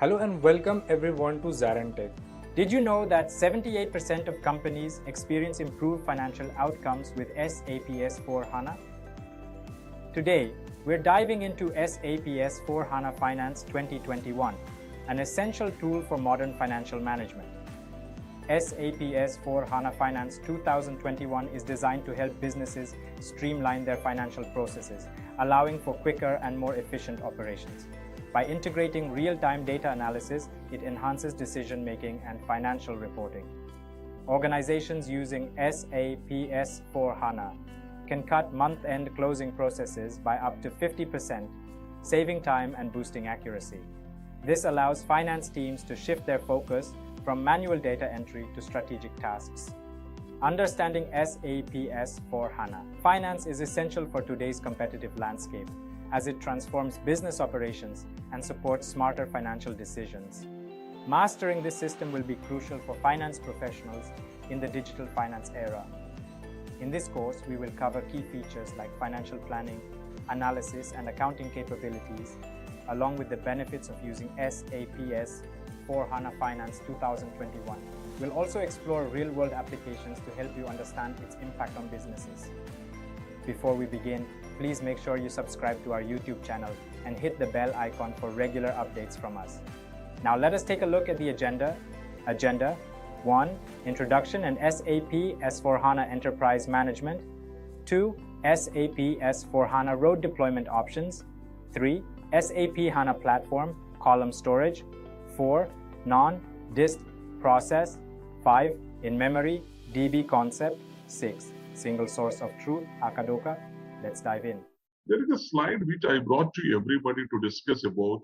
Hello and welcome everyone to ZaranTech. Did you know that 78% of companies experience improved financial outcomes with SAP S/4HANA? Today, we're diving into SAP S/4HANA Finance 2021, an essential tool for modern financial management. SAP S/4HANA Finance 2021 is designed to help businesses streamline their financial processes, allowing for quicker and more efficient operations. By integrating real-time data analysis, it enhances decision-making and financial reporting. Organizations using SAP S/4HANA can cut month-end closing processes by up to 50%, saving time and boosting accuracy. This allows finance teams to shift their focus from manual data entry to strategic tasks. Understanding SAP S/4HANA Finance is essential for today's competitive landscape, as it transforms business operations and supports smarter financial decisions. Mastering this system will be crucial for finance professionals in the digital finance era. In this course, we will cover key features like financial planning, analysis, and accounting capabilities, along with the benefits of using SAP S/4HANA Finance 2021. We'll also explore real-world applications to help you understand its impact on businesses. Before we begin, please make sure you subscribe to our YouTube channel and hit the bell icon for regular updates from us. Now let us take a look at the agenda. Agenda 1. Introduction and SAP S/4HANA Enterprise Management. 2. SAP S/4HANA Road Deployment Options. 3. SAP HANA Platform, Column Storage. 4. Non-disk Process. 5. In-memory DB Concept. 6. Single Source of Truth, Akadoka. Let's dive in. There is a slide which I brought to everybody to discuss about,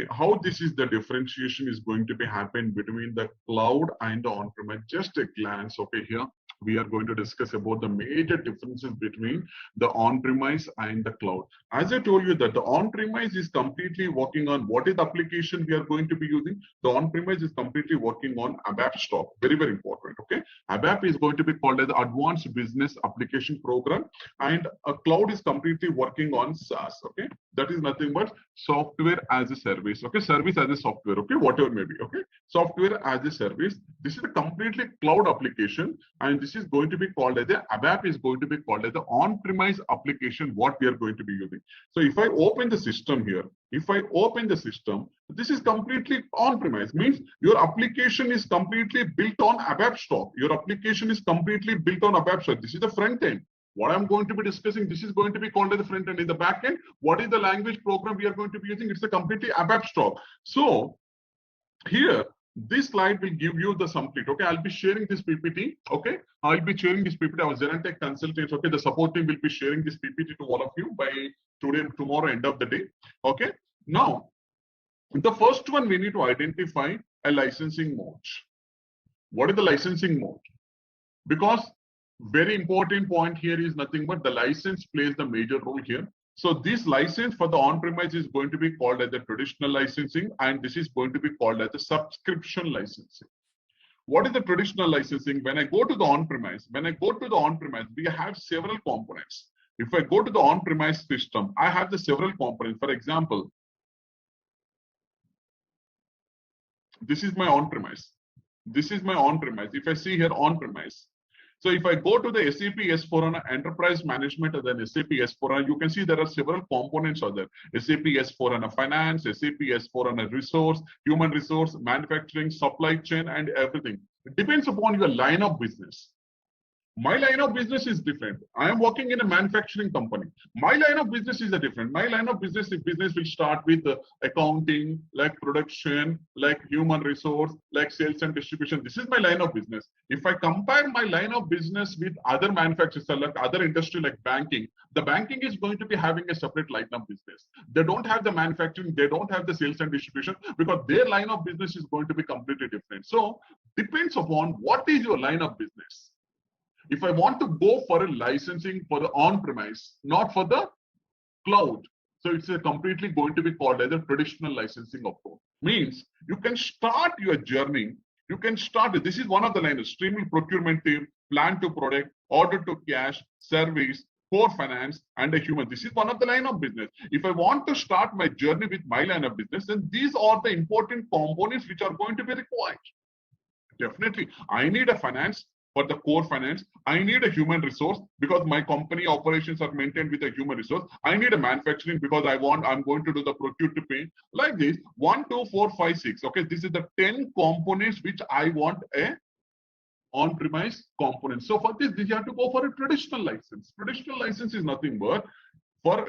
how this is the differentiation is going to be happen between the cloud and the on-premise. Just a glance, here we are going to discuss about the major differences between the on-premise and the cloud. As I told you that the on-premise is completely working on what is the application we are going to be using. The on-premise is completely working on ABAP stock. Very, very important. ABAP is going to be called as Advanced Business Application Program, and a cloud is completely working on SaaS. That is nothing but software as a service. Service as a software. Whatever may be. Software as a service. This is a completely cloud application, and this is going to be called as the ABAP is going to be called as the on-premise application, what we are going to be using. So if I open the system here, this is completely on-premise, means your application is completely built on ABAP stock. Your application is completely built on ABAP stock. This is the front end. What I'm going to be discussing, this is going to be called as the front end. In the back end, what is the language program we are going to be using? It's a completely ABAP stock. So here, this slide will give you the complete. I'll be sharing this PPT. I'll be sharing this PPT. Our ZaranTech consultants. The support team will be sharing this PPT to all of you by tomorrow, end of the day. Now, the first one we need to identify a licensing mode. What is the licensing mode? Because very important point here is nothing but the license plays the major role here. So this license for the on-premise is going to be called as the traditional licensing, and this is going to be called as the subscription licensing. What is the traditional licensing? When I go to the on-premise, we have several components. If I go to the on-premise system, I have the several components. For example, this is my on-premise. If I see here on-premise. So if I go to the SAP S/4HANA Enterprise Management and then SAP S/4HANA, you can see there are several components of there. SAP S/4HANA Finance, SAP S/4HANA Resource, Human Resource, Manufacturing, Supply Chain, and everything. It depends upon your line of business. My line of business is different. I am working in a manufacturing company. My line of business is different. My line of business will start with accounting, like production, like human resource, like sales and distribution. This is my line of business. If I compare my line of business with other manufacturers, like other industry like banking, the banking is going to be having a separate line of business. They don't have the manufacturing, they don't have the sales and distribution, because their line of business is going to be completely different. So depends upon what is your line of business. If I want to go for a licensing for the on-premise, not for the cloud, so it's completely going to be called as a traditional licensing approach. Means you can start your journey. This is one of the lines: streaming procurement team, plan to product, order to cash, service, core finance, and a human. This is one of the line of business. If I want to start my journey with my line of business, then these are the important components which are going to be required. Definitely, I need a finance for the core finance. I need a human resource because my company operations are maintained with a human resource. I need a manufacturing because I'm going to do the procure to pay. Like this, 1, 2, 4, 5, 6. Okay, this is the 10 components which I want a on-premise component. So for this, you have to go for a traditional license. Traditional license is nothing but for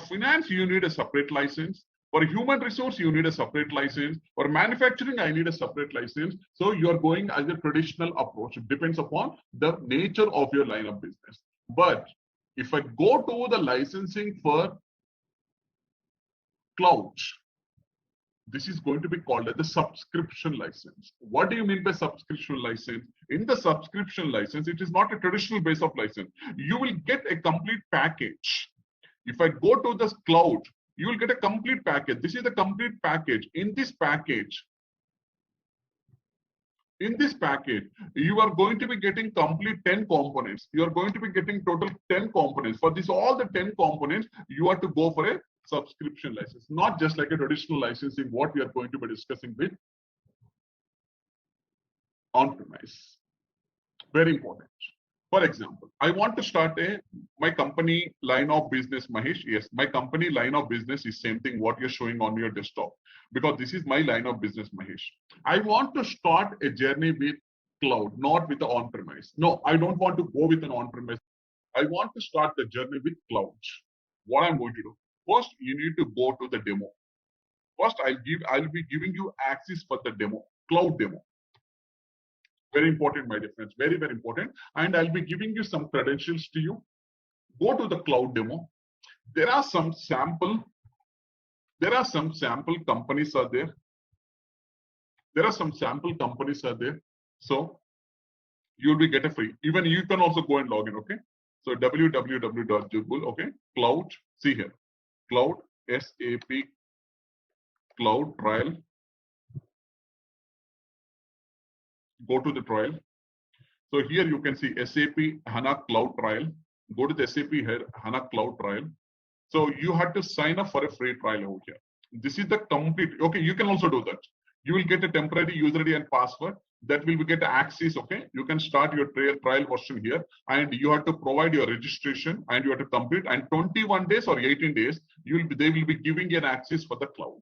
finance, you need a separate license. For human resource, you need a separate license. For manufacturing, I need a separate license. So you are going as a traditional approach. It depends upon the nature of your line of business. But if I go to the licensing for cloud, this is going to be called as the subscription license. What do you mean by subscription license? In the subscription license, it is not a traditional base of license. You will get a complete package. If I go to the cloud, you will get a complete package. This is the complete package. In this package, you are going to be getting complete 10 components. You are going to be getting total 10 components. For this, all the 10 components, you have to go for a subscription license, not just like a traditional licensing, what we are going to be discussing with on-premise. Very important. For example, I want to start my company line of business, Mahesh. Yes, my company line of business is same thing what you're showing on your desktop, because this is my line of business, Mahesh. I want to start a journey with cloud, not with the on-premise. No, I don't want to go with an on-premise. I want to start the journey with cloud. What I'm going to do? First, you need to go to the demo. First, I'll be giving you access for the demo, cloud demo. Very important, my dear friends, very, very important. And I'll be giving you some credentials to you. Go to the cloud demo. There are some sample companies are there. So you'll be get a free. Even you can also go and log in, okay? So www.jubul, okay? Cloud, see here. Cloud, SAP Cloud Trial. Go to the trial. So here you can see SAP HANA Cloud Trial. Go to the SAP HANA Cloud Trial. So you have to sign up for a free trial over here. This is the complete, okay, you can also do that. You will get a temporary user ID and password that will get access, okay? You can start your trial version here, and you have to provide your registration and you have to complete, and 21 days or 18 days, they will be giving you an access for the cloud.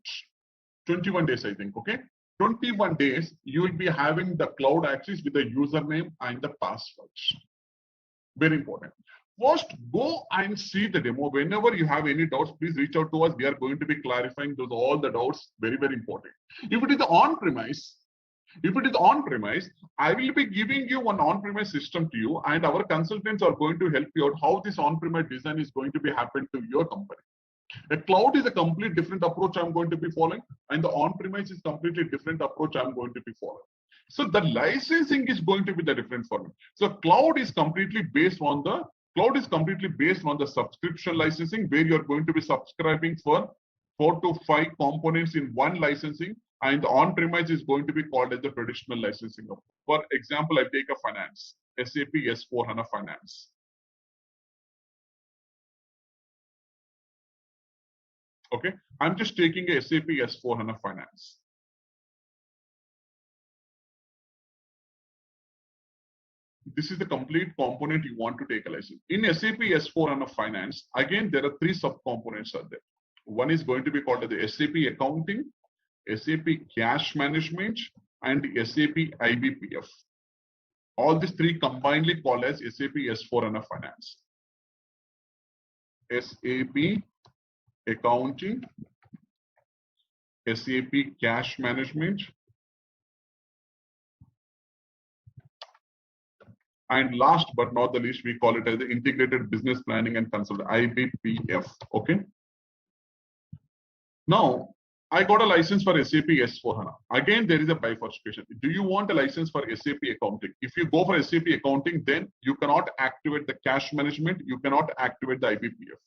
21 days, I think, okay? 21 days, you will be having the cloud access with the username and the passwords. Very important. First, go and see the demo. Whenever you have any doubts, please reach out to us. We are going to be clarifying all the doubts. Very, very important. If it is on-premise, I will be giving you one on-premise system to you, and our consultants are going to help you out how this on-premise design is going to be happen to your company. A cloud is a complete different approach I'm going to be following, and the on-premise is completely different approach I'm going to be following. So the licensing is going to be the different for me. So cloud is completely based on the subscription licensing, where you're going to be subscribing for 4 to 5 components in one licensing, and the on-premise is going to be called as the traditional licensing. For example, I take a finance, SAP S/4HANA Finance. Okay, I'm just taking a SAP S/4HANA Finance. This is the complete component you want to take a license. In SAP S/4HANA Finance, again, there are 3 subcomponents are there. One is going to be called the SAP Accounting, SAP Cash Management, and SAP IBPF. All these 3 combinedly called as SAP S/4HANA Finance. SAP Accounting, SAP Cash Management, and last but not the least, we call it as the Integrated Business Planning and Consulting, IBPF. Okay. Now, I got a license for SAP S/4HANA. Again, there is a bifurcation. Do you want a license for SAP Accounting? If you go for SAP Accounting, then you cannot activate the cash management. You cannot activate the IBPF.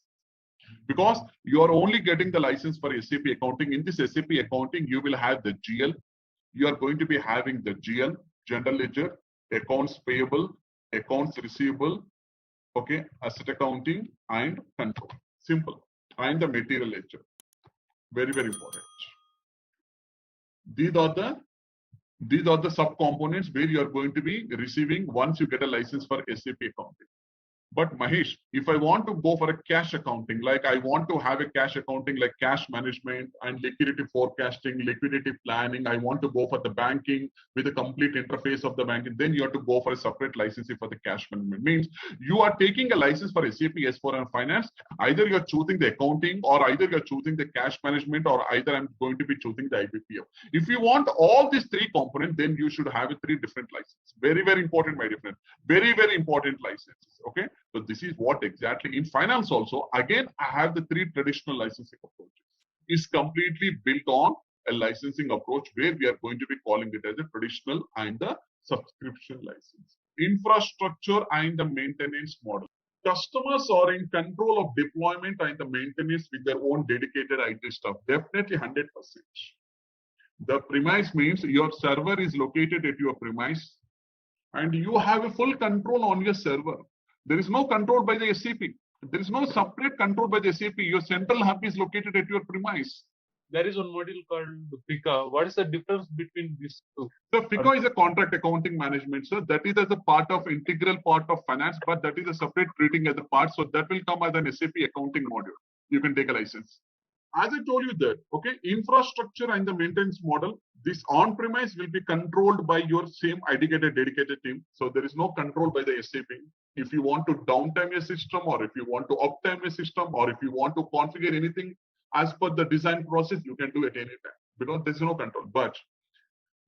Because you are only getting the license for SAP Accounting. In this SAP Accounting, you will have the GL. You are going to be having the GL, General Ledger, Accounts Payable, Accounts Receivable, Okay, asset accounting and control. Simple. And the material ledger. Very, very important. These are the sub-components where you are going to be receiving once you get a license for SAP accounting. But Mahesh, if I want to go for a cash accounting, like I want to have a cash accounting like cash management and liquidity forecasting, liquidity planning, I want to go for the banking with a complete interface of the banking, then you have to go for a separate licensing for the cash management. Means you are taking a license for SAP S4 finance, either you're choosing the accounting or either you're choosing the cash management or either I'm going to be choosing the IBPO. If you want all these three components, then you should have three different licenses. Very, very important, my dear friend. Very, very important licenses. Okay. So this is what exactly in finance also, again, I have the three traditional licensing approaches. It's completely built on a licensing approach where we are going to be calling it as a traditional and the subscription license. Infrastructure and the maintenance model. Customers are in control of deployment and the maintenance with their own dedicated IT stuff. Definitely 100%. The premise means your server is located at your premise and you have a full control on your server. There is no control by the SAP. There is no separate control by the SAP. Your central hub is located at your premise. There is one module called FICA. What is the difference between these two? So FICA is a contract accounting management, sir. That is as a part of integral part of finance, but that is a separate treating as a part. So that will come as an SAP accounting module. You can take a license. As I told you that, okay, infrastructure and the maintenance model, this on-premise will be controlled by your same dedicated team. So there is no control by the SAP. If you want to downtime your system or if you want to uptime your system or if you want to configure anything as per the design process, you can do it anytime because there's no control. But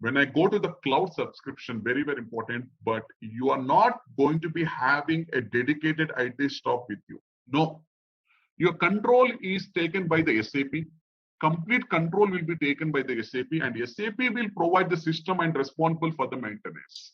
when I go to the cloud subscription, very, very important, but you are not going to be having a dedicated IT shop with you. No. Your control is taken by the SAP. Complete control will be taken by the SAP and SAP will provide the system and responsible for the maintenance.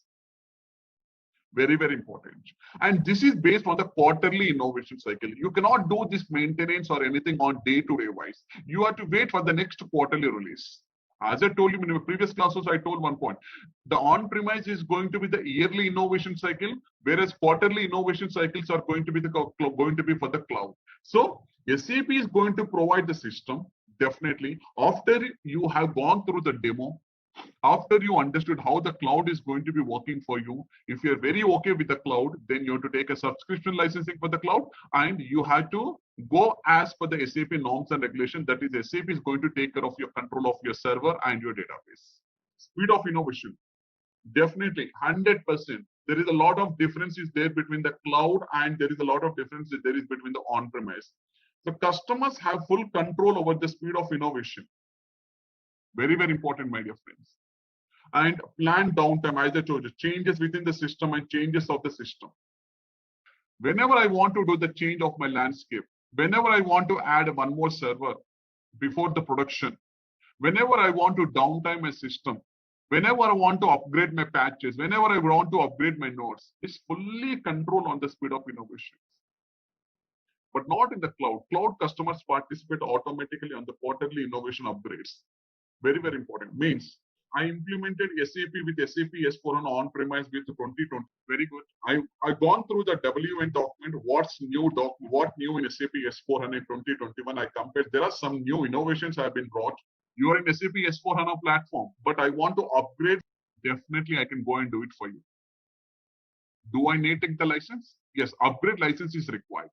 Very, very important. And this is based on the quarterly innovation cycle. You cannot do this maintenance or anything on day-to-day wise. You have to wait for the next quarterly release. As I told you in my previous classes, I told one point. The on-premise is going to be the yearly innovation cycle, whereas quarterly innovation cycles are going to be for the cloud. So SAP is going to provide the system, definitely. After you have gone through the demo, after you understood how the cloud is going to be working for you, if you're very okay with the cloud, then you have to take a subscription licensing for the cloud and you have to go as per the SAP norms and regulations. That is, SAP is going to take care of your control of your server and your database. Speed of innovation. Definitely 100%. There is a lot of differences there between the cloud and there is a lot of differences there is between the on-premise. So customers have full control over the speed of innovation. Very, very important, my dear friends. And planned downtime, as I told you, changes within the system and changes of the system. Whenever I want to do the change of my landscape, whenever I want to add one more server before the production, whenever I want to downtime my system, whenever I want to upgrade my patches, whenever I want to upgrade my nodes, it's fully control on the speed of innovation. But not in the cloud. Cloud customers participate automatically on the quarterly innovation upgrades. Very, very important. Means I implemented SAP with SAP S4 on-premise with 2020. Very good. I've gone through the WN document. What new in SAP S4 HANA 2021? I compared. There are some new innovations have been brought. You are in SAP S4 HANA platform, but I want to upgrade. Definitely, I can go and do it for you. Do I need to take the license? Yes, upgrade license is required.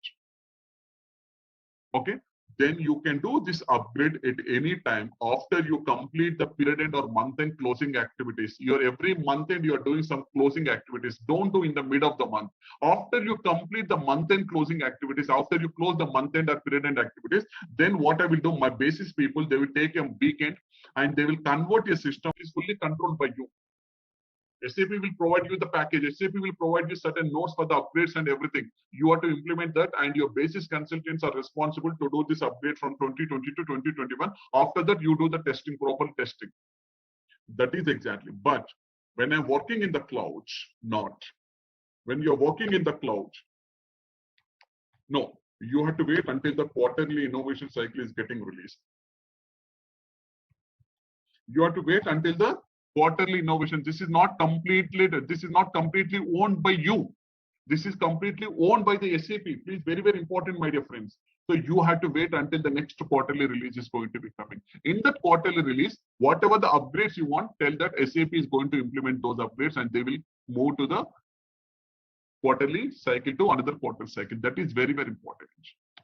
Okay. Then you can do this upgrade at any time after you complete the period end or month end closing activities. Every month end, you're doing some closing activities. Don't do in the mid of the month. After you complete the month end closing activities, after you close the month end or period end activities, then what I will do, my basis people, they will take a weekend and they will convert your system. It's fully controlled by you. SAP will provide you the package. SAP will provide you certain notes for the upgrades and everything. You have to implement that, and your basis consultants are responsible to do this upgrade from 2020 to 2021. After that, you do the testing, proper testing. That is exactly. But when I'm working in the cloud, not. When you're working in the cloud, no, you have to wait until the quarterly innovation cycle is getting released. You have to wait until the quarterly innovation. This is not completely owned by you. This is completely owned by the SAP. Please, very, very important, my dear friends. So you have to wait until the next quarterly release is going to be coming. In that quarterly release, whatever the upgrades you want, tell that SAP is going to implement those upgrades and they will move to the quarterly cycle to another quarter cycle. That is very, very important.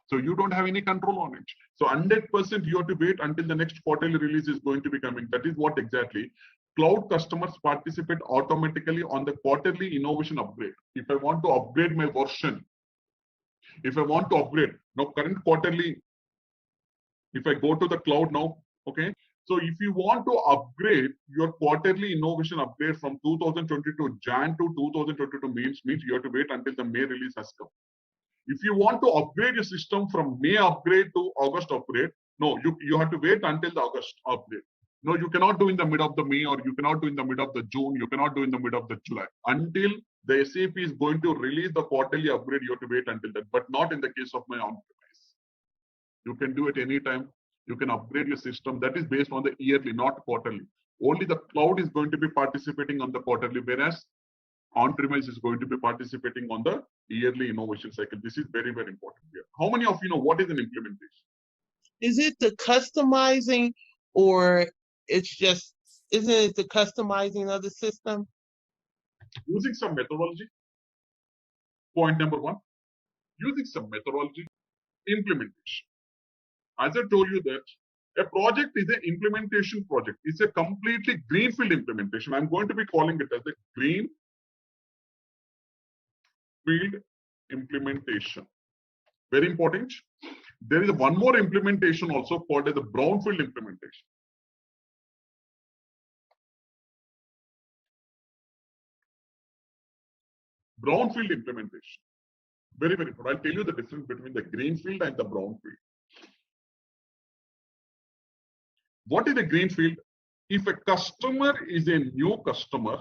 So you don't have any control on it. So 100% you have to wait until the next quarterly release is going to be coming. That is what exactly cloud customers participate automatically on the quarterly innovation upgrade. If I want to upgrade my version, if I want to upgrade now current quarterly, if I go to the cloud now, okay. So if you want to upgrade your quarterly innovation upgrade from 2022 Jan to 2022 means you have to wait until the May release has come. If you want to upgrade your system from May upgrade to August upgrade, no, you have to wait until the August upgrade. No, you cannot do in the mid of the May, or you cannot do in the mid of the June, you cannot do in the mid of the July. Until the SAP is going to release the quarterly upgrade, you have to wait until that, but not in the case of my on-premise. You can do it anytime. You can upgrade your system. That is based on the yearly, not quarterly. Only the cloud is going to be participating on the quarterly, whereas on-premise is going to be participating on the yearly innovation cycle. This is very, very important here. How many of you know what is an implementation? Is it the customizing, or it's just, isn't it the customizing of the system? Using some methodology. Point number one, using some methodology, implementation. As I told you that a project is an implementation project. It's a completely greenfield implementation. I'm going to be calling it as a greenfield implementation. Very important. There is one more implementation also called as the brownfield implementation. Brownfield implementation. Very, very important. I'll tell you the difference between the greenfield and the brownfield. What is a greenfield? If a customer is a new customer,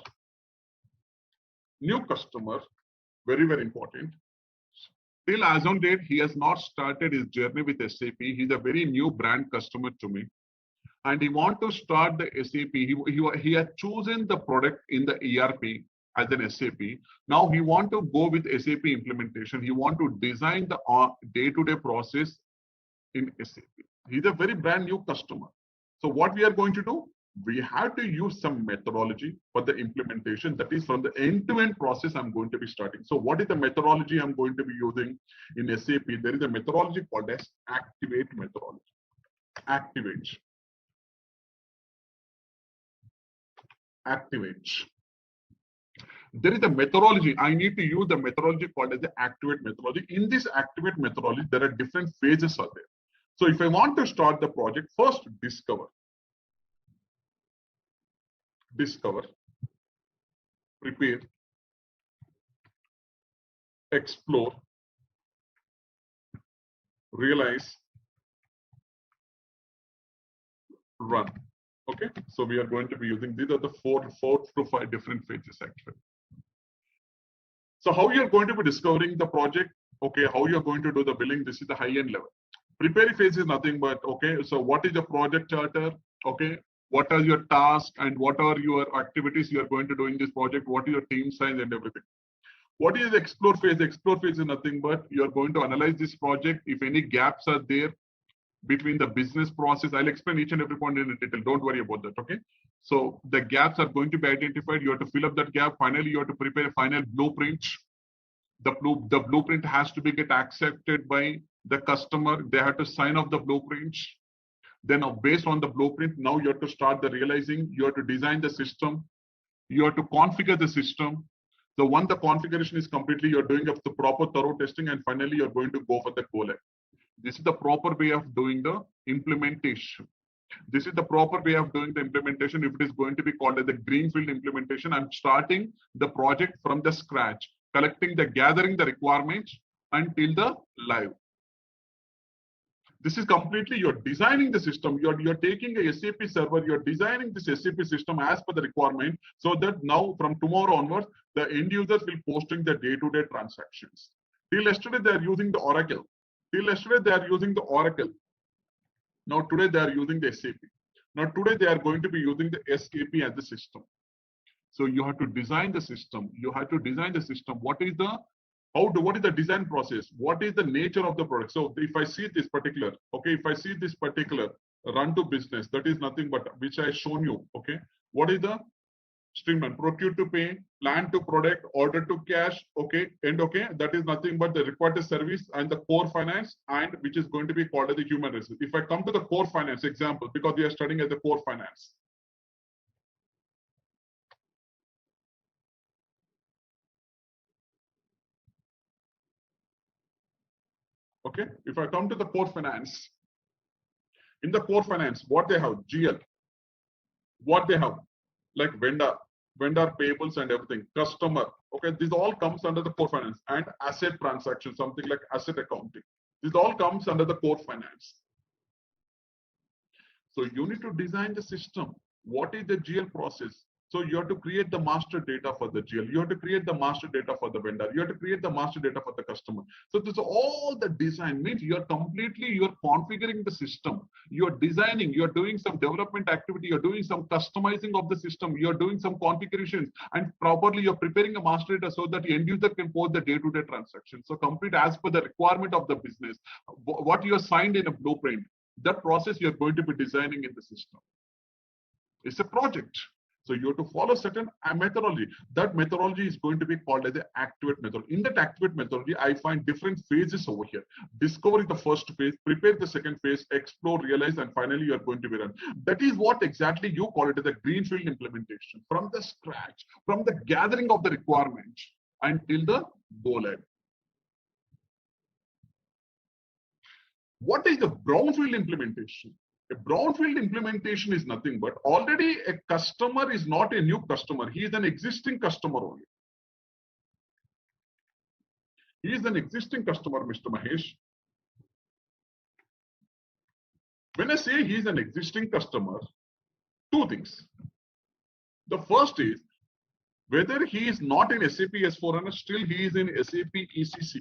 very, very important. Till as on date, he has not started his journey with SAP. He's a very new brand customer to me. And he wants to start the SAP. He has chosen the product in the ERP as an SAP. Now he wants to go with SAP implementation. He wants to design the day-to-day process in SAP. He's a very brand new customer. So what we are going to do? We have to use some methodology for the implementation. That is from the end-to-end process I'm going to be starting. So what is the methodology I'm going to be using in SAP? There is a methodology called as Activate methodology. Activate. There is a methodology. I need to use the methodology called as the Activate methodology. In this Activate methodology, there are different phases out there. So if I want to start the project, first discover, prepare, explore, realize, run. Okay, so we are going to be using, these are the four to five different phases actually. So how you are going to be discovering the project? Okay, how you are going to do the billing? This is the high-end level. Prepare phase is nothing but, okay, so what is the project charter? Okay, what are your tasks and what are your activities you are going to do in this project? What is your team size and everything? What is the explore phase? Explore phase is nothing but you are going to analyze this project. If any gaps are there between the business process, I'll explain each and every point in detail. Don't worry about that, okay? So the gaps are going to be identified. You have to fill up that gap. Finally, you have to prepare a final blueprint. The blueprint has to be get accepted by the customer. They have to sign off the blueprint. Then based on the blueprint, now you have to start the realizing. You have to design the system. You have to configure the system. So once the configuration is completely, you're doing up the proper thorough testing, and finally you're going to go for the go live. This is the proper way of doing the implementation. This is the proper way of doing the implementation. If it is going to be called as the greenfield implementation, I'm starting the project from the scratch, gathering the requirements until the live. This is completely, you're designing the system. You're taking a SAP server, you're designing this SAP system as per the requirement, so that now from tomorrow onwards, the end users will posting the day-to-day transactions. Till yesterday, they are using the Oracle. Till yesterday, they are using the Oracle. Now today, they are using the SAP. Now today, they are going to be using the SAP as the system. So you have to design the system. You have to design the system. What is the what is the design process? What is the nature of the product? So if I see this particular, okay, if I see this particular run to business, that is nothing but which I shown you. Okay, what is the streamline? Procure to pay, plan to product, order to cash. Okay, and okay, that is nothing but the required service and the core finance, and which is going to be called as the human resource. If I come to the core finance example, because we are studying as the core finance. Okay, if I come to the core finance, in the core finance, what they have? GL. What they have? Like vendor payables and everything, customer. Okay, this all comes under the core finance, and asset transaction, something like asset accounting. This all comes under the core finance. So you need to design the system. What is the GL process? So you have to create the master data for the GL. You have to create the master data for the vendor. You have to create the master data for the customer. So this is all the design means you're configuring the system. You're designing, you're doing some development activity, you're doing some customizing of the system, you're doing some configurations, and properly you're preparing a master data so that the end user can post the day-to-day transaction. So complete as per the requirement of the business, what you have signed in a blueprint. That process you're going to be designing in the system. It's a project. So you have to follow certain methodology. That methodology is going to be called as the activate method. In that activate methodology, I find different phases over here. Discovery the first phase, prepare the second phase, explore, realize, and finally you are going to be run. That is what exactly you call it as a greenfield implementation. From the scratch, from the gathering of the requirement until the go live. What is the brownfield implementation? A brownfield implementation is nothing but already a customer is not a new customer. He is an existing customer only. He is an existing customer, Mr. Mahesh. When I say he is an existing customer, two things. The first is whether he is not in SAP S4HANA, still he is in SAP ECC.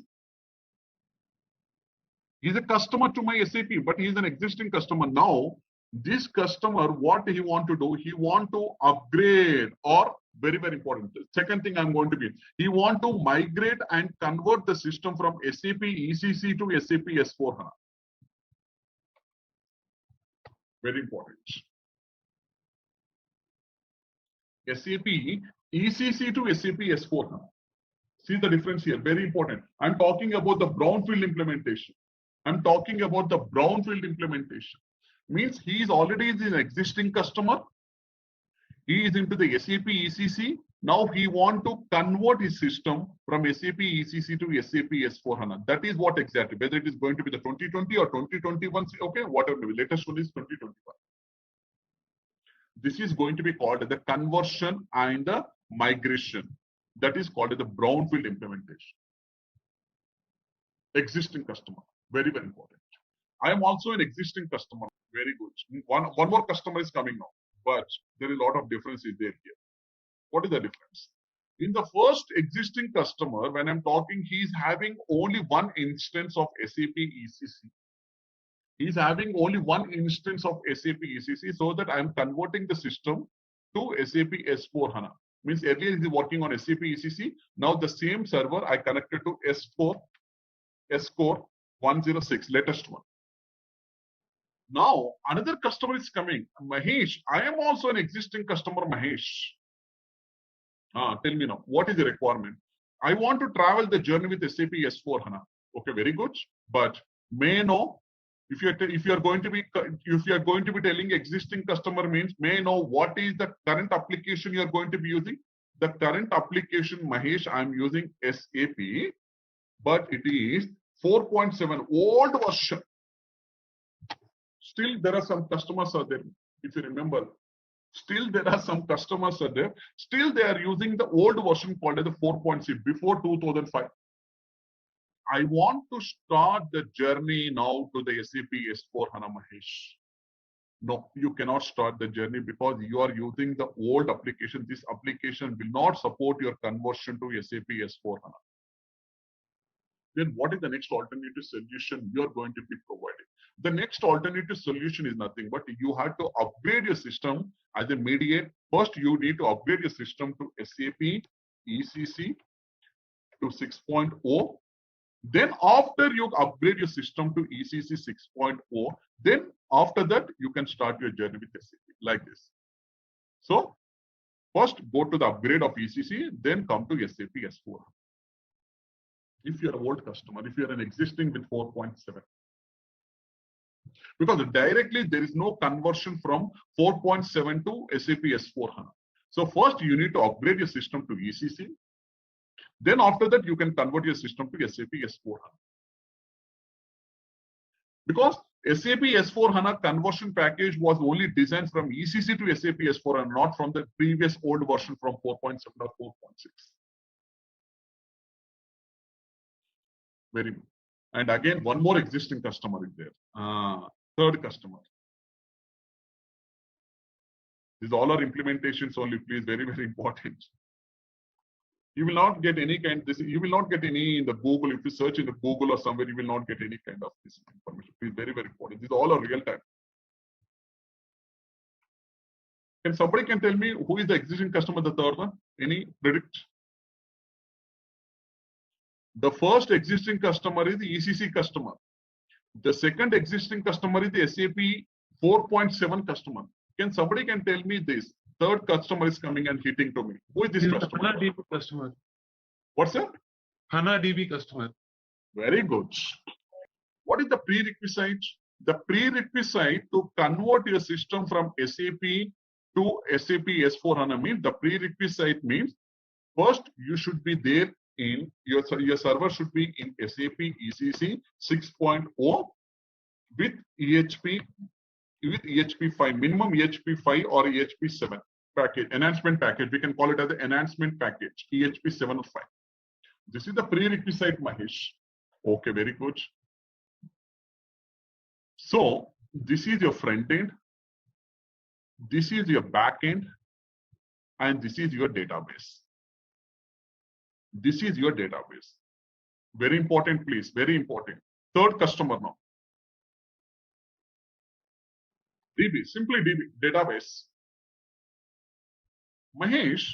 He's a customer to my SAP, but he's an existing customer. Now, this customer, what he want to do, he want to upgrade, or very, very important. The second thing I'm going to be, he want to migrate and convert the system from SAP ECC to SAP S4HANA. Very important. SAP ECC to SAP S4HANA. See the difference here, very important. I'm talking about the brownfield implementation. I'm talking about the brownfield implementation. Means he is already an existing customer. He is into the SAP ECC. Now he want to convert his system from SAP ECC to SAP S4HANA. That is what exactly, whether it is going to be the 2020 or 2021, okay, whatever, the latest one is 2021. This is going to be called the conversion and the migration. That is called the brownfield implementation. Existing customer. Very, very important. I am also an existing customer. Very good. One more customer is coming now, but there is a lot of differences there here. What is the difference? In the first existing customer, when I'm talking, he's having only one instance of SAP ECC. He's having only one instance of SAP ECC, so that I'm converting the system to SAP S4HANA. Means earlier he's working on SAP ECC. Now the same server I connected to S4 106, latest one. Now another customer is coming. Mahesh, I am also an existing customer, Mahesh. Tell me now, what is the requirement? I want to travel the journey with SAP S4HANA. Okay, very good. But may I know if you are going to be telling existing customer, means may I know what is the current application you are going to be using? The current application, Mahesh, I am using SAP, but it is 4.7 old version. Still, there are some customers are there. If you remember, still there are some customers are there. Still, they are using the old version called as the 4.6 before 2005. I want to start the journey now to the SAP S4HANA, Mahesh. No, you cannot start the journey because you are using the old application. This application will not support your conversion to SAP S4HANA. Then what is the next alternative solution you are going to be providing? The next alternative solution is nothing but you have to upgrade your system as a mediate. First, you need to upgrade your system to SAP ECC to 6.0. Then after you upgrade your system to ECC 6.0, then after that you can start your journey with SAP like this. So first go to the upgrade of ECC, then come to SAP S4. If you're an old customer, if you're an existing with 4.7. Because directly there is no conversion from 4.7 to SAP S4 HANA. So first you need to upgrade your system to ECC. Then after that you can convert your system to SAP S4 HANA. Because SAP S4 HANA conversion package was only designed from ECC to SAP S4 HANA, not from the previous old version from 4.7 or 4.6. Very good. And again, one more existing customer is there. Third customer. These all are implementations only, please, very, very important. You will not get any kind this. You will not get any in the Google. If you search in the Google or somewhere, you will not get any kind of this information. Please, very, very important. These all are real time. Can somebody tell me who is the existing customer, the third one? Any predict? The first existing customer is the ECC customer. The second existing customer is the SAP 4.7 customer. Can somebody tell me this? Third customer is coming and hitting to me. Who is this customer? HANA DB customer. What's that? HANA DB customer. Very good. What is the prerequisite? The prerequisite to convert your system from SAP to SAP S4 HANA means the prerequisite means first you should be there in your server should be in SAP ECC 6.0 with EHP 5, minimum EHP 5 or EHP 7 package, enhancement package. We can call it as the enhancement package, EHP 7 or 5. This is the prerequisite, Mahesh. Okay, very good. So this is your front end, this is your back end, and this is your database. This is your database. Very important, please. Very important. Third customer now. DB, simply DB, database. Mahesh,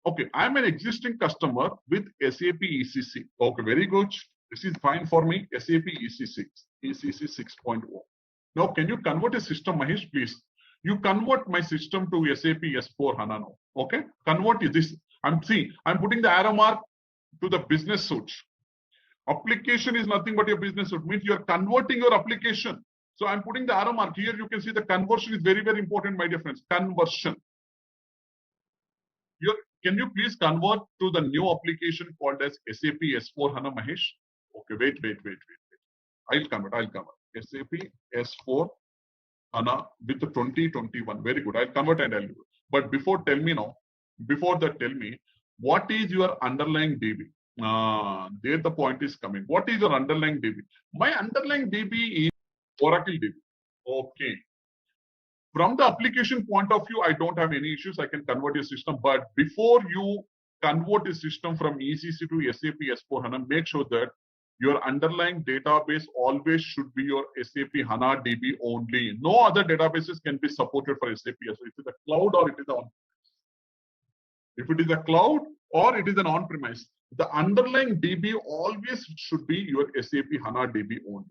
okay, I'm an existing customer with SAP ECC. Okay, very good. This is fine for me. SAP ECC 6.0. Now, can you convert a system, Mahesh, please? You convert my system to SAP S4 HANA now. Okay, convert this. I'm putting the arrow mark to the business suite. Application is nothing but your business suite. Means you're converting your application. So I'm putting the arrow mark here. You can see the conversion is very, very important, my dear friends. Conversion. Can you please convert to the new application called as SAP S4 HANA, Mahesh? Okay, wait. I'll convert. SAP S4 HANA with the 2021. Very good. I'll convert and I'll do it. But before that, tell me, what is your underlying DB? There the point is coming. What is your underlying DB? My underlying DB is Oracle DB. Okay. From the application point of view, I don't have any issues. I can convert your system. But before you convert your system from ECC to SAP S4 HANA, make sure that your underlying database always should be your SAP HANA DB only. No other databases can be supported for SAP. So it is a cloud or it is on. If it is a cloud or it is an on-premise, the underlying DB always should be your SAP HANA DB only.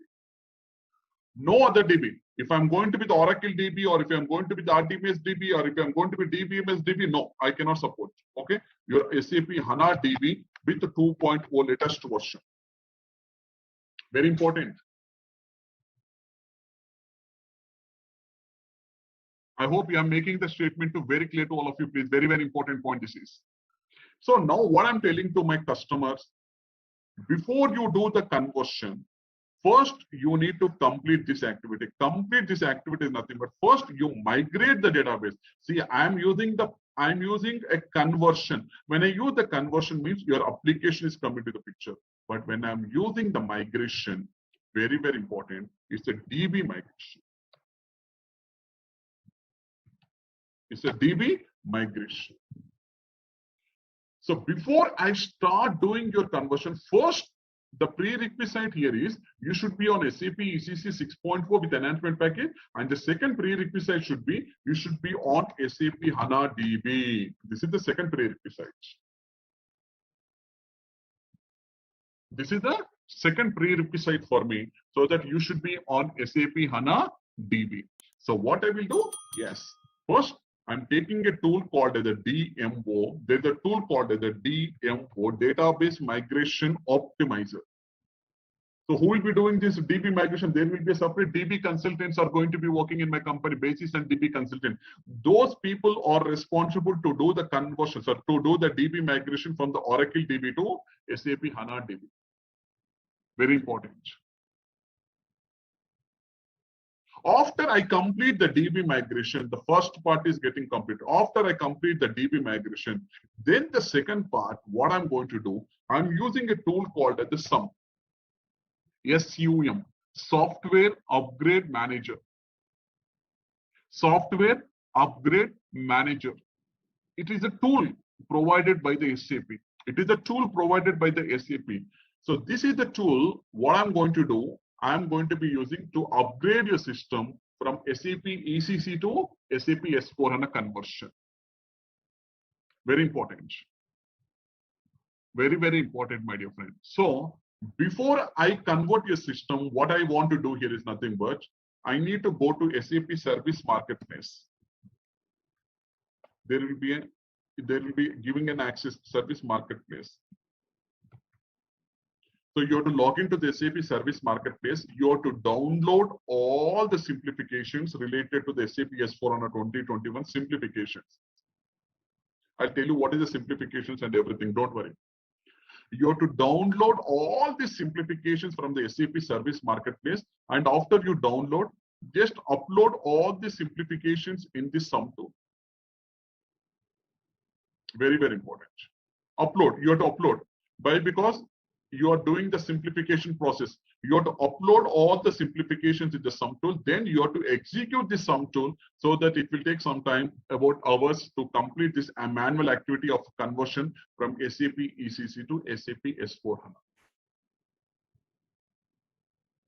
No other DB. If I'm going to be the Oracle DB or if I'm going to be the RDBS DB or if I'm going to be DBMS DB, no, I cannot support. Okay, your SAP HANA DB with the 2.0 latest version. Very important. I hope you are making the statement to very clear to all of you, please. Very, very important point this is. So now what I'm telling to my customers, before you do the conversion, first you need to complete this activity. Complete this activity is nothing but first you migrate the database. See, I'm using a conversion. When I use the conversion means your application is coming to the picture. But when I'm using the migration, very, very important, it's a DB migration. It's a DB migration. So before I start doing your conversion, first the prerequisite here is you should be on SAP ECC 6.4 with enhancement package, and the second prerequisite should be you should be on SAP HANA DB. This is the second prerequisite. This is the second prerequisite for me, so that you should be on SAP HANA DB. So what I will do? Yes. First, I'm taking a tool called the DMO. There's a tool called the DMO, Database Migration Optimizer. So who will be doing this DB migration? There will be a separate DB consultants are going to be working in my company, basis and DB consultant. Those people are responsible to do the conversions or to do the DB migration from the Oracle DB to SAP HANA DB. Very important. After I complete the DB migration, the first part is getting completed. After I complete the DB migration, then the second part, what I'm going to do, I'm using a tool called the SUM. SUM, Software Upgrade Manager. Software Upgrade Manager. It is a tool provided by the SAP. It is a tool provided by the SAP. So this is the tool, what I'm going to do, I'm going to be using to upgrade your system from SAP ECC to SAP S4HANA conversion. Very important. Very, very important, my dear friend. So before I convert your system, what I want to do here is nothing but I need to go to SAP Service Marketplace. There will be giving an access Service Marketplace. So you have to log into the SAP Service Marketplace. You have to download all the simplifications related to the SAP S4HANA 2021 simplifications. I'll tell you what is the simplifications and everything. Don't worry. You have to download all the simplifications from the SAP Service Marketplace, and after you download, just upload all the simplifications in the SUM tool. Very, very important. Upload. You have to upload. Why? Because you are doing the simplification process. You have to upload all the simplifications in the SUM tool. Then you have to execute the SUM tool so that it will take some time, about hours, to complete this manual activity of conversion from SAP ECC to SAP S4HANA.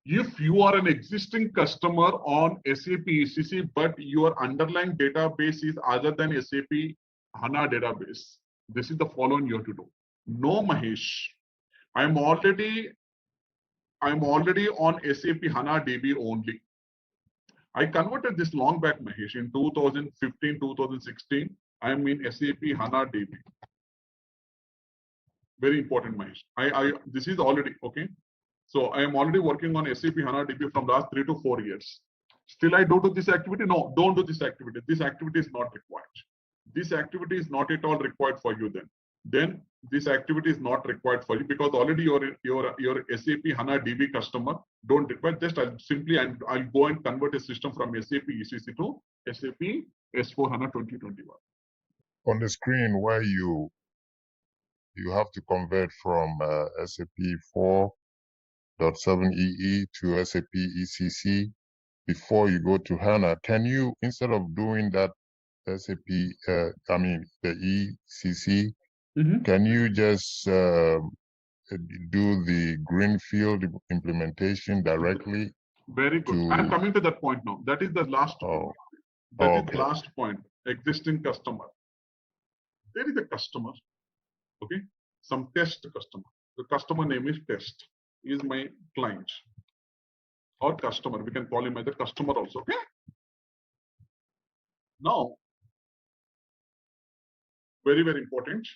If you are an existing customer on SAP ECC, but your underlying database is other than SAP HANA database, this is the following you have to do. No, Mahesh, I'm already on SAP HANA DB only. I converted this long back, Mahesh, in 2015, 2016. I'm in SAP HANA DB. Very important, Mahesh. This is already okay. So I am already working on SAP HANA DB from last 3 to 4 years. Still I do this activity? No, don't do this activity. This activity is not required. This activity is not at all required for you then. Then this activity is not required for you because already your SAP HANA DB customer. Don't require. Just I'll go and convert a system from SAP ECC to SAP S4 HANA 2021. On the screen where you have to convert from SAP 4.7 EE to SAP ECC before you go to HANA, can you, instead of doing that SAP, the ECC, can you just do the greenfield implementation directly? Very good. I'm coming to that point now. That is the last. That is the last point. Existing customer. There is a customer. Okay. Some test customer. The customer name is test. He is my client or customer. We can call him as a customer also. Okay. Now, very, very important.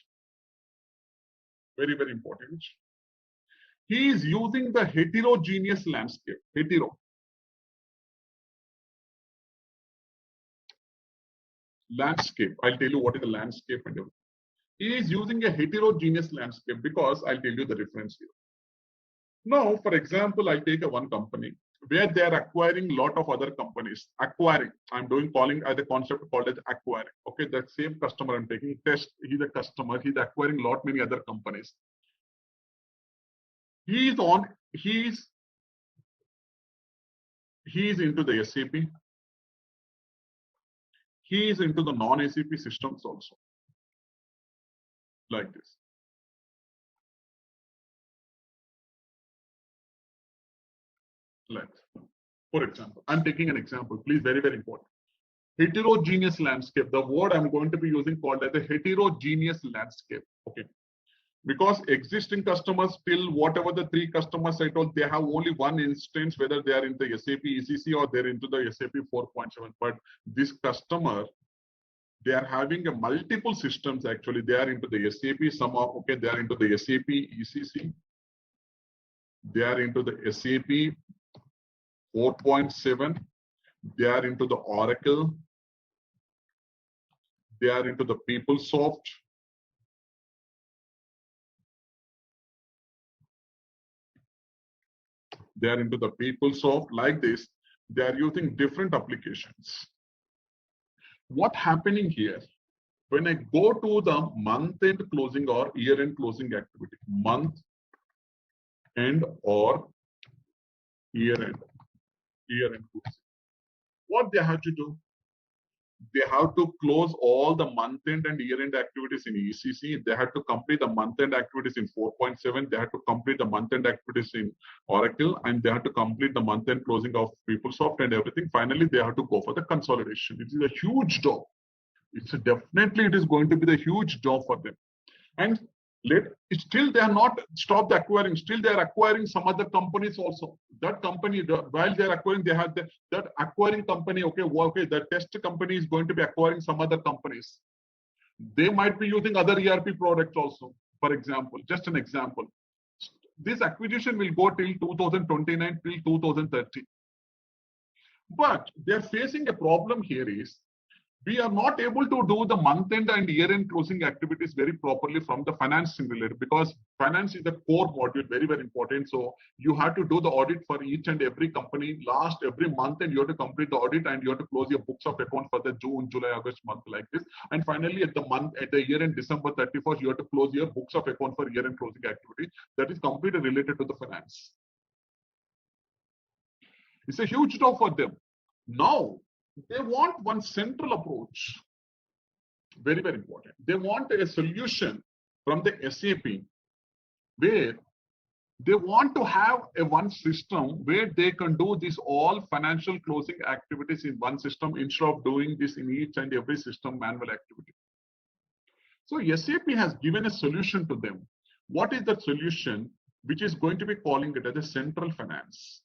Very, very important. He is using the heterogeneous landscape. Landscape. I'll tell you what is the landscape and everything. He is using a heterogeneous landscape because I'll tell you the reference here. Now, for example, I take one company where they are acquiring a lot of other companies. Acquiring. I'm calling as a concept called as acquiring. Okay, that same customer I'm taking test. He's a customer. He's acquiring many other companies. He is into the SAP. He is into the non-SAP systems also. Like this. For example, I'm taking an example, please, very, very important. Heterogeneous landscape. The word I'm going to be using called as a heterogeneous landscape. Okay. Because existing customers, still whatever the 3 customers I told, they have only one instance, whether they are into SAP ECC or they're into the SAP 4.7. But this customer, they are having a multiple systems actually. They are into the SAP, some are okay, they are into the SAP ECC. They are into the SAP 4.7. They are into the Oracle. They are into the PeopleSoft. They are into the PeopleSoft. Like this, they are using different applications. What happening here? When I go to the month-end closing or year-end closing activity, month-end or year-end closing, what they have to do? They have to close all the month-end and year-end activities in ECC. They have to complete the month-end activities in 4.7. They have to complete the month-end activities in Oracle, and they have to complete the month-end closing of PeopleSoft and everything. Finally, they have to go for the consolidation. It is a huge job. It's definitely it is going to be the huge job for them. And still they are not stopped acquiring. Still they are acquiring some other companies also. That company, while they are acquiring, they have that acquiring company. Okay, the test company is going to be acquiring some other companies. They might be using other ERP products also. For example, just an example. This acquisition will go till 2029 till 2030. But they are facing a problem here is, we are not able to do the month-end and year-end closing activities very properly from the financing related, because finance is the core module, very, very important. So you have to do the audit for each and every company last every month, and you have to complete the audit and you have to close your books of account for the June, July, August month like this. And finally, at the year-end December 31st, you have to close your books of account for year-end closing activity. That is completely related to the finance. It's a huge job for them. Now, they want one central approach. Very, very important. They want a solution from the SAP where they want to have a one system where they can do this all financial closing activities in one system instead of doing this in each and every system manual activity. So SAP has given a solution to them. What is that solution? Which is going to be calling it as a central finance.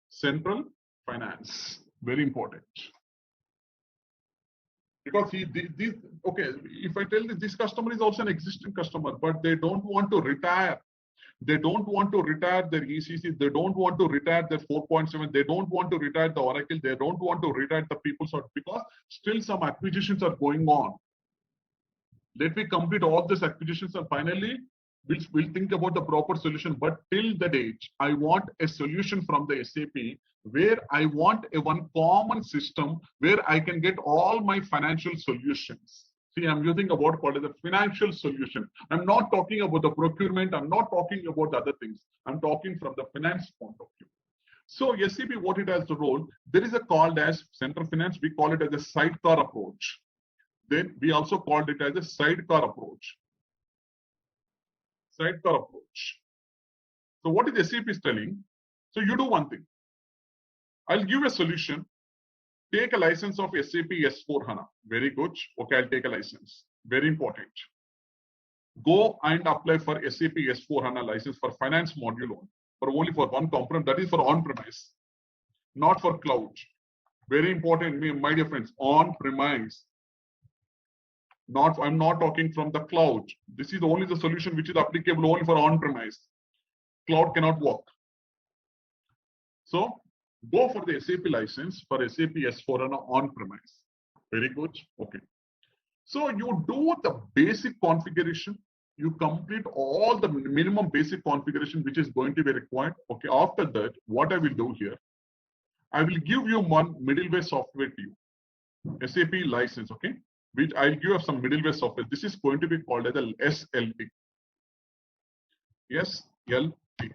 Central finance, very important. Because okay, if I tell you this customer is also an existing customer, but they don't want to retire. They don't want to retire their ECC. They don't want to retire their 4.7. They don't want to retire the Oracle. They don't want to retire the PeopleSoft, because still some acquisitions are going on. Let me complete all these acquisitions, and finally we'll think about the proper solution. But till the date, I want a solution from the SAP where I want a one common system where I can get all my financial solutions. See, I'm using a word called as a financial solution. I'm not talking about the procurement. I'm not talking about the other things. I'm talking from the finance point of view. So SAP, what it has the role, there is a called as central finance. We call it as a sidecar approach. Then we also called it as a sidecar approach. Sidecar approach. So what is SAP is telling? So you do one thing. I'll give a solution. Take a license of SAP S/4HANA. Very good. Okay, I'll take a license. Very important. Go and apply for SAP S/4HANA license for finance module only for one component. That is for on-premise, not for cloud. Very important, my dear friends. On-premise. I'm not talking from the cloud. This is only the solution which is applicable only for on-premise. Cloud cannot work. So go for the SAP license for SAP S/4HANA on-premise. Very good. Okay. So you do the basic configuration. You complete all the minimum basic configuration which is going to be required. Okay. After that, what I will do here, I will give you one middleware software to you. SAP license. Okay. Which I'll give you some middleware software. This is going to be called as a SLT. SLT.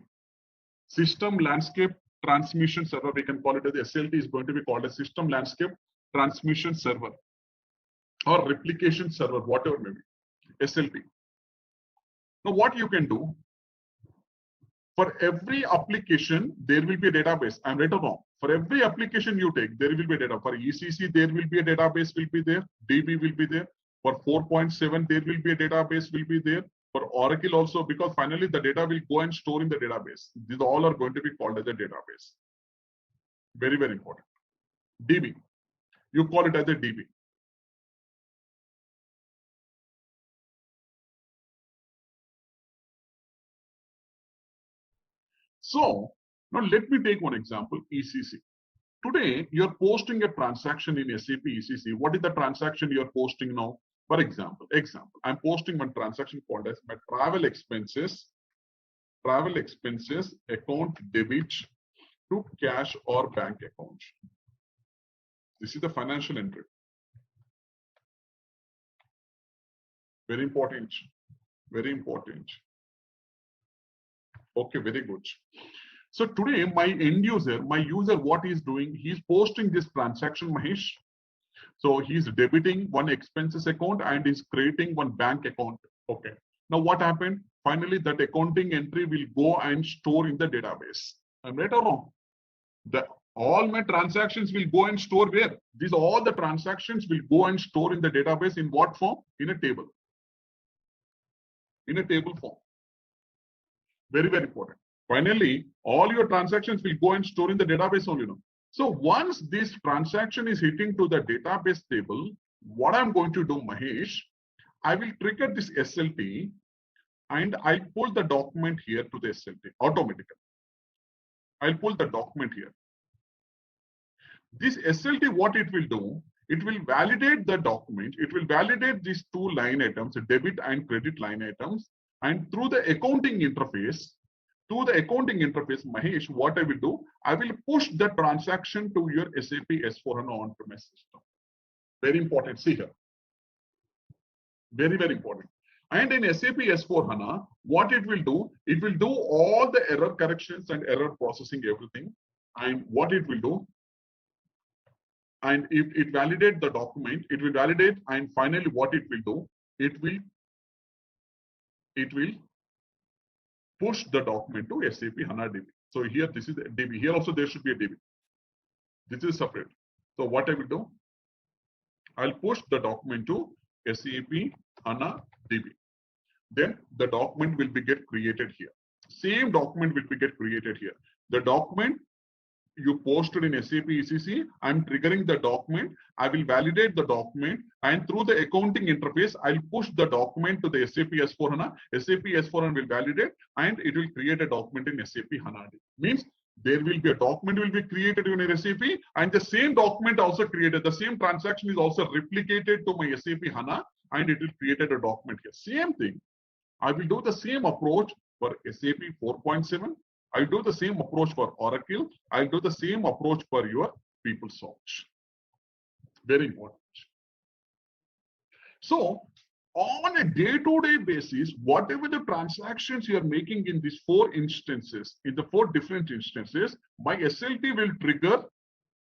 System Landscape Transmission Server. We can call it as the SLT is going to be called a System Landscape Transmission Server or Replication Server, whatever may be. SLT. Now what you can do, for every application, there will be a database. I'm right or wrong? For every application you take, there will be data. For ECC, there will be a database will be there. DB will be there. For 4.7, there will be a database will be there. For Oracle also, because finally the data will go and store in the database. These all are going to be called as a database. Very, very important. DB. You call it as a DB. So now let me take one example, ECC. Today, you're posting a transaction in SAP ECC. What is the transaction you're posting now? For example, I'm posting one transaction called as my travel expenses account debit to cash or bank account. This is the financial entry. Very important. Very important. Okay, very good. So today, my end user, what he's doing, he's posting this transaction, Mahesh. So he's debiting one expenses account and is creating one bank account. Okay. Now what happened? Finally, that accounting entry will go and store in the database. I'm right or wrong? All my transactions will go and store where? All the transactions will go and store in the database in what form? In a table. In a table form. Very, very important. Finally, all your transactions will go and store in the database only now. So once this transaction is hitting to the database table, what I'm going to do, Mahesh, I will trigger this SLT and I'll pull the document here to the SLT automatically. I'll pull the document here. This SLT, what it will do, it will validate the document. It will validate these two line items, debit and credit line items. And through the accounting interface, Mahesh, what I will do, I will push the transaction to your SAP S/4HANA on-premise system. Very important. See here. Very, very important. And in SAP S/4HANA, what it will do all the error corrections and error processing, everything. And what it will do, and if it validate the document, it will validate, and finally what it will do, it will push the document to SAP HANA DB. So here, this is DB. Here also there should be a DB. This is separate. So what I will do, I'll push the document to SAP HANA DB. Then the document will be get created here. Same document will be get created here. The document you posted in SAP ECC, I'm triggering the document. I will validate the document, and through the accounting interface, I'll push the document to the SAP S/4HANA. SAP S/4HANA will validate, and it will create a document in SAP HANA. Means there will be a document will be created in your SAP, and the same document also created. The same transaction is also replicated to my SAP HANA, and it will create a document here. Same thing. I will do the same approach for SAP 4.7. I'll do the same approach for Oracle. I'll do the same approach for your PeopleSoft. Very important. So on a day-to-day basis, whatever the transactions you are making in these four instances, in the four different instances, my SLT will trigger.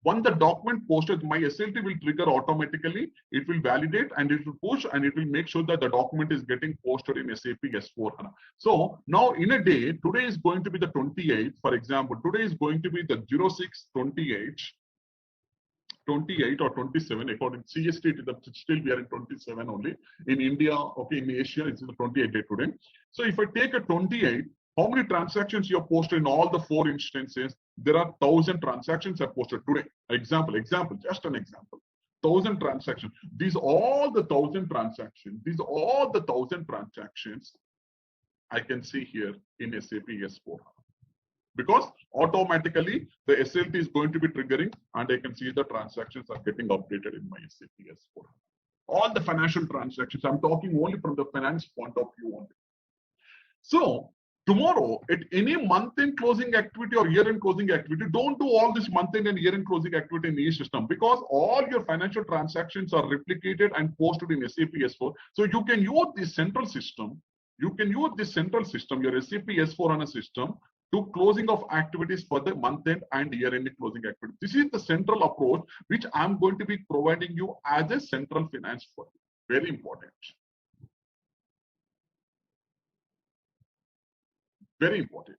Once the document posted, my SLT will trigger automatically. It will validate and it will push and it will make sure that the document is getting posted in SAP S/4HANA. So now in a day, today is going to be the 28th. For example, today is going to be the 06/28 or 27 according to CST. Still we are in 27 only. In India, okay, in Asia, it's the 28th day today. So if I take a 28, how many transactions you have posted in all the four instances? There are 1,000 transactions are posted today. Example, just an example. 1,000 transactions. These all the 1,000 transactions I can see here in SAP S/4HANA. Because automatically the SLT is going to be triggering and I can see the transactions are getting updated in my SAP S/4HANA. All the financial transactions, I'm talking only from the finance point of view only. So tomorrow, at any month-end closing activity or year-end closing activity, don't do all this month-end and year-end closing activity in each system because all your financial transactions are replicated and posted in SAP S/4. So you can use this central system. Your SAP S/4HANA system, to closing of activities for the month-end and year-end closing activity. This is the central approach which I'm going to be providing you as a central finance for you. Very important. Very important.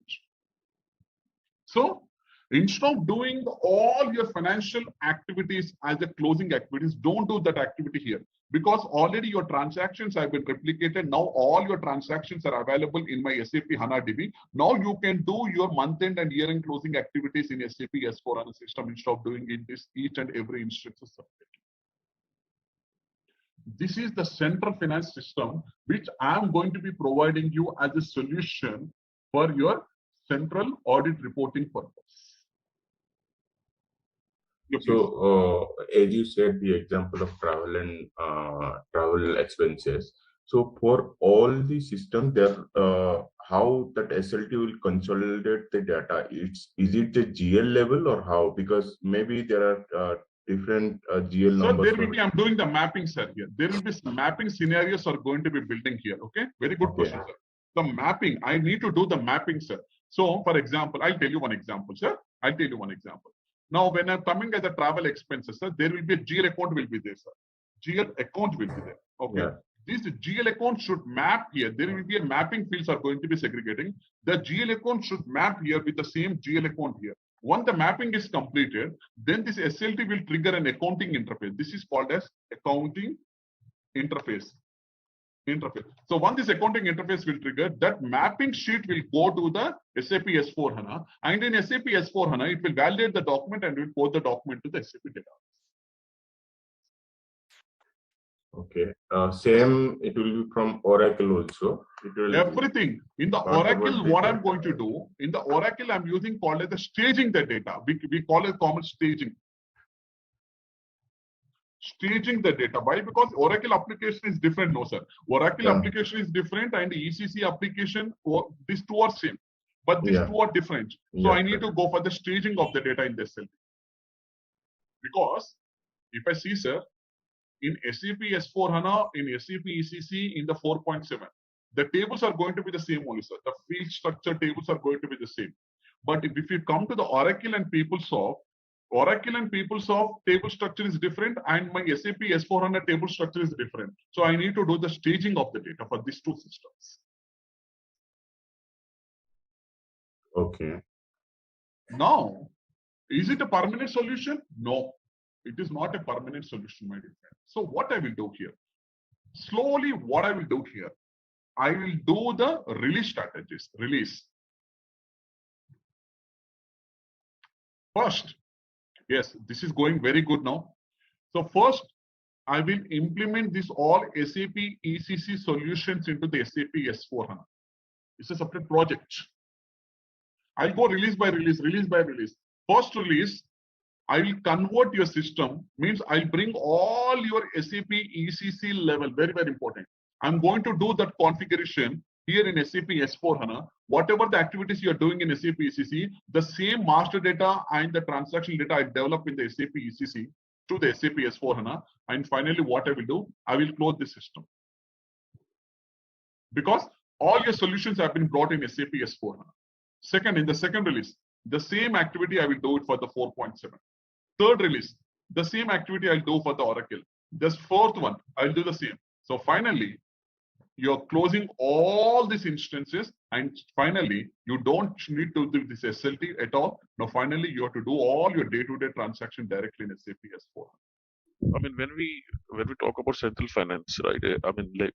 So Instead of doing all your financial activities as a closing activities, don't do that activity here, because already your transactions have been replicated. Now all your transactions are available in my SAP HANA DB. Now you can do your month-end and year-end closing activities in SAP S4HANA system instead of doing in this each and every instance separately. This is the central finance system which I am going to be providing you as a solution for your central audit reporting purpose. So, as you said, the example of travel and travel expenses. So, for all the systems, there, how that SLT will consolidate the data? Is it the GL level or how? Because maybe there are different GL numbers. So there will be, I'm doing the mapping, sir. Here, there will be mapping scenarios are going to be building here. Okay, very good question, sir. The mapping, I need to do the mapping, sir. So, for example, I'll tell you one example, sir. I'll tell you one example. Now, when I'm coming as a travel expenses, sir, there will be a GL account will be there, sir. GL account will be there. Okay. Yeah. This GL account should map here. There will be a mapping fields are going to be segregating. The GL account should map here with the same GL account here. Once the mapping is completed, then this SLT will trigger an accounting interface. This is called as accounting interface. So once this accounting interface will trigger, that mapping sheet will go to the SAP S4HANA, and in SAP S4HANA, it will validate the document and will post the document to the SAP database. Okay. Same, it will be from Oracle also. It will everything. In the Oracle, what I'm going to do, in the Oracle, I'm using called as the staging the data. We call it common staging. Staging the data. Why? Because Oracle application is different, no sir. Oracle application is different and the ECC application, these two are same, but these two are different. So I need to go for the staging of the data in this cell. Because if I see, sir, in SAP S4HANA, in SAP ECC, in the 4.7, the tables are going to be the same only, sir. The field structure tables are going to be the same. But if you come to the Oracle and PeopleSoft, table structure is different and my SAP S4HANA table structure is different. So I need to do the staging of the data for these two systems. Okay. Now, is it a permanent solution? No, it is not a permanent solution, my dear friend. So what I will do here, slowly what I will do here, I will do the release strategies, release. First, yes, this is going very good now. So first, I will implement this all SAP ECC solutions into the SAP S4HANA. It's a separate project. I'll go release by release, release by release. First release, I will convert your system, means I'll bring all your SAP ECC level, very, very important. I'm going to do that configuration here in SAP S4HANA. Whatever the activities you are doing in SAP ECC, the same master data and the transaction data I develop in the SAP ECC to the SAP S4HANA. And finally, what I will do, I will close the system. Because all your solutions have been brought in SAP S4HANA. Second, in the second release, the same activity I will do it for the 4.7. Third release, the same activity I'll do for the Oracle. This fourth one, I'll do the same. So finally, you're closing all these instances, and finally, you don't need to do this SLT at all. Now, finally, you have to do all your day-to-day transaction directly in SAP S4. I mean, when we talk about central finance, right? The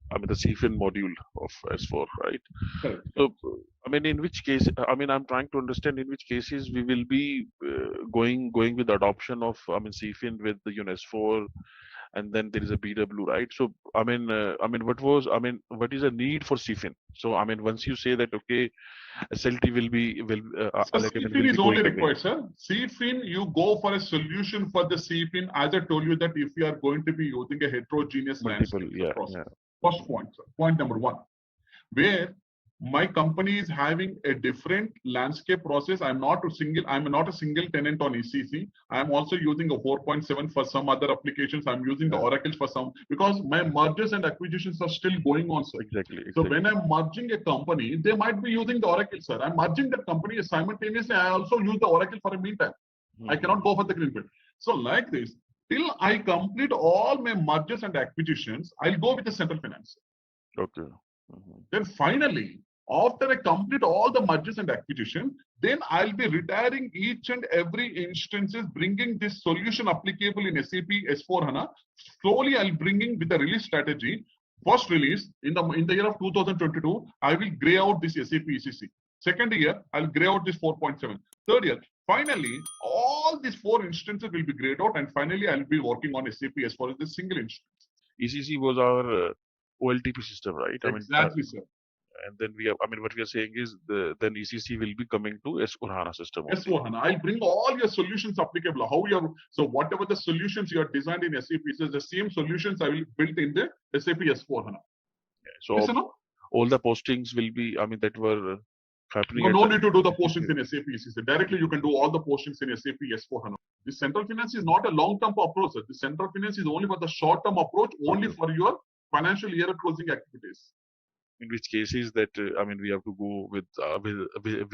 CFIN module of S4, right? Correct. So, I mean, in which case, I'm trying to understand in which cases we will be going with the adoption of, CFIN with the S4, and then there is a BW, right? So, what is the need for CFIN? So, once you say that, okay, SLT CFIN is only required, sir. CFIN, you go for a solution for the CFIN. As I told you that if you are going to be using a heterogeneous landscape process. First point, sir. Point number one, where my company is having a different landscape process. I'm not a single tenant on ECC. I'm also using a 4.7 for some other applications. I'm using the Oracle for some, because my mergers and acquisitions are still going on, sir. Exactly. So when I'm merging a company, they might be using the Oracle, sir. I'm merging that company simultaneously. I also use the Oracle for a meantime. I cannot go for the greenfield. So like this, till I complete all my mergers and acquisitions, I'll go with the central finance. Okay. Then finally, After I complete all the mergers and acquisition, then I'll be retiring each and every instances, bringing this solution applicable in SAP S4HANA. Slowly, I'll bringing with the release strategy. First release in the year of 2022, I will gray out this SAP ECC. Second year, I'll gray out this 4.7. Third year, finally, all these 4 instances will be grayed out, and finally, I'll be working on SAP S4 as a single instance. ECC was our OLTP system, right? Exactly, sir. And then we have, what we are saying is then ECC will be coming to S4HANA system. S4HANA. I'll bring all your solutions applicable. So whatever the solutions you are designed in SAP, so the same solutions I will build in the SAP S4HANA. So yes, all the postings will be, that were happening. No need to do the postings in SAP ECC. Directly you can do all the postings in SAP S4HANA. The central finance is not a long-term approach. The central finance is only for the short-term approach, only for your financial year closing activities. In which cases that we have to go with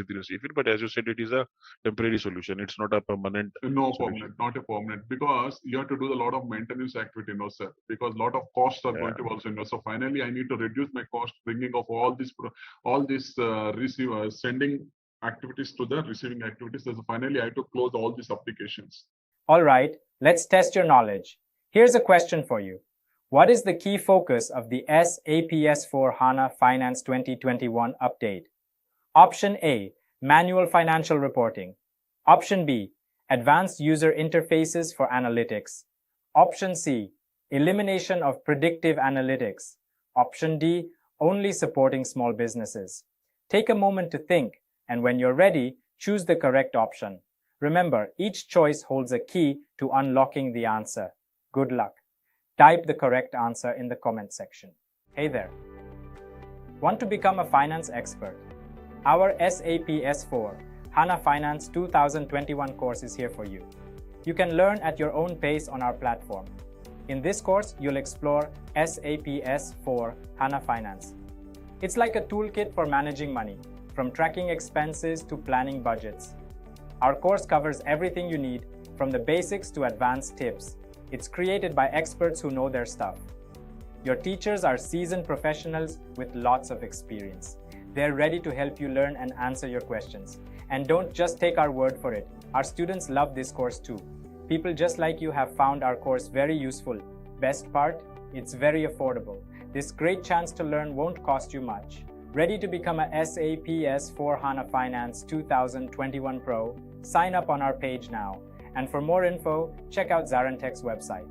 receiver, but as you said, it is a temporary solution. It's not a permanent. No, permanent, not a permanent, because you have to do a lot of maintenance activity, no sir. Because a lot of costs are going to also, so finally I need to reduce my cost, bringing of all this receiver sending activities to the receiving activities. So finally I have to close all these applications. All right, let's test your knowledge. Here's a question for you. What is the key focus of the SAP S/4HANA Finance 2021 update? Option A, manual financial reporting. Option B, advanced user interfaces for analytics. Option C, elimination of predictive analytics. Option D, only supporting small businesses. Take a moment to think, and when you're ready, choose the correct option. Remember, each choice holds a key to unlocking the answer. Good luck. Type the correct answer in the comment section. Hey there. Want to become a finance expert? Our SAP S4 HANA Finance 2021 course is here for you. You can learn at your own pace on our platform. In this course, you'll explore SAP S4 HANA Finance. It's like a toolkit for managing money, from tracking expenses to planning budgets. Our course covers everything you need, from the basics to advanced tips. It's created by experts who know their stuff. Your teachers are seasoned professionals with lots of experience. They're ready to help you learn and answer your questions. And don't just take our word for it. Our students love this course too. People just like you have found our course very useful. Best part, it's very affordable. This great chance to learn won't cost you much. Ready to become a SAP S/4HANA Finance 2021 Pro? Sign up on our page now. And for more info, check out ZaranTech's website.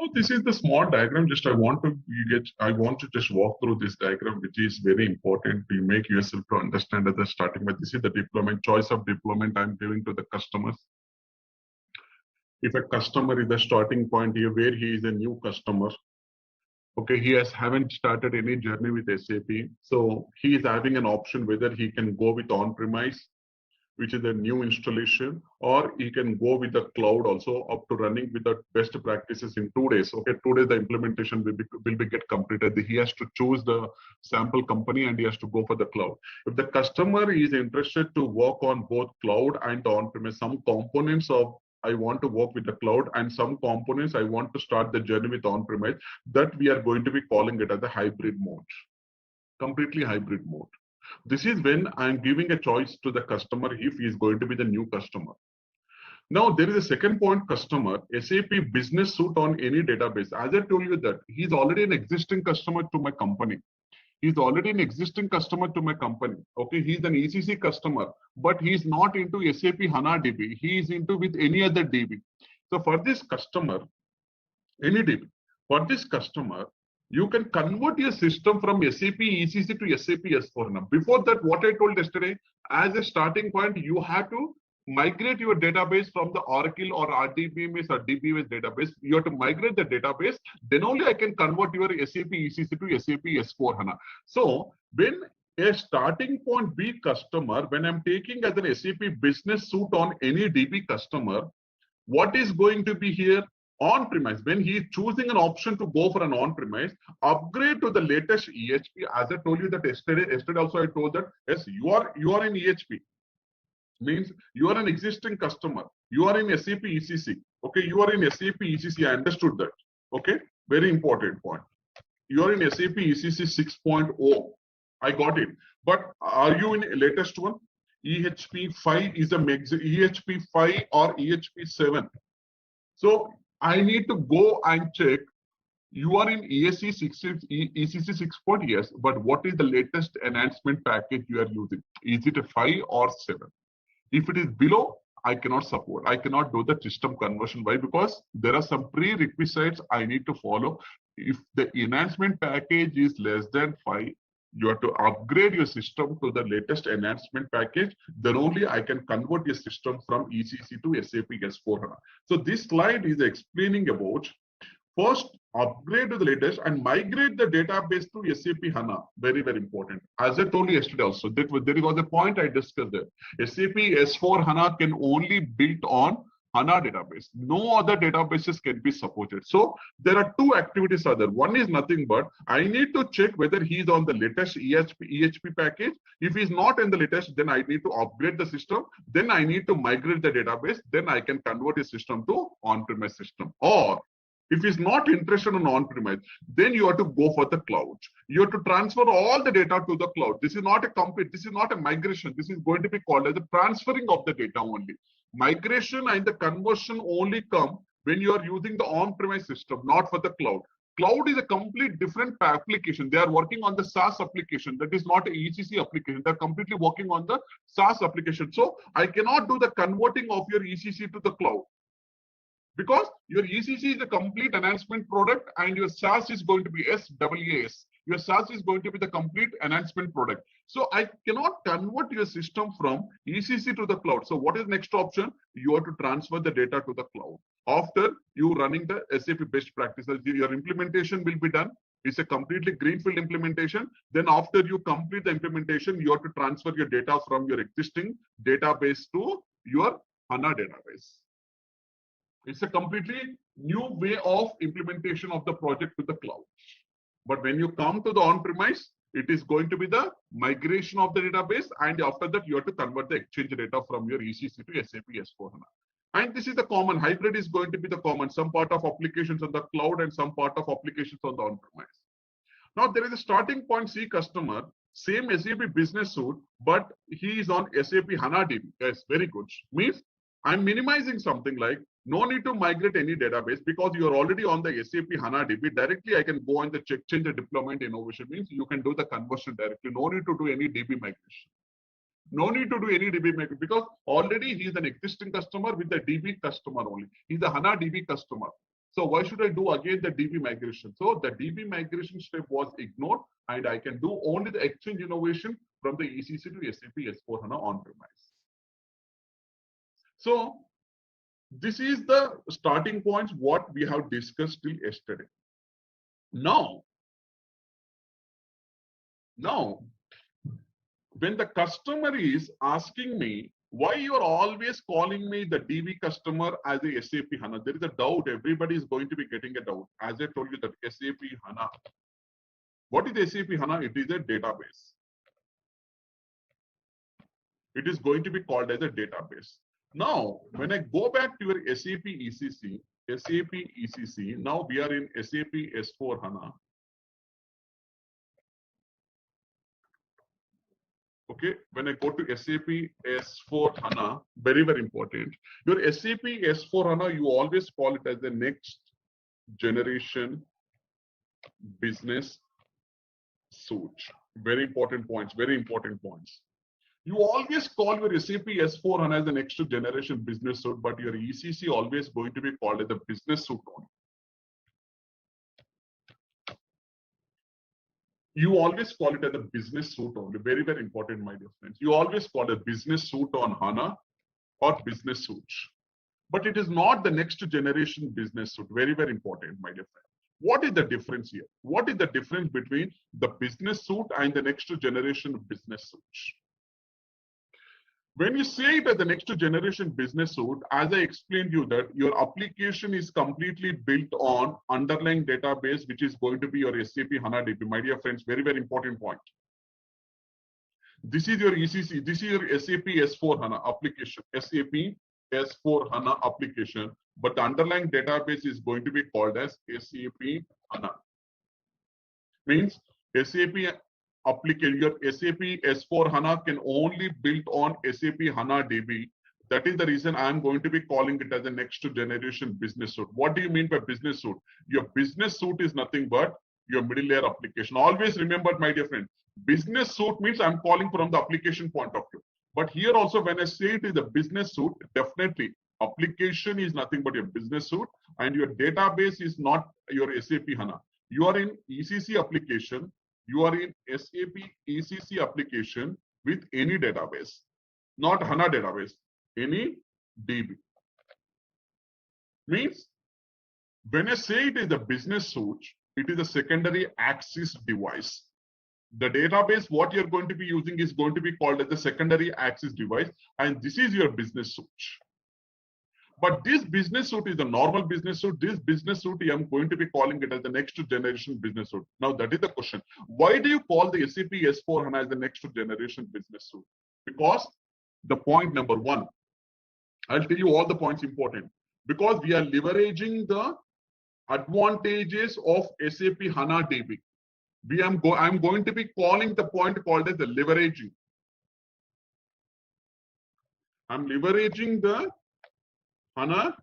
Oh, this is the small diagram. I want to just walk through this diagram, which is very important to make yourself to understand at the starting. But this is the deployment, choice of deployment I'm giving to the customers. If a customer is the starting point here, where he is a new customer, okay, he haven't started any journey with SAP, so he is having an option whether he can go with on-premise, which is a new installation, or he can go with the cloud also up to running with the best practices in 2 days. Okay, 2 days the implementation will be get completed. He has to choose the sample company and he has to go for the cloud. If the customer is interested to work on both cloud and on-premise, some components of I want to work with the cloud and some components I want to start the journey with on-premise, that we are going to be calling it as a hybrid mode, completely hybrid mode. This is when I'm giving a choice to the customer if he is going to be the new customer. Now, there is a second point customer, SAP business suite on any database. As I told you that he's already an existing customer to my company. He's already an existing customer to my company. Okay, he's an ECC customer, but he's not into SAP HANA DB. He is into with any other DB. So for this customer, any DB, for this customer, you can convert your system from SAP ECC to SAP S4HANA. Before that, what I told yesterday, as a starting point, you have to migrate your database from the Oracle or RDBMS or DBMS database. You have to migrate the database. Then only I can convert your SAP ECC to SAP S4HANA. So when a starting point B customer, when I'm taking as an SAP business suite on any DB customer, what is going to be here? On-premise, when he is choosing an option to go for an on-premise, upgrade to the latest EHP. As I told you that yesterday also I told that yes, you are in EHP. Means you are an existing customer. You are in SAP ECC. Okay, you are in SAP ECC. I understood that. Okay, very important point. You are in SAP ECC 6.0. I got it. But are you in latest one? EHP 5 is a EHP 5 or EHP 7. So I need to go and check. You are in ESC 6, ECC 6 point, yes, but what is the latest enhancement package you are using? Is it a 5 or 7? If it is below, I cannot support. I cannot do the system conversion. Why? Because there are some prerequisites I need to follow. If the enhancement package is less than 5, you have to upgrade your system to the latest enhancement package. Then only I can convert your system from ECC to SAP S4HANA. So this slide is explaining about first upgrade to the latest and migrate the database to SAP HANA. Very, very important. As I told you yesterday also, there was a point I discussed there. SAP S4 HANA can only build on HANA database. No other databases can be supported. So there are two activities are there. One is nothing but I need to check whether he is on the latest EHP package. If he's not in the latest, then I need to upgrade the system. Then I need to migrate the database. Then I can convert his system to on-premise system. Or if he's not interested in on-premise, then you have to go for the cloud. You have to transfer all the data to the cloud. This is not a this is not a migration. This is going to be called as the transferring of the data only. Migration and the conversion only come when you are using the on-premise system, not for the cloud. Cloud is a complete different application. They are working on the SaaS application. That is not an ECC application. They're completely working on the SaaS application. So I cannot do the converting of your ECC to the cloud, because your ECC is a complete enhancement product and your SaaS is going to be SaaS. Your SaaS is going to be the complete enhancement product. So I cannot convert your system from ECC to the cloud. So what is next option? You have to transfer the data to the cloud. After you running the SAP best practices, your implementation will be done. It's a completely greenfield implementation. Then after you complete the implementation, you have to transfer your data from your existing database to your HANA database. It's a completely new way of implementation of the project to the cloud. But when you come to the on-premise, it is going to be the migration of the database, and after that you have to convert the exchange data from your ECC to SAP S4HANA. And this is the common. Hybrid is going to be the common. Some part of applications on the cloud and some part of applications on the on-premise. Now there is a starting point C customer, same SAP business suite, but he is on SAP HANA DB. Yes, very good. Means I'm minimizing something like no need to migrate any database because you're already on the SAP HANA DB. Directly, I can go on the change the deployment innovation, means you can do the conversion directly. No need to do any DB migration. No need to do any DB migration because already he is an existing customer with the DB customer only. He's a HANA DB customer. So why should I do again the DB migration? So the DB migration step was ignored and I can do only the exchange innovation from the ECC to SAP S4HANA on-premise. So this is the starting points what we have discussed till yesterday. Now, when the customer is asking me why you are always calling me the DB customer as a SAP HANA, there is a doubt. Everybody is going to be getting a doubt. As I told you that SAP HANA, what is SAP HANA? It is a database. It is going to be called as a database. Now, when I go back to your SAP ECC, now we are in SAP S4 HANA. Okay, when I go to SAP S4 HANA, very, very important. Your SAP S4 HANA, you always call it as the next generation business suite. Very important points, very important points. You always call your SAP S4 HANA as the next generation business suite, but your ECC always going to be called as the business suite only. You always call it as a business suite only. Very, very important, my dear friends. You always call it business suite on HANA or business suite. But it is not the next generation business suite. Very, very important, my dear friends. What is the difference here? What is the difference between the business suite and the next generation business suite? When you say it as the next generation business suite, as I explained you that your application is completely built on underlying database, which is going to be your SAP HANA DB. My dear friends, very, very important point. This is your ECC, this is your SAP S4 HANA application, SAP S4 HANA application, but the underlying database is going to be called as SAP HANA. Means SAP application, your SAP S4HANA can only build on SAP HANA DB. That is the reason I'm going to be calling it as a next generation business suite. What do you mean by business suite? Your business suite is nothing but your middle layer application. Always remember, my dear friend, business suite means I'm calling from the application point of view. But here also, when I say it is a business suite, definitely application is nothing but your business suite, and your database is not your SAP HANA. You are in ECC application, you are in SAP ECC application with any database, not HANA database, any DB. Means when I say it is a business suite, it is a secondary access device. The database, what you're going to be using is going to be called as the secondary access device, and this is your business suite. But this business suite is a normal business suite. This business suite, I'm going to be calling it as the next generation business suite. Now, that is the question. Why do you call the SAP S4HANA as the next generation business suite? Because the point number one, I'll tell you all the points important. Because we are leveraging the advantages of SAP HANA DB. I'm going to be calling the point called as the leveraging. I'm leveraging the HANA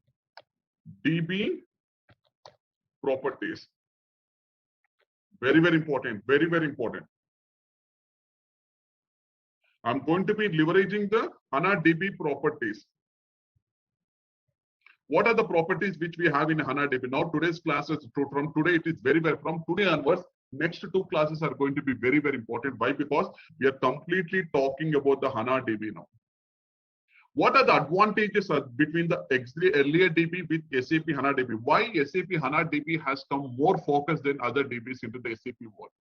DB properties. Very, very important. Very, very important. I'm going to be leveraging the HANA DB properties. What are the properties which we have in HANA DB? Now, today's classes, from today, it is very, very, from today onwards, next two classes are going to be very, very important. Why? Because we are completely talking about the HANA DB now. What are the advantages between the earlier DB with SAP HANA DB? Why SAP HANA DB has come more focused than other DBs into the SAP world?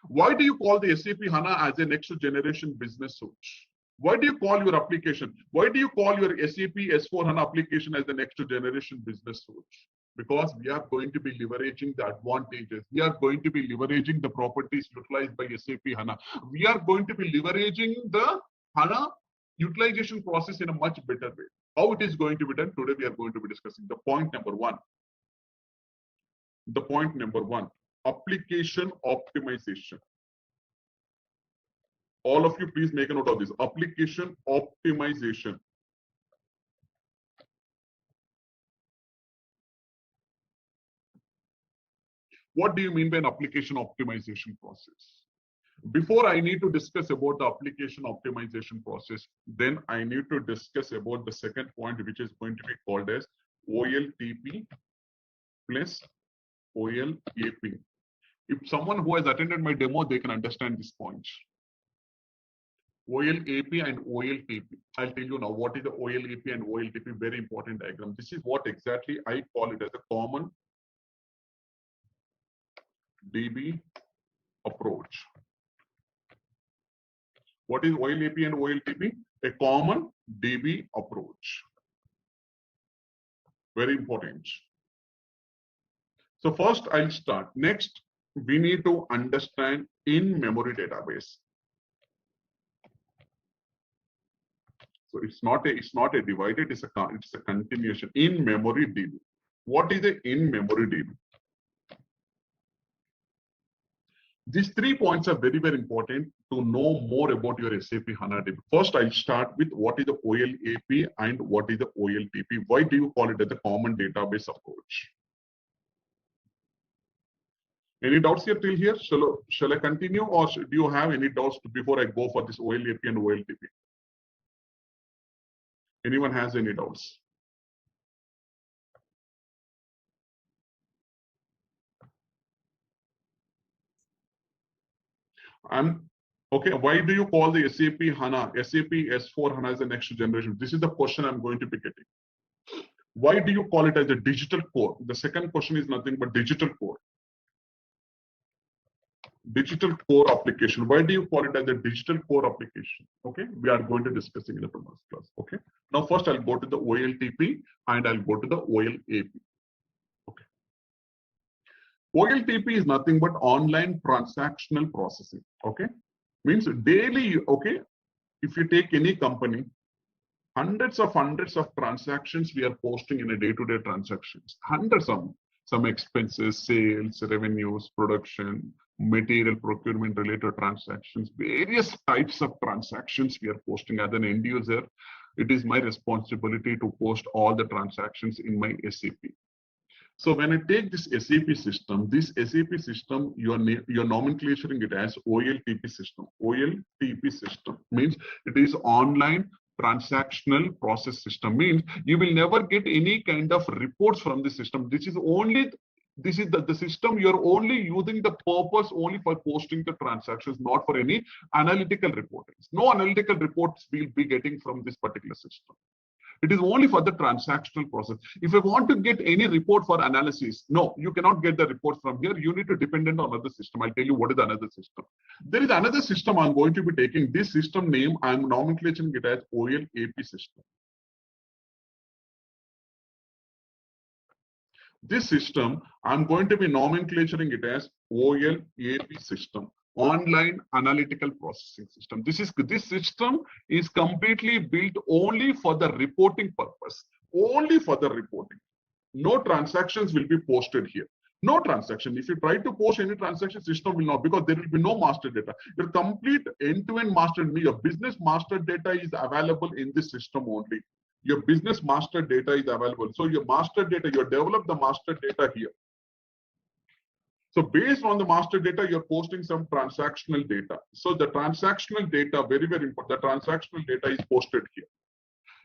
Why do you call the SAP HANA as a next generation business suite? Why do you call your application? Why do you call your SAP S4HANA application as the next generation business suite? Because we are going to be leveraging the advantages. We are going to be leveraging the properties utilized by SAP HANA. We are going to be leveraging the HANA utilization process in a much better way. How it is going to be done? Today we are going to be discussing the point number one. The point number one, application optimization. All of you, please make a note of this. Application optimization. What do you mean by an application optimization process? Before I need to discuss about the application optimization process, then I need to discuss about the second point, which is going to be called as OLTP plus OLAP. If someone who has attended my demo, they can understand this point. OLAP and OLTP. I'll tell you now what is the OLAP and OLTP, very important diagram. This is what exactly I call it as a common DB approach. What is OLAP and OLTP? A common DB approach. Very important. So first I'll start. Next, we need to understand in-memory database. So it's not a divided, it's a continuation. In-memory DB. What is the in-memory DB? These 3 points are very, very important to know more about your SAP HANA DB. First, I'll start with what is the OLAP and what is the OLTP. Why do you call it as a common database approach? Any doubts here till here? Shall I continue, or do you have any doubts before I go for this OLAP and OLTP? Anyone has any doubts? Okay. Why do you call the SAP HANA, SAP S4 HANA as the next generation? This is the question I'm going to be getting. Why do you call it as a digital core? The second question is nothing but digital core. Digital core application. Why do you call it as a digital core application? Okay, we are going to discuss in the previous class. Okay. Now first I'll go to the OLTP and I'll go to the OLAP. Okay. OLTP is nothing but online transactional processing. Okay, means daily. Okay, if you take any company, hundreds of transactions we are posting in a day-to-day transactions. Hundreds of some expenses, sales, revenues, production, material procurement related transactions, various types of transactions we are posting. As an end user, it is my responsibility to post all the transactions in my SAP. So when I take this SAP system, you're nomenclaturing it as OLTP system. OLTP system means it is online transactional process system, means you will never get any kind of reports from the system. This is the system you're only using the purpose only for posting the transactions, not for any analytical reporting. No analytical reports we'll be getting from this particular system. It is only for the transactional process. If I want to get any report for analysis, no, you cannot get the reports from here. You need to depend on another system. I'll tell you what is another system. There is another system I'm going to be taking. This system name, I'm nomenclating it as OLAP system. This system, I'm going to be nomenclaturing it as OLAP system. Online analytical processing system. This system is completely built only for the reporting purpose. Only for the reporting. No transactions will be posted here. No transaction. If you try to post any transaction, system will not, because there will be no master data. Your complete end-to-end master, your business master data is available in this system only. Your business master data is available. So your master data, you develop the master data here. So based on the master data, you're posting some transactional data. So the transactional data, very, very important. The transactional data is posted here.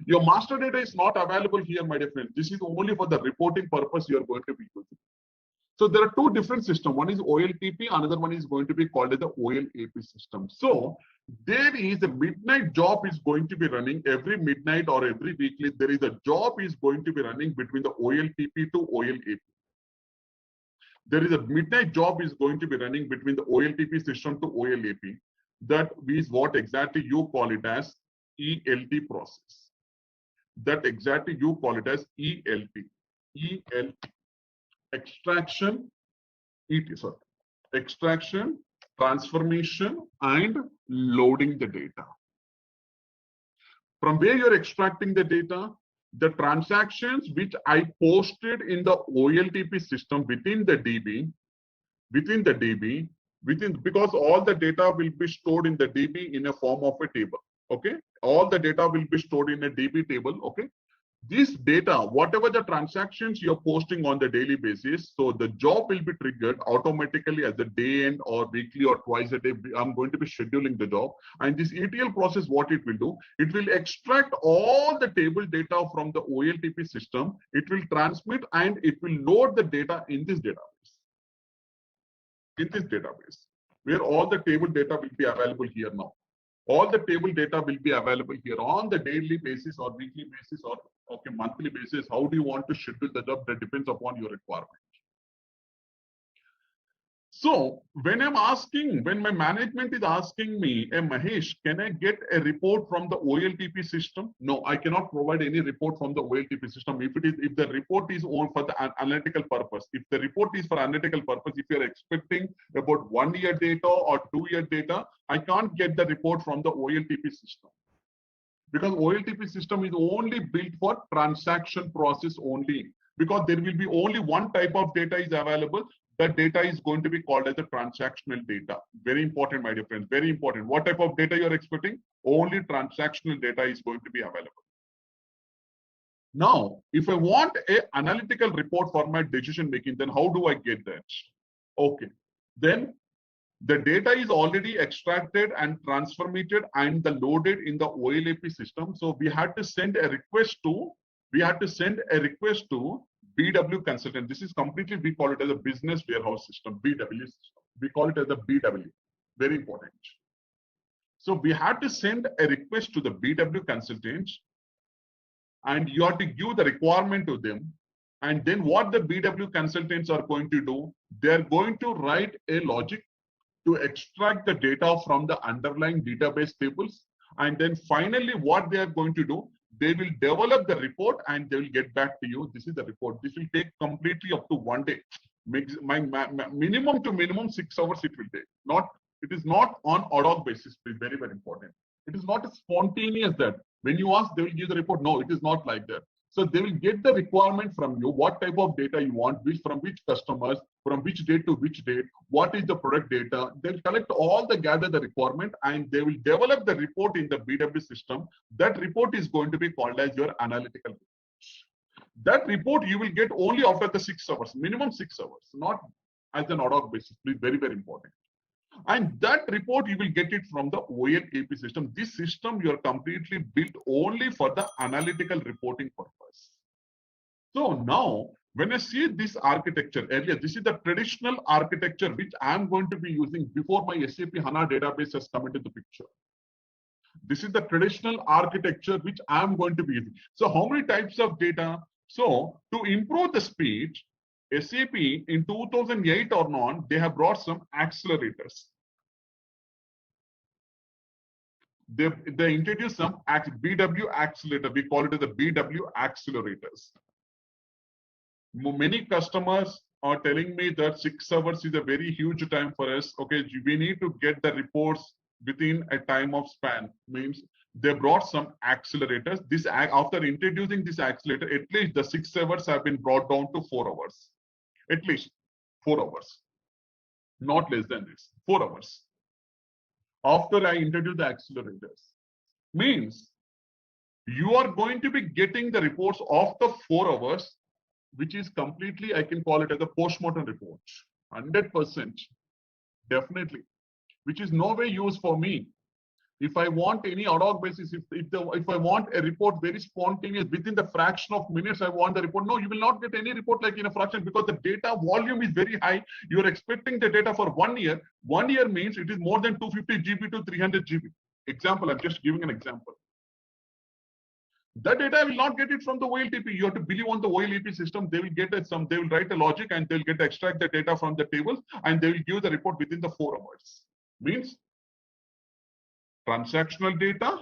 Your master data is not available here, my dear friend. This is only for the reporting purpose you're going to be using. So there are two different systems. One is OLTP, another one is going to be called as the OLAP system. So there is a midnight job is going to be running every midnight or every weekly. There is a job is going to be running between the OLTP to OLAP. There is a midnight job is going to be running between the OLTP system to OLAP. That is what exactly you call it as ELT process. That exactly you call it as ELT. ELT. Extraction, extraction, transformation, and loading the data. From where you're extracting the data, the transactions which I posted in the OLTP system within the DB, because all the data will be stored in the DB in a form of a table. Okay, all the data will be stored in a DB table. Okay, this data, whatever the transactions you're posting on the daily basis, so the job will be triggered automatically as a day end or weekly or twice a day. I'm going to be scheduling the job. And this ETL process, what it will do, it will extract all the table data from the OLTP system. It will transmit and it will load the data in this database. In this database, where all the table data will be available here now. All the table data will be available here on the daily basis or weekly basis or monthly basis. How do you want to schedule the job? That depends upon your requirement. So when my management is asking me, hey Mahesh, can I get a report from the OLTP system? No, I cannot provide any report from the OLTP system. If the report is on for the analytical purpose, if the report is for analytical purpose, if you're expecting about 1 year data or 2 year data, I can't get the report from the OLTP system. Because OLTP system is only built for transaction process only. Because there will be only one type of data is available. That data is going to be called as the transactional data. Very important, my dear friends, very important. What type of data you're expecting? Only transactional data is going to be available. Now, if I want an analytical report for my decision making, then how do I get that? Okay, then the data is already extracted and transformed and loaded in the OLAP system. So we had to send a request to BW consultant. This is completely, we call it as a business warehouse system, BW system. We call it as a BW. Very important. So we had to send a request to the BW consultant, and you have to give the requirement to them. And then what the BW consultants are going to do, they're going to write a logic to extract the data from the underlying database tables. And then finally, what they are going to do, they will develop the report and they will get back to you. This is the report. This will take completely up to 1 day. Minimum to minimum 6 hours it will take. It is not on ad hoc basis. Very, very important. It is not spontaneous that when you ask, they will give the report. No, it is not like that. So they will get the requirement from you, what type of data you want, from which customers, from which date to which date, what is the product data. They'll collect all the gather the requirement and they will develop the report in the BW system. That report is going to be called as your analytical report. That report you will get only after the 6 hours, minimum 6 hours, not as an ad hoc basis. Please, very, very important. And that report you will get it from the OLAP system. This system you are completely built only for the analytical reporting purpose. So now, when I see this architecture earlier, this is the traditional architecture which I am going to be using before my SAP HANA database has come into the picture. This is the traditional architecture which I am going to be using. So how many types of data? So to improve the speed, SAP in 2008 or not, they have brought some accelerators. They introduced some BW accelerator. We call it as the BW accelerators. Many customers are telling me that 6 hours is a very huge time for us. Okay, we need to get the reports within a time of span. Means they brought some accelerators. This after introducing this accelerator, at least the 6 hours have been brought down to 4 hours. At least 4 hours, not less than this. 4 hours. After I introduce the accelerators, means you are going to be getting the reports of the 4 hours, which is completely, I can call it as a post-mortem report, 100%, definitely, which is no way used for me. If I want any ad hoc basis, if I want a report very spontaneous, within the fraction of minutes, I want the report. No, you will not get any report like in a fraction because the data volume is very high. You are expecting the data for 1 year. 1 year means it is more than 250 GB to 300 GB. Example, I'm just giving an example. The data I will not get it from the OLTP. You have to believe on the OLTP system. They will get it they will write a logic and they'll get to extract the data from the tables and they will give the report within the 4 hours. Means transactional data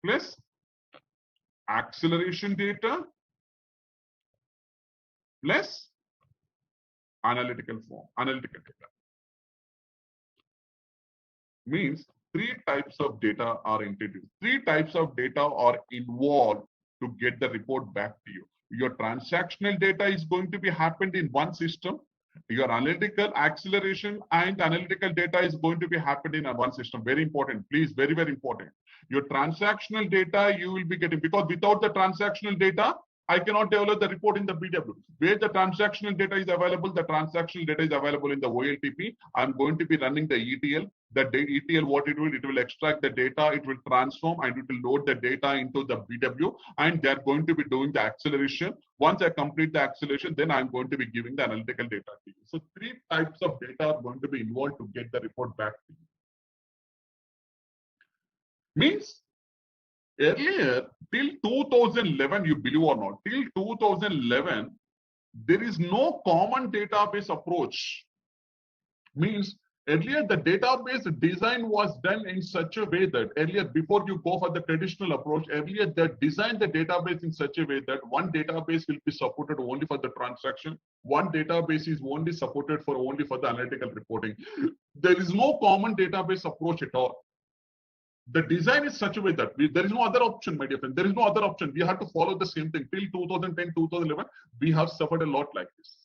plus acceleration data plus analytical data. Means 3 types of data are introduced. 3 types of data are involved to get the report back to you. Your transactional data is going to be happened in one system. Your analytical acceleration and analytical data is going to be happened in one system. Very important, please, very, very important. Your transactional data you will be getting, because without the transactional data, I cannot develop the report in the BW. Where the transactional data is available, the transactional data is available in the OLTP. I'm going to be running the ETL. The ETL, what it will extract the data, it will transform and it will load the data into the BW and they're going to be doing the acceleration. Once I complete the acceleration, then I'm going to be giving the analytical data to you. So 3 types of data are going to be involved to get the report back to you. Means earlier, till 2011, you believe or not, till 2011, there is no common database approach. Means earlier the database design was done in such a way that earlier, before you go for the traditional approach, earlier they designed the database in such a way that one database will be supported only for the transaction. One database is only supported for only for the analytical reporting. There is no common database approach at all. The design is such a way that there is no other option, my dear friend. There is no other option. We have to follow the same thing. Till 2010, 2011, we have suffered a lot like this.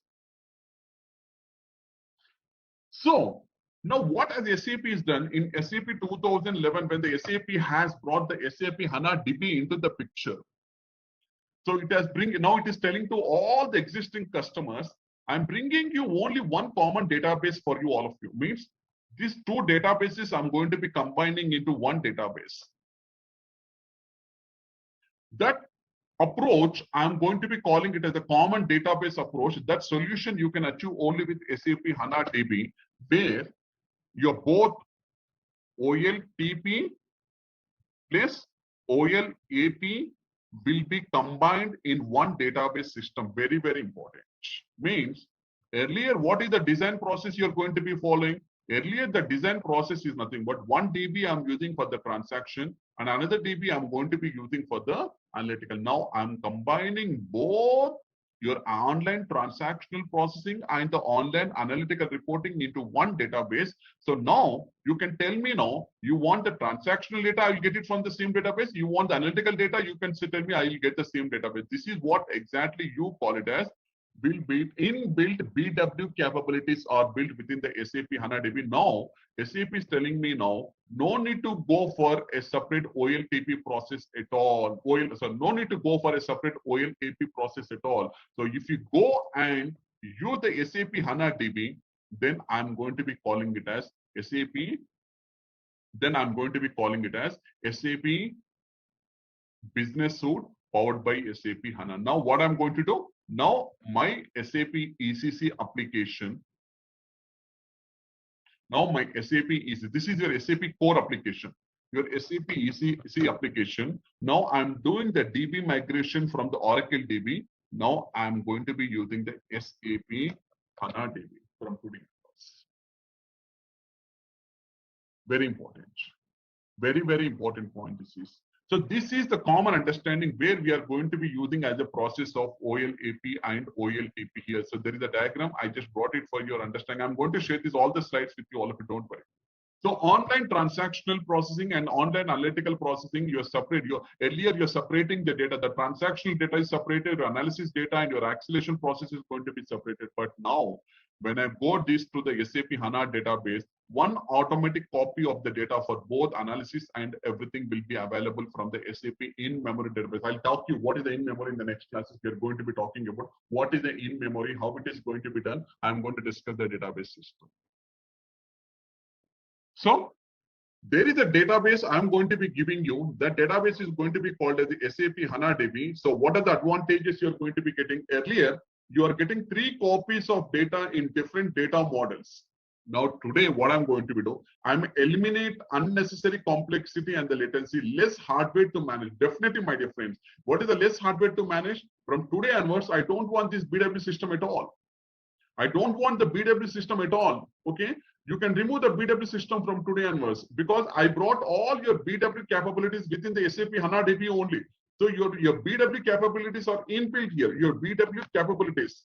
So now what has SAP is done in SAP 2011 when the SAP has brought the SAP HANA DB into the picture. So it has now it is telling to all the existing customers, I'm bringing you only one common database for you, all of you. Means these 2 databases I'm going to be combining into one database. That approach, I'm going to be calling it as a common database approach. That solution you can achieve only with SAP HANA DB, where your both OLTP plus OLAP will be combined in one database system. Very, very important. Means earlier, what is the design process you're going to be following? Earlier, the design process is nothing but 1 DB I'm using for the transaction and another DB I'm going to be using for the analytical. Now I'm combining both your online transactional processing and the online analytical reporting into one database. So now you can tell me now, you want the transactional data, I will get it from the same database. You want the analytical data, you can say, tell me, I will get the same database. This is what exactly you call it as inbuilt BW capabilities are built within the SAP HANA DB. Now, SAP is telling me now, no need to go for a separate OLTP process at all. No need to go for a separate OLTP process at all. So if you go and use the SAP HANA DB, then I'm going to be calling it as SAP. Then I'm going to be calling it as SAP Business Suite powered by SAP HANA. Now what I'm going to do? Now my SAP ECC application. Now my SAP ECC, this is your SAP core application, your SAP ECC application. Now I'm doing the DB migration from the Oracle DB. Now I'm going to be using the SAP HANA DB from today. Very important. Very, very important point this is. So this is the common understanding where we are going to be using as a process of OLAP and OLTP here. So there is a diagram. I just brought it for your understanding. I'm going to share all the slides with you, all of you, don't worry. So online transactional processing and online analytical processing, you're separate. Earlier you're separating the data. The transactional data is separated, your analysis data and your acceleration process is going to be separated. But now, when I go this to the SAP HANA database, one automatic copy of the data for both analysis and everything will be available from the SAP in-memory database. I'll talk to you what is the in-memory in the next classes. We are going to be talking about what is the in-memory, how it is going to be done. I'm going to discuss the database system. So there is a database I'm going to be giving you. That database is going to be called as the SAP HANA DB. So what are the advantages you're going to be getting? Earlier, you are getting 3 copies of data in different data models. Now today, what I'm going to be doing, I'm eliminate unnecessary complexity and the latency, less hardware to manage. Definitely, my dear friends, what is the less hardware to manage? From today onwards, I don't want this BW system at all. I don't want the BW system at all. Okay, you can remove the BW system from today onwards because I brought all your BW capabilities within the SAP HANA DB only. So your BW capabilities are inbuilt here. Your BW capabilities.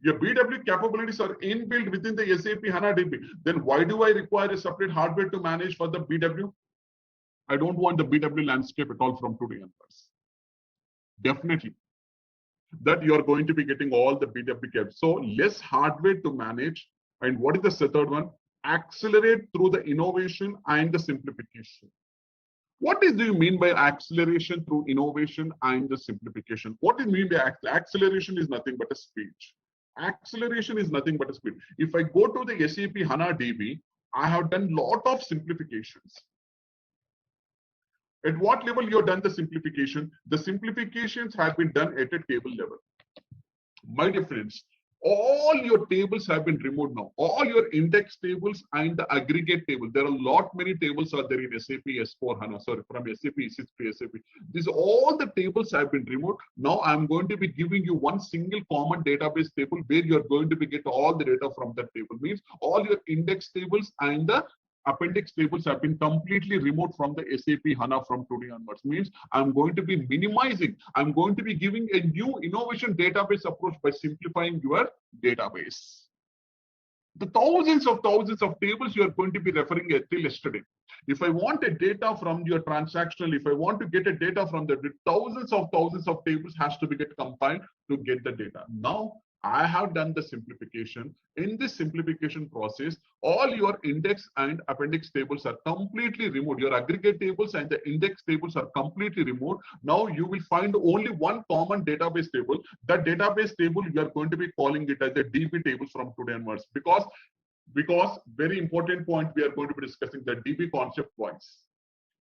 Your BW capabilities are inbuilt within the SAP HANA DB. Then why do I require a separate hardware to manage for the BW? I don't want the BW landscape at all from today onwards. Definitely. That you are going to be getting all the BW caps. So less hardware to manage. And what is the third one? Accelerate through the innovation and the simplification. What do you mean by acceleration through innovation and the simplification? What do you mean by acceleration is nothing but a speed. Acceleration is nothing but a speed. If I go to the SAP HANA DB, I have done lot of simplifications. At what level you have done the simplification? The simplifications have been done at a table level. My dear friends, all your tables have been removed now. All your index tables and the aggregate table. There are a lot many tables are there in SAP S4 HANA. Sorry, from SAP ECC to SAP. These all the tables have been removed. Now I'm going to be giving you one single common database table where you're going to be get all the data from that table. Means all your index tables and the appendix tables have been completely removed from the SAP HANA from today onwards. Means I'm going to be minimizing, I'm going to be giving a new innovation database approach by simplifying your database. The thousands of tables you are going to be referring till yesterday. If I want a data from your transactional, if I want to get a data from the thousands of tables has to be get compiled to get the data. Now I have done the simplification. In this simplification process, all your index and appendix tables are completely removed. Your aggregate tables and the index tables are completely removed. Now you will find only one common database table. That database table, you are going to be calling it as a DB table from today onwards. Because very important point we are going to be discussing, the DB concept wise.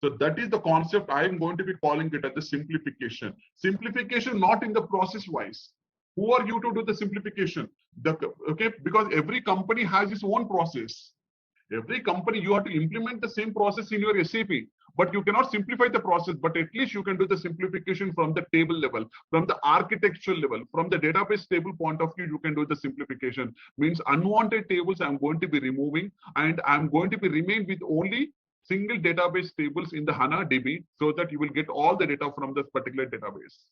So that is the concept I am going to be calling it as the simplification. Simplification not in the process wise. Who are you to do the simplification? Okay, because every company has its own process. Every company, you have to implement the same process in your SAP, but you cannot simplify the process, but at least you can do the simplification from the table level, from the architectural level, from the database table point of view, you can do the simplification. Means unwanted tables I'm going to be removing and I'm going to be remain with only single database tables in the HANA DB so that you will get all the data from this particular database.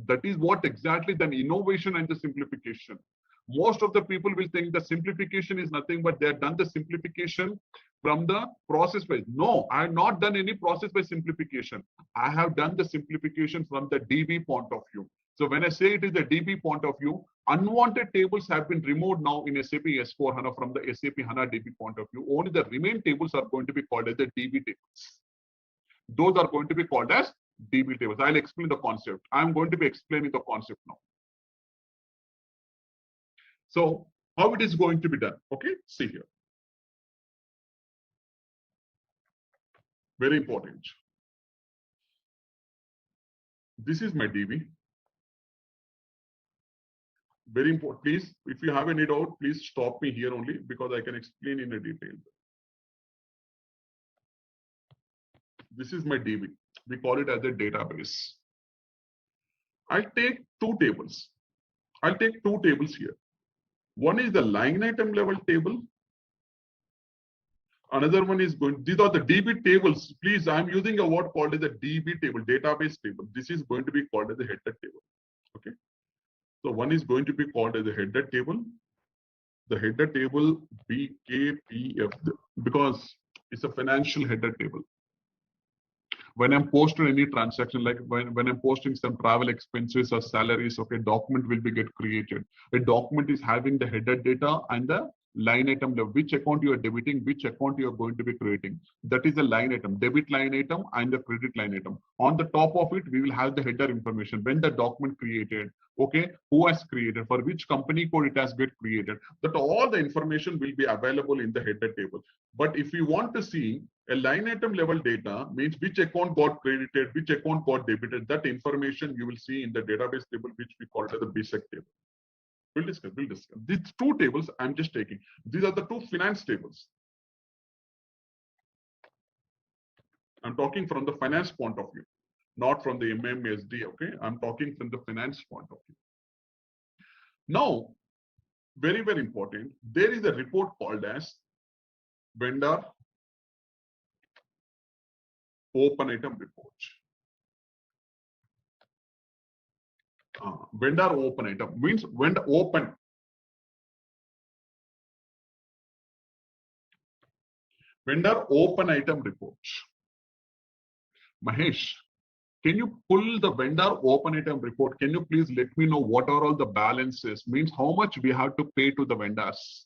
That is what exactly the innovation and the simplification. Most of the people will think the simplification is nothing but they have done the simplification from the process wise. No, I have not done any process by simplification. I have done the simplification from the DB point of view. So when I say it is the DB point of view, unwanted tables have been removed now in SAP S/4HANA from the SAP HANA DB point of view. Only the remaining tables are going to be called as the DB tables. Those are going to be called as DB tables. I'll explain the concept. I'm going to be explaining the concept now. So how it is going to be done? Okay, see here. Very important. This is my DB. Very important. Please, if you have any doubt, please stop me here only because I can explain in a detail. This is my DB. We call it as a database. I'll take two tables. I'll take two tables here. One is the line item level table. Another one is going, these are the DB tables. Please, I'm using a word called as a DB table, database table. This is going to be called as a header table. Okay. So one is going to be called as a header table. The header table BKPF because it's a financial header table. When I'm posting any transaction, like when I'm posting some travel expenses or salaries, okay, document will be get created. A document is having the header data and the line item level, which account you are debiting, which account you are going to be creating. That is the line item, debit line item and the credit line item. On the top of it, we will have the header information. When the document created, okay, who has created, for which company code it has get created, that all the information will be available in the header table. But if you want to see a line item level data, means which account got credited, which account got debited, that information you will see in the database table, which we call it as the BSAD table. We'll discuss. These two tables I'm just taking. These are the two finance tables. I'm talking from the finance point of view, not from the MMSD, okay? I'm talking from the finance point of view. Now, very, very important, there is a report called as vendor open item report. Vendor open item means vendor open. Vendor open item report. Mahesh, can you pull the vendor open item report? Can you please let me know what are all the balances? Means how much we have to pay to the vendors.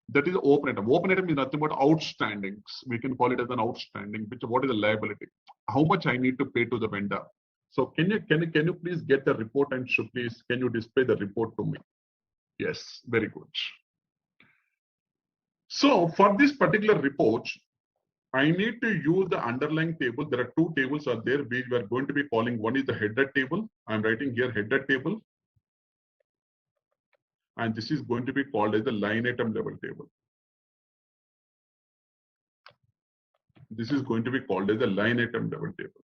That is open item. Open item is nothing but outstandings. We can call it as an outstanding. Which what is the liability? How much I need to pay to the vendor? So can you please get the report and please can you display the report to me? Yes, very good. So for this particular report, I need to use the underlying table. There are two tables are there. We are going to be calling one is the header table. I'm writing here header table. And this is going to be called as the line item level table. This is going to be called as the line item level table.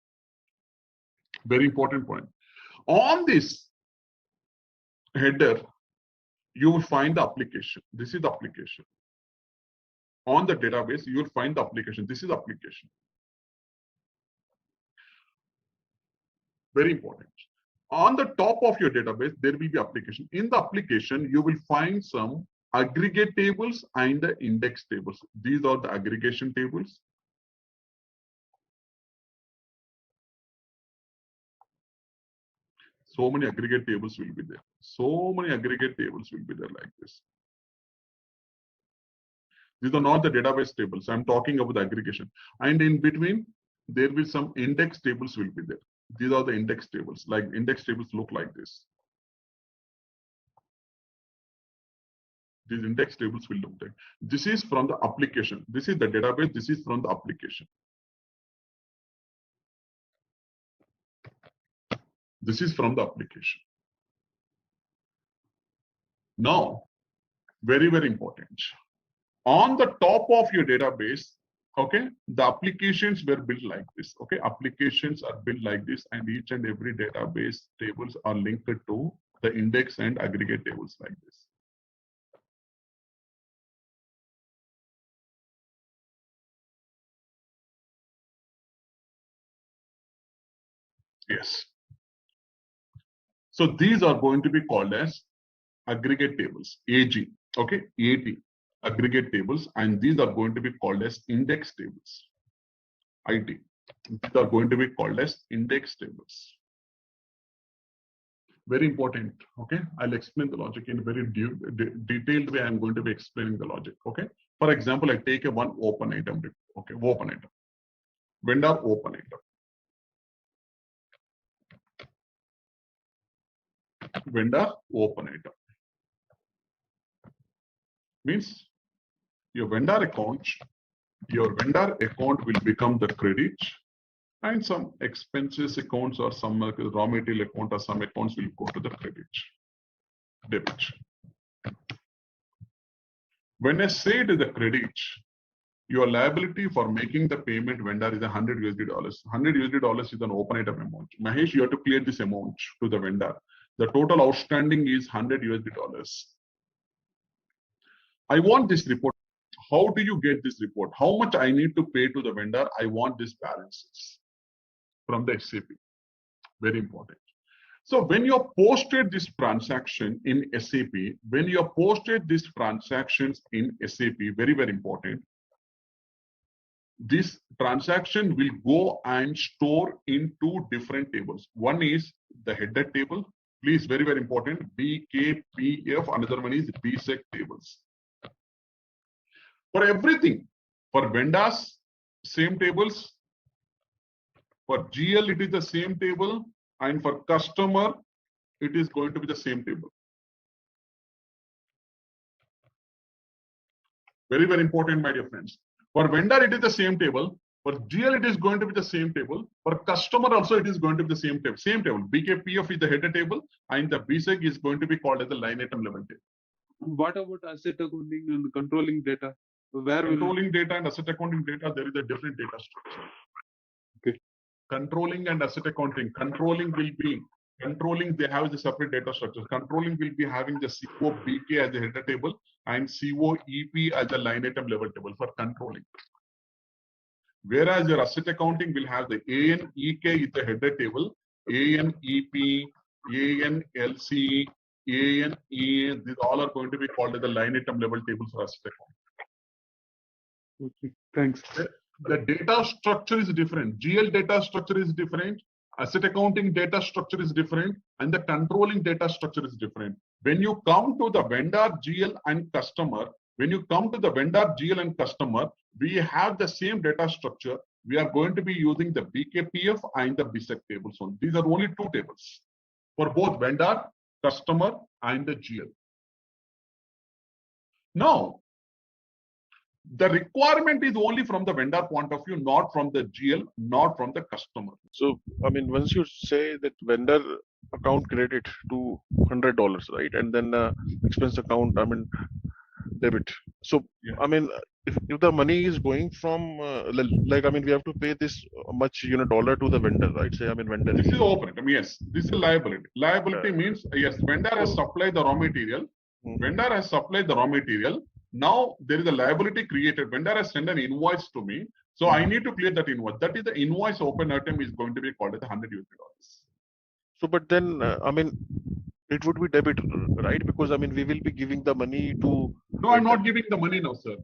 Very important point. On this header, you will find the application. This is the application. On the database, you will find the application. This is application. Very important. On the top of your database, there will be application. In the application, you will find some aggregate tables and the index tables. These are the aggregation tables. So many aggregate tables will be there. So many aggregate tables will be there like this. These are not the database tables. I'm talking about the aggregation. And in between, there will be some index tables will be there. These are the index tables. Like index tables look like this. These index tables will look like. This is from the application. This is the database. This is from the application. This is from the application. Now, very, very important. On the top of your database, okay, the applications were built like this. Okay, applications are built like this, and each and every database tables are linked to the index and aggregate tables like this. Yes. So these are going to be called as aggregate tables, AG, okay, AT, aggregate tables, and these are going to be called as index tables, IT. These are going to be called as index tables. Very important, okay? I'll explain the logic in a very detailed way. I'm going to be explaining the logic, okay? For example, I take a one open item, okay, open item, vendor open item. Vendor open item means your vendor account will become the credit, and some expenses accounts or some raw material account or some accounts will go to the credit, debit. When I say to the credit, your liability for making the payment vendor is $100 USD. $100 USD is an open item amount. Mahesh, you have to clear this amount to the vendor. The total outstanding is $100 USD. I want this report. How do you get this report? How much I need to pay to the vendor? I want these balances from the SAP. Very important. So when you posted this transaction in SAP, when you posted these transactions in SAP, very, very important. This transaction will go and store in two different tables. One is the header table. Please, very, very important. BKPF. Another one is BSAD tables. For everything, for vendors, same tables. For GL, it is the same table. And for customer, it is going to be the same table. Very, very important, my dear friends. For vendor, it is the same table. For GL, it is going to be the same table. For customer also, it is going to be the same table. Same table. BKPF is the header table, and the BSAD is going to be called as the line item level table. What about asset accounting and controlling data? Where controlling data and asset accounting data, there is a different data structure. Okay. Controlling and asset accounting. Controlling, they have the separate data structure. Controlling will be having the COBK as a header table and COEP as a line item level table for controlling. Whereas your asset accounting will have the ANEK is the header table, ANEP, ANLC, ANE, these all are going to be called as the line item level tables for asset accounting. Okay, thanks. The data structure is different. GL data structure is different. Asset accounting data structure is different. And the controlling data structure is different. When you come to the vendor, GL and customer, we have the same data structure. We are going to be using the BKPF and the BSAD tables. So these are only two tables for both vendor, customer, and the GL. Now, the requirement is only from the vendor point of view, not from the GL, not from the customer. So, I mean, once you say that vendor account credit to $100, right? And then expense account, I mean, debit. So, yeah. I mean, if the money is going from, like, I mean, we have to pay this much, dollar to the vendor, right? Say, I mean, vendor. This is open item, yes. This is liability. Liability means, yes, vendor has supplied the raw material. Vendor has supplied the raw material. Now there is a liability created. Vendor has sent an invoice to me. So I need to clear that invoice. That is the invoice open item is going to be called as $100 USD. So, but then, I mean, it would be debit, right? Because, I mean, we will be giving the money to... No, I'm not giving the money now, sir.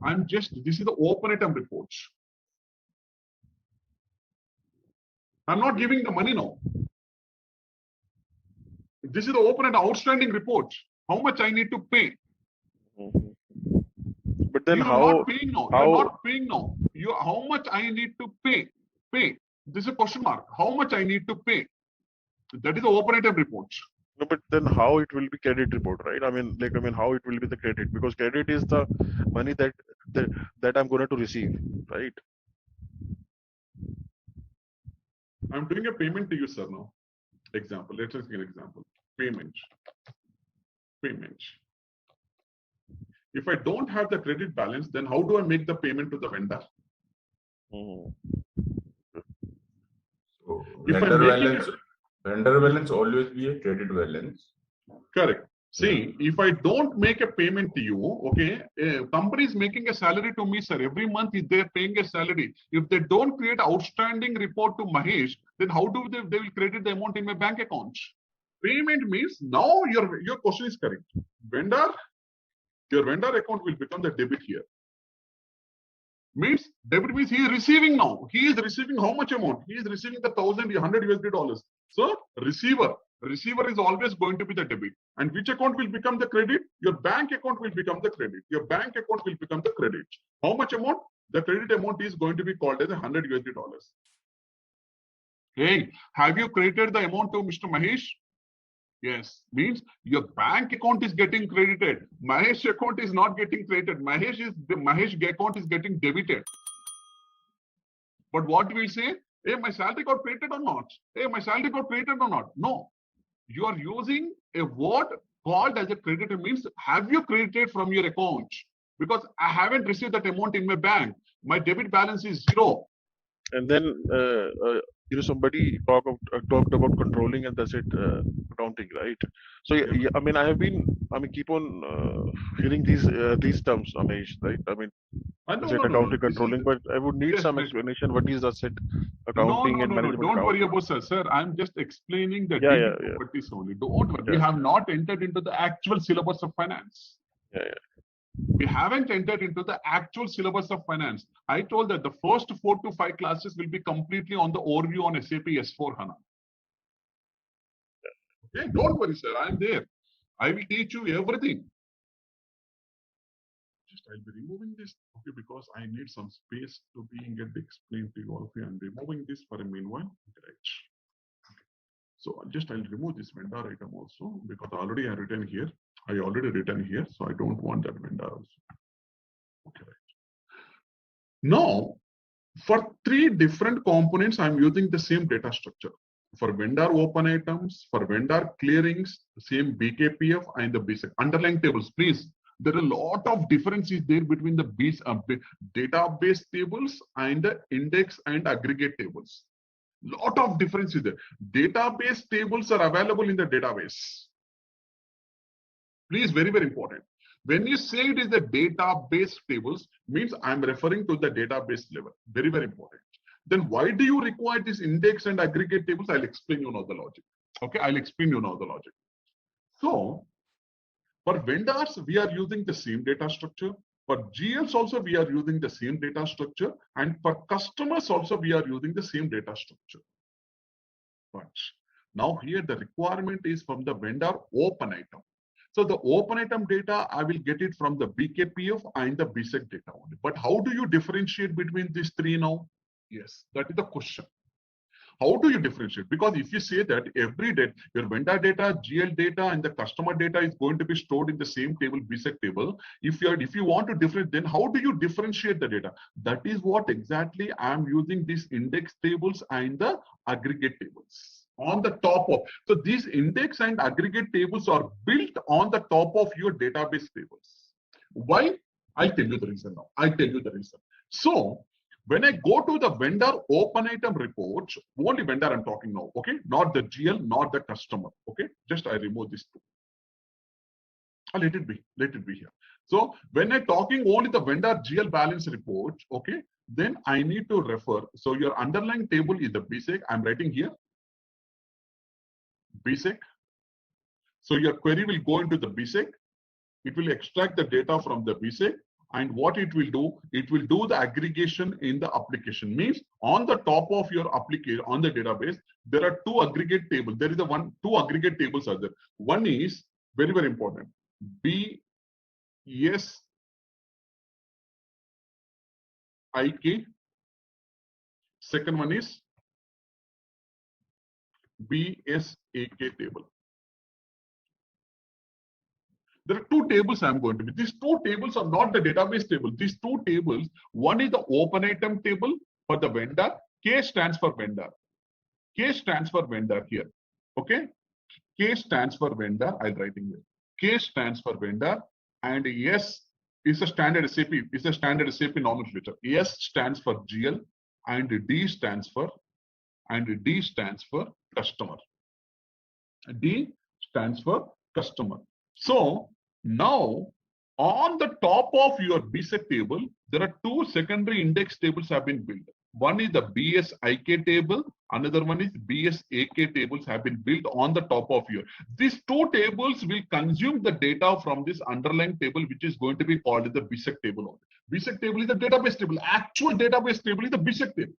This is the open item report. I'm not giving the money now. This is the open and outstanding report. How much I need to pay? But then You're not paying now. You're not paying now. How much I need to pay? This is a question mark. How much I need to pay? That is the open item report. No, but then how it will be credit report, right? I mean, how it will be the credit, because credit is the money that I'm going to receive, right? I'm doing a payment to you, sir. Now, example. Let's just give an example. Payment. If I don't have the credit balance, then how do I make the payment to the vendor? So vendor balance always be a credit balance. Correct. See, if I don't make a payment to you, okay, a company is making a salary to me, sir. Every month they're paying a salary. If they don't create outstanding report to Mahesh, then how do they will credit the amount in my bank account? Payment means now your question is correct. Your vendor account will become the debit here. Means debit means he is receiving now. He is receiving how much amount? He is receiving the $1,100 USD. So receiver is always going to be the debit. And which account will become the credit? Your bank account will become the credit. Your bank account will become the credit. How much amount? The credit amount is going to be called as $100 USD. Hey, have you credited the amount to Mr. Mahesh? Yes, means your bank account is getting credited. Mahesh account is not getting credited. Mahesh account is getting debited. But what we say? Hey, my salary got credited or not? Hey, my salary got credited or not? No. You are using a word called as a creditor means have you credited from your account? Because I haven't received that amount in my bank. My debit balance is 0. And then somebody talked about controlling and that's it, accounting, right? So yeah, I mean keep on hearing these terms, Amish, right? I mean, asset accounting, controlling, but I would need some explanation. What is asset accounting and management? Don't worry about sir. I'm just explaining the properties only. Don't worry. We have not entered into the actual syllabus of finance. We haven't entered into the actual syllabus of finance. I told that the first 4 to 5 classes will be completely on the overview on SAP S4HANA. Okay, don't worry, sir. I'm there. I will teach you everything. I'll be removing this, okay, because I need some space to get explained to you all of you. I'm removing this for a meanwhile. Right. Okay. So I'll remove this vendor item also because already I written here. I already written here, so I don't want that vendor also. Okay, right. Now, for 3 different components, I'm using the same data structure. For vendor open items, for vendor clearings, the same BKPF and the BSAD. Underlying tables, please. There are a lot of differences there between the database tables and the index and aggregate tables. Lot of differences there. Database tables are available in the database. Please, very, very important. When you say it is the database tables, means I'm referring to the database level. Very, very important. Then why do you require this index and aggregate tables? I'll explain you now the logic. Okay, I'll explain you now the logic. So, for vendors, we are using the same data structure. For GLs also, we are using the same data structure. And for customers also, we are using the same data structure. But now here the requirement is from the vendor open item. So the open item data, I will get it from the BKPF and the BSAD data only. But how do you differentiate between these 3 now? Yes, that is the question. How do you differentiate? Because if you say that every day your vendor data, GL data, and the customer data is going to be stored in the same table, BSAD table, if you want to differentiate, then how do you differentiate the data? That is what exactly I am using these index tables and the aggregate tables on the top of. So these index and aggregate tables are built on the top of your database tables. Why? I'll tell you the reason now. I'll tell you the reason. So when I go to the vendor open item report, only vendor I'm talking now, okay? Not the GL, not the customer, okay? Just I remove this too. Let it be here. So when I'm talking only the vendor GL balance report, okay? Then I need to refer. So your underlying table is the BSAD. I'm writing here. BSAD. So your query will go into the BSAD. It will extract the data from the BSAD. And what it will do the aggregation in the application. Means on the top of your application, on the database, there are 2 aggregate tables. There is 2 aggregate tables are there. One is very, very important. BSIK. Second one is BSAK table. There are 2 tables I'm going to be. These 2 tables are not the database table. These 2 tables, one is the open item table for the vendor. K stands for vendor. K stands for vendor here. Okay. K stands for vendor. I'll write in here. K stands for vendor. And S is a standard SAP. It's a standard SAP nomenclature. S stands for GL. And D stands for customer. D stands for customer. So now on the top of your BSAD table, there are two secondary index tables have been built. One is the BSIK table, another one is BSAK tables have been built on the top of your. These two tables will consume the data from this underlying table, which is going to be called the BSAC table. BSAC table is the database table. Actual database table is the BSAC table.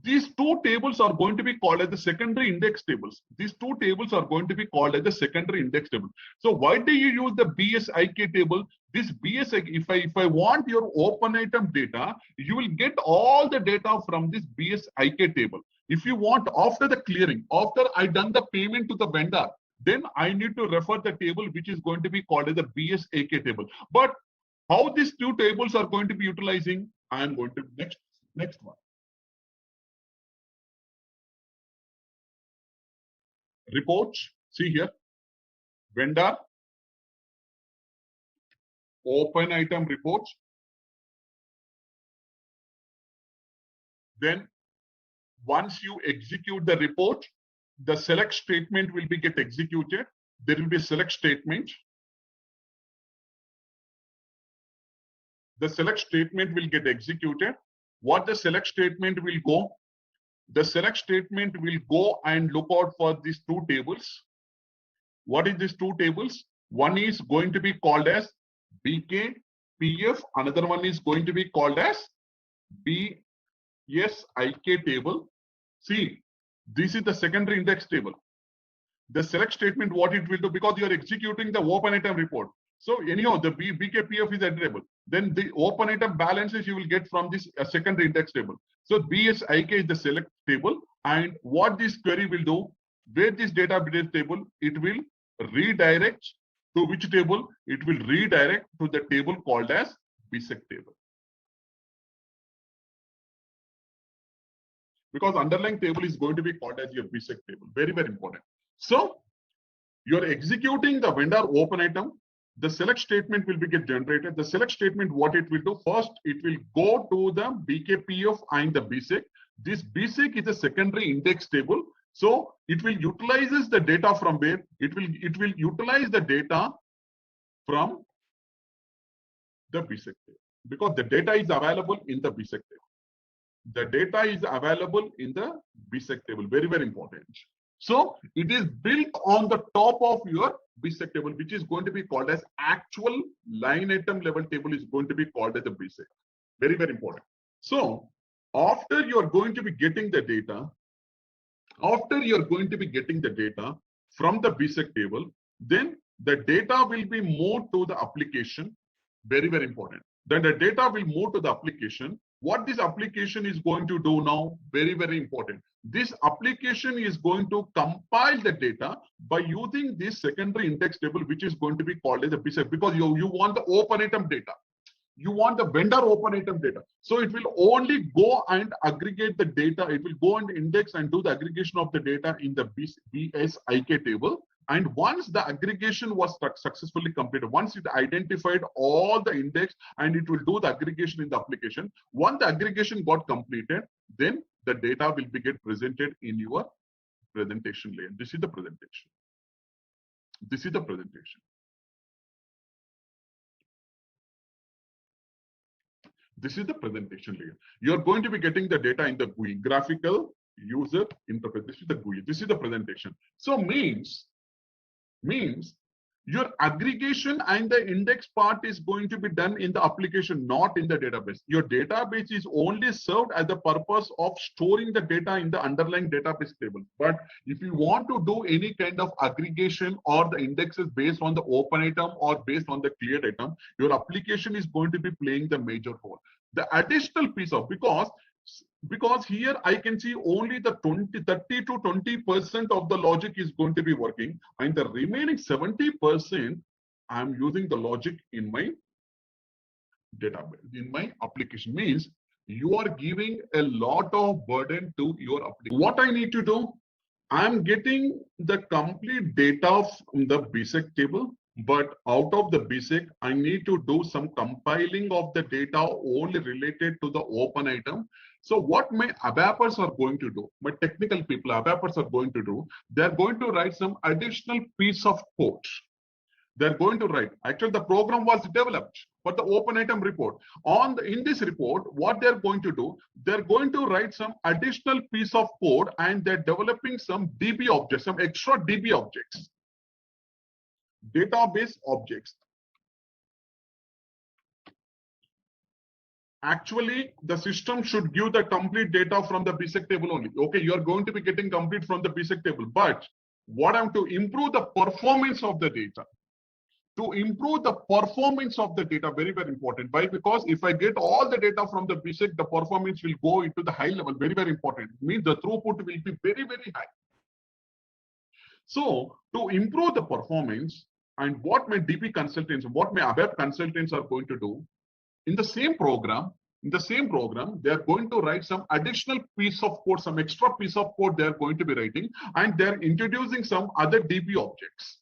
These two tables are going to be called as the secondary index tables. These two tables are going to be called as the secondary index table. So why do you use the BSIK table? This BSIK, if I want your open item data, you will get all the data from this BSIK table. If you want after the clearing, after I done the payment to the vendor, then I need to refer the table which is going to be called as the BSAK table. But how these two tables are going to be utilizing, I am going to next one. Reports, see here, vendor, open item reports. Then once you execute the report, the select statement will be get executed. There will be a select statement. The select statement will get executed. What the select statement will go? The select statement will go and look out for these two tables. What is these two tables? One is going to be called as BK PF. Another one is going to be called as BSIK table. See, this is the secondary index table. The select statement, what it will do, because you are executing the open item report. So anyhow, the BKPF is addressable. Then the open item balances you will get from this secondary index table. So BSIK is the select table, and what this query will do, where this database table, it will redirect to which table? It will redirect to the table called as BSEC table. Because underlying table is going to be called as your BSEC table. Very, very important. So you're executing the vendor open item. The select statement will be get generated. The select statement, what it will do, first it will go to the BKPF and the BSEC. This BSEC is a secondary index table. So it will utilizes the data from where? It will utilize the data from the BSEC table, because the data is available in the BSEC table. The data is available in the BSEC table. Very, very important. So it is built on the top of your BSEC table, which is going to be called as actual line item level table is going to be called as the BSEC. Very, very important. So after you are going to be getting the data, from the BSEC table, then the data will be moved to the application. Very, very important. Then the data will move to the application. What this application is going to do now, very, very important. This application is going to compile the data by using this secondary index table, which is going to be called as a BSEC, because you want the open item data. You want the vendor open item data. So it will only go and aggregate the data. It will go and index and do the aggregation of the data in the BSIK table. And once the aggregation was successfully completed, once it identified all the index and it will do the aggregation in the application, once the aggregation got completed, then the data will be get presented in your presentation layer. This is the presentation. This is the presentation. This is the presentation layer. You're going to be getting the data in the GUI, graphical user interface. This is the GUI. This is the presentation. So means your aggregation and the index part is going to be done in the application, not in the database. Your database is only served as the purpose of storing the data in the underlying database table. But if you want to do any kind of aggregation or the indexes based on the open item or based on the cleared item, your application is going to be playing the major role. The additional piece of, because here I can see only the 30 to 20% of the logic is going to be working, and the remaining 70% I'm using the logic in my database, in my application. Means you are giving a lot of burden to your application. What I need to do, I'm getting the complete data from the BSEC table, but out of the BSEC, I need to do some compiling of the data only related to the open item. So what my ABAPers are going to do, my technical people, ABAPers are going to do, they're going to write some additional piece of code. They're going to write. Actually, the program was developed for the open item report. In this report, what they're going to do, they're going to write some additional piece of code, and they're developing some DB objects, some extra DB objects, database objects. Actually, the system should give the complete data from the BSAD table only. Okay, you are going to be getting complete from the BSAD table, but what I'm to improve the performance of the data. To improve the performance of the data, very, very important. Why? Because if I get all the data from the BSAD, the performance will go into the high level, very, very important. It means the throughput will be very, very high. So to improve the performance, and what my DB consultants, what my ABAP consultants are going to do, in the same program, they are going to write some additional piece of code, some extra piece of code they are going to be writing, and they're introducing some other DB objects.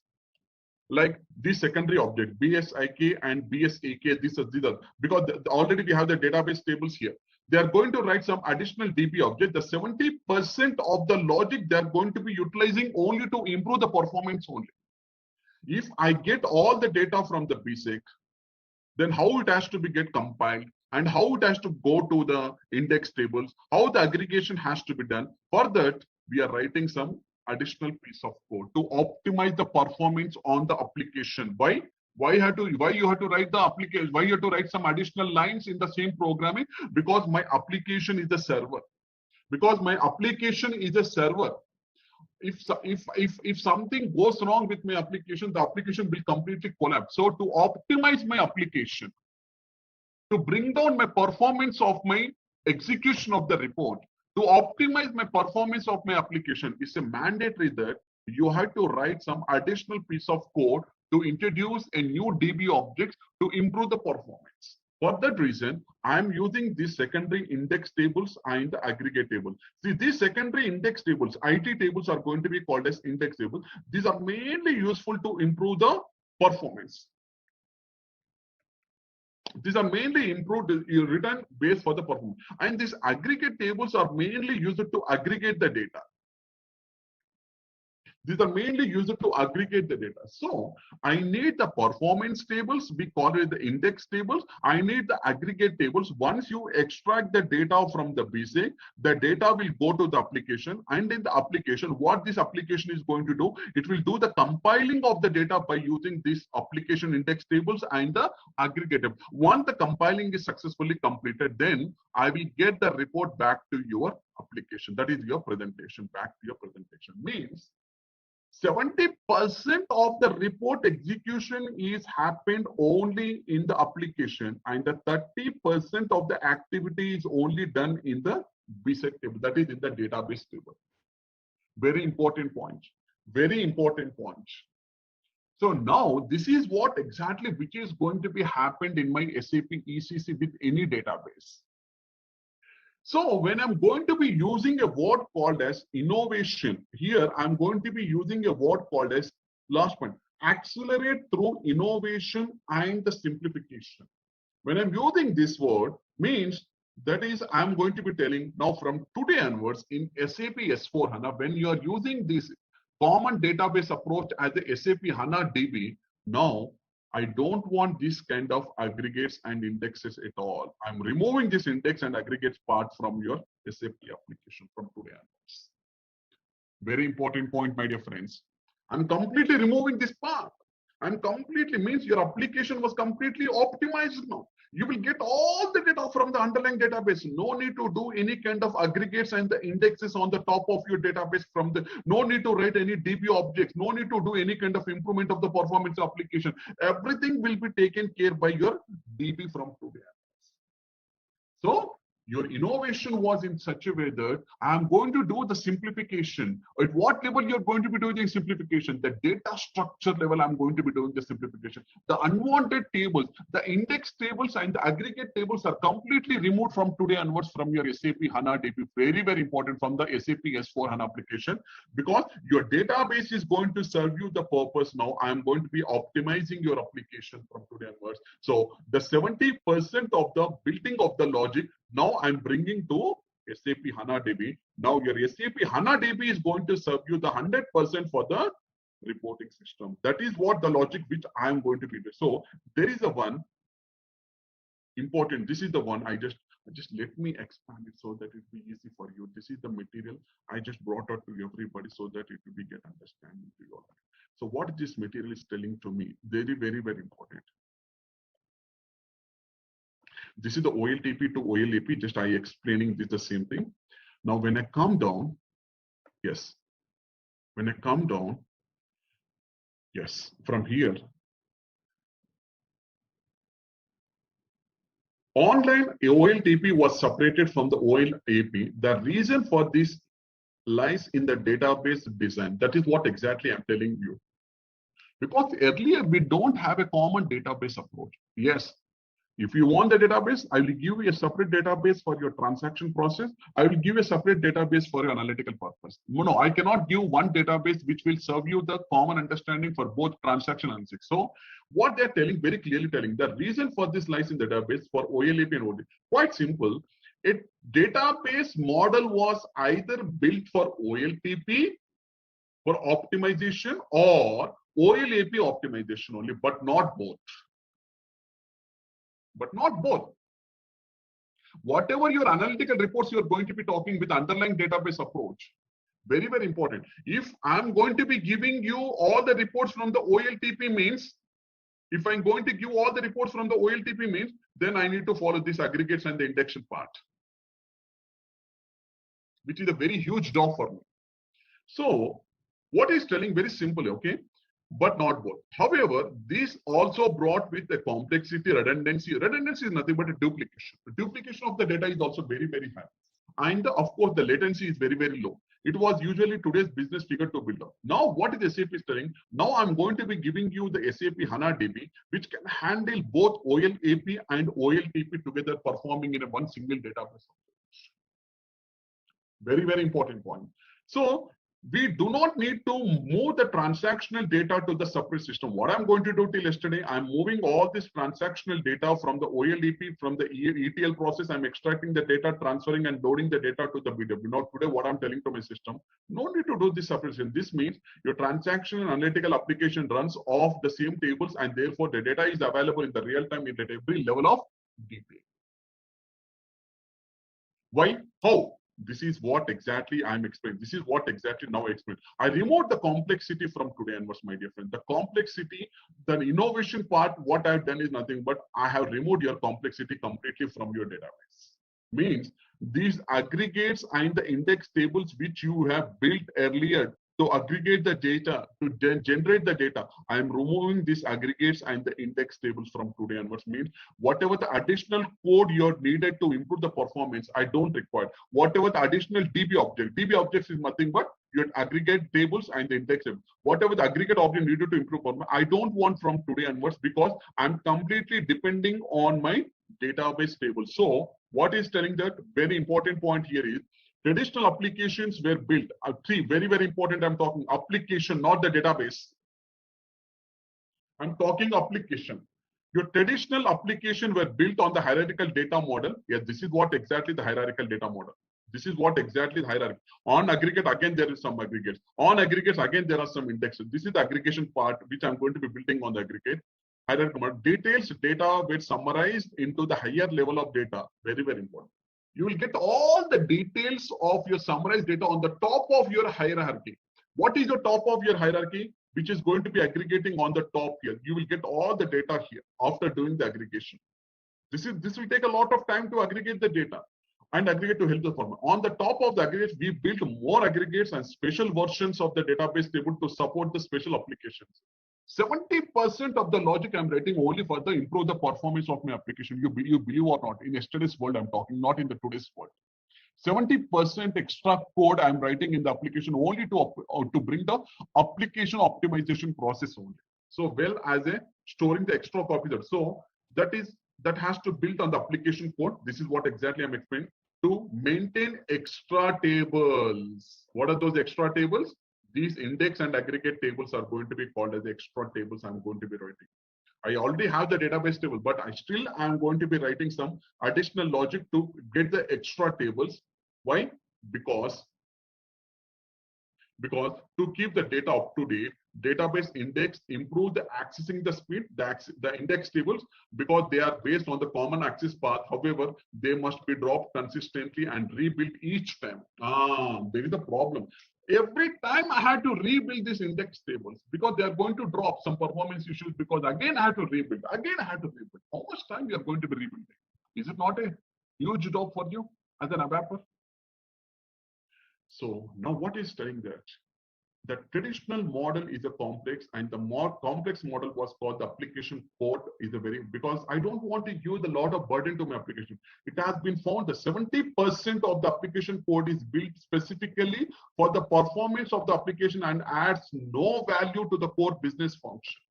Like the secondary object, BSIK and BSAK, these are because already we have the database tables here. They are going to write some additional DB object. The 70% of the logic they are going to be utilizing only to improve the performance only. If I get all the data from the BSAK, then how it has to be get compiled, and how it has to go to the index tables, how the aggregation has to be done. For that, we are writing some additional piece of code to optimize the performance on the application. Why you have to write the application? Why you have to write some additional lines in the same programming? Because my application is the server. If something goes wrong with my application, the application will completely collapse. So to optimize my application, to bring down my performance of my execution of the report, to optimize my performance of my application, it's a mandatory that you have to write some additional piece of code to introduce a new DB objects to improve the performance. For that reason, I'm using these secondary index tables and the aggregate table. See, these secondary index tables, IT tables, are going to be called as index tables. These are mainly useful to improve the performance. These are mainly improved return base for the performance. And these aggregate tables are mainly used to aggregate the data. These are mainly used to aggregate the data. So I need the performance tables, we call it the index tables. I need the aggregate tables. Once you extract the data from the BSAD, the data will go to the application. And in the application, what this application is going to do, it will do the compiling of the data by using these application index tables and the aggregate. Once the compiling is successfully completed, then I will get the report back to your application. That is your presentation, back to your presentation. Means 70% of the report execution is happened only in the application, and the 30% of the activity is only done in the BSAD table, that is in the database table. Very important point. Very important point. So now this is what exactly which is going to be happened in my SAP ECC with any database. So when I'm going to be using a word called as innovation, here I'm going to be using a word called as, last point, accelerate through innovation and the simplification. When I'm using this word, means that is I'm going to be telling now from today onwards in SAP S4HANA, when you are using this common database approach as the SAP HANA DB, now I don't want this kind of aggregates and indexes at all. I'm removing this index and aggregates part from your SAP application from today onwards. Very important point, my dear friends. I'm completely removing this part. I'm completely means your application was completely optimized now. You will get all the data from the underlying database. No need to do any kind of aggregates and the indexes on the top of your database from the, no need to write any DB objects, no need to do any kind of improvement of the performance application. Everything will be taken care by your DB from today. So your innovation was in such a way that I'm going to do the simplification. At what level you're going to be doing the simplification? The data structure level, I'm going to be doing the simplification. The unwanted tables, the index tables and the aggregate tables are completely removed from today onwards from your SAP HANA DB. Very, very important from the SAP S4HANA application, because your database is going to serve you the purpose now. I'm going to be optimizing your application from today onwards. So the 70% of the building of the logic, now I'm bringing to SAP HANA DB. Now your SAP HANA DB is going to serve you the 100% for the reporting system. That is what the logic which I am going to be doing. So there is a one important. This is the one I just let me expand it so that it will be easy for you. This is the material I just brought out to everybody so that it will be get understanding to you all. So what this material is telling to me, very, very, very important. This is the OLTP to OLAP, just I explaining this the same thing. Now when I come down, yes, when I come down, yes, from here, online OLTP was separated from the OLAP. The reason for this lies in the database design. That is what exactly I'm telling you. Because earlier we don't have a common database approach. Yes, if you want the database, I will give you a separate database for your transaction process. I will give a separate database for your analytical purpose. No, I cannot give one database which will serve you the common understanding for both transaction and analytics. So what they're telling, very clearly telling, the reason for this lies in the database for OLAP and OLTP. Quite simple. A database model was either built for OLTP for optimization or OLAP optimization only, but not both. But not both. Whatever your analytical reports you're going to be talking with underlying database approach, very, very important. If I'm going to be giving you all the reports from the OLTP means, if I'm going to give all the reports from the OLTP means, then I need to follow this aggregates and the indexation part, which is a very huge job for me. So what is telling very simply, okay, but not both. However, this also brought with the complexity, redundancy. Redundancy is nothing but a duplication. The duplication of the data is also very, very high. And of course, the latency is very, very low. It was usually today's business figure to build up. Now, what is SAP is telling? Now I'm going to be giving you the SAP HANA DB, which can handle both OLAP and OLTP together, performing in a one single database. Very, very important point. So we do not need to move the transactional data to the separate system. What I'm going to do till yesterday, I'm moving all this transactional data from the OLEP, from the ETL process. I'm extracting the data, transferring and loading the data to the BW. Now today, what I'm telling to my system, no need to do this separation. This means your transaction and analytical application runs off the same tables, and therefore the data is available in the real time at every level of detail. Why? How? This is what exactly I'm explaining. This is what exactly now I explain. I removed the complexity from today onwards, my dear friend. The complexity, the innovation part, what I've done is nothing but I have removed your complexity completely from your database. Means these aggregates and the index tables which you have built earlier to aggregate the data, to generate the data, I am removing these aggregates and the index tables from today onwards. Means whatever the additional code you're needed to improve the performance, I don't require. Whatever the additional DB objects is nothing but your aggregate tables and the index tables. Whatever the aggregate object needed to improve performance, I don't want from today onwards because I'm completely depending on my database table. So what is telling that very important point here is traditional applications were built. Three, very, very important. I'm talking application, not the database. I'm talking application. Your traditional application were built on the hierarchical data model. Yes, this is what exactly the hierarchical data model. This is what exactly the hierarchy. On aggregate, again, there is some aggregates. On aggregates, again, there are some indexes. This is the aggregation part, which I'm going to be building on the aggregate. Hierarchical details data were summarized into the higher level of data. Very, very important. You will get all the details of your summarized data on the top of your hierarchy. What is the top of your hierarchy? Which is going to be aggregating on the top here. You will get all the data here after doing the aggregation. This will take a lot of time to aggregate the data and aggregate to help the farmer. On the top of the aggregates, we built more aggregates and special versions of the database table to support the special applications. 70% of the logic I'm writing only for the improve the performance of my application. You believe or not, in yesterday's world I'm talking, not in the today's world. 70% extra code I'm writing in the application only to bring the application optimization process only. So well as a storing the extra copies. So that has to build on the application code. This is what exactly I'm explaining. To maintain extra tables. What are those extra tables? These index and aggregate tables are going to be called as the extra tables I'm going to be writing. I already have the database table, but I still am going to be writing some additional logic to get the extra tables. Why? Because to keep the data up to date, database index, improve the accessing the speed, the index tables, because they are based on the common access path. However, they must be dropped consistently and rebuilt each time. There is a problem. Every time I had to rebuild these index tables because they are going to drop some performance issues, because again I have to rebuild, again I have to rebuild. How much time you are going to be rebuilding? Is it not a huge job for you as an ABAPer? So now what is telling that? The traditional model is a complex, and the more complex model was called the application code is a very, because I don't want to use a lot of burden to my application. It has been found that 70% of the application code is built specifically for the performance of the application and adds no value to the core business function.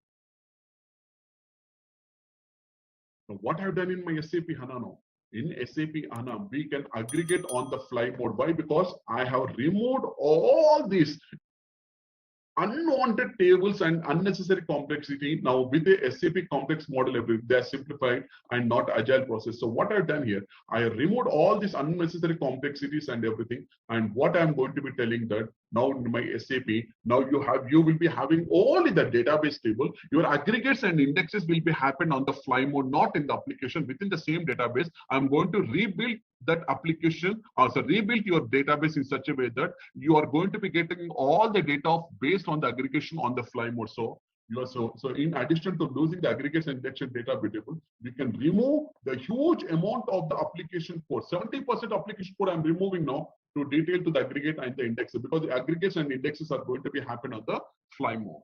Now, what I've done in my SAP HANA now, in SAP HANA, we can aggregate on the fly mode. Why? Because I have removed all these unwanted tables and unnecessary complexity. Now with the SAP complex model, they are simplified and not agile process. So what I've done here, I have removed all these unnecessary complexities and everything. And what I'm going to be telling that now in my SAP, now you will be having only the database table. Your aggregates and indexes will be happen on the fly mode, not in the application within the same database. I'm going to rebuild that application, also rebuild your database in such a way that you are going to be getting all the data based on the aggregation on the fly mode. So in addition to losing the aggregates and index data table, we can remove the huge amount of the application code. 70% application code I'm removing now to detail to the aggregate and the indexes, because the aggregates and indexes are going to be happen on the fly mode.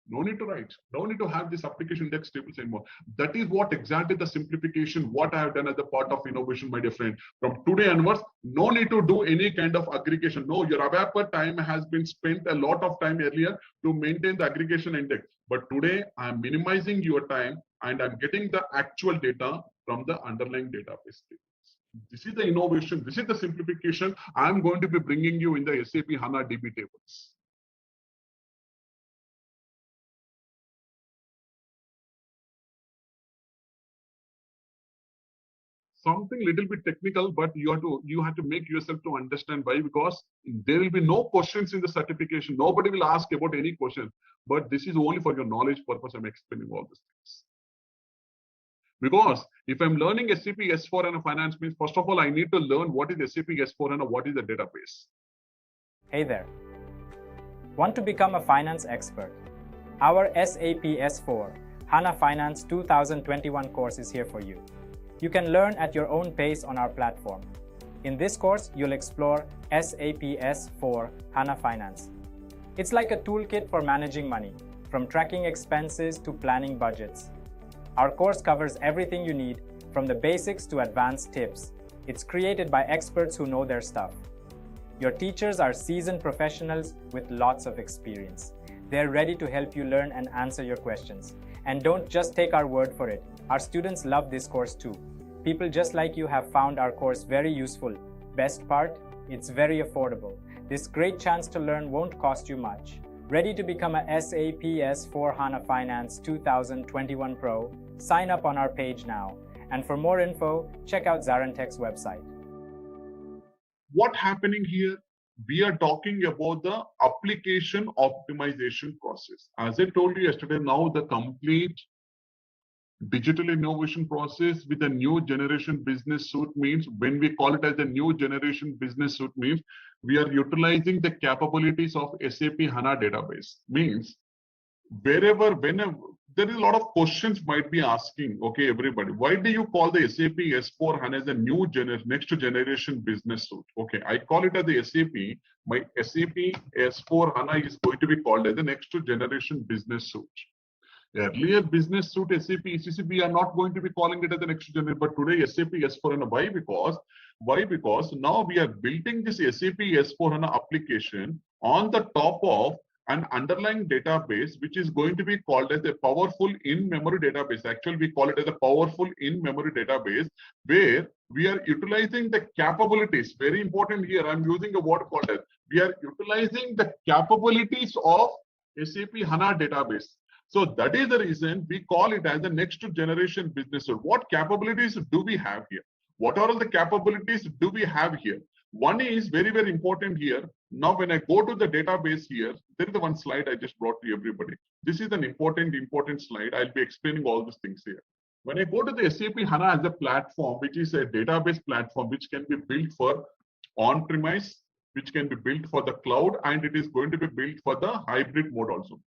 No need to write, no need to have this application index tables anymore. That is what exactly the simplification, what I have done as a part of innovation, my dear friend. From today onwards, no need to do any kind of aggregation. No, your ABAPer time has been spent a lot of time earlier to maintain the aggregation index. But today I'm minimizing your time and I'm getting the actual data from the underlying database tables. This is the innovation, this is the simplification I'm going to be bringing you in the SAP HANA DB tables. Something little bit technical, but you have to make yourself to understand why, because there will be no questions in the certification. Nobody will ask about any question, but this is only for your knowledge purpose. I'm explaining all these things. Because if I'm learning SAP S4HANA Finance means, first of all, I need to learn what is SAP S4HANA, what is the database. Hey there. Want to become a finance expert? Our SAP S4 HANA Finance 2021 course is here for you. You can learn at your own pace on our platform. In this course, you'll explore SAP S4 HANA Finance. It's like a toolkit for managing money, from tracking expenses to planning budgets. Our course covers everything you need, from the basics to advanced tips. It's created by experts who know their stuff. Your teachers are seasoned professionals with lots of experience. They're ready to help you learn and answer your questions. And don't just take our word for it. Our students love this course too. People just like you have found our course very useful. Best part, it's very affordable. This great chance to learn won't cost you much. Ready to become a SAP S4 HANA Finance 2021 Pro? Sign up on our page now. And for more info, check out ZaranTech's website. What happening here? We are talking about the application optimization process. As I told you yesterday, now the complete digital innovation process with a new generation business suite means, when we call it as a new generation business suite means, we are utilizing the capabilities of SAP HANA database. Means whenever there is a lot of questions might be asking, okay, everybody, why do you call the SAP S4 HANA as a new next generation business suite? Okay, I call it as the SAP, my SAP S4 HANA is going to be called as the next generation business suite. Earlier business suite SAP ECC, we are not going to be calling it as the next generation, but today SAP S4 HANA. Why? Because now we are building this SAP S4 HANA application on the top of an underlying database, which is going to be called as a powerful in-memory database. Actually, we call it as a powerful in-memory database, where we are utilizing the capabilities. Very important here, I'm using a word called as, we are utilizing the capabilities of SAP HANA database. So that is the reason we call it as the next generation business. So what capabilities do we have here? What are all the capabilities do we have here? One is very, very important here. Now, when I go to the database here, there is the one slide I just brought to everybody. This is an important slide. I'll be explaining all these things here. When I go to the SAP HANA as a platform, which is a database platform, which can be built for on-premise, which can be built for the cloud, and it is going to be built for the hybrid mode also.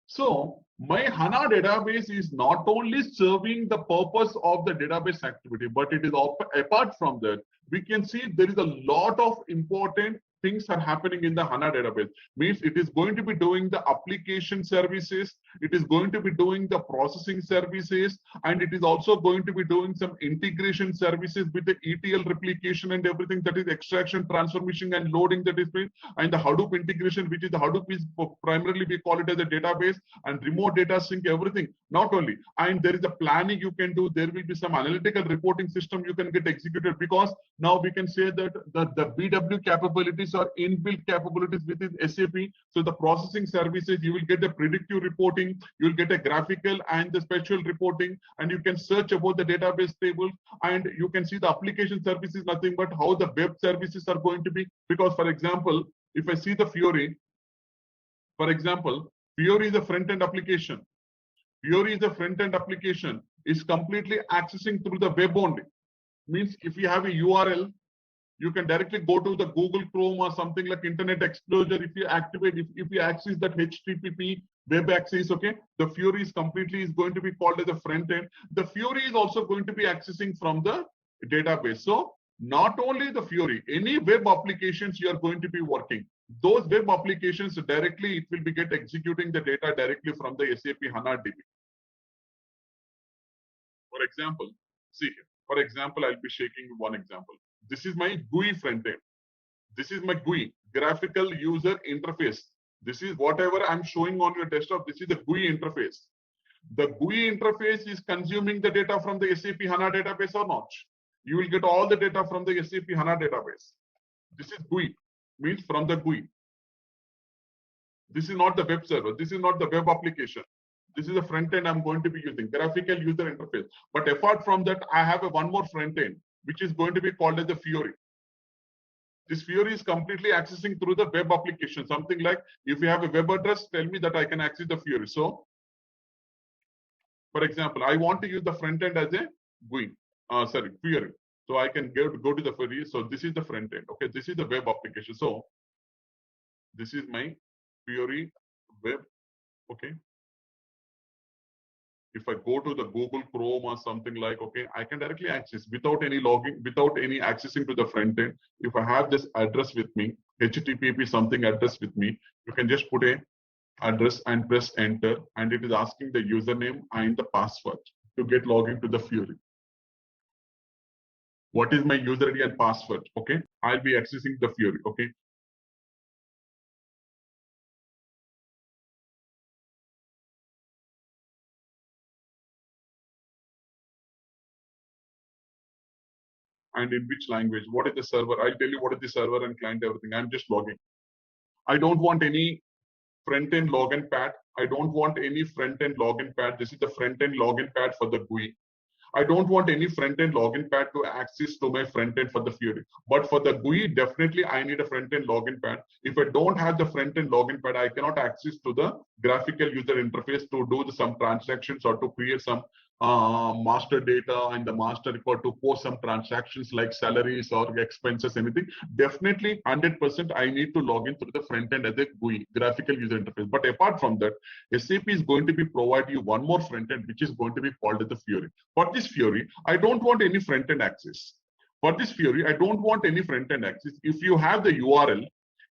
So my HANA database is not only serving the purpose of the database activity, but it is apart from that, we can see there is a lot of important things are happening in the HANA database. Means it is going to be doing the application services, it is going to be doing the processing services, and it is also going to be doing some integration services with the ETL replication and everything, that is extraction, transformation, and loading that is doing, and the Hadoop integration, which is the Hadoop is primarily we call it as a database, and remote data sync, everything. Not only, and there is a planning you can do, there will be some analytical reporting system you can get executed, because now we can say that the BW capabilities are inbuilt capabilities within SAP. So the processing services, you will get the predictive reporting, you will get a graphical and the spatial reporting, and you can search about the database tables, and you can see the application services, nothing but how the web services are going to be. Because, for example, if I see the Fiori, for example, Fiori is a front-end application. Fiori is a front-end application, is completely accessing through the web only. Means if you have a URL, you can directly go to the Google Chrome or something like Internet Explorer. If you activate, if you access that HTTP web access, okay, the Fiori is completely is going to be called as a front end. The Fiori is also going to be accessing from the database. So not only the Fiori, any web applications you are going to be working, those web applications directly, it will be get executing the data directly from the SAP HANA DB. For example, see here. For example, I'll be shaking one example. This is my GUI front end. This is my GUI, graphical user interface. This is whatever I'm showing on your desktop. This is the GUI interface. The GUI interface is consuming the data from the SAP HANA database or not. You will get all the data from the SAP HANA database. This is GUI, means from the GUI. This is not the web server. This is not the web application. This is the front end I'm going to be using, graphical user interface. But apart from that, I have one more front end, which is going to be called as the Fiori. This Fiori is completely accessing through the web application. Something like, if you have a web address, tell me that I can access the Fiori. So, for example, I want to use the front end as a GUI, Fiori. So I can go to the Fiori. So this is the front end. Okay, this is the web application. So this is my Fiori web. Okay. If I go to the Google Chrome or something like, okay, I can directly access without any logging, without any accessing to the front end. If I have this address with me, HTTP something address with me, you can just put a address and press enter, and it is asking the username and the password to get logged into the Fiori. What is my user ID and password? Okay, I'll be accessing the Fiori. Okay. And in which language, what is the server? I'll tell you what is the server and client, everything. I'm just logging. I don't want any front-end login pad. I don't want any front-end login pad. This is the front-end login pad for the GUI. I don't want any front-end login pad to access to my front-end for the Fiori. But for the GUI, definitely I need a front-end login pad. If I don't have the front-end login pad, I cannot access to the graphical user interface to do some transactions or to create some master data and the master record to post some transactions like salaries or expenses, anything. Definitely 100% I need to log in through the front end as a GUI, graphical user interface. But apart from that, SAP is going to be provide you one more front end, which is going to be called as the Fiori. For this Fiori, I don't want any front end access. For this Fiori, I don't want any front end access. If you have the URL,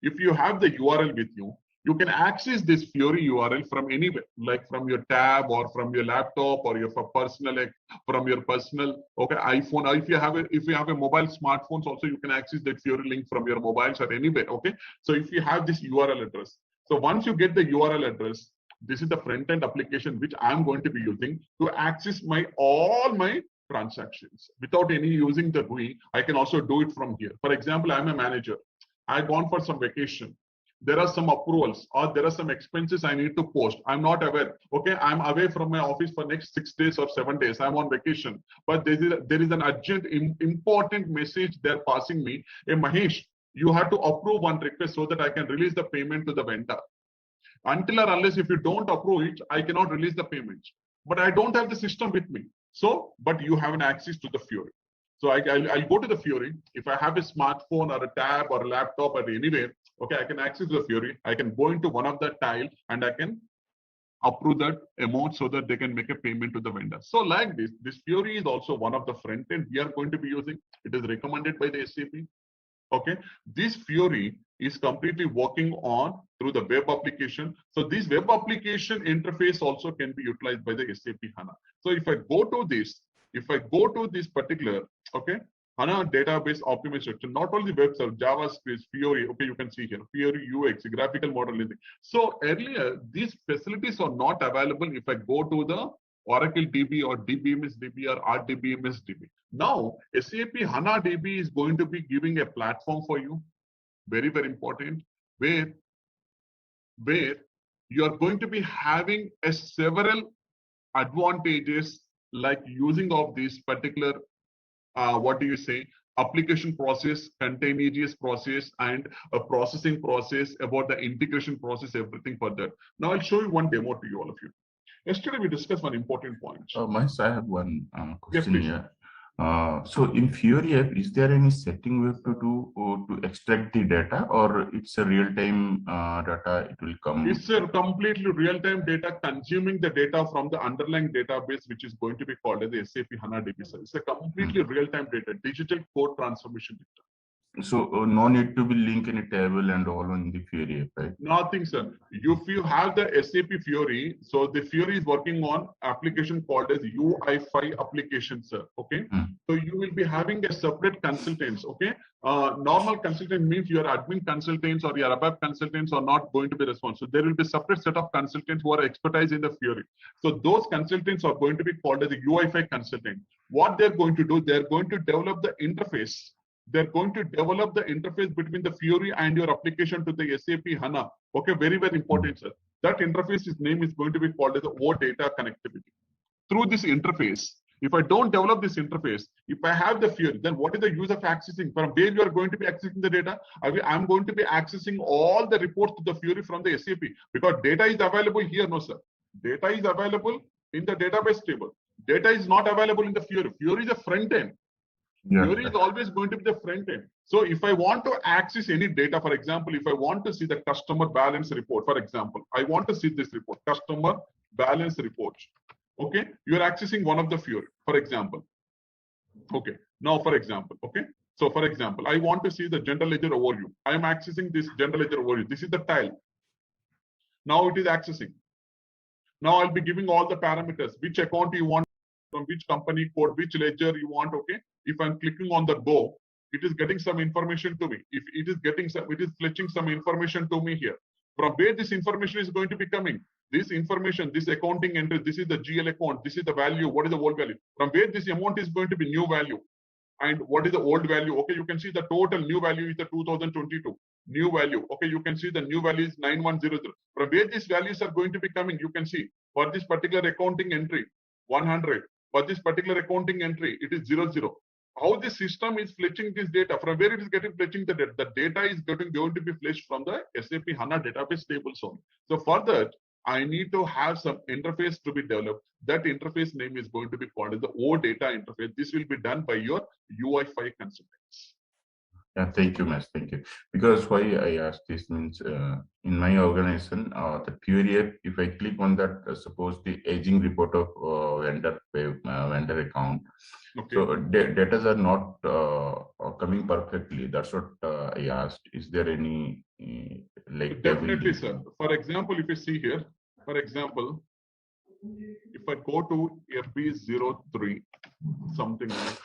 with you, you can access this Fiori URL from anywhere, like from your tab or from your laptop or your personal, from your personal iPhone. Or if you have a mobile smartphones, also you can access that Fiori link from your mobiles or anywhere. Okay, so if you have this URL address, so once you get the URL address, this is the front end application which I'm going to be using to access all my transactions without any using the GUI. I can also do it from here. For example, I'm a manager. I've gone for some vacation. There are some approvals or there are some expenses I need to post. I'm not aware. Okay, I'm away from my office for next 6 days or 7 days. I'm on vacation, but there is an urgent, important message they're passing me. Hey, Mahesh, you have to approve one request so that I can release the payment to the vendor. Until or unless if you don't approve it, I cannot release the payment. But I don't have the system with me. So, but you have an access to the Fiori. So I'll go to the Fiori. If I have a smartphone or a tab or a laptop or anywhere, okay, I can access the Fiori. I can go into one of the tile and I can approve that amount so that they can make a payment to the vendor. So like this Fiori is also one of the front end we are going to be using. It is recommended by the SAP. Okay, this Fiori is completely working on through the web application. So this web application interface also can be utilized by the SAP HANA. So if I go to this particular, okay, HANA database optimization, not only web server, JavaScript, Fiori, okay, you can see here, Fiori UX, graphical modeling. So earlier, these facilities are not available if I go to the Oracle DB or DBMS DB or RDBMS DB. Now, SAP HANA DB is going to be giving a platform for you, very, very important, where you are going to be having several advantages like using of this particular, application process, containers process, and a processing process, about the integration process, everything for that. Now, I'll show you one demo to you, all of you. Yesterday, we discussed one important point. Mahesh, I have one question please. here. So in Fiori app, is there any setting we have to do to extract the data, or it's a real-time data, it will come? It's a completely real-time data consuming the data from the underlying database, which is going to be called as the SAP HANA DB. It's a completely real-time data, digital code transformation data. So no need to be linked in a table and all on the Fiori app, right? Nothing, sir. If you have the SAP Fiori, so the Fiori is working on application called as UI5 application, sir. Okay. So you will be having a separate consultants. Okay. Normal consultant means your admin consultants or your ABAP consultants are not going to be responsible. There will be a separate set of consultants who are expertise in the Fiori. So those consultants are going to be called as a UI5 consultant. What they're going to do, they're going to develop the interface. They're going to develop the interface between the Fiori and your application to the SAP HANA. Okay, very, very important, sir. That interface's name is going to be called as the OData connectivity. Through this interface, if I don't develop this interface, if I have the Fiori, then what is the use of accessing? From where you are going to be accessing the data? I'm going to be accessing all the reports to the Fiori from the SAP, because data is available here, no, sir. Data is available in the database table. Data is not available in the Fiori. Fiori is a front end. Fiori is always going to be the front end. So if I want to access any data, for example, if I want to see the customer balance report, for example, I want to see this report, customer balance report. Okay, you are accessing one of the Fiori, for example. Okay, now for example, okay. So for example, I want to see the general ledger overview. I am accessing this general ledger overview. This is the tile. Now it is accessing. Now I'll be giving all the parameters, which account you want, from which company code, which ledger you want. Okay. If I'm clicking on the go, it is getting some information to me. If it is getting some, it is fetching some information to me here. From where this information is going to be coming? This information, this accounting entry, this is the GL account, this is the value, what is the old value? From where this amount is going to be new value? And what is the old value? Okay, you can see the total new value is the 2022 new value. Okay, you can see the new value is 9100. From where these values are going to be coming, you can see for this particular accounting entry, 100. For this particular accounting entry, it is 00. How the system is fetching this data, from where it is getting fetching the data? The data is going to be fetched from the SAP HANA database tables only. So for that, I need to have some interface to be developed. That interface name is going to be called as the OData interface. This will be done by your UI5 consultants. Yeah, thank you, Mahesh. Thank you. Because why I asked this means in my organization, the Fiori app, if I click on that, suppose the aging report of vendor account, okay. So data are not coming perfectly. That's what I asked. Is there any like definitely, sir. For example, if you see here, for example, if I go to FB03 something like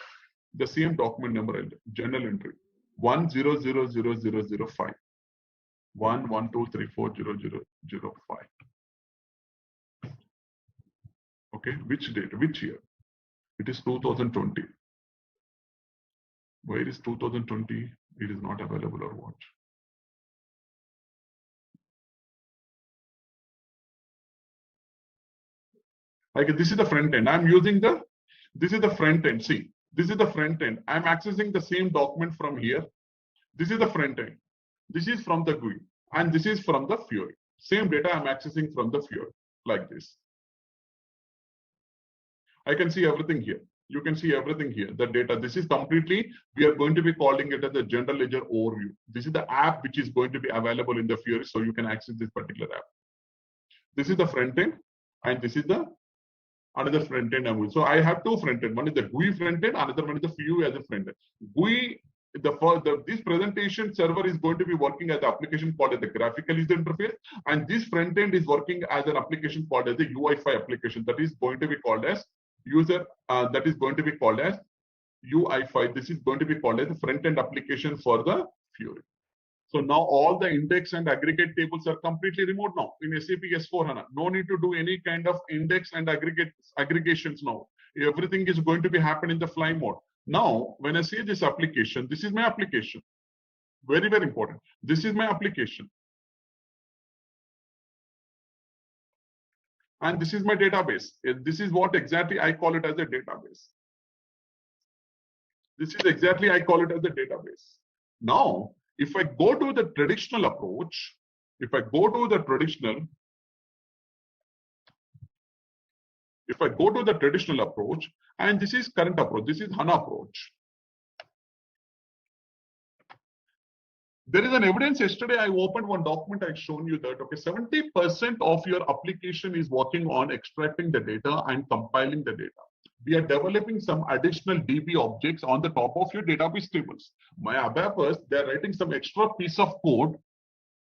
the same document number, journal entry 1000005 112340005. Okay, which date? Which year? It is 2020. Where is 2020? It is not available or what? Okay, this is the front end. I'm using this is the front end. See, this is the front end. I'm accessing the same document from here. This is the front end. This is from the GUI, and this is from the Fiori. Same data I'm accessing from the Fiori, like this. I can see everything here. You can see everything here. The data, this is completely, we are going to be calling it as the general ledger overview. This is the app which is going to be available in the Fiori, so you can access this particular app. This is the front end, and this is the another front end. So I have two front end. One is the GUI front end, another one is the Fiori as a front end. GUI, this presentation server is going to be working as an application called as the graphical user interface, and this front end is working as an application called as the UI5 application that is going to be called as UI5. This is going to be called as the front end application for the Fiori. So now all the index and aggregate tables are completely removed now in SAP S4HANA. No need to do any kind of index and aggregations now. Everything is going to be happen in the fly mode. Now, when I say this application, this is my application. Very, very important. This is my application. And this is my database. This is what exactly I call it as a database. This is exactly I call it as a database. Now, if I go to the traditional approach, and this is current approach, this is HANA approach. There is an evidence. Yesterday, I opened one document. I've shown you that, okay, 70% of your application is working on extracting the data and compiling the data. We are developing some additional DB objects on the top of your database tables. My ABAPers, they're writing some extra piece of code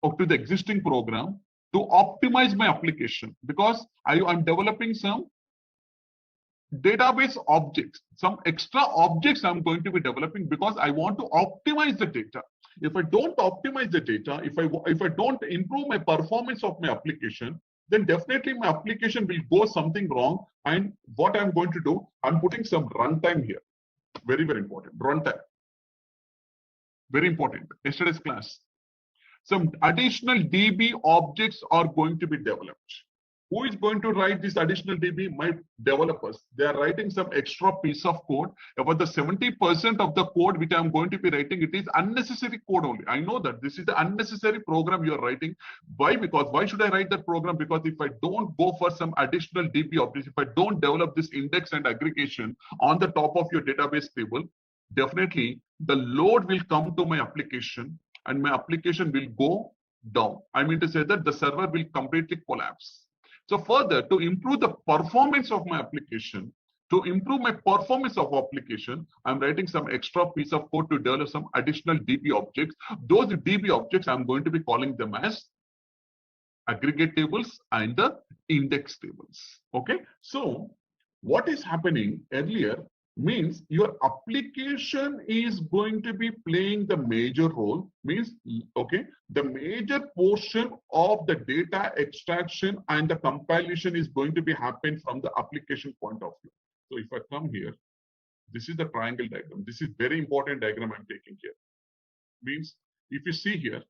up to the existing program to optimize my application, because I'm developing some database objects, some extra objects I'm going to be developing because I want to optimize the data. If I don't optimize the data, if I don't improve my performance of my application, then definitely my application will go something wrong. And what I'm going to do, I'm putting some runtime here. Very, very important. Runtime. Very important. Yesterday's class. Some additional DB objects are going to be developed. Who is going to write this additional DB? My developers. They are writing some extra piece of code. About the 70% of the code which I'm going to be writing, it is unnecessary code only. I know that this is the unnecessary program you are writing. Why? Because why should I write that program? Because if I don't go for some additional DB objects, if I don't develop this index and aggregation on the top of your database table, definitely the load will come to my application and my application will go down. I mean to say that the server will completely collapse. So further, to improve the performance of my application, I'm writing some extra piece of code to develop some additional DB objects. Those DB objects, I'm going to be calling them as aggregate tables and the index tables. Okay. So what is happening earlier means your application is going to be playing the major role, means, okay, the major portion of the data extraction and the compilation is going to be happen from the application point of view. So if I come here, this is the triangle diagram. This is very important diagram I'm taking here. Means if you see here,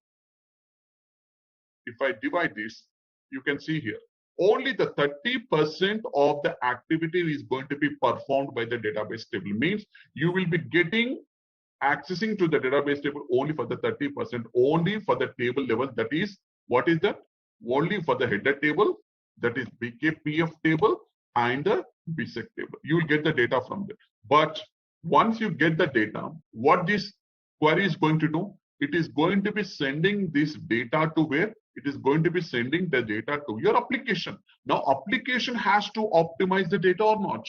if I divide this, you can see here, only the 30% of the activity is going to be performed by the database table. Means you will be getting accessing to the database table only for the 30%, only for the table level. That is, what is that? Only for the header table, that is BKPF table and the BSAD table. You will get the data from there. But once you get the data, what this query is going to do? It is going to be sending this data to where? It is going to be sending the data to your application. Now, application has to optimize the data or not.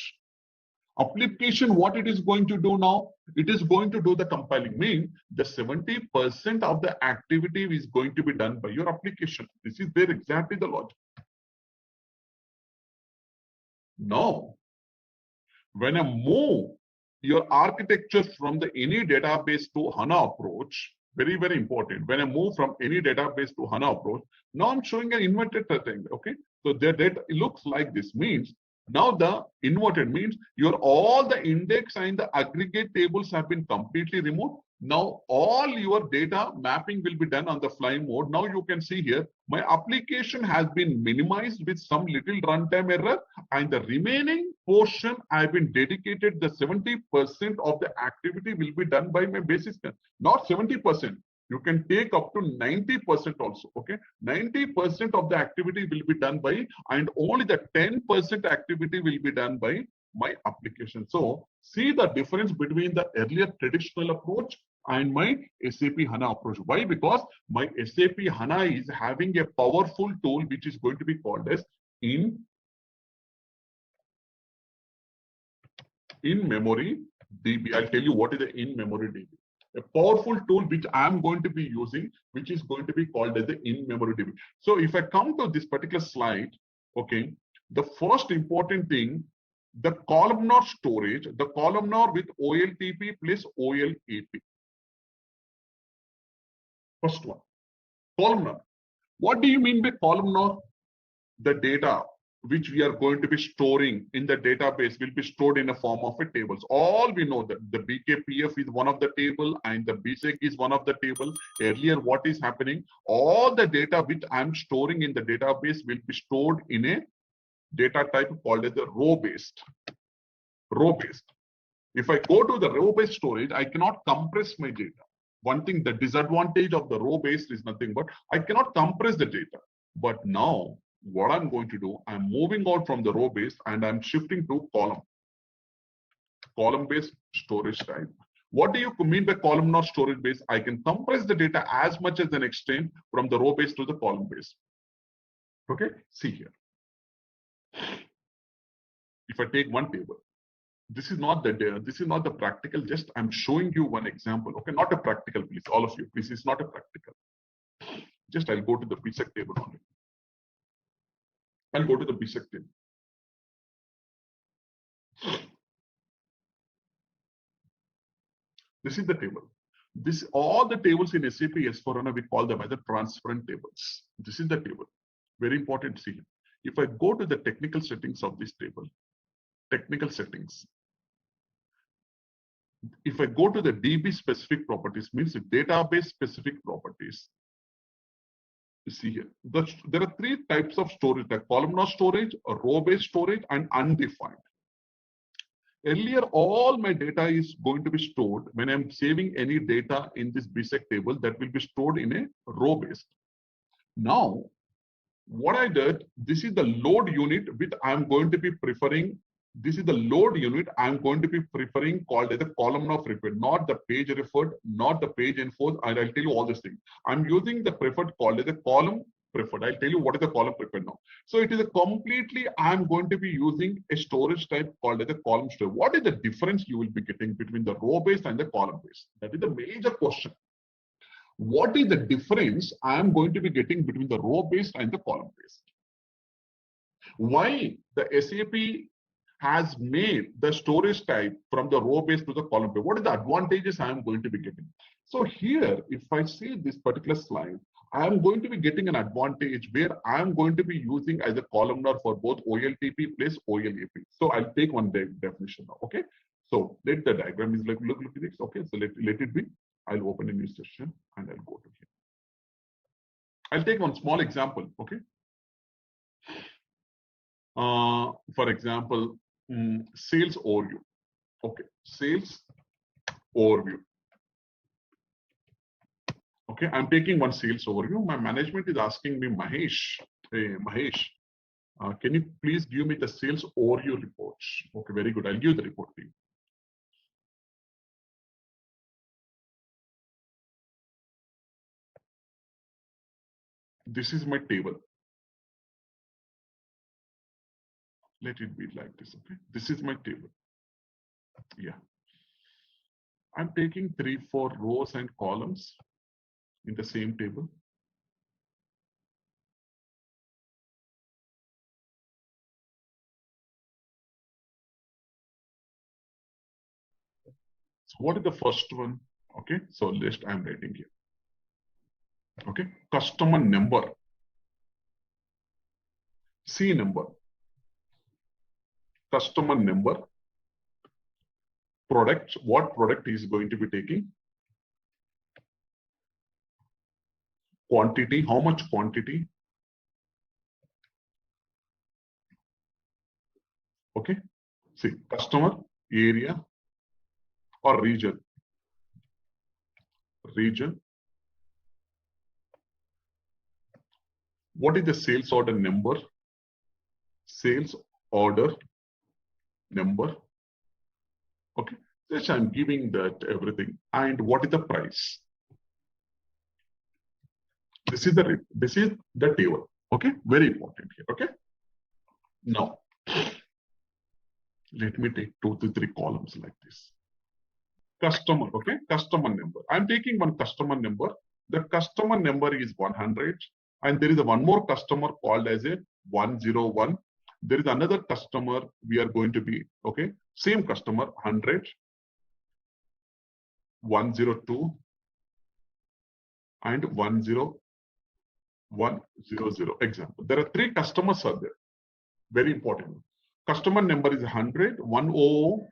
Application, what it is going to do now? It is going to do the compiling. Mean the 70% of the activity is going to be done by your application. This is where exactly the logic. Now, when I move your architecture from the any database to HANA approach, very, very important. When I move from any database to HANA approach, now I'm showing an inverted triangle. Okay, so the data looks like this. Means Now the inverted means your all the index and the aggregate tables have been completely removed. Now all your data mapping will be done on the fly mode. Now you can see here, my application has been minimized with some little runtime error, and the remaining portion I've been dedicated the 70% of the activity will be done by my basis, not 70%. You can take up to 90% also, okay? 90% of the activity will be done by, and only the 10% activity will be done by my application. So see the difference between the earlier traditional approach and my SAP HANA approach. Why? Because my SAP HANA is having a powerful tool which is going to be called as in-memory DB. I'll tell you what is the in-memory DB. A powerful tool which I'm going to be using, which is going to be called as the in-memory DB. So if I come to this particular slide, okay, the first important thing, the columnar storage, the columnar with OLTP plus OLAP. First one, columnar. What do you mean by columnar? The data which we are going to be storing in the database will be stored in a form of a tables. All we know that the BKPF is one of the table and the BSAD is one of the table. Earlier, what is happening? All the data which I'm storing in the database will be stored in a data type called as the row-based. Row-based. If I go to the row-based storage, I cannot compress my data. One thing, the disadvantage of the row-based is nothing but I cannot compress the data. But now, what I'm going to do, I'm moving out from the row based and I'm shifting to column based storage type. What do you mean by columnar storage based? I can compress the data as much as an extent from the row based to the column based. Okay, see here. If I take one table, this is not the practical, just I'm showing you one example. Okay, not a practical, please, all of you, please, it's not a practical. Just I'll go to the BSAD table only. I'll go to the BSAD table. This is the table. This all the tables in SAP S/4HANA, we call them as the transparent tables. This is the table. Very important to see. If I go to the technical settings of this table, technical settings. If I go to the DB specific properties, means the database specific properties. You see here, there are three types of storage: the columnar storage, a row-based storage, and undefined. Earlier, all my data is going to be stored when I'm saving any data in this BSAD table that will be stored in a row-based. Now, what I did, this is the load unit which I'm going to be preferring. This is the load unit I'm going to be preferring called as the columnar preferred, not the page referred, not the page enforced, and I'll tell you all this thing. I'm using the preferred called as the column preferred. I'll tell you what is the column preferred now. So it is a completely, I'm going to be using a storage type called as the column storage. What is the difference you will be getting between the row based and the column based? That is the major question. What is the difference I'm going to be getting between the row based and the column based? Why the SAP has made the storage type from the row based to the column based? What are the advantages I'm going to be getting? So here, if I see this particular slide, I'm going to be getting an advantage where I'm going to be using as a columnar for both OLTP plus OLAP. So I'll take one definition now. Okay. So let the diagram is like look at this. Okay. So let it be. I'll open a new session and I'll go to here. I'll take one small example. Okay. For example, sales overview. Okay. Sales overview. Okay, I'm taking one sales overview. My management is asking me, Mahesh, hey, Mahesh, can you please give me the sales overview report? Okay, very good. I'll give the report to you. This is my table. Let it be like this. Okay, this is my table. Yeah, I'm taking 3-4 rows and columns in the same table. So what is the first one? Okay, so list I'm writing here. Okay, customer number, C number. customer number, product, what product is going to be taking, quantity, how much quantity, okay, see, customer, area or region, what is the sales order number, sales order number, okay, just I'm giving that everything, and what is the price. This is the table, okay, very important here, okay. Now, let me take 2 to 3 columns like this. Customer, okay, customer number. I'm taking one customer number. The customer number is 100, and there is one more customer called as a 101. There is another customer we are going to be, okay, same customer 100, 102, and 10100. Example. There are 3 customers are there. Very important. Customer number is 100, 100,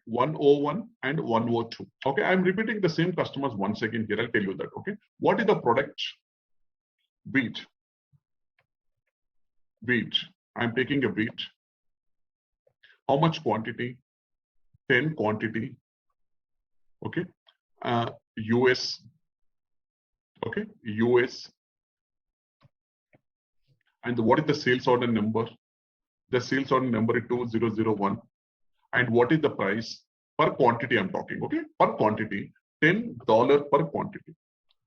101, and 102. Okay, I'm repeating the same customers once again here. I'll tell you that. Okay, what is the product? Wheat. Wheat. I'm taking a wheat. How much quantity? 10 quantity. Okay. US. Okay, US. And what is the sales order number? The sales order number is 2001. And what is the price per quantity I'm talking? Okay, per quantity, $10 per quantity.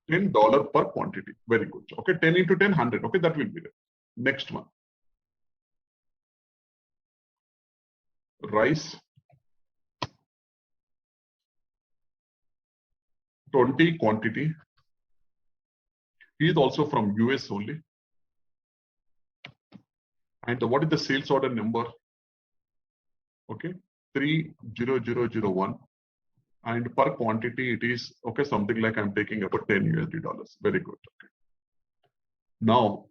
$10 per quantity. Very good. Okay, 10 into 10, 100. Okay, that will be there. Next one. Rice. 20 quantity. He is also from US only. And what is the sales order number? Okay, 30001. And per quantity it is, okay, something like I'm taking about $10. Very good. Okay. Now,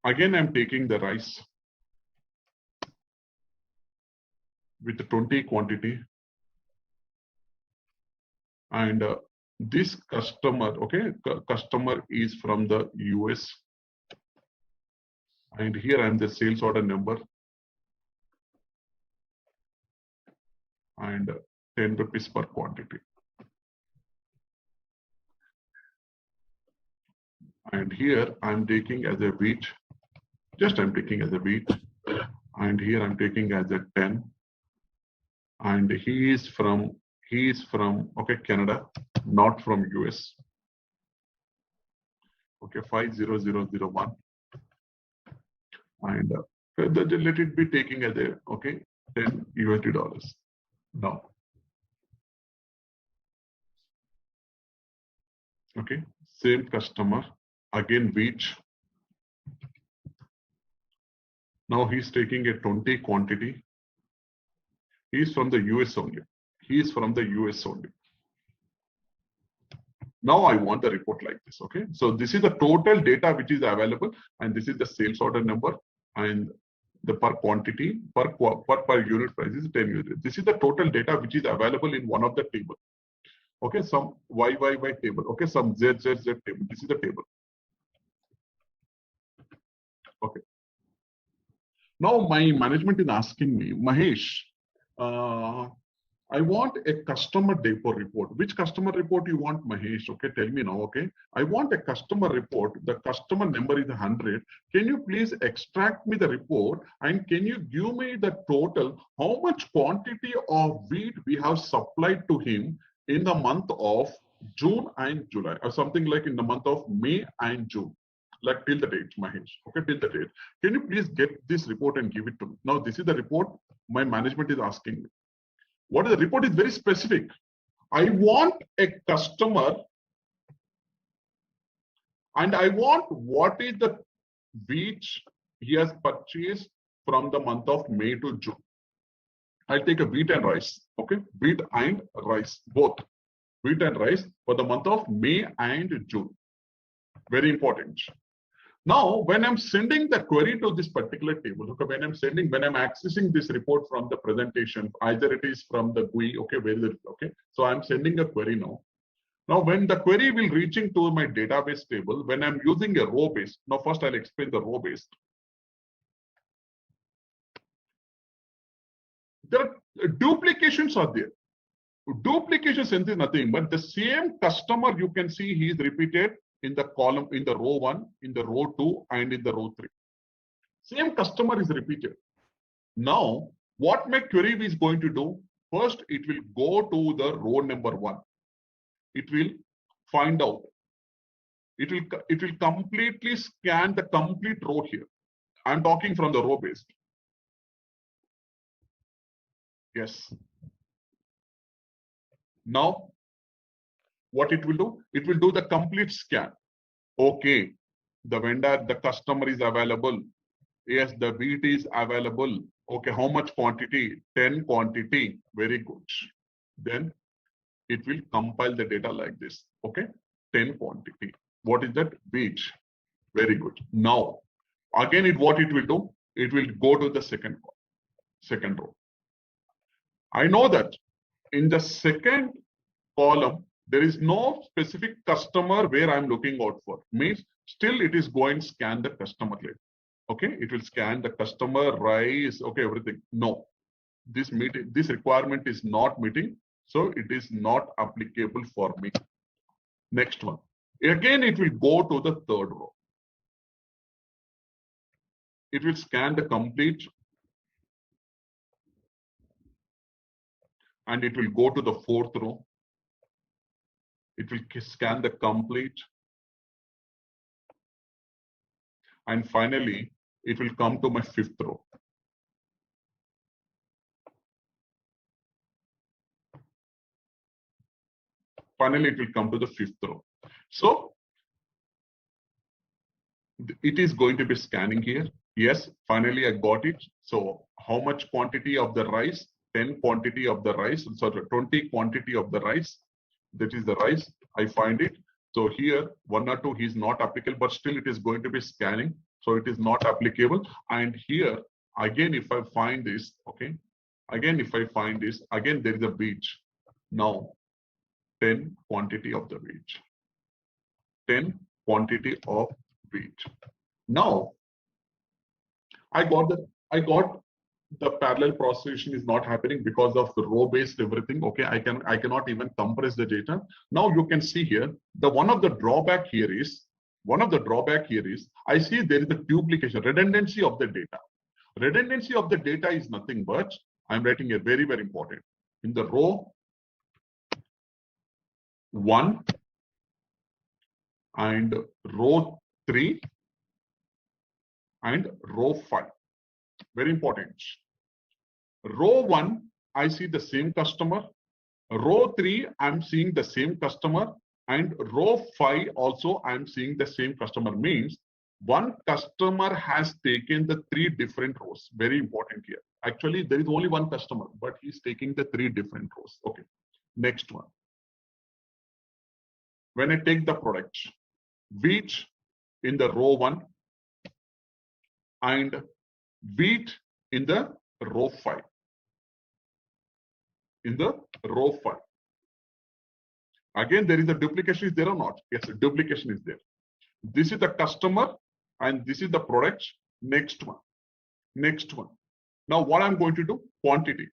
again, I'm taking the rice with the 20 quantity. And this customer, okay, customer is from the US. And here I'm the sales order number. And 10 rupees per quantity. And here I'm taking as a wheat. Just I'm taking as a wheat. And here I'm taking as a 10. And he is from okay, Canada, not from US. Okay, 50001. And let it be taking as a, okay, $10. Now, okay, same customer, again wheat. Now he's taking a 20 quantity. He's from the US only. He is from the US only. Now I want the report like this. Okay, so this is the total data which is available, and this is the sales order number, and the per quantity per unit price is 10 units. This is the total data which is available in one of the table. Okay, some YYY table. Okay, some ZZZ table. This is the table. Okay. Now my management is asking me, Mahesh, I want a customer depot report. Which customer report you want, Mahesh? Okay, tell me now. Okay, I want a customer report. The customer number is 100. Can you please extract me the report, and can you give me the total, how much quantity of wheat we have supplied to him in the month of June and July, or something like in the month of May and June, like till the date, Mahesh. Okay, till the date. Can you please get this report and give it to me? Now, this is the report my management is asking me. What is the report is very specific. I want a customer, and I want what is the wheat he has purchased from the month of May to June. I'll take a wheat and rice. Okay, wheat and rice, both wheat and rice for the month of May and June. Very important. Now, when I'm sending the query to this particular table, okay, when I'm accessing this report from the presentation, either it is from the GUI, okay, where is it, okay? So I'm sending a query now. Now, when the query will reaching to my database table, when I'm using a row based, now first I'll explain the row based. There are duplications are there. Duplication sense is nothing but the same customer you can see he is repeated in the column, in the row 1, in the row 2, and in the row 3. Same customer is repeated. Now, what my query is going to do? First, it will go to the row number 1. It will find out. It will completely scan the complete row here. I'm talking from the row based. Yes. Now, what it will do? It will do the complete scan. Okay, the vendor, the customer is available. Yes, the wheat is available. Okay, how much quantity? 10 quantity. Very good. Then it will compile the data like this. Okay, 10 quantity. What is that? Wheat. Very good. Now, again, what it will do? It will go to the second row. I know that in the second column, there is no specific customer where I'm looking out for. Means still it is going scan the customer later. Okay, it will scan the customer, rice, okay, everything. No, this requirement is not meeting, so it is not applicable for me. Next one. Again, it will go to the third row. It will scan the complete, and it will go to the fourth row. It will scan the complete. And finally, it will come to my fifth row. Finally, it will come to the fifth row. So it is going to be scanning here. Yes, finally I got it. So how much quantity of the rice? 10 quantity of the rice, so 20 quantity of the rice. That is the rice. I find it. So here 1 or 2 is not applicable, but still it is going to be scanning. So it is not applicable. And here again, if I find this, okay, again if I find this, again there is a wheat. Now 10 quantity of the wheat. 10 quantity of wheat. Now I got the parallel processing is not happening because of the row based everything. Okay, I cannot even compress the data. Now you can see here one of the drawback here is I see there is a duplication, redundancy of the data. Redundancy of the data is nothing but I'm writing a very, very important in the row 1 and row 3 and row 5. Very important. Row 1, I see the same customer. Row 3, I'm seeing the same customer. And row 5 also, I'm seeing the same customer. Means one customer has taken the 3 different rows. Very important here. Actually, there is only one customer, but he's taking the 3 different rows. Okay. Next one. When I take the product, wheat in the row 1 and wheat in the row 5. In the row 5. Again, there is a duplication, is there or not? Yes, a duplication is there. This is the customer and this is the product. Next one. Next one. Now, what I'm going to do? Quantity.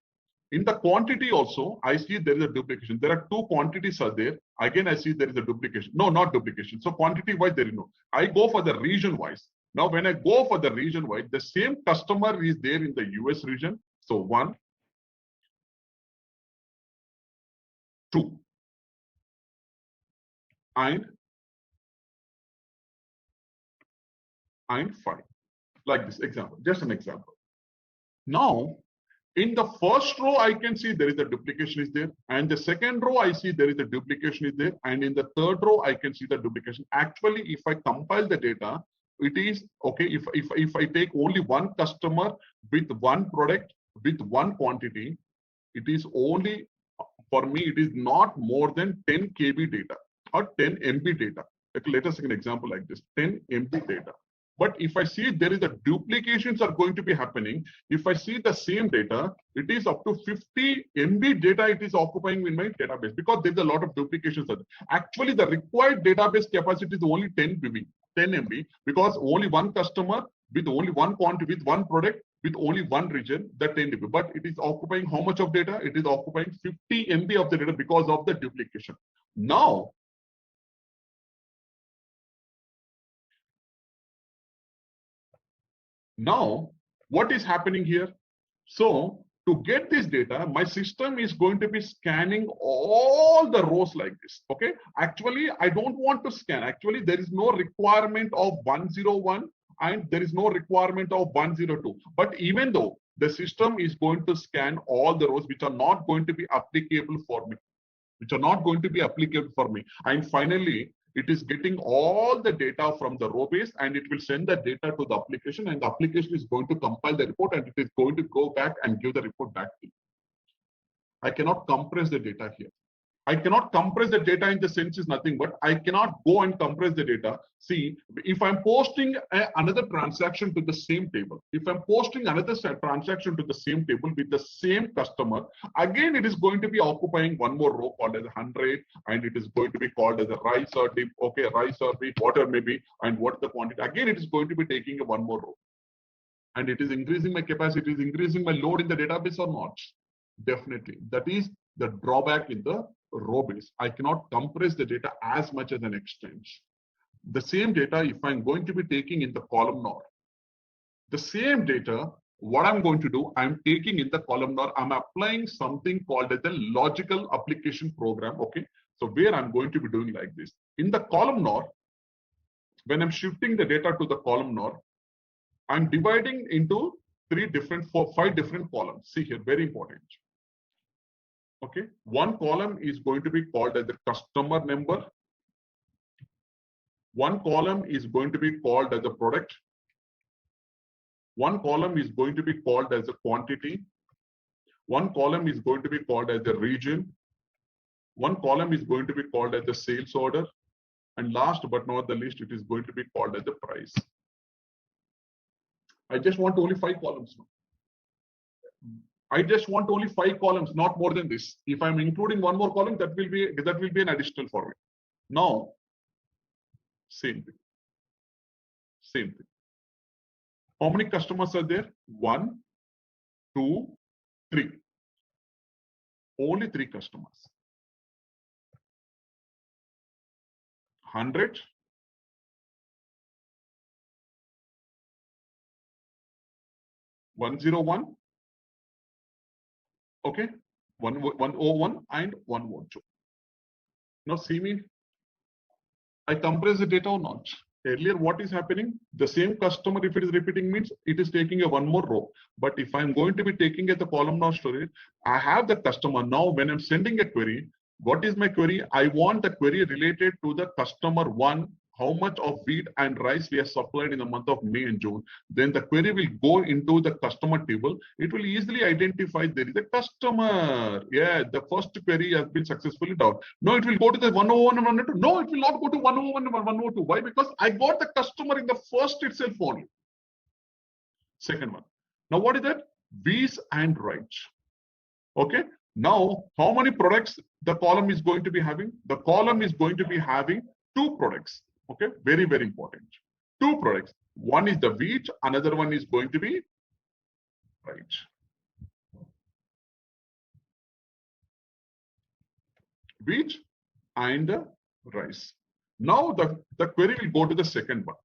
In the quantity also, I see there is a duplication. There are 2 quantities are there. Again, I see there is a duplication. No, not duplication. So quantity wise, there is no. I go for the region wise. Now, when I go for the region wise, the same customer is there in the US region. So 1, 2, and 5. Like this example, just an example. Now, in the first row, I can see there is a duplication is there. And the second row, I see there is a duplication is there. And in the third row, I can see the duplication. Actually, if I compile the data, it is okay. If I take only one customer with one product with one quantity, it is only for me, it is not more than 10 KB data or 10 MB data. Let us take an example like this, 10 MB data. But if I see there is a duplications are going to be happening, if I see the same data, it is up to 50 MB data it is occupying in my database because there's a lot of duplications. Actually, the required database capacity is only 10 MB because only one customer with only one quantity, with one product, with only one region, the 10 MB. But it is occupying how much of data? It is occupying 50 MB of the data because of the duplication. Now, what is happening here? So to get this data, my system is going to be scanning all the rows like this. Okay. Actually, I don't want to scan. Actually, there is no requirement of 101 and there is no requirement of 102. But even though the system is going to scan all the rows which are not going to be applicable for me, and finally, it is getting all the data from the row base and it will send the data to the application and the application is going to compile the report and it is going to go back and give the report back to you. I cannot compress the data here. I cannot compress the data in the sense is nothing, but I cannot go and compress the data. See, if I'm posting another transaction to the same table, if I'm posting another transaction to the same table with the same customer, again, it is going to be occupying one more row called as 100, and it is going to be called as a rice or dip, okay, rice or wheat, whatever maybe, and what the quantity. Again, it is going to be taking one more row. And it is increasing my capacity, it is increasing my load in the database or not? Definitely. That is the drawback in the row base. I cannot compress the data as much as an exchange. The same data, if I'm going to be taking in the columnar, the same data, what I'm going to do, I'm taking in the columnar, I'm applying something called as the logical application program. Okay. So where I'm going to be doing like this. In the columnar, when I'm shifting the data to the columnar, I'm dividing into 5 different columns. See here, very important. Okay, one column is going to be called as the customer number. One column is going to be called as a product. One column is going to be called as a quantity. One column is going to be called as the region. One column is going to be called as the sales order. And last but not the least, it is going to be called as the price. I just want only 5 columns now. I just want only 5 columns, not more than this. If I'm including one more column, that will be an additional for me. Now, same thing. Same thing. How many customers are there? 1, 2, 3. Only 3 customers. 100. 101. Okay, 101 and 112. Now see me, I compress the data or not. Earlier, what is happening? The same customer, if it is repeating, means it is taking a one more row. But if I'm going to be taking at the columnar storage, I have the customer. Now, when I'm sending a query, what is my query? I want the query related to the customer 1. How much of wheat and rice we have supplied in the month of May and June. Then the query will go into the customer table. It will easily identify there is a customer. Yeah, the first query has been successfully done. No, it will go to the 101 and 102. No, it will not go to 101 and 102. Why? Because I got the customer in the first itself only. Second one. Now, what is that? Bees and rice. Okay. Now, how many products the column is going to be having? The column is going to be having 2 products. Okay, very, very important. 2 products. One is the wheat, another one is going to be rice. Wheat and rice. Now the query will go to the second one,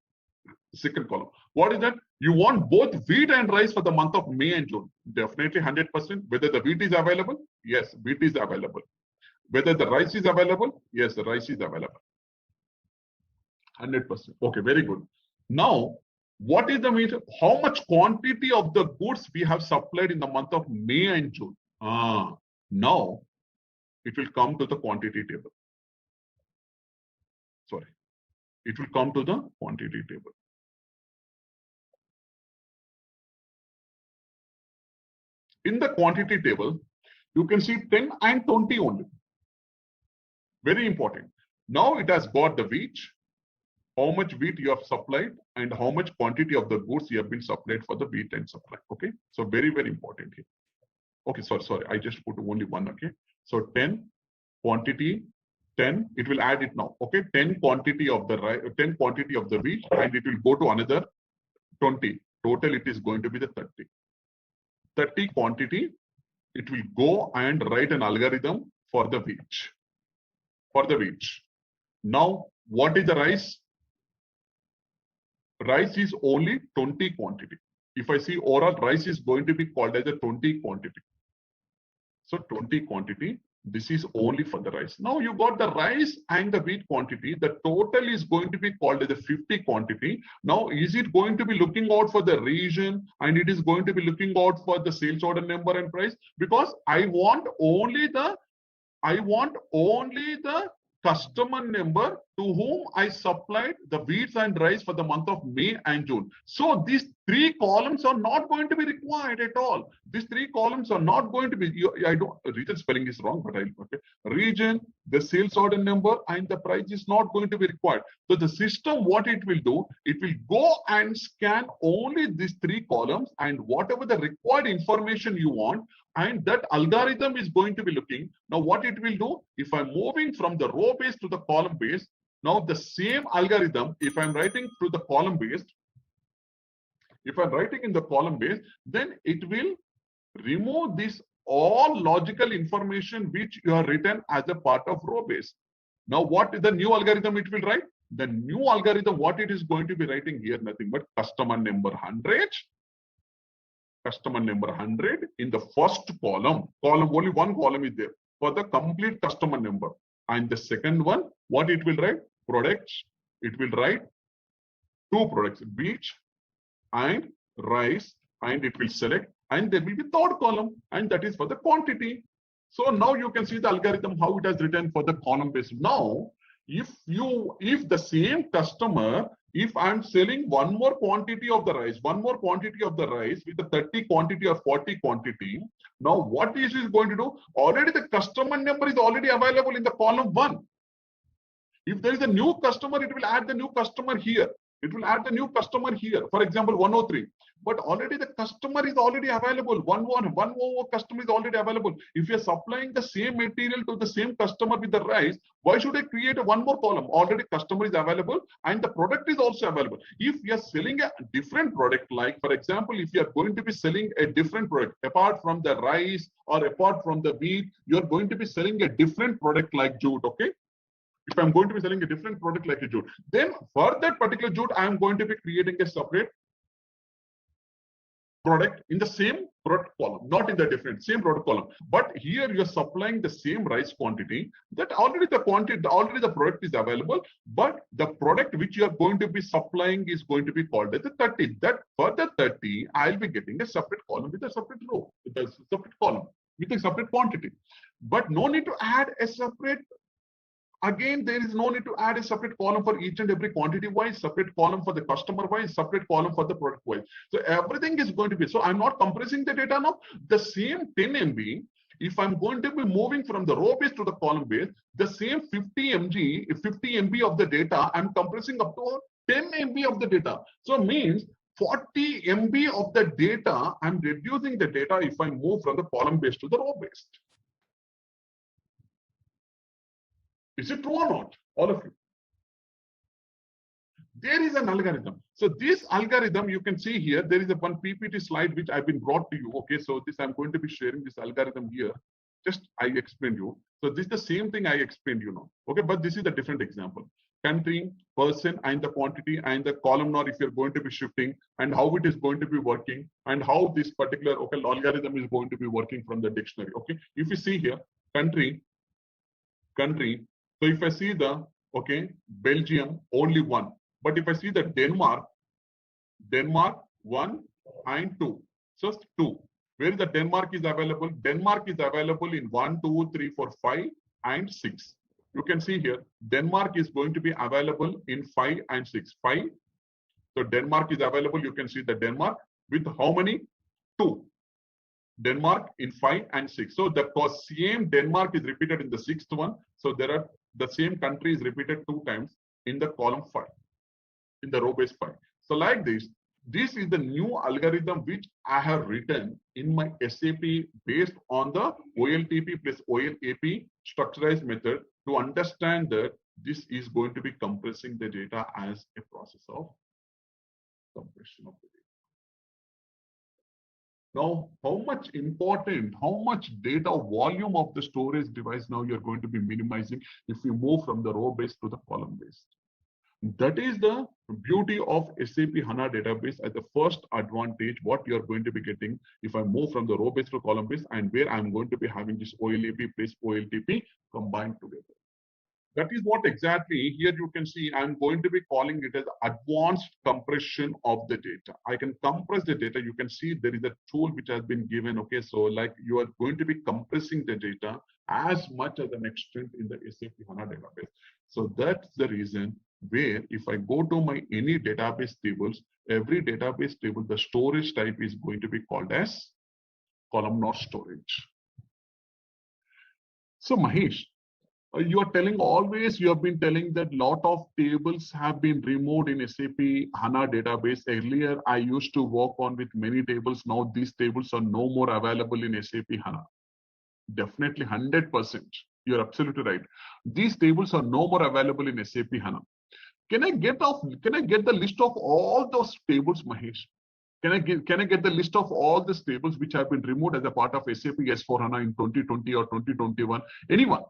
second column. What is that? You want both wheat and rice for the month of May and June. Definitely 100%. Whether the wheat is available? Yes, wheat is available. Whether the rice is available? Yes, the rice is available. 100%. Okay, very good. Now, what is the meter? How much quantity of the goods we have supplied in the month of May and June? Now, it will come to the quantity table. Sorry, it will come to the quantity table. In the quantity table, you can see 10 and 20 only. Very important. Now it has got the wheat, how much wheat you have supplied and how much quantity of the goods you have been supplied for the wheat and supply. Okay, so very, very important here. Okay, sorry, I just put only one. Okay, so 10 quantity, 10, it will add it now. Okay, 10 quantity of the 10 quantity of the wheat, and it will go to another 20. Total, it is going to be the 30. 30 quantity, it will go and write an algorithm for the wheat. For the wheat. Now, what is the rice? Rice is only 20 quantity. If I see overall, rice is going to be called as a 20 quantity. So 20 quantity, this is only for the rice. Now you got the rice and the wheat quantity. The total is going to be called as a 50 quantity. Now, is it going to be looking out for the region and it is going to be looking out for the sales order number and price? Because I want only the customer number to whom I supplied the wheats and rice for the month of May and June. So these 3 columns are not going to be required at all. These 3 columns are not going to be, region spelling is wrong, but okay. Region, the sales order number, and the price is not going to be required. So the system, what it will do, it will go and scan only these 3 columns and whatever the required information you want, and that algorithm is going to be looking. Now what it will do, if I'm moving from the row based to the column based, now the same algorithm, if I'm writing to the column based, if I'm writing in the column based, then it will remove this all logical information which you have written as a part of row based. Now what is the new algorithm it will write? The new algorithm, what it is going to be writing here, nothing but customer number 100. Customer number 100 in the first column. Only one column is there for the complete customer number. And the second one, what it will write? Products. It will write 2 products, wheat and rice, and it will select, and there will be third column, and that is for the quantity. So now you can see the algorithm how it has written for the column based. Now, if the same customer, if I'm selling one more quantity of the rice with the 30 quantity or 40 quantity, now what is it going to do? Already the customer number is already available in the column 1. If there is a new customer, it will add the new customer here. It will add the new customer here. For example, 103. But already the customer is already available. One more customer is already available. If you are supplying the same material to the same customer with the rice, why should I create one more column? Already customer is available and the product is also available. If you are selling a different product, like for example, if you are going to be selling a different product, apart from the rice or apart from the wheat, you are going to be selling a different product like jute, okay? If I'm going to be selling a different product like a jute, then for that particular jute, I am going to be creating a separate product in the same product column, not in the different, same product column. But here you're supplying the same rice quantity, that already the product is available, but the product which you are going to be supplying is going to be called as the 30. That for the 30, I'll be getting a separate column with a separate row, with a separate column, with a separate quantity. But no need to add a separate. Again, there is no need to add a separate column for each and every quantity wise, separate column for the customer wise, separate column for the product wise. So everything is going to be, so I'm not compressing the data now. The same 10 MB, if I'm going to be moving from the row base to the column base, the same 50 MB of the data, I'm compressing up to 10 MB of the data. So means 40 MB of the data, I'm reducing the data if I move from the column base to the row base. Is it true or not? All of you. There is an algorithm. So this algorithm, you can see here, there is a one PPT slide which I've been brought to you. Okay, so this I'm going to be sharing this algorithm here. Just I explained you. So this is the same thing I explained you now. Okay, but this is a different example. Country, person, and the quantity, and the columnar if you're going to be shifting, and how it is going to be working, and how this particular algorithm is going to be working from the dictionary. Okay, if you see here, country. So if I see the, Belgium, only 1. But if I see the Denmark 1 and 2. So 2. Where is the Denmark is available? Denmark is available in 1, 2, 3, 4, 5 and 6. You can see here, Denmark is going to be available in 5 and 6. 5. So Denmark is available. You can see the Denmark with how many? 2. Denmark in 5 and 6. So the same Denmark is repeated in the 6th one. So there are the same country is repeated 2 times in the column 5. in the row-based file. So like this is the new algorithm which I have written in my SAP based on the OLTP plus OLAP structurized method to understand that this is going to be compressing the data as a process of compression of the data. Now, how much data volume of the storage device now you're going to be minimizing if you move from the row-based to the column-based. That is the beauty of SAP HANA database as the first advantage, what you're going to be getting if I move from the row-based to column-based, and where I'm going to be having this OLAP plus OLTP combined together. That is what exactly here you can see I'm going to be calling it as advanced compression of the data. I can compress the data. You can see there is a tool which has been given. Okay, so like you are going to be compressing the data as much as an extent in the SAP HANA database. So that's the reason where if I go to my any database tables, every database table, the storage type is going to be called as columnar storage. So Mahesh, you are telling always, you have been telling that lot of tables have been removed in SAP HANA database. Earlier, I used to work on with many tables. Now these tables are no more available in SAP HANA. Definitely 100%. You're absolutely right. These tables are no more available in SAP HANA. Can I get the list of all those tables, Mahesh? Can I get the list of all the tables which have been removed as a part of SAP S/4HANA in 2020 or 2021? Anyone?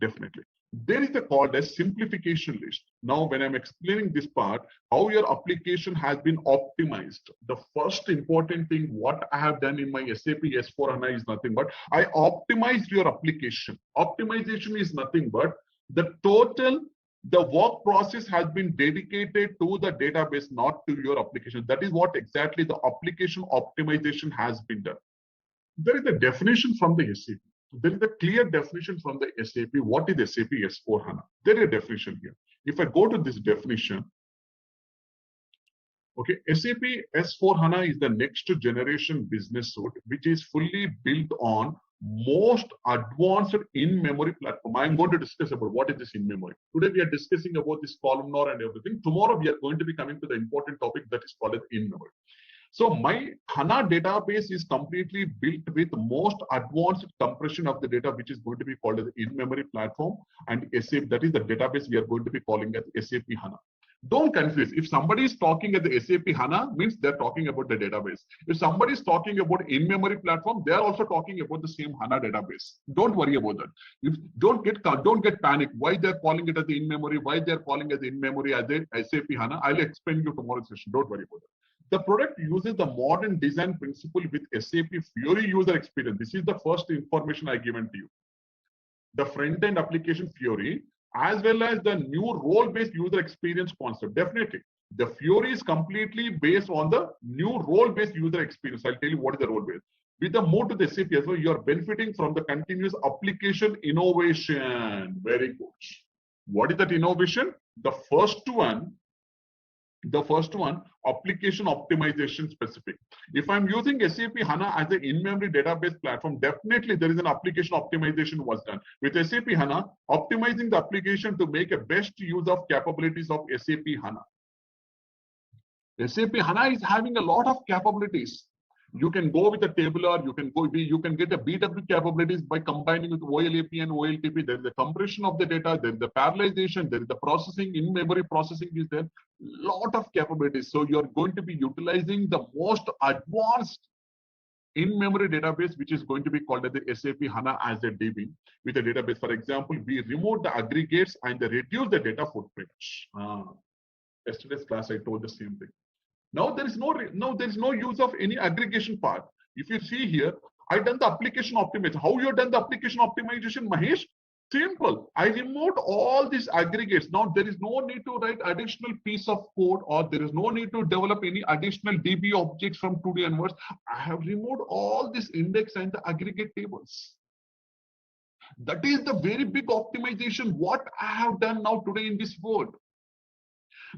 Definitely. There is a called as simplification list. Now, when I'm explaining this part, how your application has been optimized, the first important thing what I have done in my SAP S/4HANA is nothing but I optimized your application. Optimization is nothing but the work process has been dedicated to the database, not to your application. That is what exactly the application optimization has been done. There is a definition from the SAP. There is a clear definition from the SAP. What is SAP S/4HANA? There is a definition here. If I go to this definition, okay, SAP S/4HANA is the next generation business suite, which is fully built on most advanced in-memory platform. I'm going to discuss about what is this in-memory. Today we are discussing about this columnar and everything. Tomorrow we are going to be coming to the important topic that is called as in-memory. So my HANA database is completely built with most advanced compression of the data, which is going to be called as in-memory platform, and SAP, that is the database we are going to be calling as SAP HANA. Don't confuse. If somebody is talking at the SAP HANA, means they're talking about the database. If somebody is talking about in-memory platform, they are also talking about the same HANA database. Don't worry about that. Don't get panicked. Why they're calling it as the in-memory? Why they're calling it as in-memory as a SAP HANA? I'll explain you tomorrow's session. Don't worry about that. The product uses the modern design principle with SAP Fiori user experience. This is the first information I given to you. The front-end application Fiori, as well as the new role-based user experience concept. Definitely, the Fiori is completely based on the new role-based user experience. I'll tell you what is the role-based. With the move to the SAP as well, you are benefiting from the continuous application innovation. Very good. What is that innovation? The first one, application optimization specific. If I'm using SAP HANA as an in-memory database platform, definitely there is an application optimization was done. With SAP HANA, optimizing the application to make a best use of capabilities of SAP HANA. SAP HANA is having a lot of capabilities. You can go with the tabular, you can get the BW capabilities by combining with OLAP and OLTP. There is the compression of the data, there is the parallelization, there is the processing, in-memory processing is there. Lot of capabilities. So you're going to be utilizing the most advanced in-memory database, which is going to be called as the SAP HANA as a DB with a database. For example, we remove the aggregates and they reduce the data footprint. Yesterday's class, I told the same thing. Now there is no use of any aggregation part. If you see here, I done the application optimization. How you done the application optimization, Mahesh? Simple. I removed all these aggregates. Now there is no need to write additional piece of code, or there is no need to develop any additional DB objects from today onwards. I have removed all this index and the aggregate tables. That is the very big optimization what I have done now today in this world.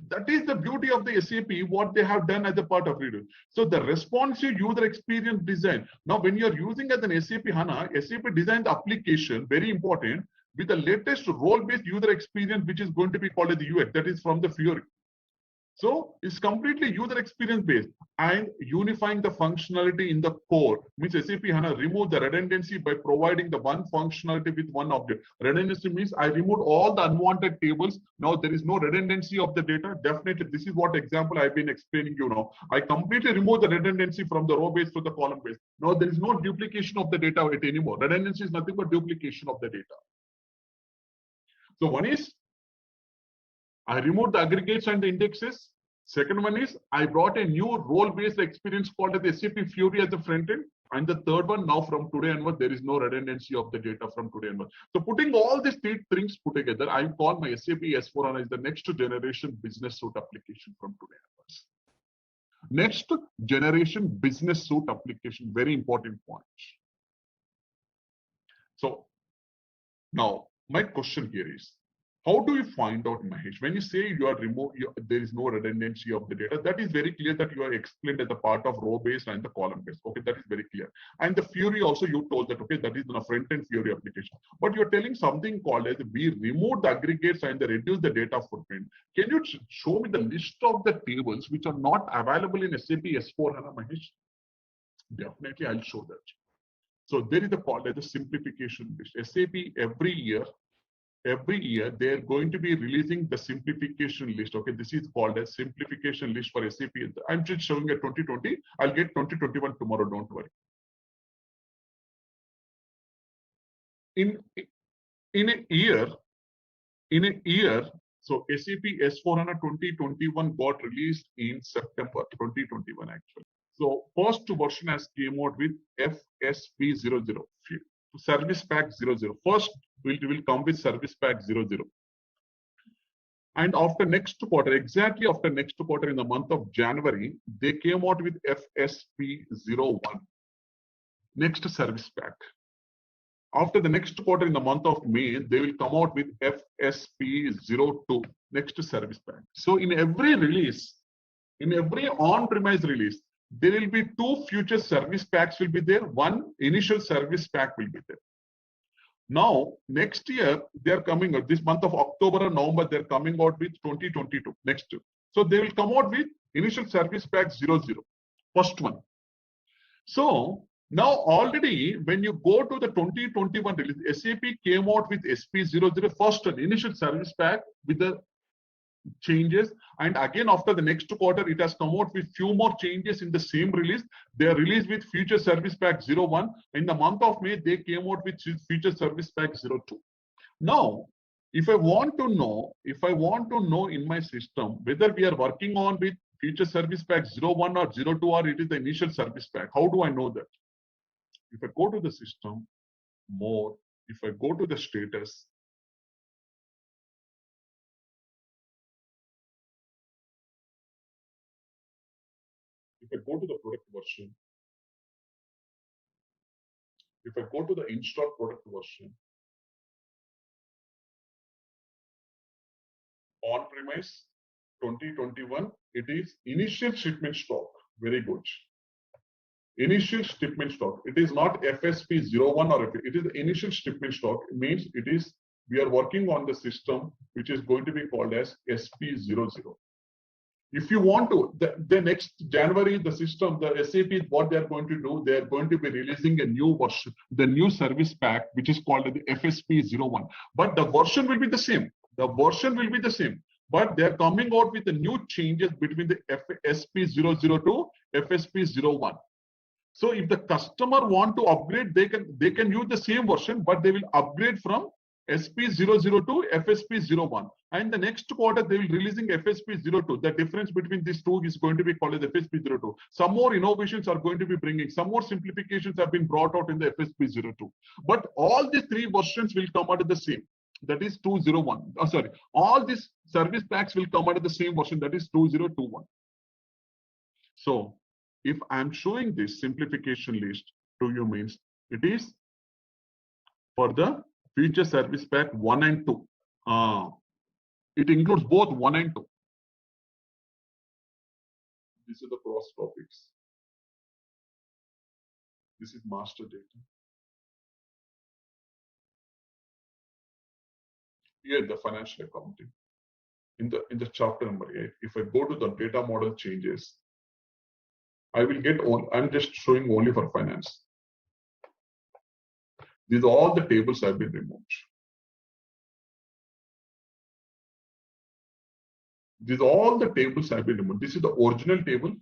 That is the beauty of the SAP, what they have done as a part of redo. So the responsive user experience design. Now, when you're using as an SAP HANA, SAP designed the application, very important, with the latest role-based user experience, which is going to be called as the UX, that is from the Fiori. So it's completely user experience based and unifying the functionality in the core means SAP HANA remove the redundancy by providing the one functionality with one object. Redundancy means I removed all the unwanted tables. Now there is no redundancy of the data. Definitely, this is what example I've been explaining you now. I completely remove the redundancy from the row base to the column base. Now there is no duplication of the data anymore. Redundancy is nothing but duplication of the data. So one is I removed the aggregates and the indexes. Second one is I brought a new role-based experience called the SAP Fury as the front end. And the third one, now from today onward, there is no redundancy of the data from today onward. So putting all these three things put together, I call my SAP S4HANA as the next generation business suite application from today onwards. Next generation business suite application, very important point. So now my question here is, how do you find out, Mahesh, when you say you are there is no redundancy of the data? That is very clear that you are explained as a part of row based and the column based. Okay, that is very clear. And the Fury also you told that, okay, that is in a front end Fury application. But you're telling something called as we remove the aggregates and reduce the data footprint. Can you show me the list of the tables which are not available in SAP S4HANA, Mahesh? Definitely, I'll show that. So there is a called as a simplification list. SAP every year they're going to be releasing the simplification list. Okay, this is called a simplification list for SAP. I'm just showing a 2020. I'll get 2021 tomorrow, don't worry. In a year, so SAP S4HANA 2021 got released in September 2021 actually. So first version has came out with FSP00. Service pack 00. First will come with service pack 00. And after next quarter, exactly after next quarter in the month of January, they came out with FSP01. Next service pack. After the next quarter in the month of May, they will come out with FSP02. Next service pack. So in every release, in every on-premise release, there will be two future service packs will be there. One initial service pack will be there. Now, next year, they are coming out, this month of October or November, they're coming out with 2022, next year. So they will come out with initial service pack 00, first one. So now already when you go to the 2021 release, SAP came out with SP00, first one, initial service pack with the changes, and again after the next quarter it has come out with few more changes in the same release. They are released with future service pack 01. In the month of May they came out with future service pack 02. Now if I want to know in my system whether we are working on with future service pack 01 or 02 or it is the initial service pack, how do I know that? If I go to the system more, if I go to the status, if I go to the product version, if I go to the install product version, on-premise 2021, it is initial shipment stock. Very good. Initial shipment stock. It is not FSP01 or it is initial shipment stock. It means it is we are working on the system which is going to be called as SP00. If you want to, the next January, the system, the SAP, what they are going to do, they are going to be releasing a new version, the new service pack, which is called the FSP01. But the version will be the same. The version will be the same. But they are coming out with the new changes between the FSP00 to FSP01. So if the customer want to upgrade, they can use the same version, but they will upgrade from SP00 to FSP01. And the next quarter, they will releasing FSP02. The difference between these two is going to be called as FSP02. Some more innovations are going to be bringing. Some more simplifications have been brought out in the FSP02. But all these three versions will come out of the same. That is 201. Oh, sorry. All these service packs will come out of the same version. That is 2021. So if I'm showing this simplification list to you means it is for the future service pack 1 and 2. It includes both 1 and 2. This is the cross topics. This is master data. Here the financial accounting. in the chapter number 8, if I go to the data model changes, I will get all. I'm just showing only for finance. These all the tables have been removed. These all the tables have been removed. This is the original table.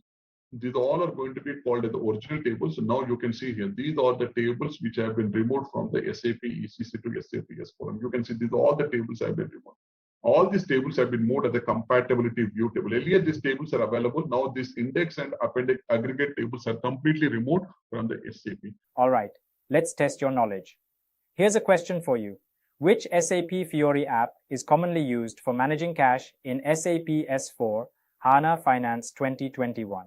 These all are going to be called as the original tables. So now you can see here, these are the tables which have been removed from the SAP ECC to SAP S4. You can see these all the tables have been removed. All these tables have been moved as a compatibility view table. Earlier, these tables are available. Now, this index and appendix aggregate tables are completely removed from the SAP. All right, let's test your knowledge. Here's a question for you. Which SAP Fiori app is commonly used for managing cash in SAP S4 HANA Finance 2021?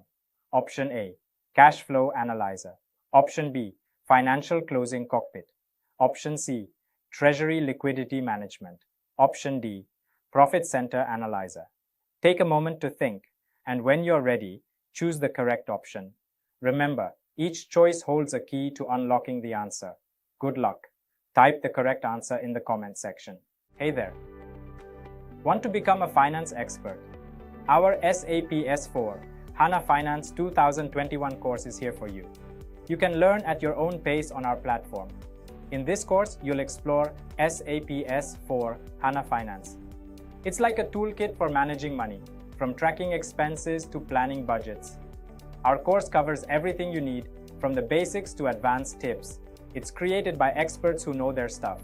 Option A, Cash Flow Analyzer. Option B, Financial Closing Cockpit. Option C, Treasury Liquidity Management. Option D, Profit Center Analyzer. Take a moment to think, and when you're ready, choose the correct option. Remember, each choice holds a key to unlocking the answer. Good luck. Type the correct answer in the comment section. Hey there. Want to become a finance expert? Our SAP S4 HANA Finance 2021 course is here for you. You can learn at your own pace on our platform. In this course, you'll explore SAP S4 HANA Finance. It's like a toolkit for managing money, from tracking expenses to planning budgets. Our course covers everything you need, from the basics to advanced tips. It's created by experts who know their stuff.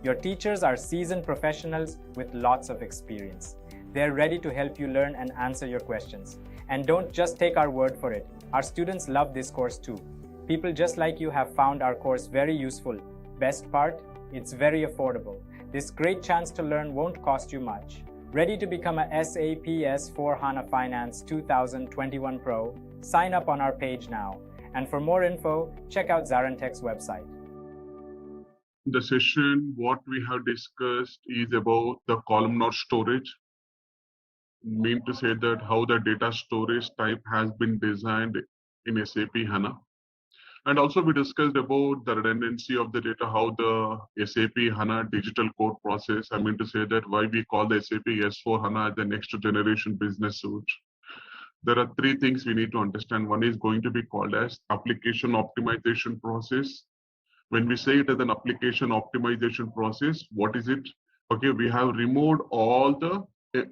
Your teachers are seasoned professionals with lots of experience. They're ready to help you learn and answer your questions. And don't just take our word for it. Our students love this course too. People just like you have found our course very useful. Best part? It's very affordable. This great chance to learn won't cost you much. Ready to become a SAP S4 HANA Finance 2021 Pro? Sign up on our page now. And for more info, check out ZaranTech's website. The session, what we have discussed is about the columnar storage. Mean to say that how the data storage type has been designed in SAP HANA. And also we discussed about the redundancy of the data, how the SAP HANA digital core process, I mean to say that why we call the SAP S4 HANA the next generation business suite. There are three things we need to understand. One is going to be called as application optimization process. When we say it as an application optimization process, what is it? Okay, we have removed all the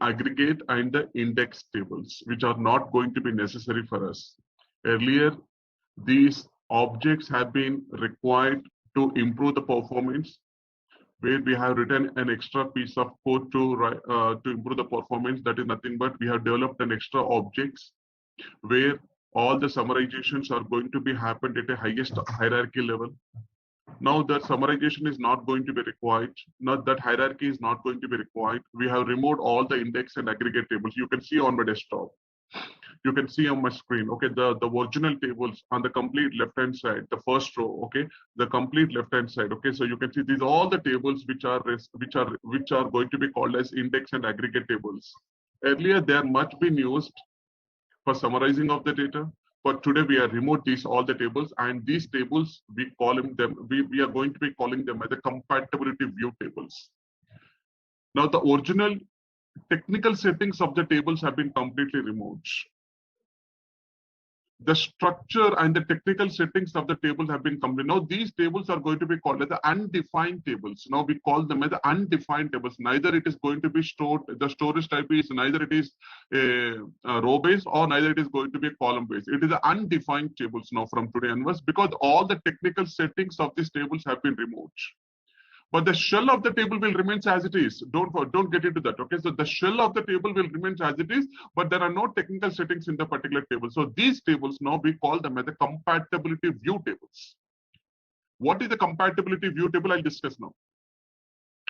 aggregate and the index tables, which are not going to be necessary for us. Earlier, these objects have been required to improve the performance, where we have written an extra piece of code to improve the performance. That is nothing but we have developed an extra objects where all the summarizations are going to be happened at a highest hierarchy level. Now that summarization is not going to be required. Not that hierarchy is not going to be required. We have removed all the index and aggregate tables. You can see on my desktop. You can see on my screen, okay, the original tables on the complete left-hand side, the first row, okay, the complete left-hand side, okay. So you can see these all the tables which are going to be called as index and aggregate tables. Earlier, they are much been used for summarizing of the data, but today we have removed all the tables, and these tables we are going to be calling them as the compatibility view tables. Now the original technical settings of the tables have been completely removed. The structure and the technical settings of the table have been complete. Now these tables are going to be called as the undefined tables. Now we call them as the undefined tables. Neither it is going to be stored, the storage type is neither it is row based or neither it is going to be column based. It is the undefined tables now from today onwards, because all the technical settings of these tables have been removed. But the shell of the table will remain as it is. Don't get into that. Okay, so the shell of the table will remain as it is, but there are no technical settings in the particular table. So these tables now we call them as the compatibility view tables. What is the compatibility view table? I'll discuss now.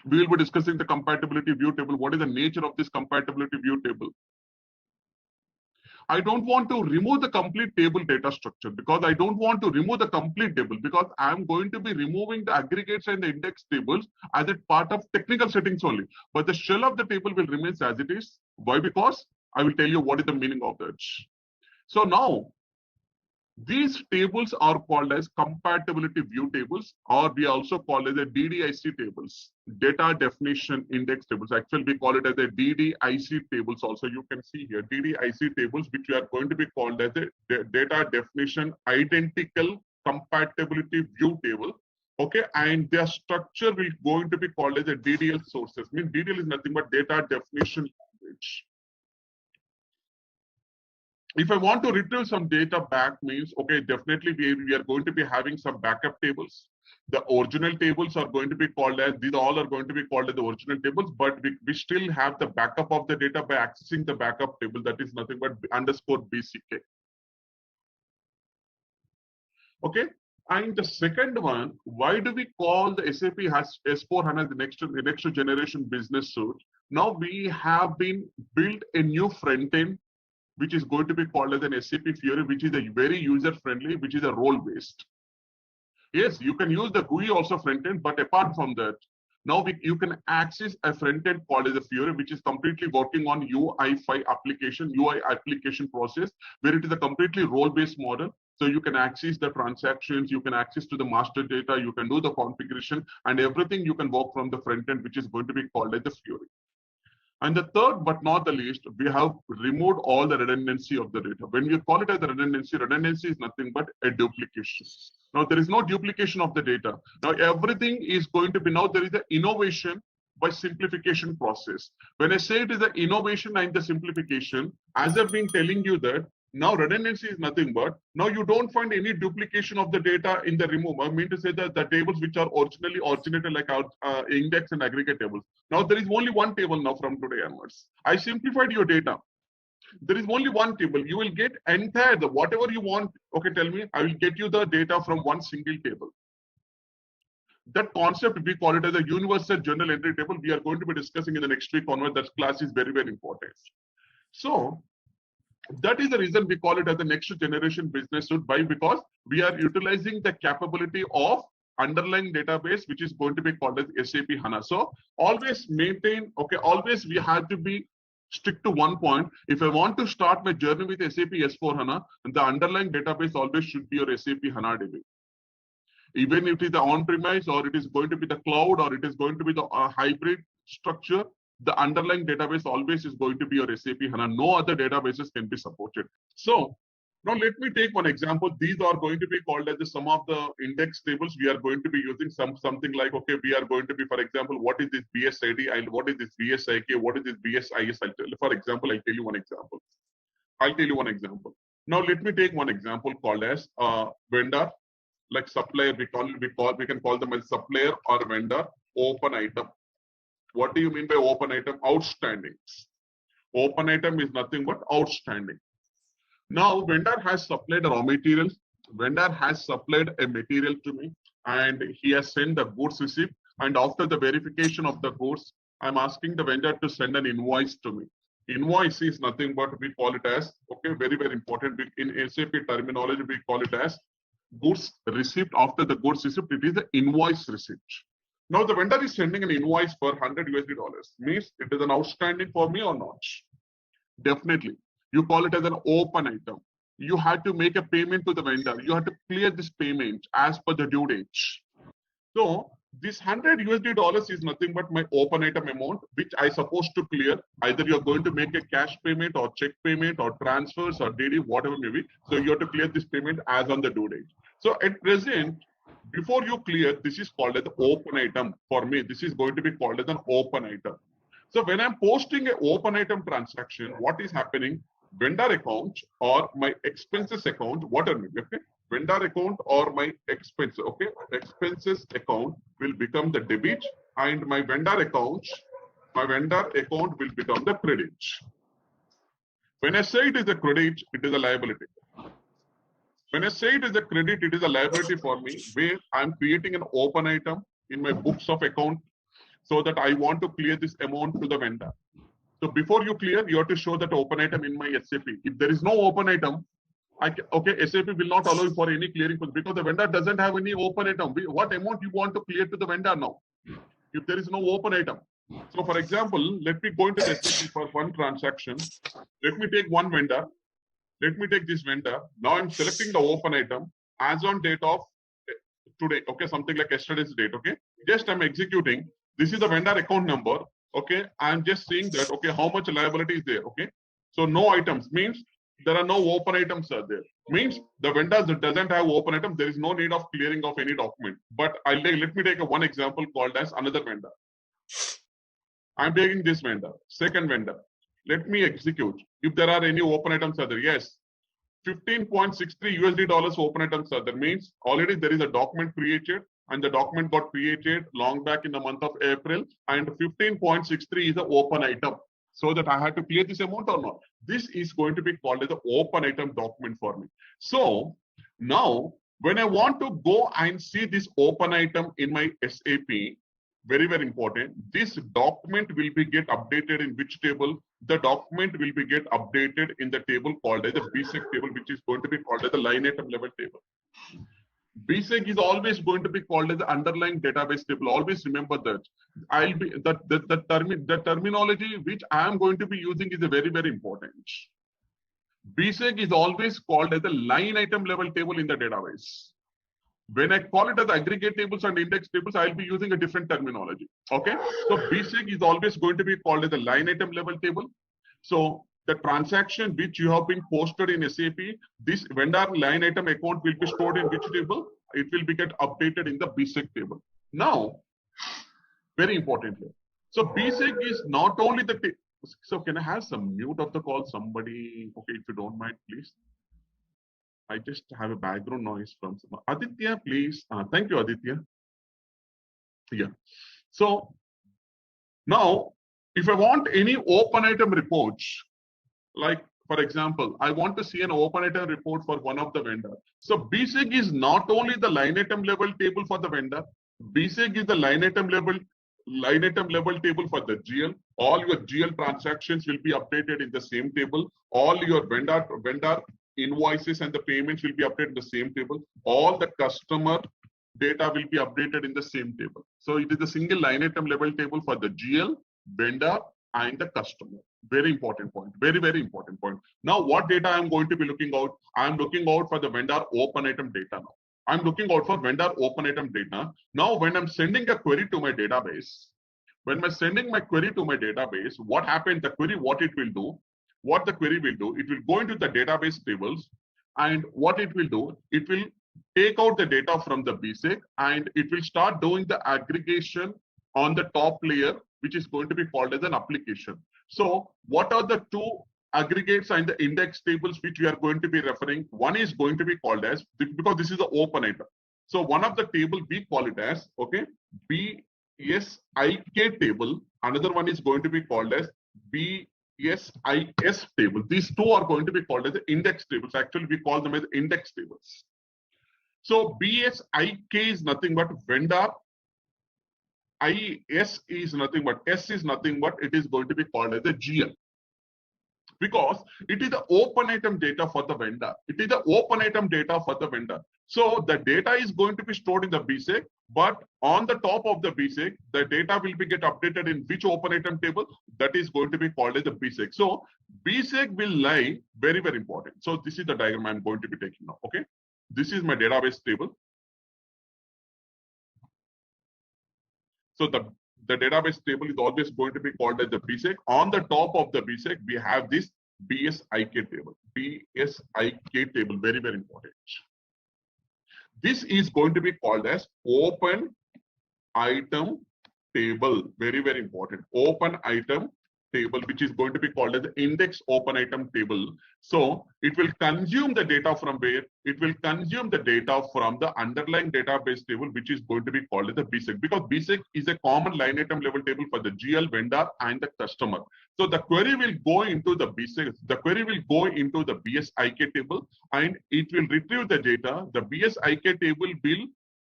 We will be discussing the compatibility view table. What is the nature of this compatibility view table? I don't want to remove the complete table data structure, because I don't want to remove the complete table, because I'm going to be removing the aggregates and the index tables as a part of technical settings only. But the shell of the table will remain as it is. Why? Because I will tell you what is the meaning of that. So now These tables are called as compatibility view tables, or we also call it the DDIC tables, data definition index tables. Actually, we call it as the DDIC tables also. You can see here DDIC tables, which we are going to be called as a data definition identical compatibility view table. Okay, and their structure will going to be called as a DDL sources. I mean, DDL is nothing but data definition language. If I want to retrieve some data back means, okay, definitely we are going to be having some backup tables. The original tables are going to be called as, these all are going to be called as the original tables, but we still have the backup of the data by accessing the backup table, that is nothing but underscore BCK. Okay, and the second one, why do we call the SAP S/4HANA the next generation business suite? Now we have been built a new front end, which is going to be called as an SAP Fiori, which is a very user-friendly, which is a role-based. Yes, you can use the GUI also front-end, but apart from that, now you can access a front-end called as a Fiori, which is completely working on UI5 application, UI application process, where it is a completely role-based model. So you can access the transactions, you can access to the master data, you can do the configuration, and everything you can work from the front-end, which is going to be called as the Fiori. And the third, but not the least, we have removed all the redundancy of the data. When we call it as the redundancy is nothing but a duplication. Now, there is no duplication of the data. Now, everything is going to be, now there is an innovation by simplification process. When I say it is an innovation and the simplification, as I've been telling you that, now redundancy is nothing but, now you don't find any duplication of the data in the remove. I mean to say that the tables which are originally originated like our index and aggregate tables. Now there is only one table now from today onwards. I simplified your data. There is only one table. You will get entire, whatever you want. Okay, tell me, I will get you the data from one single table. That concept, we call it as a universal journal entry table. We are going to be discussing in the next week onward. That class is very, very important. So that is the reason we call it as the next generation business suite. Why? Because we are utilizing the capability of underlying database, which is going to be called as SAP HANA. So always maintain, okay, always we have to be strict to one point. If I want to start my journey with SAP S/4HANA, the underlying database always should be your SAP HANA DB. Even if it is the on-premise or it is going to be the cloud or it is going to be the hybrid structure, the underlying database always is going to be your SAP HANA. No other databases can be supported. So now let me take one example. These are going to be called as some of the index tables. We are going to be using something like, okay, we are going to be, for example, what is this BSAD and what is this BSIK, what is this BSIS? For example, I'll tell you one example. Now let me take one example called as vendor, like supplier. We can call them as supplier or vendor open item. What do you mean by open item? Outstanding. Open item is nothing but outstanding. Now, vendor has supplied raw materials. Vendor has supplied a material to me, and he has sent the goods receipt. And after the verification of the goods, I'm asking the vendor to send an invoice to me. Invoice is nothing but, we call it as, okay, very, very important. In SAP terminology, we call it as goods receipt. After the goods receipt, it is the invoice receipt. Now the vendor is sending an invoice for $100 USD. Means it is an outstanding for me or not? Definitely. You call it as an open item. You had to make a payment to the vendor. You have to clear this payment as per the due date. So this $100 USD is nothing but my open item amount, which I supposed to clear. Either you're going to make a cash payment or check payment or transfers or DD, whatever may be. So you have to clear this payment as on the due date. So at present, before you clear, this is called as the open item. For me, this is going to be called as an open item. So when I'm posting an open item transaction, what is happening? Vendor account or my expenses account, whatever, okay? Vendor account or my expense, okay? Expenses account will become the debit, and my vendor account will become the credit. When I say it is a credit, it is a liability. When I say it is a credit, it is a liability for me, where I'm creating an open item in my books of account so that I want to clear this amount to the vendor. So before you clear, you have to show that open item in my SAP. If there is no open item, SAP will not allow you for any clearing because the vendor doesn't have any open item. What amount you want to clear to the vendor now? If there is no open item. So for example, let me go into the SAP for one transaction. Let me take one vendor. let me take this vendor. Now I'm selecting the open item as on date of today. Okay, something like yesterday's date. Okay, just I'm executing. This is the vendor account number. Okay, I'm just seeing that. Okay, how much liability is there? Okay, so no items means there are no open items are there. Means the vendor doesn't have open item. There is no need of clearing of any document. But let me take one example called as another vendor. I'm taking this vendor, second vendor. Let me execute. If there are any open items are there, yes. 15.63 USD dollars open items are there. Means already there is a document created and the document got created long back in the month of April and 15.63 is the open item. So that I had to clear this amount or not. This is going to be called as the open item document for me. So now when I want to go and see this open item in my SAP, very, very important. This document will be get updated in which table? The document will be get updated in the table called as the BSAD table, which is going to be called as the line item level table. BSAD is always going to be called as the underlying database table. Always remember that. I'll be the terminology which I am going to be using is a very, very important. BSAD is always called as the line item level table in the database. When I call it as aggregate tables and index tables, I'll be using a different terminology. Okay. So BSAD is always going to be called as the line item level table. So the transaction which you have been posted in SAP, this vendor line item account will be stored in which table? It will be get updated in the BSAD table. Now, very importantly. So BSAD is not only the, so can I have some mute of the call? Somebody, okay, if you don't mind, please. I just have a background noise from some. Aditya, please. Thank you, Aditya. Yeah. So now, if I want any open item reports, like for example, I want to see an open item report for one of the vendor. So BSAD is not only the line item level table for the vendor. BSAD is the line item level table for the GL. All your GL transactions will be updated in the same table. All your vendor invoices and the payments will be updated in the same table. All the customer data will be updated in the same table. So it is a single line item level table for the GL, vendor, and the customer. Very important point. Very, very important point. Now, what data I'm going to be looking out? I'm looking out for the vendor open item data now. I'm looking out for vendor open item data. Now, when I'm sending a query to my database, what happened? The query, what it will do? What the query will do, it will go into the database tables, and what it will do, it will take out the data from the BSAD and it will start doing the aggregation on the top layer, which is going to be called as an application. So what are the two aggregates and the index tables which we are going to be referring? One is going to be called as, because this is the open item. So one of the table we call it as, okay, BSIK table. Another one is going to be called as BSIS table. These two are going to be called as the index tables. Actually, we call them as index tables. So BSIK is nothing but vendor. IS is nothing but S is nothing but it is going to be called as the GL. Because it is the open item data for the vendor. It is the open item data for the vendor. So the data is going to be stored in the BSAD, but on the top of the BSAD, the data will be get updated in which open item table? That is going to be called as the BSAD. So BSAD will lie, very, very important. So this is the diagram I'm going to be taking now, okay? This is my database table. So the database table is always going to be called as the BSAD. On the top of the BSAD, we have this BSIK table. BSIK table, very, very important. This is going to be called as open item table. Very, very important. Open item table, which is going to be called as the index open item table. So it will consume the data from where? It will consume the data from the underlying database table, which is going to be called as the BSAD, because BSAD is a common line item level table for the GL, vendor, and the customer. So the query will go into the BSAD, the query will go into the BSIK table, and it will retrieve the data. The BSIK table will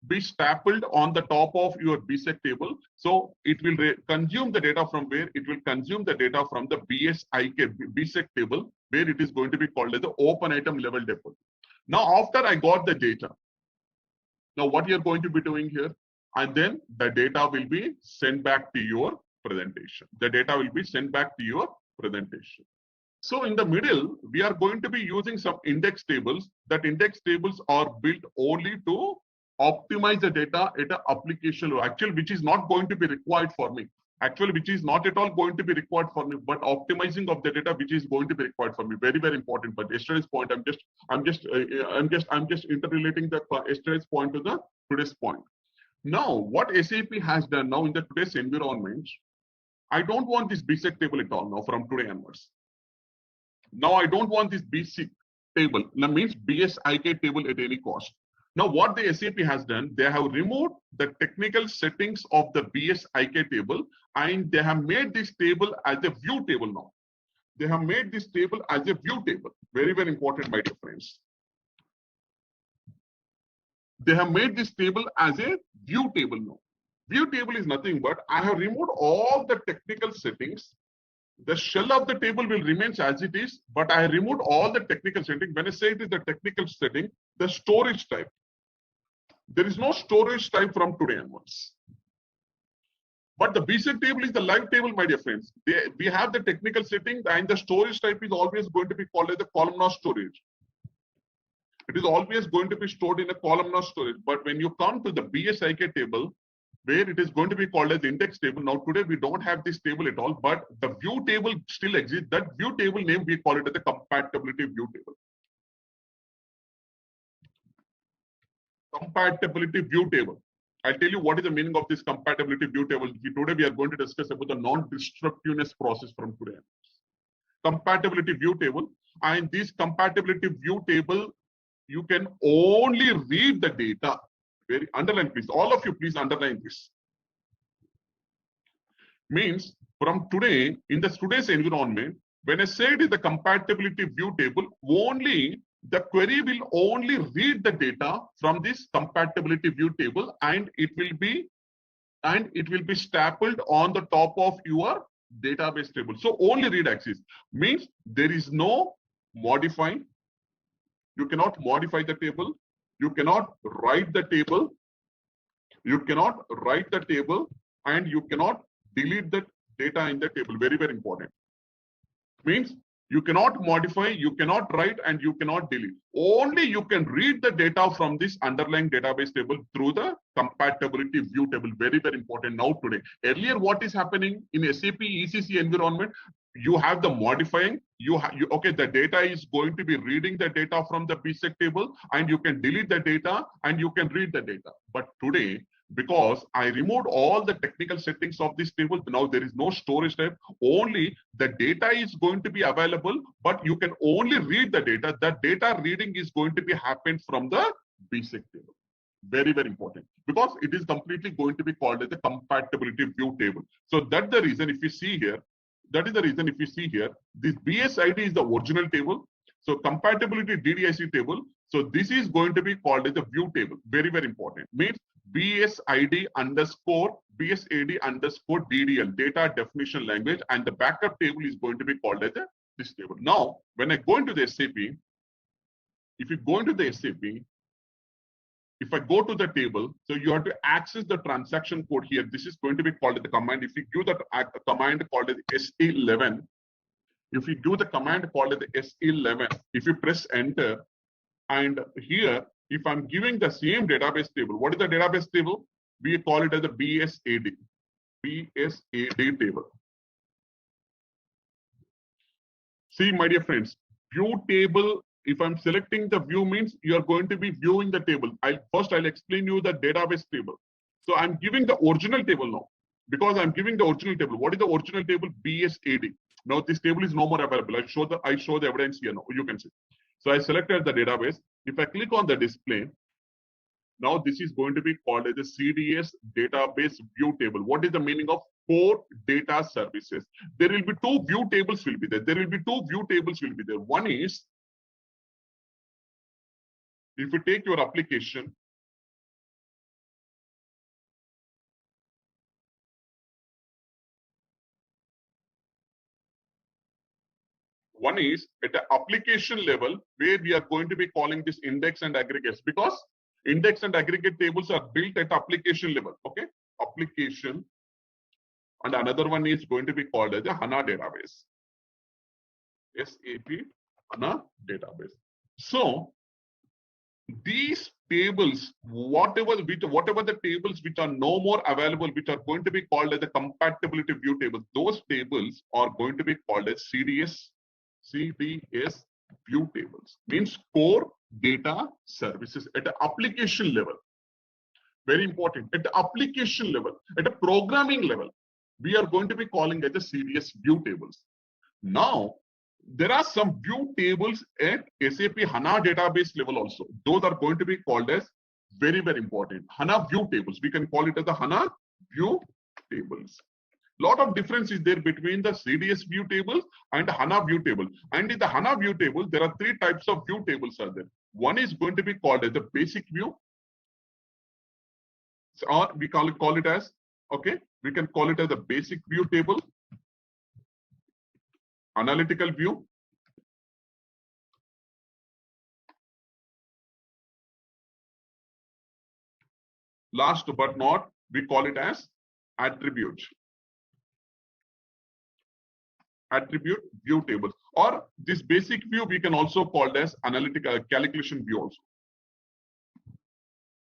be stapled on the top of your BSAD table. So it will consume the data from where? It will consume the data from the BSAD table, where it is going to be called as the open item level table. Now, after I got the data, now what you're going to be doing here, and then the data will be sent back to your presentation. The data will be sent back to your presentation. So in the middle, we are going to be using some index tables. That index tables are built only to optimize the data at an application level, actually, which is not going to be required for me. Actually, which is not at all going to be required for me, but optimizing of the data, which is going to be required for me. Very, very important. But yesterday's point, I'm just interrelating the yesterday's point to the today's point. Now, what SAP has done now in the today's environment, I don't want this BSAD table at all now from today onwards. Now I don't want this BC table. That means BSIK table at any cost. Now what the SAP has done, they have removed the technical settings of the BSIK table and they have made this table as a view table now. They have made this table as a view table. Very, very important, my dear friends. They have made this table as a view table now. View table is nothing but I have removed all the technical settings. The shell of the table will remain as it is, but I removed all the technical settings. When I say it is the technical setting, the storage type. There is no storage type from today onwards. But the BSAD table is the live table, my dear friends. We have the technical setting and the storage type is always going to be called as the columnar storage. It is always going to be stored in a columnar storage. But when you come to the BSIK table, where it is going to be called as index table. Now today we don't have this table at all, but the view table still exists. That view table name we call it as the compatibility view table. Compatibility view table. I'll tell you what is the meaning of this compatibility view table. Today we are going to discuss about the non-destructiveness process from today. Compatibility view table, and this compatibility view table, you can only read the data. Very underline, please. All of you, please underline this. Means from today, in the today's environment, when I say it is the compatibility view table, only the query will only read the data from this compatibility view table, and it will be stapled on the top of your database table. So only read access means there is no modifying. You cannot modify the table. You cannot write the table. You cannot write the table and you cannot delete the data in the table. Very, very important. Means you cannot modify, you cannot write, and you cannot delete. Only you can read the data from this underlying database table through the compatibility view table. Very, very important now today. Earlier, what is happening in SAP ECC environment? You have the modifying, okay, the data is going to be reading the data from the BSAD table and you can delete the data and you can read the data. But today, because I removed all the technical settings of this table, now there is no storage type, only the data is going to be available, but you can only read the data. That data reading is going to be happened from the BSAD table. Very, very important, because it is completely going to be called as the compatibility view table. So that's the reason if you see here, this BSID is the original table. So compatibility DDIC table. So this is going to be called as the view table. Very, very important. Means BSID underscore BSAD underscore DDL, data definition language, and the backup table is going to be called as this table. Now, when I go into the SAP, if you go into the SAP, if I go to the table, so you have to access the transaction code here. This is going to be called the command. If you give the command called as S11, if you do the command called as S11, if you press enter, and here, if I'm giving the same database table, what is the database table? We call it as the BSAD table. See, my dear friends, view table. If I'm selecting the view means you are going to be viewing the table. I'll explain you the database table. So I'm giving the original table now. Because I'm giving the original table. What is the original table? BSAD. Now this table is no more available. I show the evidence here now. You can see. So I selected the database. If I click on the display, now this is going to be called as the CDS database view table. What is the meaning of 4 data services? There will be 2 view tables will be there. There will be 2 view tables will be there. One is, if you take your application, one is at the application level where we are going to be calling this index and aggregates, because index and aggregate tables are built at application level. Okay, application, and another one is going to be called as the HANA database. SAP HANA database. So these tables, whatever the tables which are no more available, which are going to be called as the compatibility view tables, those tables are going to be called as CDS view tables. Means core data services at the application level. Very important. At the application level, at a programming level, we are going to be calling it the CDS view tables. Now, there are some view tables at SAP HANA database level also. Those are going to be called as very, very important. HANA view tables. We can call it as the HANA view tables. Lot of difference is there between the CDS view tables and the HANA view table. And in the HANA view table, there are three types of view tables are there. One is going to be called as the basic view, or we call it as, okay, we can call it as a basic view table, analytical view, last but not, we call it as attribute view tables, or this basic view we can also call it as analytical calculation view also.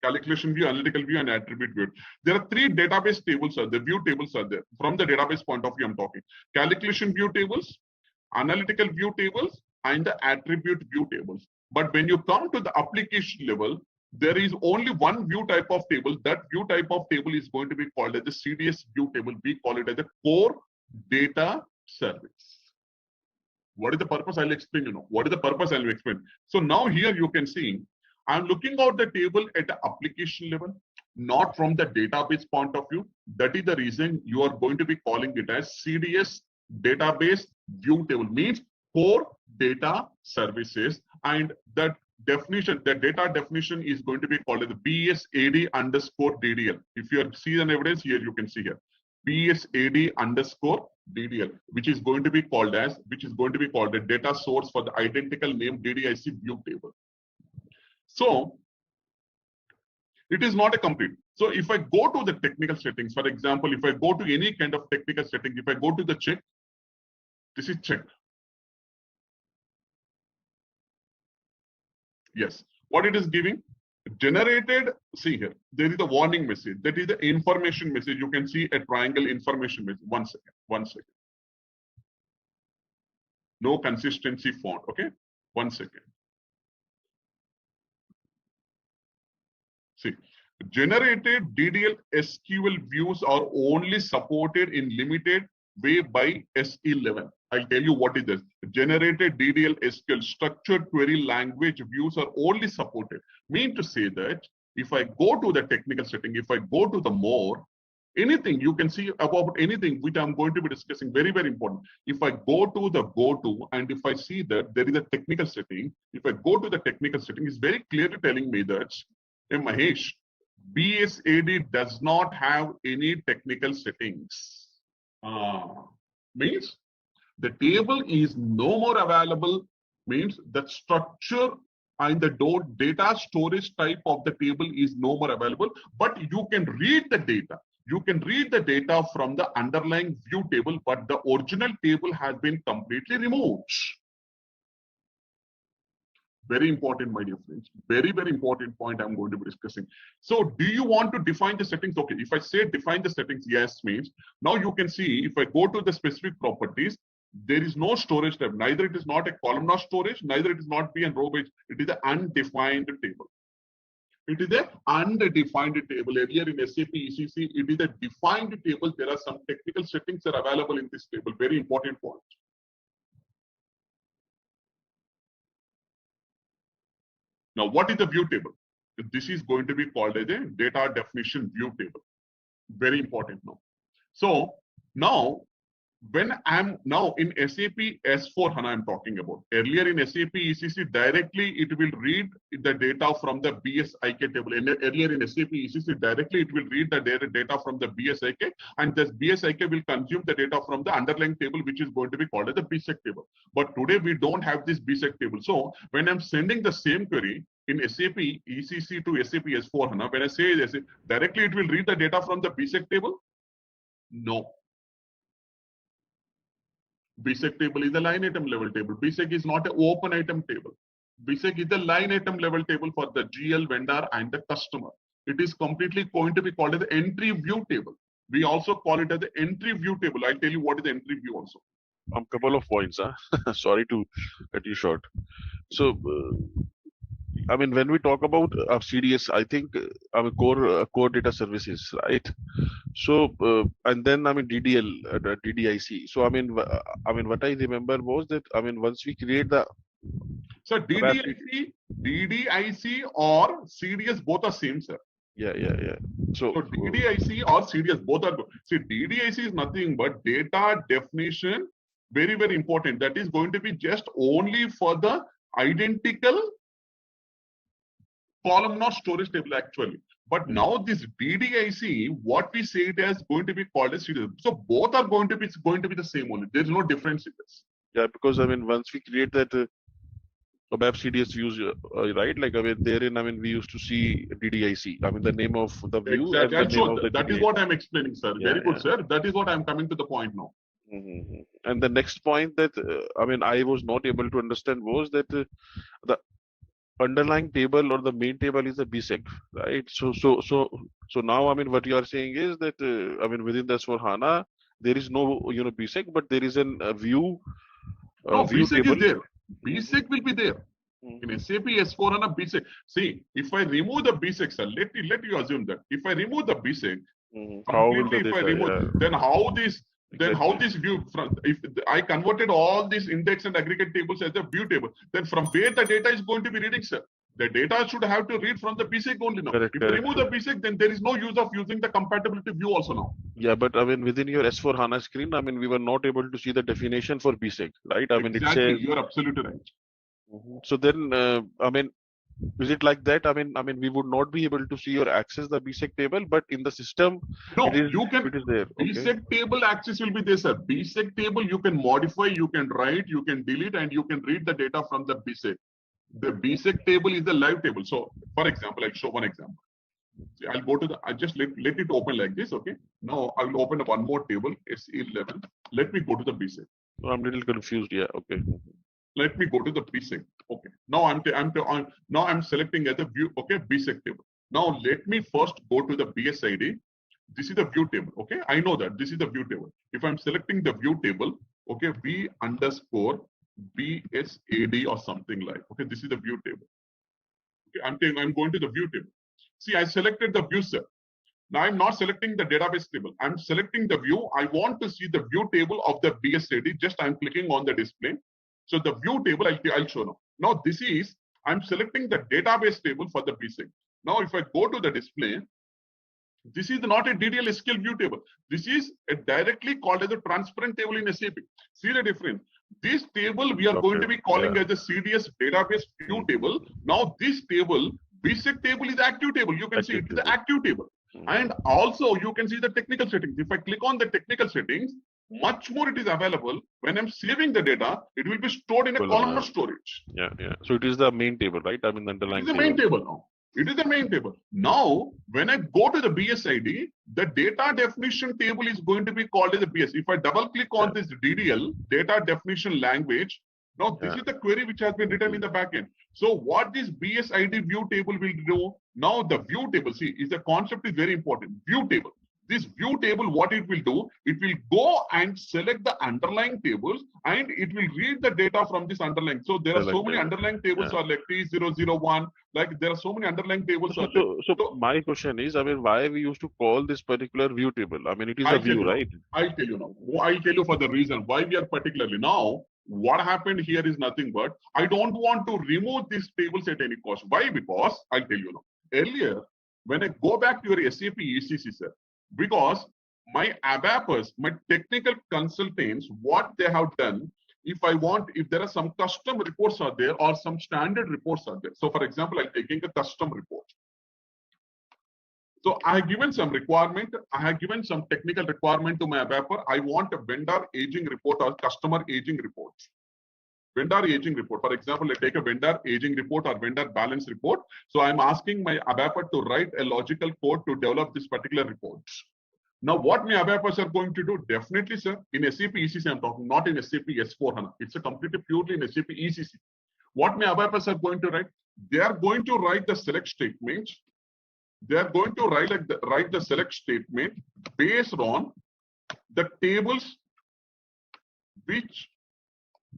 Calculation view, analytical view, and attribute view. There are three database tables, the view tables are there. From the database point of view, I'm talking. Calculation view tables, analytical view tables, and the attribute view tables. But when you come to the application level, there is only one view type of table. That view type of table is going to be called as the CDS view table. We call it as the core data service. What is the purpose? I'll explain, What is the purpose? I'll explain. So now here you can see, I'm looking out the table at the application level, not from the database point of view. That is the reason you are going to be calling it as CDS database view table, means core data services. And that definition, the data definition is going to be called as BSAD underscore DDL. If you see an evidence here, you can see here. BSAD underscore DDL, which is going to be called the data source for the identical name DDIC view table. So it is not a complete. So if I go to the technical settings, for example, if I go to any kind of technical setting, if I go to the check, this is checked. Yes. What it is giving? Generated, see here, there is a warning message. That is the information message. You can see a triangle information message. One second. No consistency found. Okay. 1 second. See, generated DDL SQL views are only supported in limited way by S11. I'll tell you what is this. Generated DDL SQL structured query language views are only supported. Mean to say that if I go to the technical setting, if I go to the more, anything you can see about anything which I'm going to be discussing, very, very important. If I go to and if I see that there is a technical setting, if I go to the technical setting, it's very clearly telling me that, hey, Mahesh, BSAD does not have any technical settings. Means the table is no more available, means the structure and the data storage type of the table is no more available, but you can read the data. You can read the data from the underlying view table, but the original table has been completely removed. Very important, my dear friends. Very, very important point I'm going to be discussing. So do you want to define the settings? Okay, if I say define the settings, yes means, now you can see if I go to the specific properties, there is no storage type. Neither it is not a columnar storage, neither it is not be and row based. It is an undefined table. It is an undefined table. Earlier in SAP ECC, it is a defined table. There are some technical settings that are available in this table. Very important point. Now, what is the view table? This is going to be called as a data definition view table. Very important now. So now, when I'm now in SAP S4 HANA, I'm talking about. Earlier in SAP ECC, directly it will read the data from the BSIK table. Earlier in SAP ECC, directly it will read the data from the BSIK, and this BSIK will consume the data from the underlying table, which is going to be called as the BSEC table. But today we don't have this BSEC table. So when I'm sending the same query in SAP ECC to SAP S4 HANA, when I say this, directly it will read the data from the BSEC table? No. BSEC table is a line item level table. BSEC is not an open item table. BSEC is the line item level table for the GL vendor and the customer. It is completely going to be called as the entry view table. We also call it as the entry view table. I'll tell you what is the entry view also. Couple of points. Sorry to cut you short. So, I mean, when we talk about CDS, I think core data services, right? So, and then I mean DDL, DDIC. So, I mean, what I remember was that once we create the So DDIC or CDS both are same, sir. Yeah. So DDIC or CDS both are good. See, DDIC is nothing but data definition. Very, very important. That is going to be just only for the identical columnar storage table actually. But now this DDIC, what we say it as going to be called as CDS. So both are going to be the same only. There is no difference in this. Yeah, because I mean, once we create that ABAP CDS views, right? Like therein, we used to see DDIC. I mean, the name of the view. Exactly. And the name of the that is what I'm explaining, sir. Yeah, very good, sir. That is what I'm coming to the point now. And the next point that I was not able to understand was that the underlying table or the main table is the BSEC, right? So now what you are saying is that within the S/4HANA there is no BSEC, but there is a view. No, view BSEC table. is there. BSEC will be there. In SAP S/4HANA BSEC. See, if I remove the BSEC, sir, let you assume that if I remove the BSEC, completely, if I remove, then how this. Then how this view from, if I converted all these index and aggregate tables as a view table, then from where the data is going to be reading, sir? The data should have to read from the BSEC only now. If you remove the BSEC, then there is no use of using the compatibility view also now. Yeah, but within your S/4HANA screen, we were not able to see the definition for BSEC, right? Exactly, it says, you are absolutely right. So then, is it like that? We would not be able to see or access the BSEC table, but in the system, no, it is there. BSEC table access will be there, sir. BSEC table you can modify, you can write, you can delete, and you can read the data from the BSEC. The BSEC table is the live table. So, for example, I'll show one example. See, I'll go to the. I just let it open like this. Okay. Now I will open up one more table. It's 11. Let me go to the BSEC. No, I'm a little confused. Yeah. Okay. Let me go to the BSEC. Okay. Now I'm selecting as a view. Okay, BSEC table. Now let me first go to the BSAD. This is the view table. Okay, I know that this is the view table. If I'm selecting the view table, okay, V underscore BSAD or something like. Okay, this is the view table. Okay, I'm going to the view table. See, I selected the view set. Now I'm not selecting the database table. I'm selecting the view. I want to see the view table of the BSAD. Just I'm clicking on the display. So the view table I'll show now. Now this is, I'm selecting the database table for the BSEC. Now if I go to the display, this is not a DDL SQL view table. This is a directly called as a transparent table in SAP. See the difference. This table we are going to be calling as a CDS database view table. Now this table, BSEC table is active table. You can see it is the active table. And also you can see the technical settings. If I click on the technical settings, much more it is available. When I'm saving the data, it will be stored in a columnar storage. Yeah. So it is the main table, right? The underlying. It is the main table now. It is the main table. Now, when I go to the BSID, the data definition table is going to be called as a BS. If I double click on this DDL, data definition language, now this is the query which has been written in the backend. So what this BSID view table will do, now the view table, see, is the concept is very important. View table. This view table, what it will do, it will go and select the underlying tables and it will read the data from this underlying. So there are so many underlying tables are like T001, like there are so many underlying tables. So my question is, why we used to call this particular view table? It is a view, right? I'll tell you now. I'll tell you for the reason why we are particularly now. What happened here is nothing but I don't want to remove these tables at any cost. Why? Because I'll tell you now. Earlier, when I go back to your SAP ECC, sir, because my ABAPers, my technical consultants, what they have done, if there are some custom reports are there or some standard reports are there. So for example, I'm taking a custom report. So I have given some requirement, I have given some technical requirement to my ABAPer. I want a vendor aging report or customer aging report. Vendor aging report. For example, I take a vendor aging report or vendor balance report. So I'm asking my ABAPer to write a logical code to develop this particular report. Now, what my developers are going to do? Definitely, sir, in SAP ECC, I'm talking, not in SAP S4HANA. It's a completely purely in SAP ECC. What my developers are going to write? They are going to write the select statement. They are going to write the select statement based on the tables which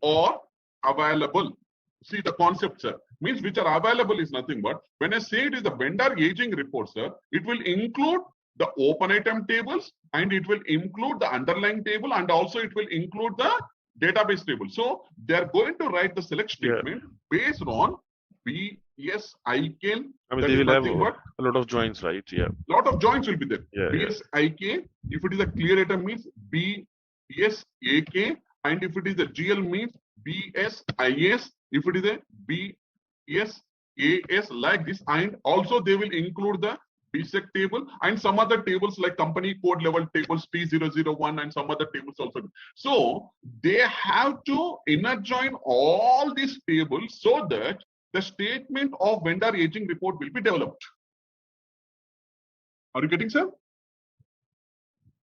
are available. See the concept, sir. Means which are available is nothing but when I say it is the vendor aging report, sir, it will include the open item tables and it will include the underlying table and also it will include the database table. So they are going to write the select statement based on BSIK. I mean, they will have a lot of joins, right? Yeah. Lot of joins will be there. Yeah, BSIK, if it is a clear item means BSAK, and if it is a GL means BSIS, if it is a BSAS like this, and also they will include the BSEC table and some other tables like company code level tables P001 and some other tables also. So they have to inner join all these tables so that the statement of vendor aging report will be developed. Are you getting, sir?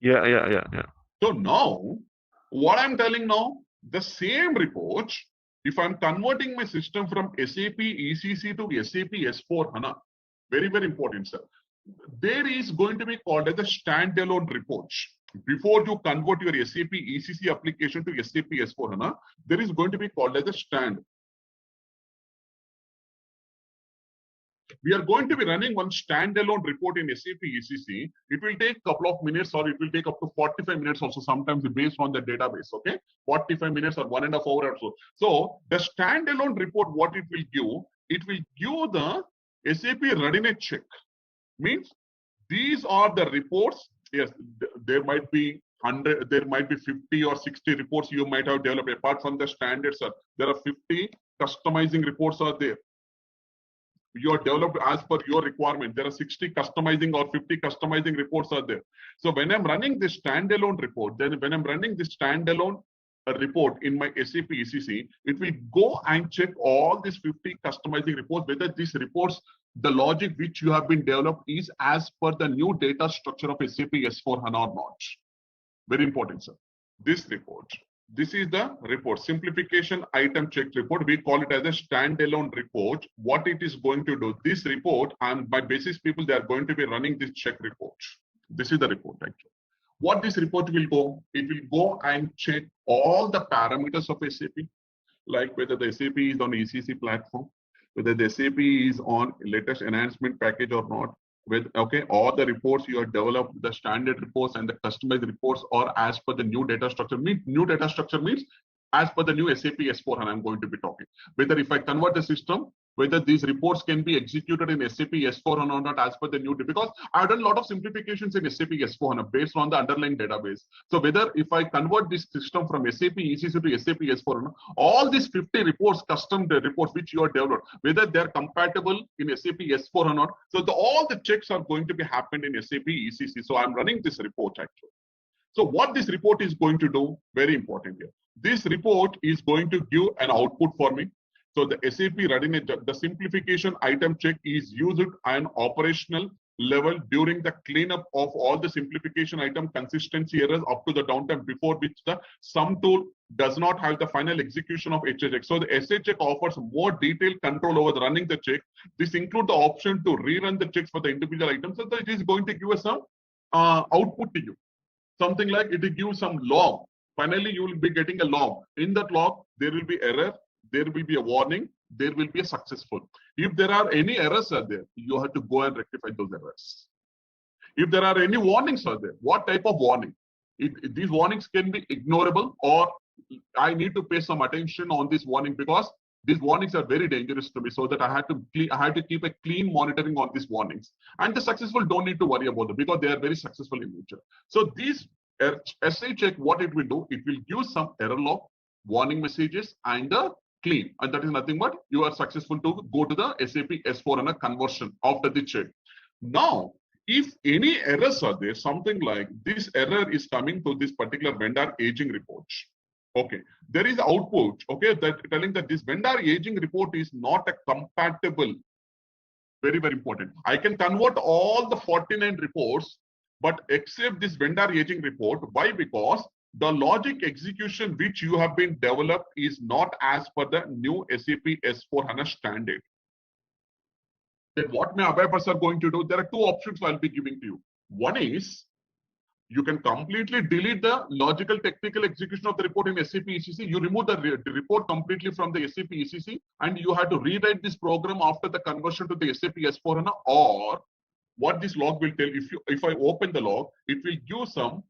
Yeah. So now, what I'm telling now, the same report, if I'm converting my system from SAP ECC to SAP S4HANA, very, very important, sir. There is going to be called as a standalone report. Before you convert your SAP ECC application to SAP S4HANA, there is going to be called as a stand. We are going to be running one standalone report in SAP ECC. It will take a couple of minutes or it will take up to 45 minutes also sometimes based on the database, okay? 45 minutes or 1.5 hours or so. So the standalone report, what it will give the SAP readiness check. Means these are the reports. Yes, there might be 100, there might be 50 or 60 reports you might have developed apart from the standards, sir. There are 50 customizing reports are there. You are developed as per your requirement. There are 60 customizing or 50 customizing reports are there. So when I'm running this standalone report, then when I'm running this standalone report in my SAP ECC, it will go and check all these 50 customizing reports, whether these reports, the logic which you have been developed is as per the new data structure of SAP S4HANA or not. Very important, sir. This report. This is the report, simplification item check report. We call it as a standalone report. What it is going to do, this report, and by basis people, they are going to be running this check report. This is the report actually. What this report will go, it will go and check all the parameters of SAP, like whether the SAP is on ECC platform, whether the SAP is on latest enhancement package or not. With all the reports you have developed, the standard reports and the customized reports are as per the new data structure. New data structure means as per the new SAP S4HANA I'm going to be talking. Whether if I convert the system, whether these reports can be executed in SAP S4HANA or not as per the new, because I've done a lot of simplifications in SAP S4HANA based on the underlying database. So whether if I convert this system from SAP ECC to SAP S4HANA, all these 50 reports, custom reports which you are developed, whether they're compatible in SAP S4 or not. So all the checks are going to be happened in SAP ECC. So I'm running this report actually. So what this report is going to do, very important here. This report is going to give an output for me. So the SAP readiness, the simplification item check is used at an operational level during the cleanup of all the simplification item consistency errors up to the downtime before which the sum tool does not have the final execution of HA check. So the SA check offers more detailed control over the running the check. This includes the option to rerun the checks for the individual items. So it is going to give us some output to you. Something like it will give some log. Finally, you will be getting a log. In that log, there will be error, there will be a warning, there will be a successful. If there are any errors are there, you have to go and rectify those errors. If there are any warnings are there, what type of warning? These warnings can be ignorable, or I need to pay some attention on this warning because these warnings are very dangerous to me, so that I had to keep a clean monitoring on these warnings. And the successful don't need to worry about them because they are very successful in nature. So these SA check, what it will do, it will give some error log, warning messages, and the clean. And that is nothing but you are successful to go to the SAP S4HANA conversion after the check. Now, if any errors are there, something like this error is coming to this particular vendor aging report. Okay, there is output, okay, that telling that this vendor aging report is not a compatible. Very, very important. I can convert all the 49 reports but except this vendor aging report. Why? Because the logic execution which you have been developed is not as per the new SAP S/4HANA standard. Then what my developers are going to do? There are two options I'll be giving to you. One is you can completely delete the logical technical execution of the report in SAP ECC. You remove the report completely from the SAP ECC and you have to rewrite this program after the conversion to the SAP S/4HANA. Or what this log will tell, if I open the log, it will give some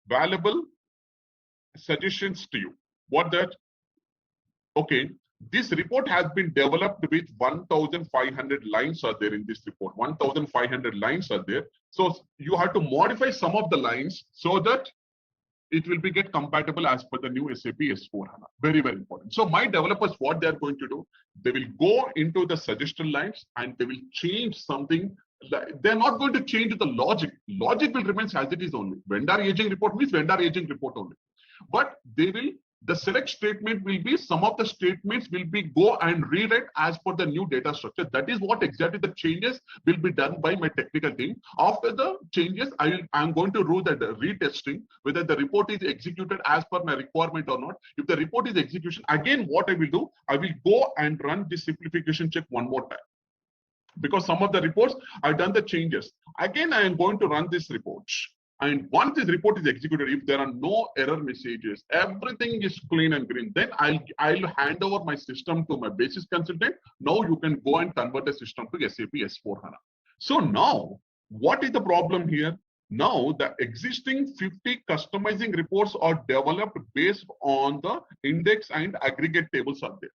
valuable suggestions to you. What that? Okay, this report has been developed with 1,500 lines are there in this report. 1,500 lines are there. So you have to modify some of the lines so that it will be get compatible as per the new SAP S/4HANA. Very, very important. So my developers, what they are going to do, they will go into the suggestion lines and they will change something. They're not going to change the logic. Logic will remain as it is only. Vendor aging report means vendor aging report only. But they will, the select statement will be, some of the statements will be go and rewrite as per the new data structure. That is what exactly the changes will be done by my technical team. After the changes, I'm going to do the retesting whether the report is executed as per my requirement or not. If the report is execution, again what I will do, I will go and run the simplification check one more time. Because some of the reports I've done the changes. Again, I am going to run this report. And once this report is executed, if there are no error messages, everything is clean and green, then I'll hand over my system to my basis consultant. Now you can go and convert the system to SAP S/4HANA. So now, what is the problem here? Now the existing 50 customizing reports are developed based on the index and aggregate tables are there.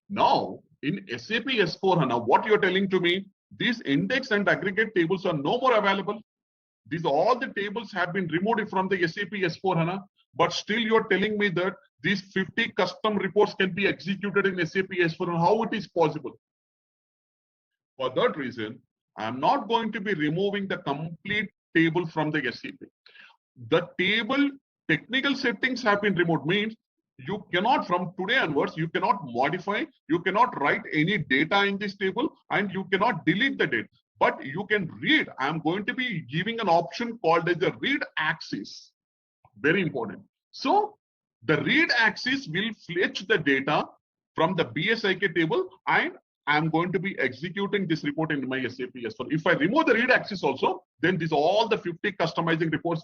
Now in SAP S/4HANA, what you're telling to me, these index and aggregate tables are no more available. These all the tables have been removed from the SAP S/4HANA, but still you're telling me that these 50 custom reports can be executed in SAP S/4HANA. How it is possible? For that reason, I'm not going to be removing the complete table from the SAP. The table technical settings have been removed, means you cannot, from today onwards, you cannot modify, you cannot write any data in this table, and you cannot delete the data. But you can read. I'm going to be giving an option called as the read axis. Very important. So the read axis will fetch the data from the BSIK table, and I'm going to be executing this report in my SAP S/4HANA. If I remove the read axis also, then this all the 50 customizing reports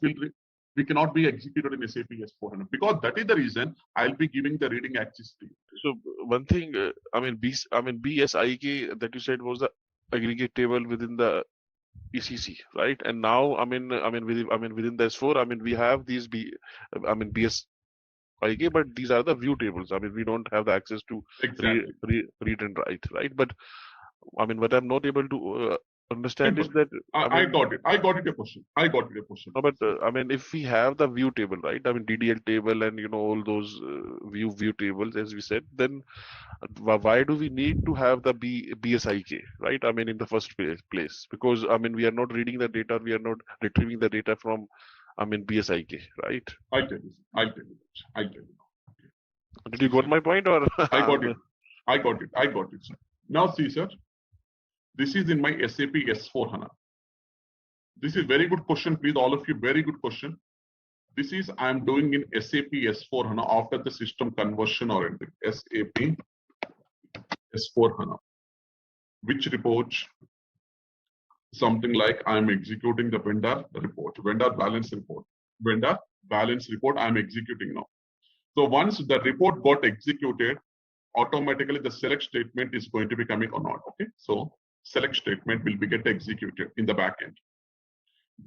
we cannot be executed in SAP S/4HANA, because that is the reason I'll be giving the reading axis to you. So one thing, BSIK that you said was the aggregate table within the ECC, right? And now, within the S4, we have these BSIK, but these are the view tables. We don't have the access to read and write, right? But what I'm not able to understand is that I got it. I got it. Your question. I got it. Your question. No, but if we have the view table, right? DDL table and all those view tables, as we said, then why do we need to have the BSIK, right? In the first place, because we are not reading the data, we are not retrieving the data from BSIK, right? I'll tell you. Okay. Did you got my point, or I got it. I got it, sir. Now see, sir. This is in my SAP S/4HANA. This is very good question, please, all of you. Very good question. This is I'm doing in SAP S/4HANA after the system conversion or anything. SAP S/4HANA. Which report? Something like I'm executing the vendor report, vendor balance report. Vendor balance report I'm executing now. So once the report got executed, automatically the select statement is going to be coming or not. Okay, so select statement will be get executed in the backend.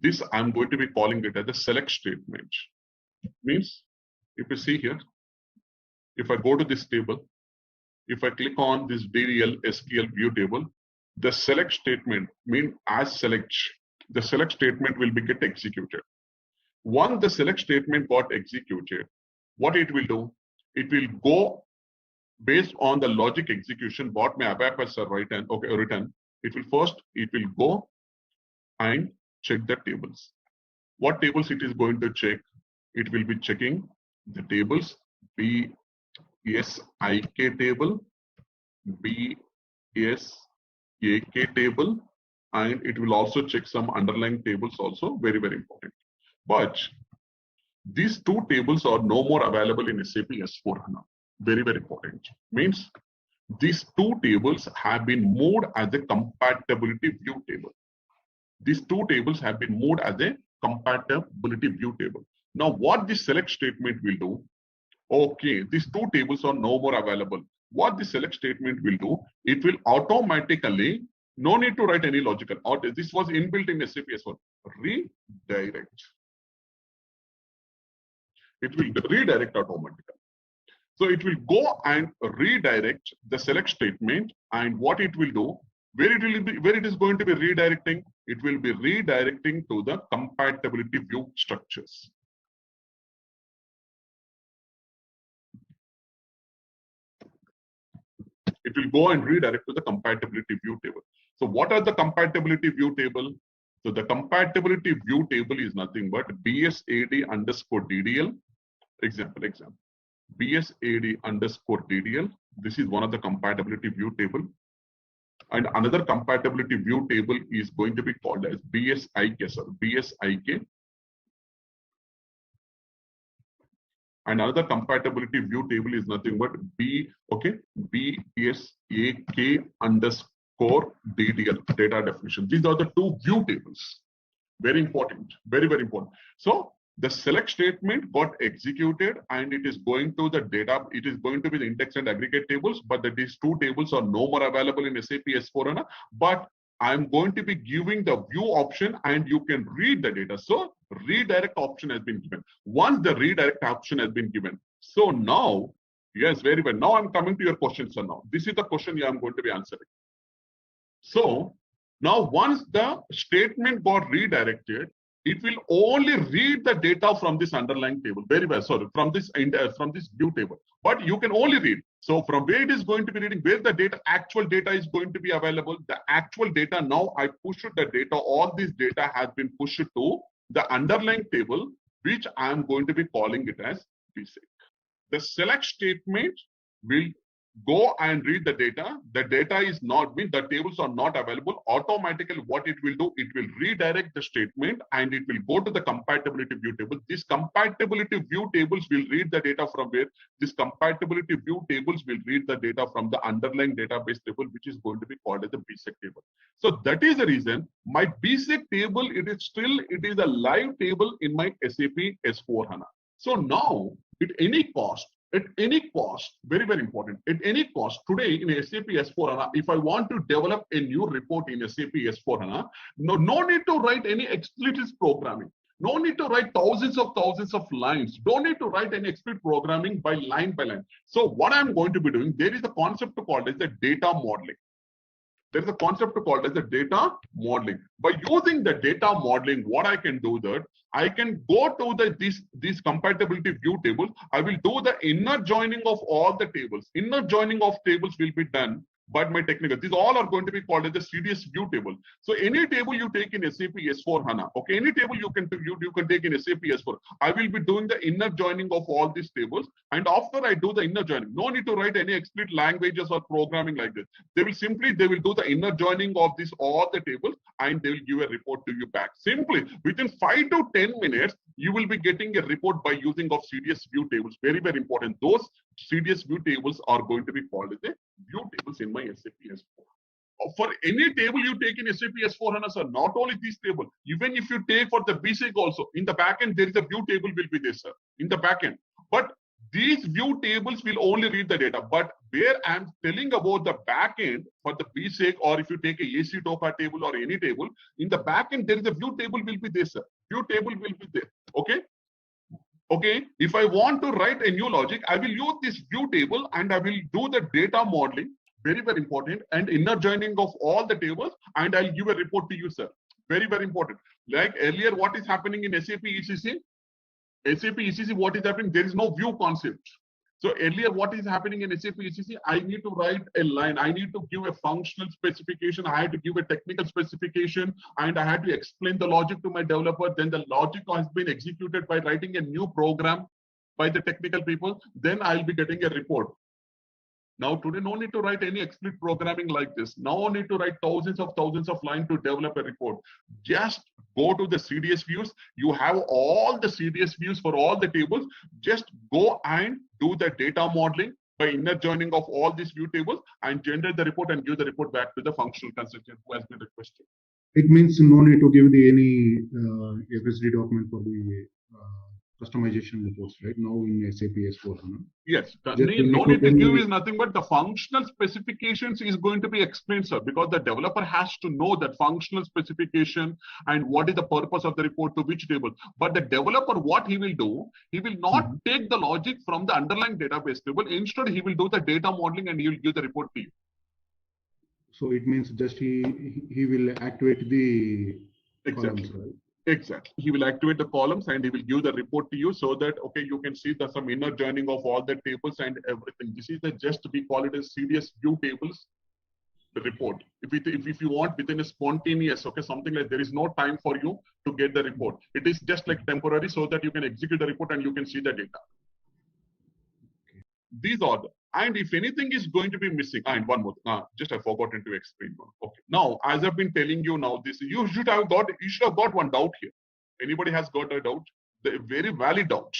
This I'm going to be calling it as the select statement. Means if you see here, if I go to this table, if I click on this DDL SQL view table, the select statement mean as select, the select statement will be get executed. Once the select statement got executed, what it will do? It will go based on the logic execution. What my abacus are written. It will go and check the tables. What tables it is going to check? It will be checking the tables BSIK table, BSAK table, and it will also check some underlying tables also, very, very important. But these two tables are no more available in SAP S/4HANA. Very, very important. Means these two tables have been moved as a compatibility view table. These two tables have been moved as a compatibility view table. Now, what this select statement will do, okay, these two tables are no more available. What the select statement will do, it will automatically, no need to write any logical, or this was inbuilt in SAP S1, redirect. It will redirect automatically. So it will go and redirect the select statement, and what it will do, where it is going to be redirecting, it will be redirecting to the compatibility view structures. It will go and redirect to the compatibility view table. So what are the compatibility view table? So the compatibility view table is nothing but BSAD underscore DDL. Example. BSAD underscore DDL. This is one of the compatibility view table. And another compatibility view table is going to be called as BSIK, sir. BSIK. And another compatibility view table is nothing but BSAK underscore DDL, data definition. These are the two view tables. Very important, very, very important. So the select statement got executed and it is going to the data, it is going to be the index and aggregate tables, but these two tables are no more available in SAP S/4HANA. But I'm going to be giving the view option and you can read the data. So redirect option has been given. Once the redirect option has been given. So now, yes, very well. Now I'm coming to your questions, sir. Now, this is the question I'm going to be answering. So now once the statement got redirected, it will only read the data from this underlying table. Very well, sorry, from this view table. But you can only read. So from where it is going to be reading, where the data, actual data is going to be available. The actual data, now I pushed the data, all this data has been pushed to the underlying table, which I am going to be calling it as BSAD. The select statement will go and read the data. The data is not, the tables are not available. Automatically, what it will do, it will redirect the statement and it will go to the compatibility view table. These compatibility view tables will read the data from where? This compatibility view tables will read the data from the underlying database table, which is going to be called as the BSAD table. So that is the reason my BSAD table, it is a live table in my SAP S/4HANA. So now, at any cost, very, very important, at any cost, today in SAP S/4HANA, if I want to develop a new report in SAP S/4HANA, no need to write any explicit programming. No need to write thousands of lines. Don't need to write any explicit programming by line. So what I'm going to be doing, there is a concept called as the data modeling. There is a concept called as the data modeling. By using the data modeling, what I can do that, I can go to these compatibility view tables. I will do the inner joining of all the tables. Inner joining of tables will be done by my technical. These all are going to be called as the CDS view table. So any table you take in SAP S/4HANA, okay, any table you can take in SAP S/4. I will be doing the inner joining of all these tables, and after I do the inner joining, no need to write any explicit languages or programming like this. They will do the inner joining of all the tables, and they will give a report to you back. Simply within 5 to 10 minutes, you will be getting a report by using of CDS view tables. Very, very important. Those CDS view tables are going to be called as the view tables in my SAP S/4. For any table you take in SAP S/4HANA, sir, not only this table, even if you take for the BSAD also, in the backend, there is a view table will be there, sir, in the backend. But these view tables will only read the data. But where I'm telling about the backend for the BSAD, or if you take a AC TOPA table or any table, in the backend, there is a view table will be there, sir. View table will be there. Okay. Okay, if I want to write a new logic, I will use this view table and I will do the data modeling, very, very important, and inner joining of all the tables, and I'll give a report to you, sir. Very, very important. Like earlier, what is happening in SAP ECC? SAP ECC, what is happening? There is no view concept. So earlier, what is happening in SAP ECC? I need to write a line. I need to give a functional specification. I had to give a technical specification, and I had to explain the logic to my developer. Then the logic has been executed by writing a new program by the technical people. Then I'll be getting a report. Now today, no need to write any explicit programming like this. No need to write thousands of lines to develop a report. Just go to the CDS views. You have all the CDS views for all the tables. Just go and do the data modeling by inner joining of all these view tables and generate the report and give the report back to the functional consultant who has been requested. It means no need to give any FSD document for the customization reports, right? Now in SAP S/4HANA. Yes, no need to give is nothing but the functional specifications is going to be explained, sir, because the developer has to know that functional specification and what is the purpose of the report to which table. But the developer, what he will do, he will not take the logic from the underlying database table. Instead, he will do the data modeling and he will give the report to you. So it means just he will activate the columns, right? Exactly. He will activate the columns and he will give the report to you so that, okay, you can see the some inner joining of all the tables and everything. This is the just we call it as CDS view tables, the report. If you want within a spontaneous, okay, something like there is no time for you to get the report. It is just like temporary so that you can execute the report and you can see the data. These are the, and if anything is going to be missing, and one more, just I forgotten to explain one. Okay, now as I've been telling you now, this you should have got one doubt here. Anybody has got a doubt? The very valid doubt.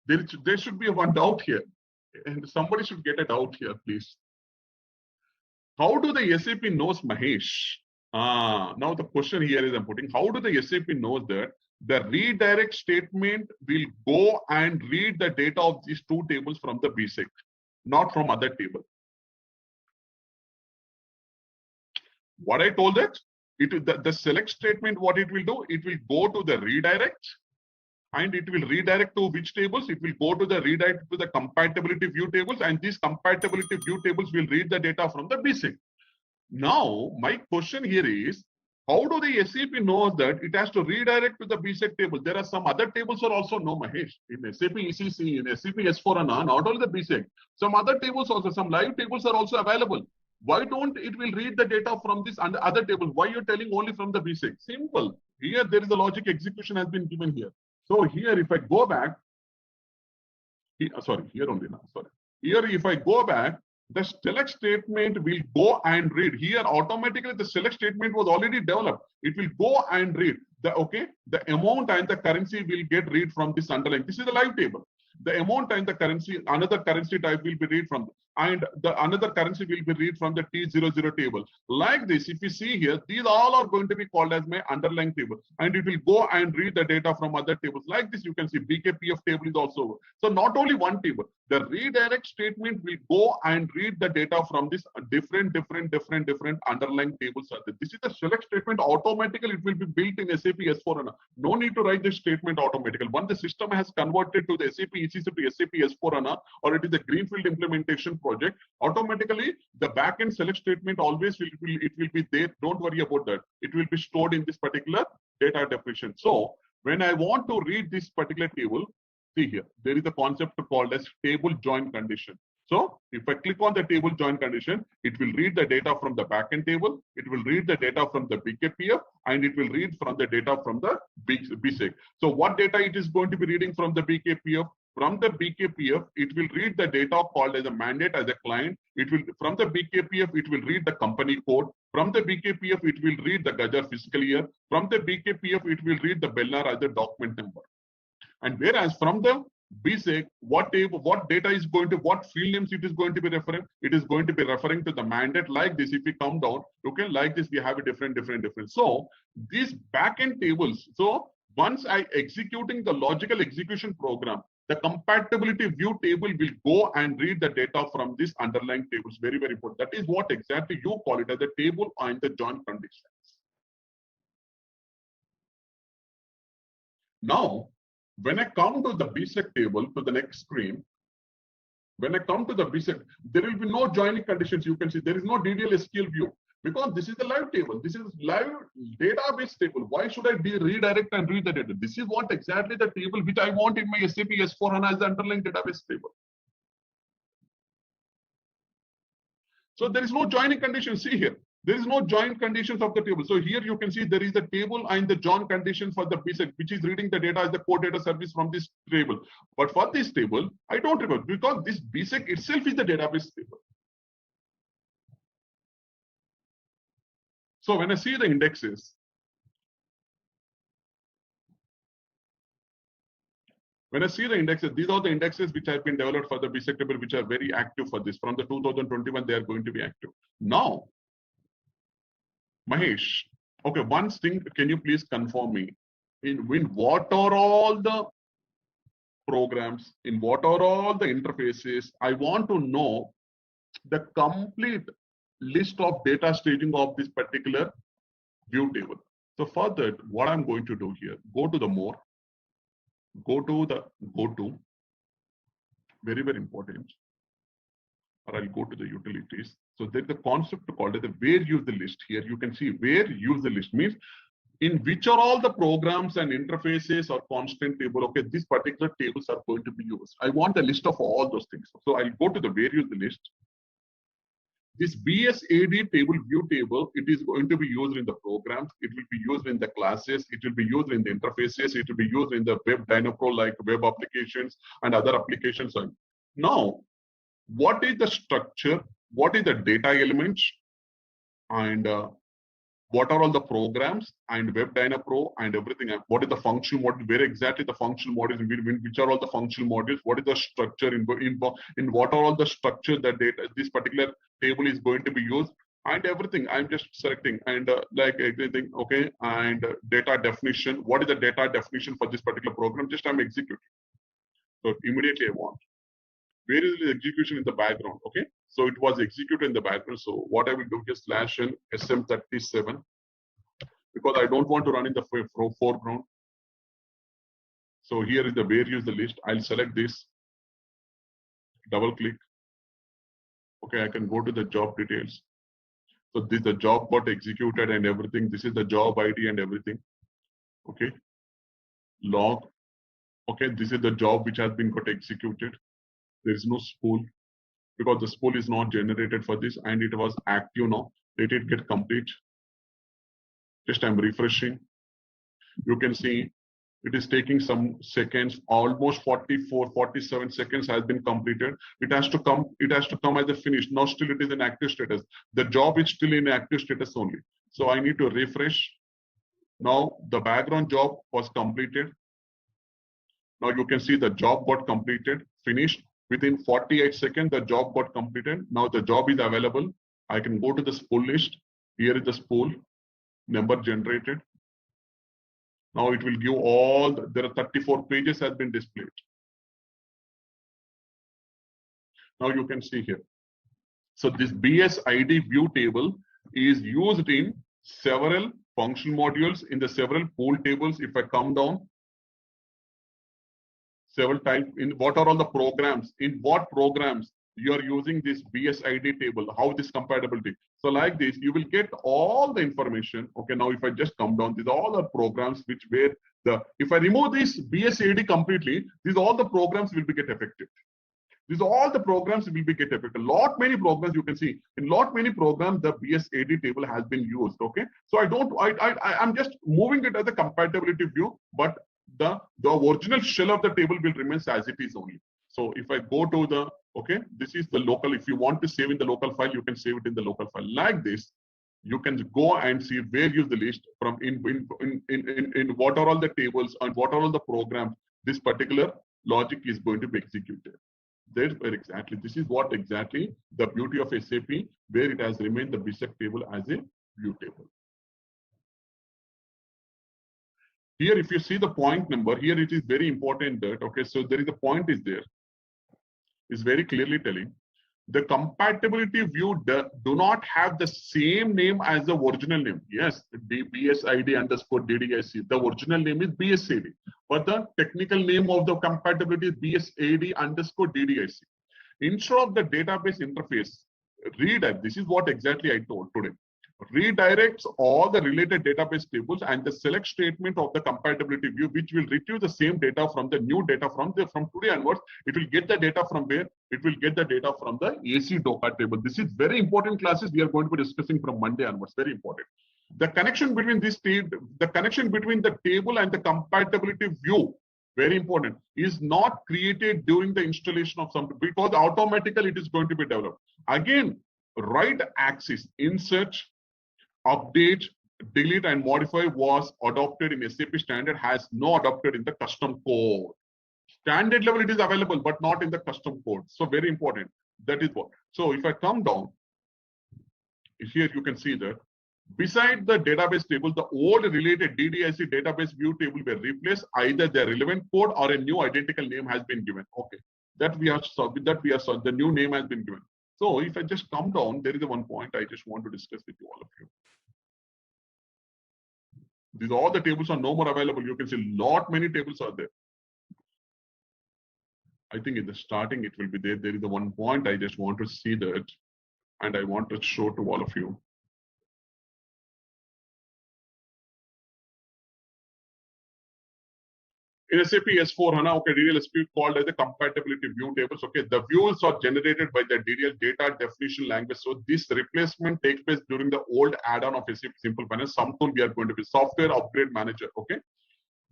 There should be one doubt here, and somebody should get a doubt here, please. How do the SAP knows Mahesh? Now the question here is I'm putting: how do the SAP knows that the redirect statement will go and read the data of these two tables from the BSAD, not from other table? What I told that the select statement, what it will do, it will go to the redirect, and it will redirect to which tables? It will go to the redirect to the compatibility view tables, and these compatibility view tables will read the data from the BSAD. Now my question here is, how do the SAP know that it has to redirect to the BSAD table? There are some other tables are also no, Mahesh. In SAP ECC, in SAP S/4HANA, not only the BSAD, some other tables also, some live tables are also available. Why don't it will read the data from this and other tables? Why you're telling only from the BSAD? Simple. Here there is a logic execution has been given here. So here if I go back, here only now, Here if I go back, the select statement will go and read. Here automatically the select statement was already developed. It will go and read the amount and the currency will get read from this underlying. This is the live table. The amount and the currency, another currency type will be read from, and the another currency will be read from the T00 table. Like this, if you see here, these all are going to be called as my underlying table, and it will go and read the data from other tables. Like this, you can see BKPF table is also. So not only one table, the redirect statement will go and read the data from this different underlying tables. This is the select statement. Automatically, it will be built in SAP S/4HANA. No need to write this statement automatically. Once the system has converted to the SAP ECC to SAP S/4HANA, or it is a greenfield implementation project, automatically the backend select statement always will be there. Don't worry about that. It will be stored in this particular data definition. So when I want to read this particular table, see here, there is a concept called as table join condition. So if I click on the table join condition, it will read the data from the backend table, it will read the data from the BKPF, and it will read from the data from the BSAD. So what data it is going to be reading from the BKPF? From the BKPF, it will read the data called as a mandate as a client. It will, from the BKPF, it will read the company code. From the BKPF, it will read the Gajar fiscal year. From the BKPF, it will read the Belnar as a document number. And whereas from the BSAD, what data is going to, what field names it is going to be referring? It is going to be referring to the mandate. Like this, if we come down, okay, like this, we have a different. So these backend tables. So once I executing the logical execution program, the compatibility view table will go and read the data from these underlying tables. Very important. That is what exactly you call it as a table and the join conditions. Now, when I come to the BSAD table, to the next screen, when I come to the BSAD, there will be no joining conditions. You can see there is no DDL SQL view because this is the live table. This is live database table. Why should I redirect and read the data? This is what exactly the table which I want in my SAP S/4HANA as the underlying database table. So there is no joining condition. See here, There is no join conditions of the table. So here you can see there is a table and the join condition for the BSAD, which is reading the data as the core data service from this table. But for this table, I don't remember because this BSAD itself is the database table. So when I see the indexes, these are the indexes which have been developed for the BSAD table, which are very active for this. From the 2021, they are going to be active. Now, Mahesh, okay, one thing, can you please confirm me? In what are all the programs, in what are all the interfaces? I want to know the complete list of data staging of this particular view table. So for that, what I'm going to do here, go to the more, go to, very, very important, or I'll go to the utilities. So there's the concept called as the where use the list. Here you can see where use the list means in which are all the programs and interfaces or constant table. Okay, these particular tables are going to be used. I want a list of all those things. So I'll go to the where use the list. This BSAD table, view table, it is going to be used in the programs. It will be used in the classes. It will be used in the interfaces. It will be used in the web Dynapro like web applications and other applications. Now, what is the structure? What is the data elements? And what are all the programs and web Dynapro and everything? What is the functional module? Where exactly the functional modules? Which are all the functional modules? What is the structure in what are all the structure that data this particular table is going to be used? And everything I'm just selecting and like everything, okay, and data definition. What is the data definition for this particular program? Just I'm executing. So immediately I want. Where is the execution in the background? Okay, so it was executed in the background. So what I will do is /n SM37 because I don't want to run in the foreground. So here is the where use the list. I'll select this, double click. Okay, I can go to the job details. So this the job got executed and everything. This is the job ID and everything. Okay, log. Okay, this is the job which has been got executed. There is no spool because the spool is not generated for this and it was active now. Let it get complete. Just I'm refreshing. You can see it is taking some seconds, almost 47 seconds has been completed. It has to come as a finish. Now still it is in active status. The job is still in active status only. So I need to refresh. Now the background job was completed. Now you can see the job got completed, finished. Within 48 seconds, the job got completed. Now the job is available. I can go to the spool list. Here is the spool number generated. Now it will give all, there are 34 pages has been displayed. Now you can see here. So this BSID view table is used in several functional modules in the several pool tables. If I come down, several times in what are all the programs, in what programs you are using this BSID table, how this compatibility. So like this, you will get all the information. Okay, now if I just come down, these are all the programs which where if I remove this BSAD completely, these all the programs will be get affected. These all the programs will be get affected. Lot many programs you can see in lot many programs the BSAD table has been used. Okay, so I'm just moving it as a compatibility view, but the original shell of the table will remain as it is only. So if I go to the, okay, this is the local. If you want to save in the local file, you can save it in the local file. Like this, you can go and see where use the list from in what are all the tables and what are all the programs this particular logic is going to be executed. There exactly. This is what exactly the beauty of SAP, where it has remained the BSAD table as a view table. Here, if you see the point number, here it is very important that, okay, so there is a point is there. It's very clearly telling. The compatibility view do not have the same name as the original name. Yes, BSID_DDIC. The original name is BSAD, but the technical name of the compatibility is BSAD_DDIC. Instead of the database interface, read it. This is what exactly I told today. redirects all the related database tables and the select statement of the compatibility view, which will retrieve the same data from the new data from today onwards. It will get the data from where? It will get the data from the AC DOCA table. This is very important classes we are going to be discussing from Monday onwards. Very important. The connection between the table and the compatibility view, very important, is not created during the installation of something, because automatically it is going to be developed. Again, right axis, insert, update, delete, and modify was adopted in SAP standard, has no adopted in the custom code. Standard level it is available, but not in the custom code. So very important. That is what. So if I come down, here you can see that beside the database table, the old related DDIC database view table were replaced. Either the relevant code or a new identical name has been given. Okay, that we are solved. The new name has been given. So if I just come down, there is a one point I just want to discuss with you, all of you. These all the tables are no more available. You can see many tables are there. I think in the starting it will be there. There is the one point I just want to see that, and I want to show to all of you. In SAP S4 HANA, okay, DDL is called as the compatibility view tables. Okay, the views are generated by the DDL data definition language. So this replacement takes place during the old add-on of SAP Simple Finance. Some tool we are going to be software upgrade manager. Okay,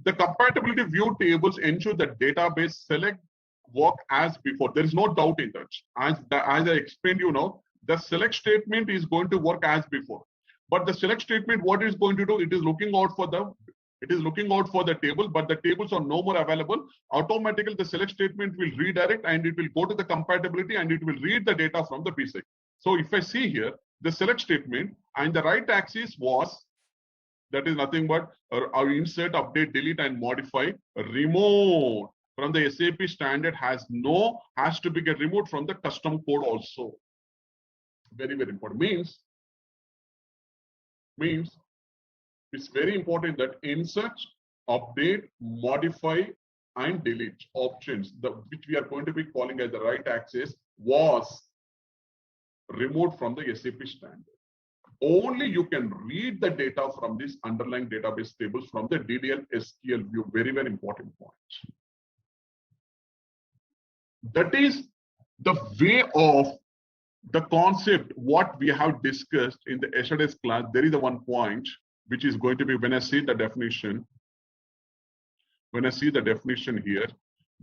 the compatibility view tables ensure that database select work as before. There is no doubt in that. As I explained, you know, the select statement is going to work as before. But the select statement, what is going to do? It is looking out for the table, but the tables are no more available. Automatically, the select statement will redirect and it will go to the compatibility and it will read the data from the BSAD. So if I see here, the select statement and the right axis was, that is nothing but our insert, update, delete, and modify, removed from the SAP standard has to be get removed from the custom code also. Very, very important. Means it's very important that insert, update, modify, and delete options, which we are going to be calling as the right axis, was removed from the SAP standard. Only you can read the data from this underlying database tables from the DDL SQL view. Very, very important point. That is the way of the concept what we have discussed in the yesterday's class. There is a one point which is going to be, when I see the definition here,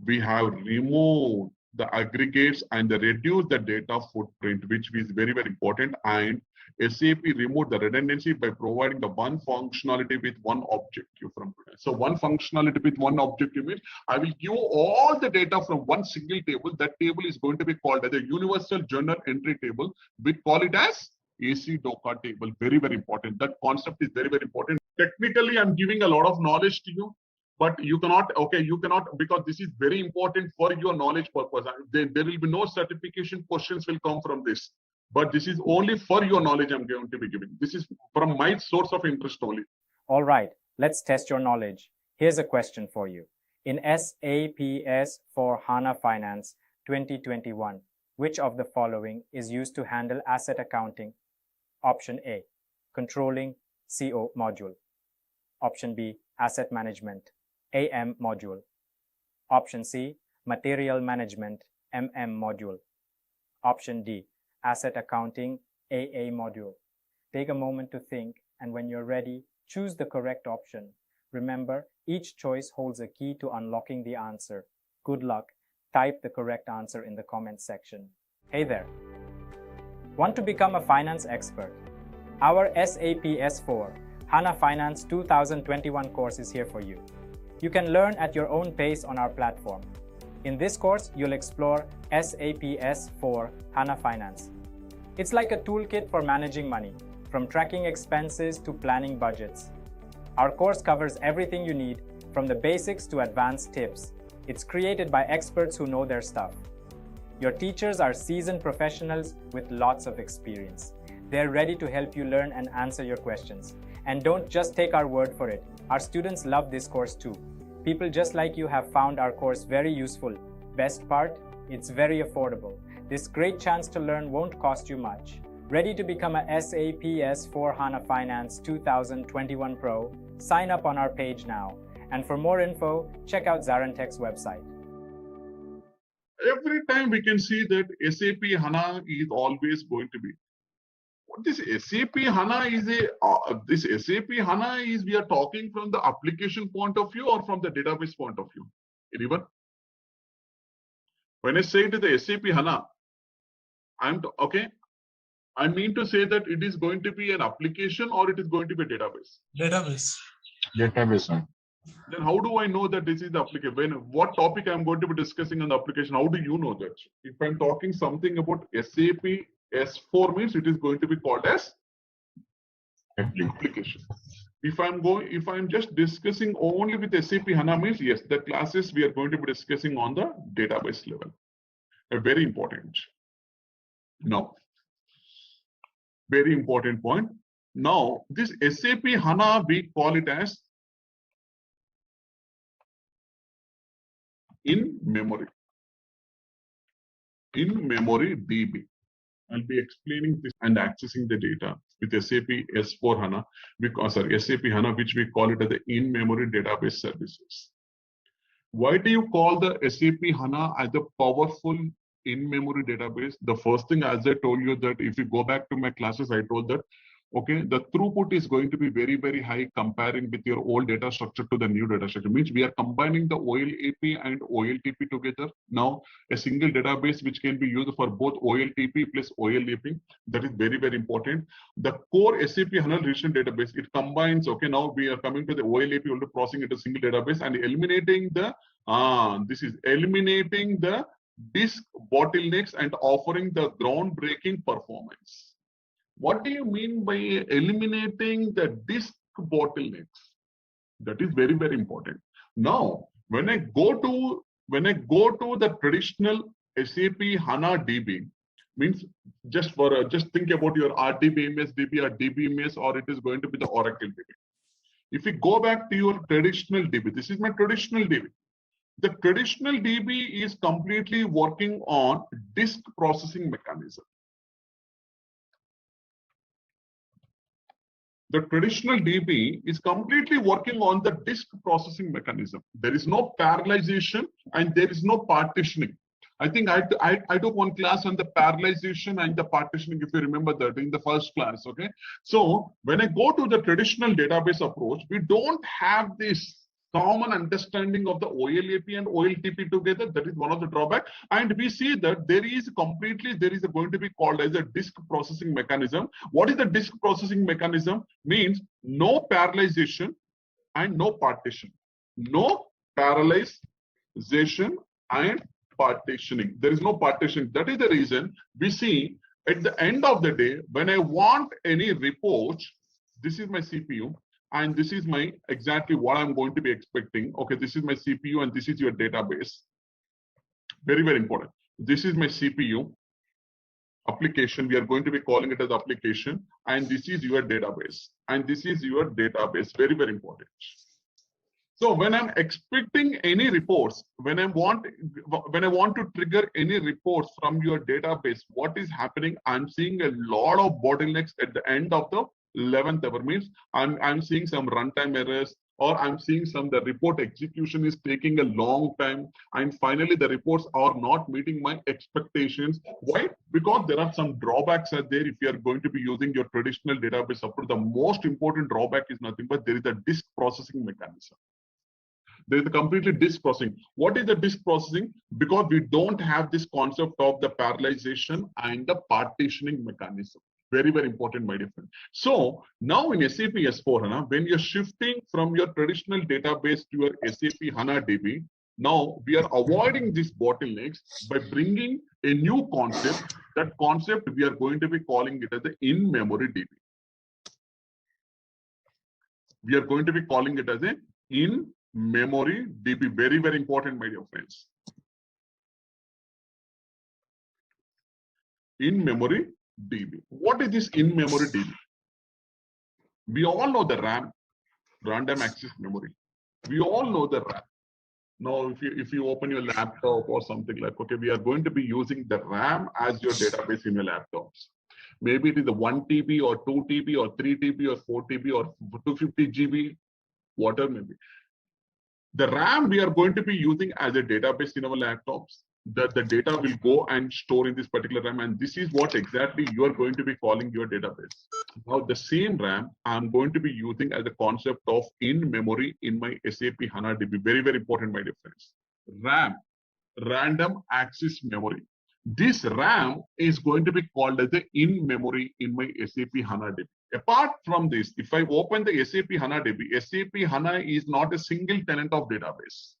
we have removed the aggregates and reduced the data footprint, which is very, very important. And SAP removed the redundancy by providing the one functionality with one objective from today. So one functionality with one objective means I will give all the data from one single table. That table is going to be called as a universal journal entry table. We call it as AC DOCA table. Very, very important. That concept is very, very important. Technically, I'm giving a lot of knowledge to you, but you cannot, because this is very important for your knowledge purpose. There will be no certification questions will come from this. But this is only for your knowledge I'm going to be giving. This is from my source of interest only. All right, let's test your knowledge. Here's a question for you. In SAP S for HANA Finance 2021, which of the following is used to handle asset accounting? Option A, controlling CO module. Option B, asset management, AM module. Option C, material management, MM module. Option D, asset accounting, AA module. Take a moment to think, and when you're ready, choose the correct option. Remember, each choice holds a key to unlocking the answer. Good luck. Type the correct answer in the comments section. Hey there. Want to become a finance expert? Our SAP S4 HANA Finance 2021 course is here for you. You can learn at your own pace on our platform. In this course, you'll explore SAP S4 HANA Finance. It's like a toolkit for managing money, from tracking expenses to planning budgets. Our course covers everything you need, from the basics to advanced tips. It's created by experts who know their stuff. Your teachers are seasoned professionals with lots of experience. They're ready to help you learn and answer your questions. And don't just take our word for it. Our students love this course too. People just like you have found our course very useful. Best part, it's very affordable. This great chance to learn won't cost you much. Ready to become a SAP S/4HANA Finance 2021 Pro? Sign up on our page now. And for more info, check out ZaranTech's website. Every time we can see that SAP HANA is always going to be. What this SAP HANA is this SAP HANA is, we are talking from the application point of view or from the database point of view? Anyone? When I say to the SAP HANA, I mean to say that it is going to be an application or it is going to be a database. Database. Database. Then how do I know that this is the application? What topic I'm going to be discussing on the application? How do you know that? If I'm talking something about SAP S4 means it is going to be called as application. If I'm just discussing only with SAP HANA means yes, the classes we are going to be discussing on the database level. A very important. Now, very important point. Now, this SAP HANA, we call it as in-memory DB. I'll be explaining this and accessing the data with SAP S4 HANA, SAP HANA, which we call it as the in-memory database services. Why do you call the SAP HANA as a powerful in-memory database? The first thing, as I told you, that if you go back to my classes, I told that, okay, the throughput is going to be very, very high comparing with your old data structure to the new data structure. Means we are combining the OLAP and OLTP together. Now, a single database which can be used for both OLTP plus OLAP. That is very, very important. The core SAP HANA relational database, it combines, okay, now we are coming to the OLAP, only processing into a single database and eliminating the, eliminating the disk bottlenecks and offering the groundbreaking performance. What do you mean by eliminating the disk bottlenecks? That is very, very important. Now, when I go to the traditional SAP HANA DB, means just think about your RDBMS DB or DBMS, or it is going to be the Oracle DB. If you go back to your traditional DB, this is my traditional DB. The traditional DB is completely working on disk processing mechanism. The traditional DB is completely working on the disk processing mechanism. There is no parallelization and there is no partitioning. I think I took one class on the parallelization and the partitioning, if you remember that in the first class, okay? So when I go to the traditional database approach, we don't have this common understanding of the OLAP and OLTP together. That is one of the drawbacks. And we see that there is going to be called as a disk processing mechanism. What is the disk processing mechanism? Means no parallelization and no partition. No parallelization and partitioning. There is no partition. That is the reason we see at the end of the day, when I want any report, this is my CPU. And this is my exactly what I'm going to be expecting. Okay, this is my CPU and this is your database. Very, very important. This is my CPU application. We are going to be calling it as application. And this is your database. And this is your database. Very, very important. So when I'm expecting any reports, when I want to trigger any reports from your database, what is happening? I'm seeing a lot of bottlenecks at the end of the 11th hour. Means I'm seeing some runtime errors, or I'm seeing the report execution is taking a long time, and finally the reports are not meeting my expectations. Why? Because there are some drawbacks are there if you are going to be using your traditional database approach. The most important drawback is nothing but there is a disk processing mechanism. There is a completely disk processing. What is the disk processing? Because we don't have this concept of the parallelization and the partitioning mechanism. Very, very important, my dear friend. So now in SAP S4 HANA, when you're shifting from your traditional database to your SAP HANA DB, now we are avoiding these bottlenecks by bringing a new concept. That concept we are going to be calling it as the in-memory DB. We are going to be calling it as a in-memory DB. Very, very important, my dear friends. In-memory DB. What is this in-memory DB? We all know the RAM, random access memory. We all know the RAM. Now, if you open your laptop or something like, okay, we are going to be using the RAM as your database in your laptops. Maybe it is a 1 TB or 2 TB or 3 TB or 4 TB or 250 GB, whatever maybe. The RAM we are going to be using as a database in our laptops. The data will go and store in this particular RAM, and this is what exactly you are going to be calling your database. Now the same RAM I'm going to be using as a concept of in memory in my SAP HANA DB. Very, very important, my dear friends. RAM, random access memory. This RAM is going to be called as the in memory in my SAP HANA DB. Apart from this, if I open the SAP HANA DB, SAP HANA is not a single tenant of database.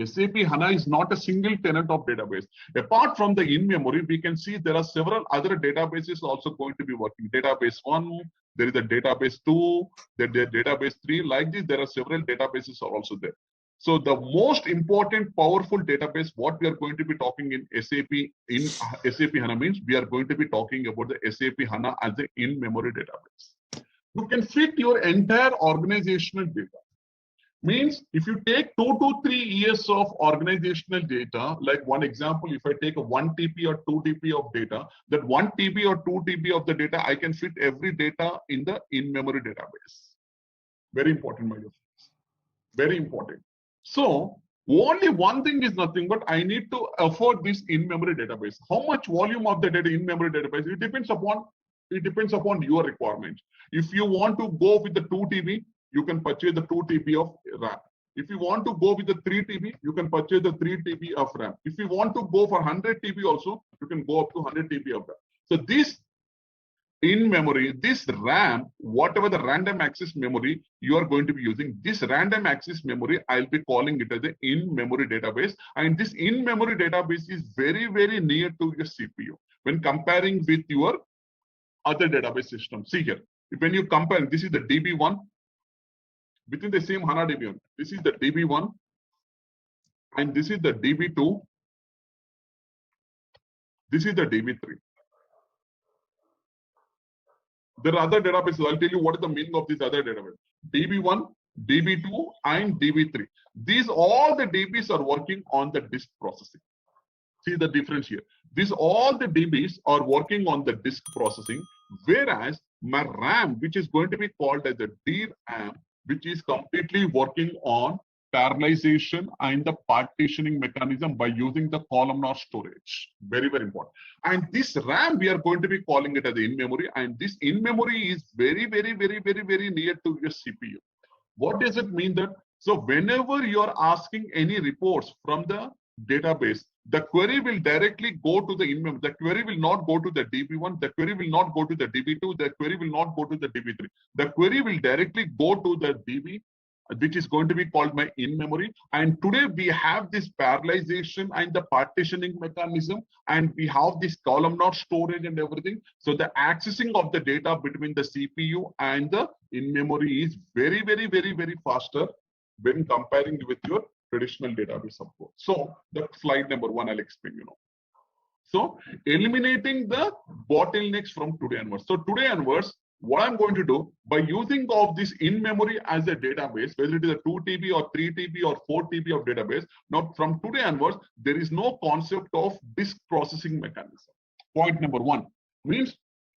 SAP HANA is not a single tenant of database. Apart from the in-memory, we can see there are several other databases also going to be working. Database 1, there is a database 2, there is a database 3. Like this, there are several databases are also there. So the most important powerful database, what we are going to be talking in SAP HANA means we are going to be talking about the SAP HANA as the in-memory database. You can fit your entire organizational data. Means if you take 2 to 3 years of organizational data, like one example, if I take a 1 TB or 2 TB of data, that 1 TB or 2 TB of the data, I can fit every data in the in-memory database. Very important, my dear friends. Very important. So only one thing is nothing, but I need to afford this in-memory database. How much volume of the data in-memory database? It depends upon your requirement. If you want to go with the 2 TB, you can purchase the 2 TB of RAM. If you want to go with the 3 TB, you can purchase the 3 TB of RAM. If you want to go for 100 TB also, you can go up to 100 TB of RAM. So this in memory, this RAM, whatever the random access memory you are going to be using, this random access memory, I'll be calling it as the in-memory database. And this in-memory database is very, very near to your CPU when comparing with your other database system. See here, when you compare, this is the DB1, within the same HANA DB1. This is the DB1 and this is the DB2. This is the DB3. There are other databases. I'll tell you what is the meaning of these other databases. DB1, DB2 and DB3. These all the DBs are working on the disk processing. See the difference here. These all the DBs are working on the disk processing, whereas my RAM, which is going to be called as the DRAM, which is completely working on parallelization and the partitioning mechanism by using the columnar storage. Very, very important. And this RAM, we are going to be calling it as the in-memory, and this in-memory is very, very, very, very, very near to your CPU. What does it mean that? So whenever you are asking any reports from the database, the query will directly go to the in-memory. The query will not go to the DB1. The query will not go to the DB2. The query will not go to the DB3. The query will directly go to the DB, which is going to be called my in-memory. And today we have this parallelization and the partitioning mechanism, and we have this columnar storage and everything. So the accessing of the data between the CPU and the in-memory is very, very, very, very faster when comparing with your traditional database approach. So the slide number 1, I'll explain, So eliminating the bottlenecks from today onwards. So today onwards, what I'm going to do by using of this in-memory as a database, whether it is a 2 TB or 3 TB or 4 TB of database, now from today onwards, there is no concept of disk processing mechanism. Point number 1 means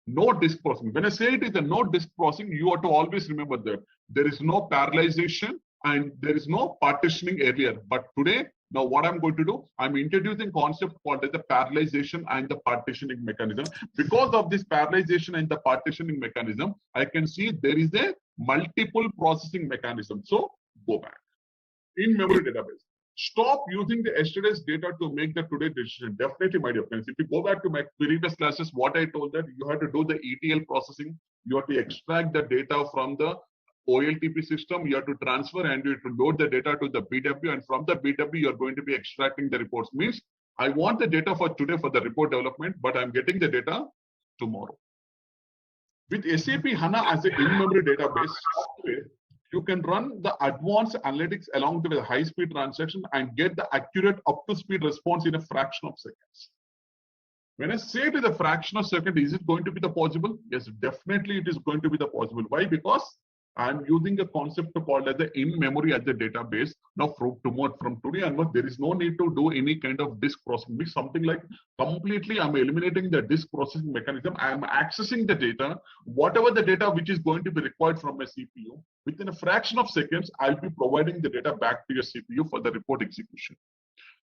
no disk processing. When I say it is a no disk processing, you have to always remember that there is no parallelization and there is no partitioning earlier. But today, now what I'm going to do, I'm introducing concept called as the parallelization and the partitioning mechanism. Because of this parallelization and the partitioning mechanism, I can see there is a multiple processing mechanism. So go back. In-memory database. Stop using the yesterday's data to make the today's decision. Definitely, my dear friends. If you go back to my previous classes, what I told that you have to do the ETL processing. You have to extract the data from the OLTP system, you have to transfer and you have to load the data to the BW, and from the BW, you are going to be extracting the reports. Means I want the data for today for the report development, but I'm getting the data tomorrow. With SAP HANA as an in-memory database software, you can run the advanced analytics along with the high-speed transaction and get the accurate up-to-speed response in a fraction of seconds. When I say it is a fraction of second, is it going to be the possible? Yes, definitely it is going to be the possible. Why? Because I'm using a concept called as the in-memory as a database. Now from today onwards, there is no need to do any kind of disk processing. Something like completely I'm eliminating the disk processing mechanism. I'm accessing the data, whatever the data which is going to be required from a CPU. Within a fraction of seconds, I'll be providing the data back to your CPU for the report execution.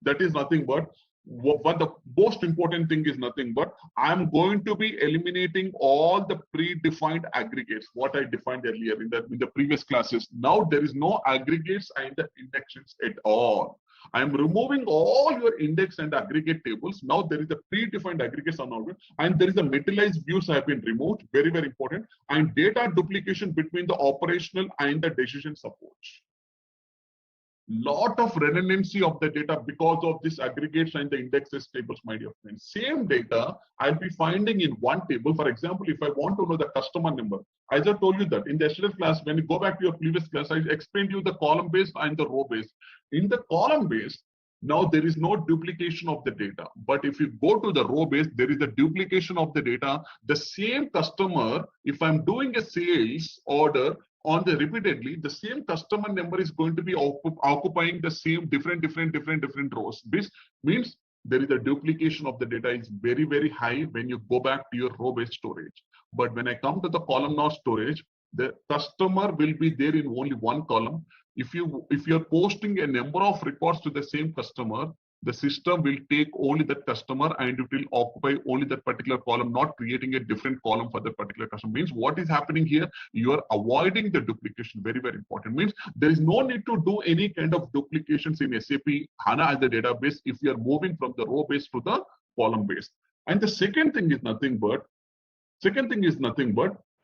That is nothing but what the most important thing is nothing but I'm going to be eliminating all the predefined aggregates, what I defined earlier in the previous classes. Now there is no aggregates and the indexes at all. I am removing all your index and aggregate tables. Now there is a predefined aggregates on order, and there is a materialized views have been removed, very, very important, and data duplication between the operational and the decision support. Lot of redundancy of the data because of this aggregates and the indexes tables, my dear friends. Same data I'll be finding in one table. For example, if I want to know the customer number, as I told you that in the yesterday's class, when you go back to your previous class, I explained to you the column based and the row based. In the column based, now there is no duplication of the data. But if you go to the row based, there is a duplication of the data. The same customer, if I'm doing a sales order, on the repeatedly, the same customer number is going to be occupying the same different rows. This means there is a duplication of the data is very, very high when you go back to your row-based storage. But when I come to the columnar storage, the customer will be there in only one column. If you're posting a number of records to the same customer, the system will take only that customer and it will occupy only that particular column, not creating a different column for that particular customer. Means what is happening here? You are avoiding the duplication. Very, very important. Means there is no need to do any kind of duplications in SAP HANA as a database if you are moving from the row based to the column based. And the second thing is nothing but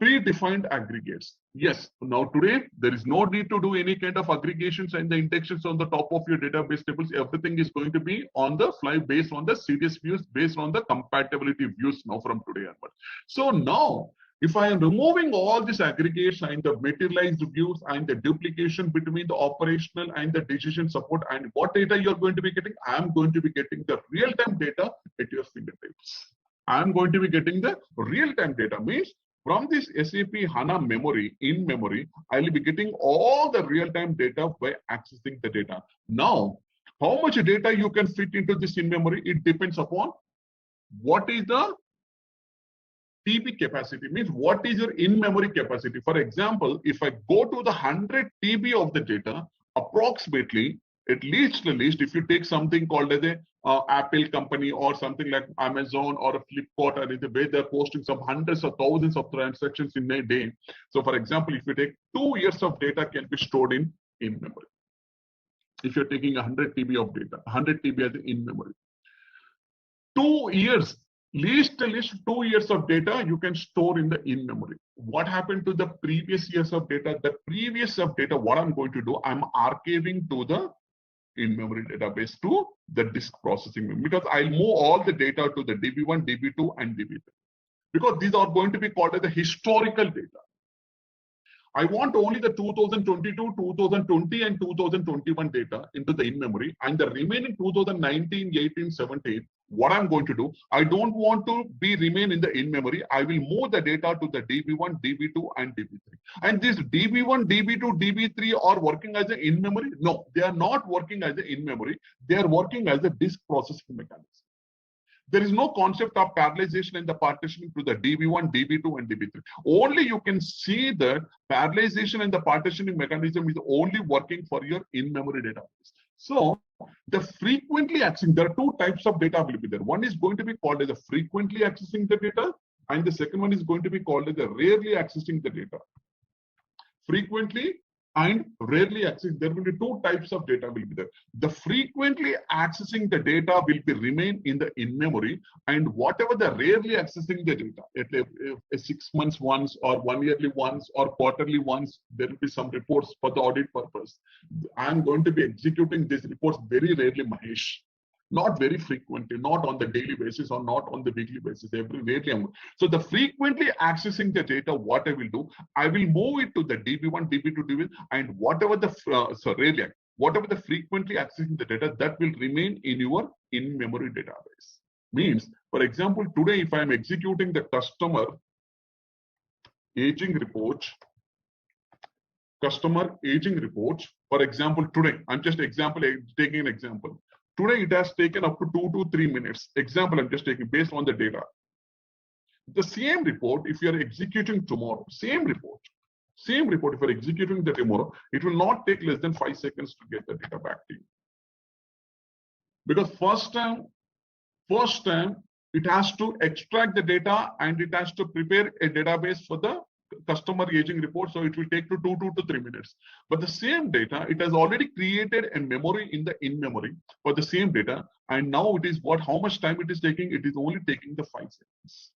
predefined aggregates. Yes, now today there is no need to do any kind of aggregations and the indexes on the top of your database tables. Everything is going to be on the fly based on the CDS views, based on the compatibility views now from today onward. So now, if I am removing all these aggregates and the materialized views and the duplication between the operational and the decision support, and what data you are going to be getting, I am going to be getting the real-time data at your fingertips. I am going to be getting the real-time data. Means from this SAP HANA memory, in memory, I will be getting all the real-time data by accessing the data. Now, how much data you can fit into this in memory? It depends upon what is the TB capacity, means what is your in-memory capacity. For example, if I go to the 100 TB of the data, approximately, at least if you take something called as a Apple company or something like Amazon or a Flipkart, or in the way they're posting some hundreds of thousands of transactions in a day. So for example, if you take 2 years of data can be stored in memory. If you're taking 100 TB of data, 100 TB as in memory. 2 years, least 2 years of data you can store in the in memory. What happened to the previous years of data? The previous of data, what I'm going to do, I'm archiving to the in-memory database to the disk processing memory, because I'll move all the data to the DB1, DB2, and DB3, because these are going to be called as the historical data. I want only the 2022, 2020, and 2021 data into the in-memory, and the remaining 2019, 18, 17, what I'm going to do, I don't want to be remain in the in-memory. I will move the data to the DB1, DB2, and DB3. And this DB1, DB2, DB3 are working as an in-memory? No, they are not working as an in-memory. They are working as a disk processing mechanism. There is no concept of parallelization and the partitioning to the DB1, DB2, and DB3. Only you can see that parallelization and the partitioning mechanism is only working for your in-memory database. So the frequently accessing, there are two types of data will be there. One is going to be called as a frequently accessing the data, and the second one is going to be called as a rarely accessing the data. Frequently and rarely accessing, there will be two types of data will be there. The frequently accessing the data will be remain in the in-memory, and whatever the rarely accessing the data, 6 months once or 1 yearly once or quarterly once, there will be some reports for the audit purpose. I'm going to be executing these reports very rarely, Mahesh. Not very frequently, not on the daily basis or not on the weekly basis, every rarely. So the frequently accessing the data, what I will do, I will move it to the DB1, DB2, DB, and whatever the rarely, whatever the frequently accessing the data, that will remain in your in-memory database. Means, for example, today if I am executing the customer aging report, customer aging reports. For example, today, I'm just taking an example. Today, it has taken up to 2 to 3 minutes. Example, I'm just taking based on the data. The same report, if you're executing tomorrow, same report, if you're executing the tomorrow, it will not take less than 5 seconds to get the data back to you. Because first time, it has to extract the data and it has to prepare a database for the customer aging report. So it will take to 2 to 3 minutes. But the same data, it has already created a memory in the in-memory for the same data. And now it is how much time it is taking? It is only taking the 5 seconds.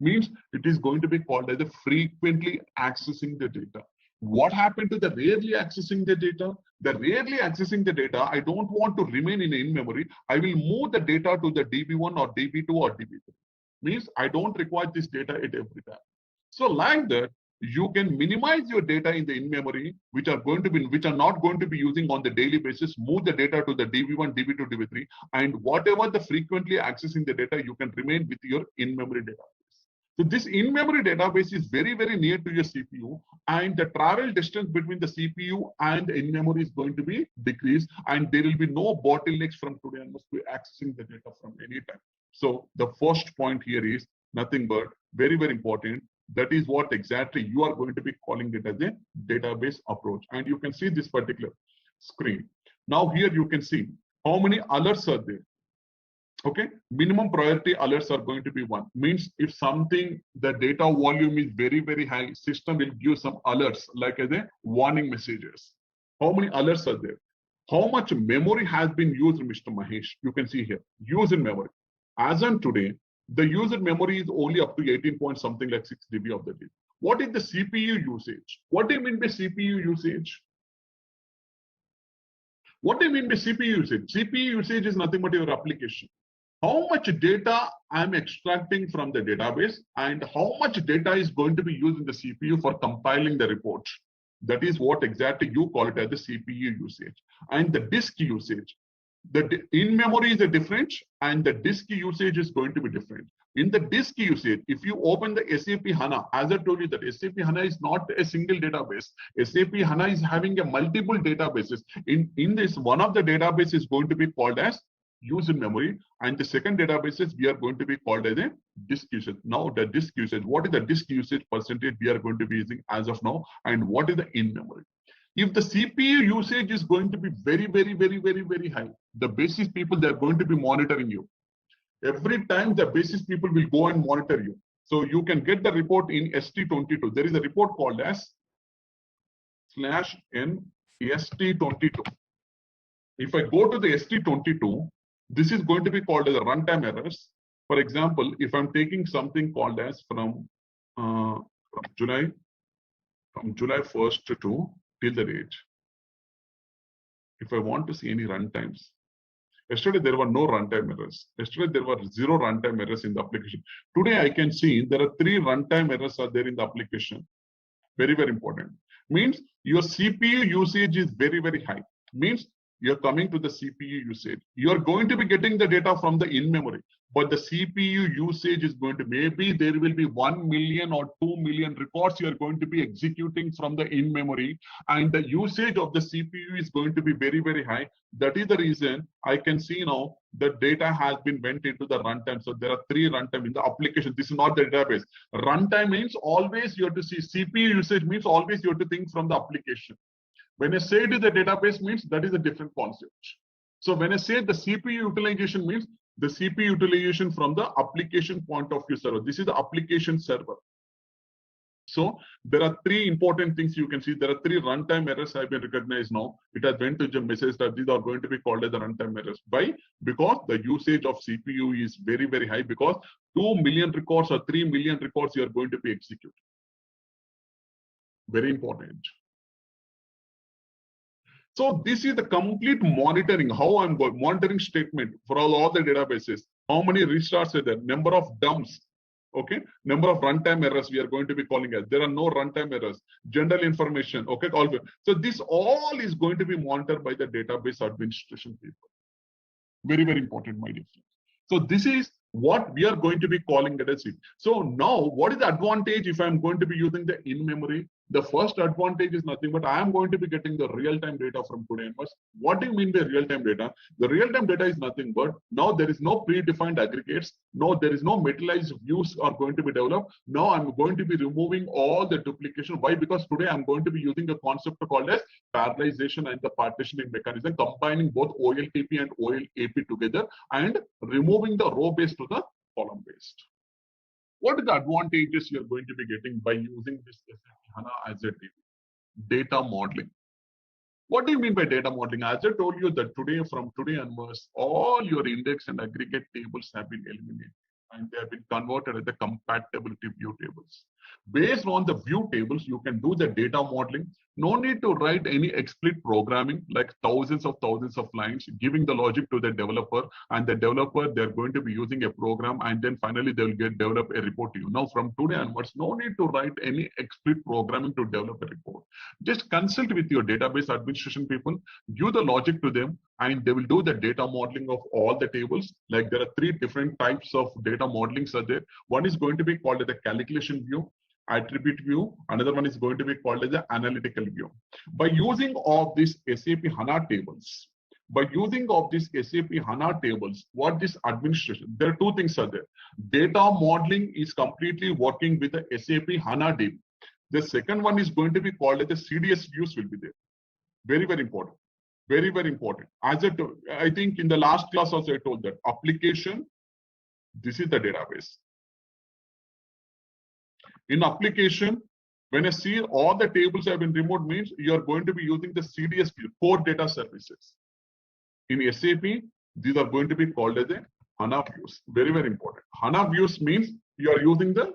Means it is going to be called as the frequently accessing the data. What happened to the rarely accessing the data? The rarely accessing the data, I don't want to remain in memory. I will move the data to the DB1 or DB2 or DB3. Means I don't require this data at every time. So like that, you can minimize your data in the in-memory, which are not going to be using on the daily basis, move the data to the DB1, DB2, DB3, and whatever the frequently accessing the data, you can remain with your in-memory data. So this in-memory database is very, very near to your CPU, and the travel distance between the CPU and the in-memory is going to be decreased, and there will be no bottlenecks from today onwards to accessing the data from any time. So the first point here is nothing but very, very important. That is what exactly you are going to be calling it as a database approach. And you can see this particular screen. Now here you can see how many alerts are there. Okay, minimum priority alerts are going to be 1. Means if something, the data volume is very, very high, system will give some alerts like as a warning messages. How many alerts are there? How much memory has been used, Mr. Mahesh? You can see here, use in memory. As on today, the user memory is only up to 18 point something like 6 GB of the day. What is the CPU usage? What do you mean by CPU usage? What do you mean by CPU usage? CPU usage is nothing but your application. How much data I'm extracting from the database and how much data is going to be used in the CPU for compiling the report. That is what exactly you call it as the CPU usage. And the disk usage. The in-memory is a different and the disk usage is going to be different. In the disk usage, if you open the SAP HANA, as I told you that SAP HANA is not a single database. SAP HANA is having a multiple databases. In this, one of the databases is going to be called as use in memory, and the second databases we are going to be called as a disk usage. Now the disk usage, what is the disk usage percentage we are going to be using as of now, and what is the in memory? If the CPU usage is going to be very, very, very, very, very high, the basis people, they are going to be monitoring you. Every time the basis people will go and monitor you. So you can get the report in ST22. There is a report called as /n ST22. If I go to the ST22, this is going to be called as a runtime errors. For example, if I'm taking something called as from July 1st to till the date. If I want to see any runtimes, yesterday there were no runtime errors. Yesterday there were 0 runtime errors in the application. Today I can see there are 3 runtime errors are there in the application. Very, very important. Means your CPU usage is very, very high. Means you're coming to the CPU usage. You're going to be getting the data from the in-memory, but the CPU usage is going to, maybe there will be 1 million or 2 million records you're going to be executing from the in-memory, and the usage of the CPU is going to be very, very high. That is the reason I can see now the data has been went into the runtime. So there are 3 runtime in the application. This is not the database. Runtime means always you have to see CPU usage means always you have to think from the application. When I say it is the database means that is a different concept. So when I say the CPU utilization means the CPU utilization from the application point of view server. This is the application server. So there are 3 important things you can see. There are 3 runtime errors have been recognized now. It has went to the message that these are going to be called as the runtime errors. Why? Because the usage of CPU is very, very high, because 2 million records or 3 million records you are going to be executing. Very important. So this is the complete monitoring, how I'm going, monitoring statement for all the databases. How many restarts are there? Number of dumps. Okay, number of runtime errors we are going to be calling as. There are no runtime errors. General information. Okay, all. So this all is going to be monitored by the database administration people. Very, very important, my dear friends. So this is what we are going to be calling it as it. So now, what is the advantage if I'm going to be using the in-memory? The first advantage is nothing but I am going to be getting the real-time data from today onwards. What do you mean by real-time data? The real-time data is nothing but now there is no predefined aggregates. No, there is no metallized views are going to be developed. Now I'm going to be removing all the duplication. Why? Because today I'm going to be using a concept called as parallelization and the partitioning mechanism, combining both OLTP and OLAP together and removing the row-based to the column-based. What are the advantages you're going to be getting by using this SAP HANA as a data modeling? What do you mean by data modeling? As I told you that today, from today onwards, all your index and aggregate tables have been eliminated and they have been converted as the compatibility view tables. Based on the view tables, you can do the data modeling. No need to write any explicit programming like thousands of lines, giving the logic to the developer, and the developer, they're going to be using a program, and then finally they'll develop a report to you. Now, from today onwards, no need to write any explicit programming to develop a report. Just consult with your database administration people, give the logic to them, and they will do the data modeling of all the tables. Like there are 3 different types of data modelings are there. One is going to be called as the calculation view, attribute view. Another one is going to be called as the analytical view. By using of these SAP HANA tables, what this administration, there are 2 things are there. Data modeling is completely working with the SAP HANA DB. The second one is going to be called as the CDS views will be there. Very, very important. Very, very important. As I think in the last class also I told that application, this is the database. In application, when I see all the tables have been removed, means you are going to be using the CDS view, core data services. In SAP, these are going to be called as the HANA views. Very, very important. HANA views means you are using the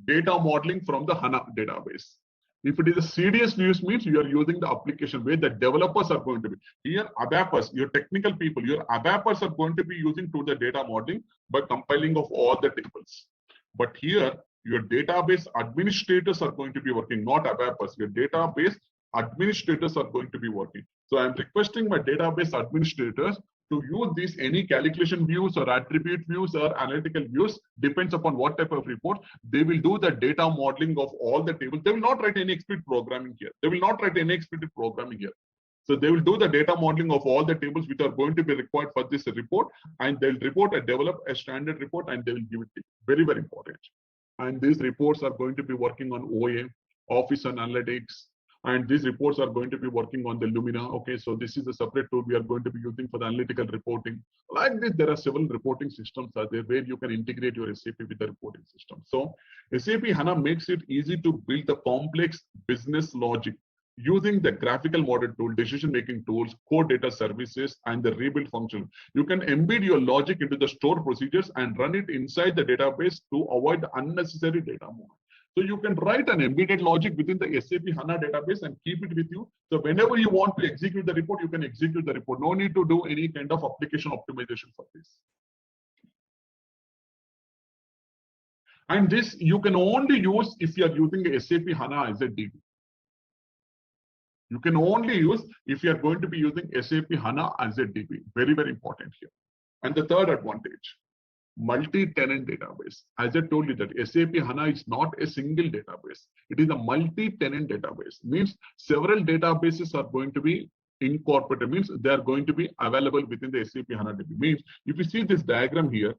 data modeling from the HANA database. If it is a CDS views means you are using the application where the developers are going to be. Here, ABAPers, your technical people, your ABAPers are going to be using to the data modeling by compiling of all the tables. But here, your database administrators are going to be working, not ABAPers. Your database administrators are going to be working. So I'm requesting my database administrators to use these any calculation views or attribute views or analytical views, depends upon what type of report. They will do the data modeling of all the tables. They will not write any explicit programming here. So they will do the data modeling of all the tables which are going to be required for this report, and they'll develop a standard report and they will give it to you. Very, very important. And these reports are going to be working on OA, Office Analytics, and these reports are going to be working on the Lumina. Okay, so this is a separate tool we are going to be using for the analytical reporting. Like this, there are several reporting systems are there where you can integrate your SAP with the reporting system. So SAP HANA makes it easy to build the complex business logic using the graphical model tool, decision-making tools, core data services, and the rebuild function. You can embed your logic into the store procedures and run it inside the database to avoid the unnecessary data movement. So you can write an embedded logic within the SAP HANA database and keep it with you. So whenever you want to execute the report, you can execute the report. No need to do any kind of application optimization for this. And this you can only use if you are using SAP HANA as a DB. You can only use if you are going to be using SAP HANA as a DB. Very, very important here. And the third advantage, multi-tenant database. As I told you that SAP HANA is not a single database. It is a multi-tenant database. Means several databases are going to be incorporated. Means they are going to be available within the SAP HANA DB. Means if you see this diagram here,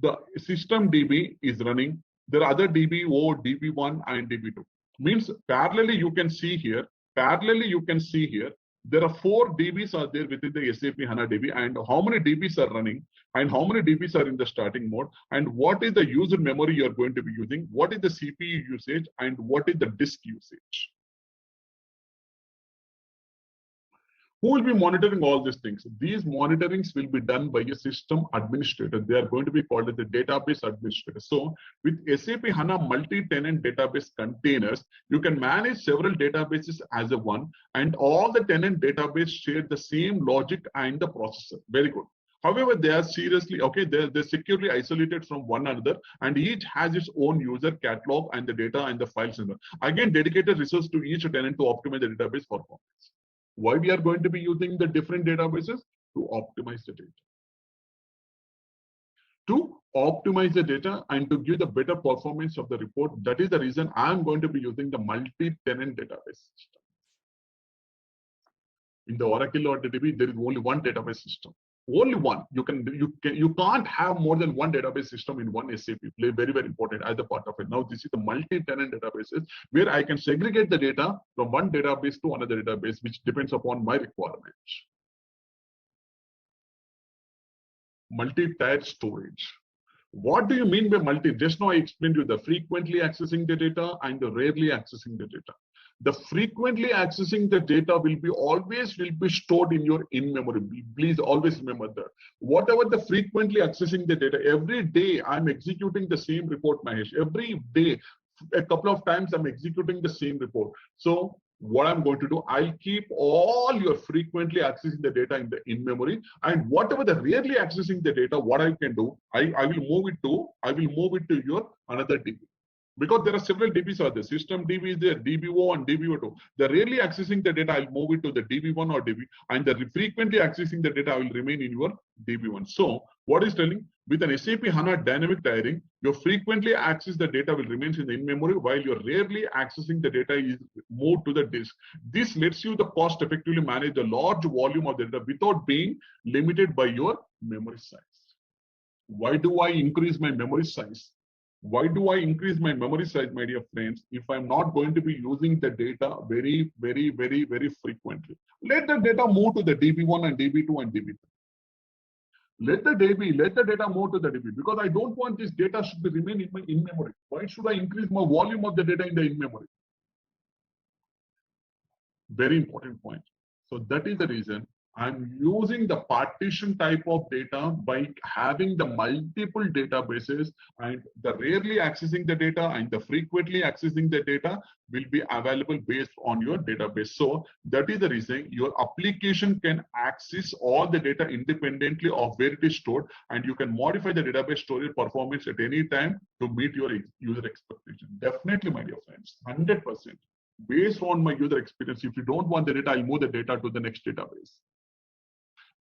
the system DB is running. There are other DB0, DB1 and DB2. Means parallelly you can see here, there are 4 DBs are there within the SAP HANA DB, and how many DBs are running and how many DBs are in the starting mode, and what is the user memory you are going to be using, what is the CPU usage, and what is the disk usage. Who will be monitoring all these things? These monitorings will be done by a system administrator. They are going to be called as the database administrator. So with SAP HANA multi-tenant database containers, you can manage several databases as a one, and all the tenant database share the same logic and the processor. Very good. However, they are they're securely isolated from one another, and each has its own user catalog and the data and the files. Again, dedicated resource to each tenant to optimize the database performance. Why we are going to be using the different databases? To optimize the data. To optimize the data and to give the better performance of the report. That is the reason I'm going to be using the multi-tenant database system. In the Oracle or DB, there is only one database system. Only one. You can't have more than one database system in one SAP. Play very, very important as a part of it. Now, this is the multi-tenant databases where I can segregate the data from one database to another database, which depends upon my requirements. Multi-tier storage. What do you mean by multi? Just now I explained to you the frequently accessing the data and the rarely accessing the data. The frequently accessing the data will be stored in your in-memory. Please always remember that. Whatever the frequently accessing the data, every day I'm executing the same report, Mahesh. Every day, a couple of times I'm executing the same report. So what I'm going to do, I'll keep all your frequently accessing the data in the in-memory, and whatever the rarely accessing the data, what I can do, I will move it to your another DB. Because there are several DBs are there. System DB is there, DB0 and DB02. The rarely accessing the data, I'll move it to the DB1 or DB, and the frequently accessing the data will remain in your DB1. So what is telling? With an SAP HANA dynamic tiering, your frequently access the data will remain in the in-memory, while your rarely accessing the data is moved to the disk. This lets you the cost effectively manage the large volume of the data without being limited by your memory size. Why do I increase my memory size? Why do I increase my memory size, my dear friends, if I'm not going to be using the data very, very, very, very frequently? Let the data move to the DB1 and DB2 and DB3. Let the data move to the DB, because I don't want this data should be remain in my in-memory. Why should I increase my volume of the data in the in-memory? Very important point. So that is the reason I'm using the partition type of data by having the multiple databases, and the rarely accessing the data and the frequently accessing the data will be available based on your database. So that is the reason your application can access all the data independently of where it is stored, and you can modify the database storage performance at any time to meet your user expectation. Definitely, my dear friends, 100%. Based on my user experience, if you don't want the data, I'll move the data to the next database.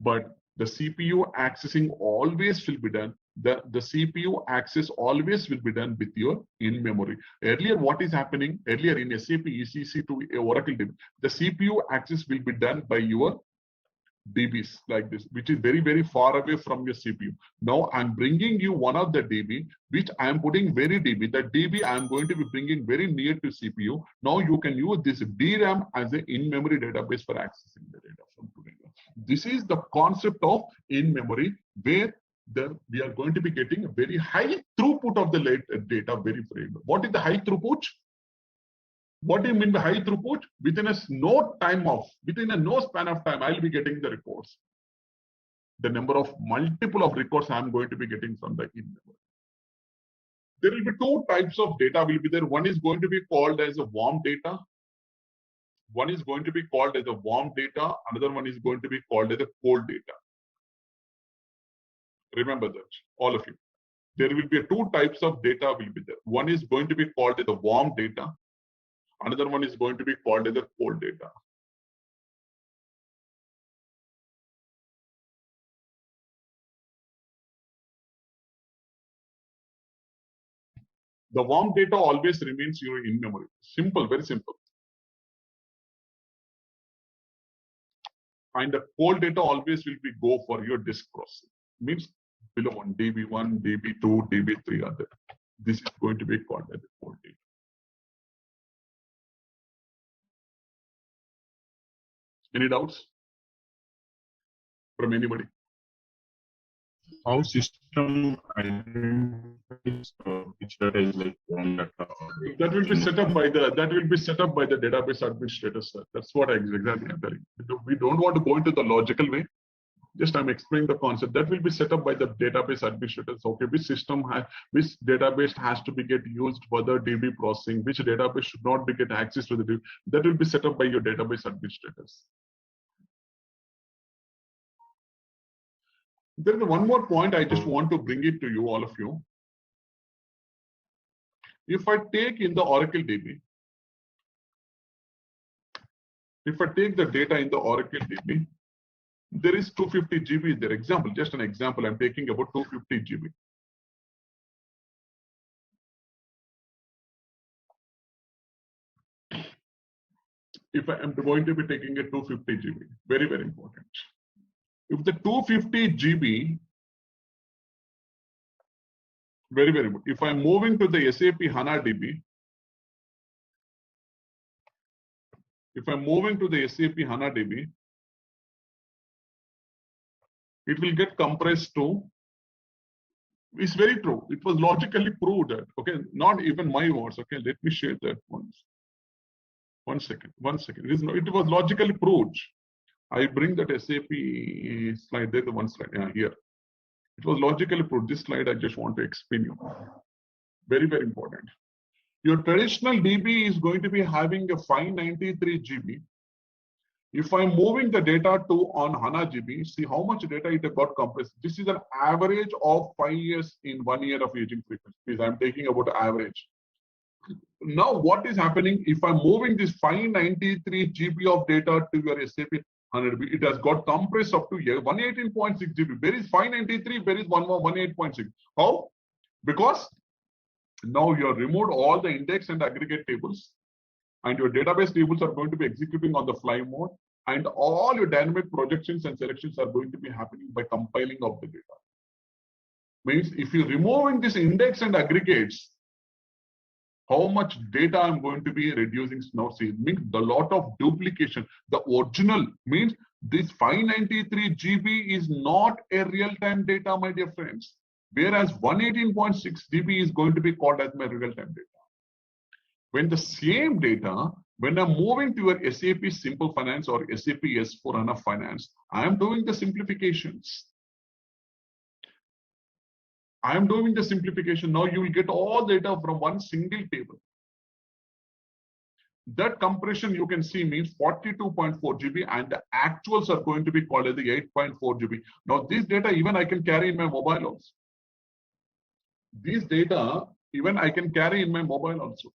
But the CPU accessing always will be done. The CPU access always will be done with your in-memory. Earlier, what is happening? Earlier in SAP ECC to Oracle DB, the CPU access will be done by your DBs like this, which is very, very far away from your CPU. Now I'm bringing you one of the DB, which I am putting very DB. The DB I'm going to be bringing very near to CPU. Now you can use this DRAM as an in-memory database for accessing the data from today. This is the concept of in-memory, where we are going to be getting a very high throughput of the data very frame. What is the high throughput? What do you mean by high throughput? Within a no span of time, I'll be getting the reports. The number of multiple of records I'm going to be getting from the in-memory. There will be two types of data will be there. One is going to be called as a warm data. One is going to be called as a warm data. Another one is going to be called as a cold data. Remember that, all of you. There will be two types of data will be there. One is going to be called as a warm data. Another one is going to be called as a cold data. The warm data always remains your in-memory. Simple, very simple. And the cold data always will be go for your disk processing. Means below one, DB1, DB2, DB3 are there. This is going to be called as the cold data. Any doubts from anybody? How system identifies which data is like warm data? That will be set up by the database administrator, sir. That's what exactly I'm telling you. We don't want to go into the logical way. Just I'm explaining the concept. That will be set up by the database administrators. Okay, which database has to be get used for the DB processing, which database should not be get access to the DB. That will be set up by your database administrators. There is one more point I just want to bring it to you, all of you. If I take in the Oracle DB, if I take the data in the Oracle DB, there is 250 GB there. Example, just an example, I'm taking about 250 GB. if I am going to be taking a 250 GB, very, very important. If the 250 GB, very, very good. If I'm moving to the SAP HANA DB, if I'm moving to the SAP HANA DB, it will get compressed to, it's very true. It was logically proved that, okay, not even my words, okay, let me share that once. One second. It was logically proved. I bring that SAP slide, there's the one slide, here. It was logically proved. This slide I just want to explain you. Very, very important. Your traditional DB is going to be having a 593 GB. If I'm moving the data to on HANA GB, see how much data it got compressed. This is an average of 5 years in 1 year of aging frequency. Please, I'm taking about the average. Now, what is happening if I'm moving this 593 GB of data to your SAP 100B? It has got compressed up to 118.6 GB. Where is 593? Where is 118.6? How? Because now you have removed all the index and aggregate tables, and your database tables are going to be executing on the fly mode, and all your dynamic projections and selections are going to be happening by compiling of the data. Means if you're removing this index and aggregates, how much data I'm going to be reducing now? See, it means the lot of duplication. The original means this 593 GB is not a real-time data, my dear friends. Whereas 118.6 GB is going to be called as my real-time data. When the same data, when I'm moving to your SAP Simple Finance or SAP S4HANA Finance, I am doing the simplifications. I am doing the simplification. Now you will get all data from one single table. That compression you can see means 42.4 GB, and the actuals are going to be called as the 8.4 GB. Now this data even I can carry in my mobile also. This data even I can carry in my mobile also.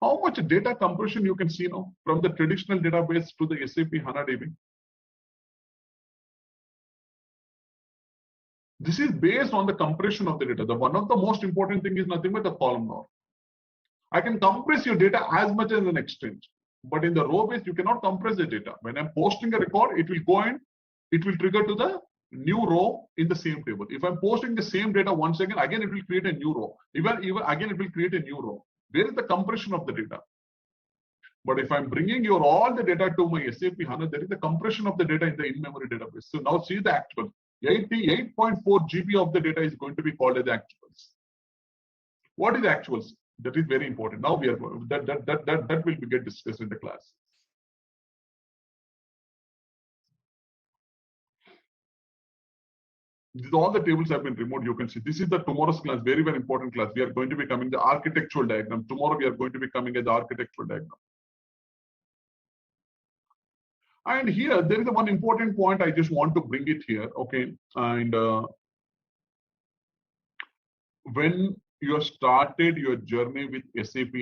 How much data compression you can see now from the traditional database to the SAP HANA DB? This is based on the compression of the data. The one of the most important thing is nothing but the columnar. I can compress your data as much as an exchange, but in the row base you cannot compress the data. When I'm posting a record, it will go in, it will trigger to the new row in the same table. If I'm posting the same data once again it will create a new row. Even again it will create a new row. Where is the compression of the data? But if I'm bringing your all the data to my SAP HANA, there is the compression of the data in the in-memory database. So now see the actual. 88.4 GB of the data is going to be called as actuals. What is actuals? That is very important. Now we are going, that will be get discussed in the class. All the tables have been removed. You can see this is the tomorrow's class, very, very important class. We are going to be coming the architectural diagram. Tomorrow we are going to be coming at the architectural diagram. And here there is a one important point I just want to bring it here, okay? And when you have started your journey with SAP,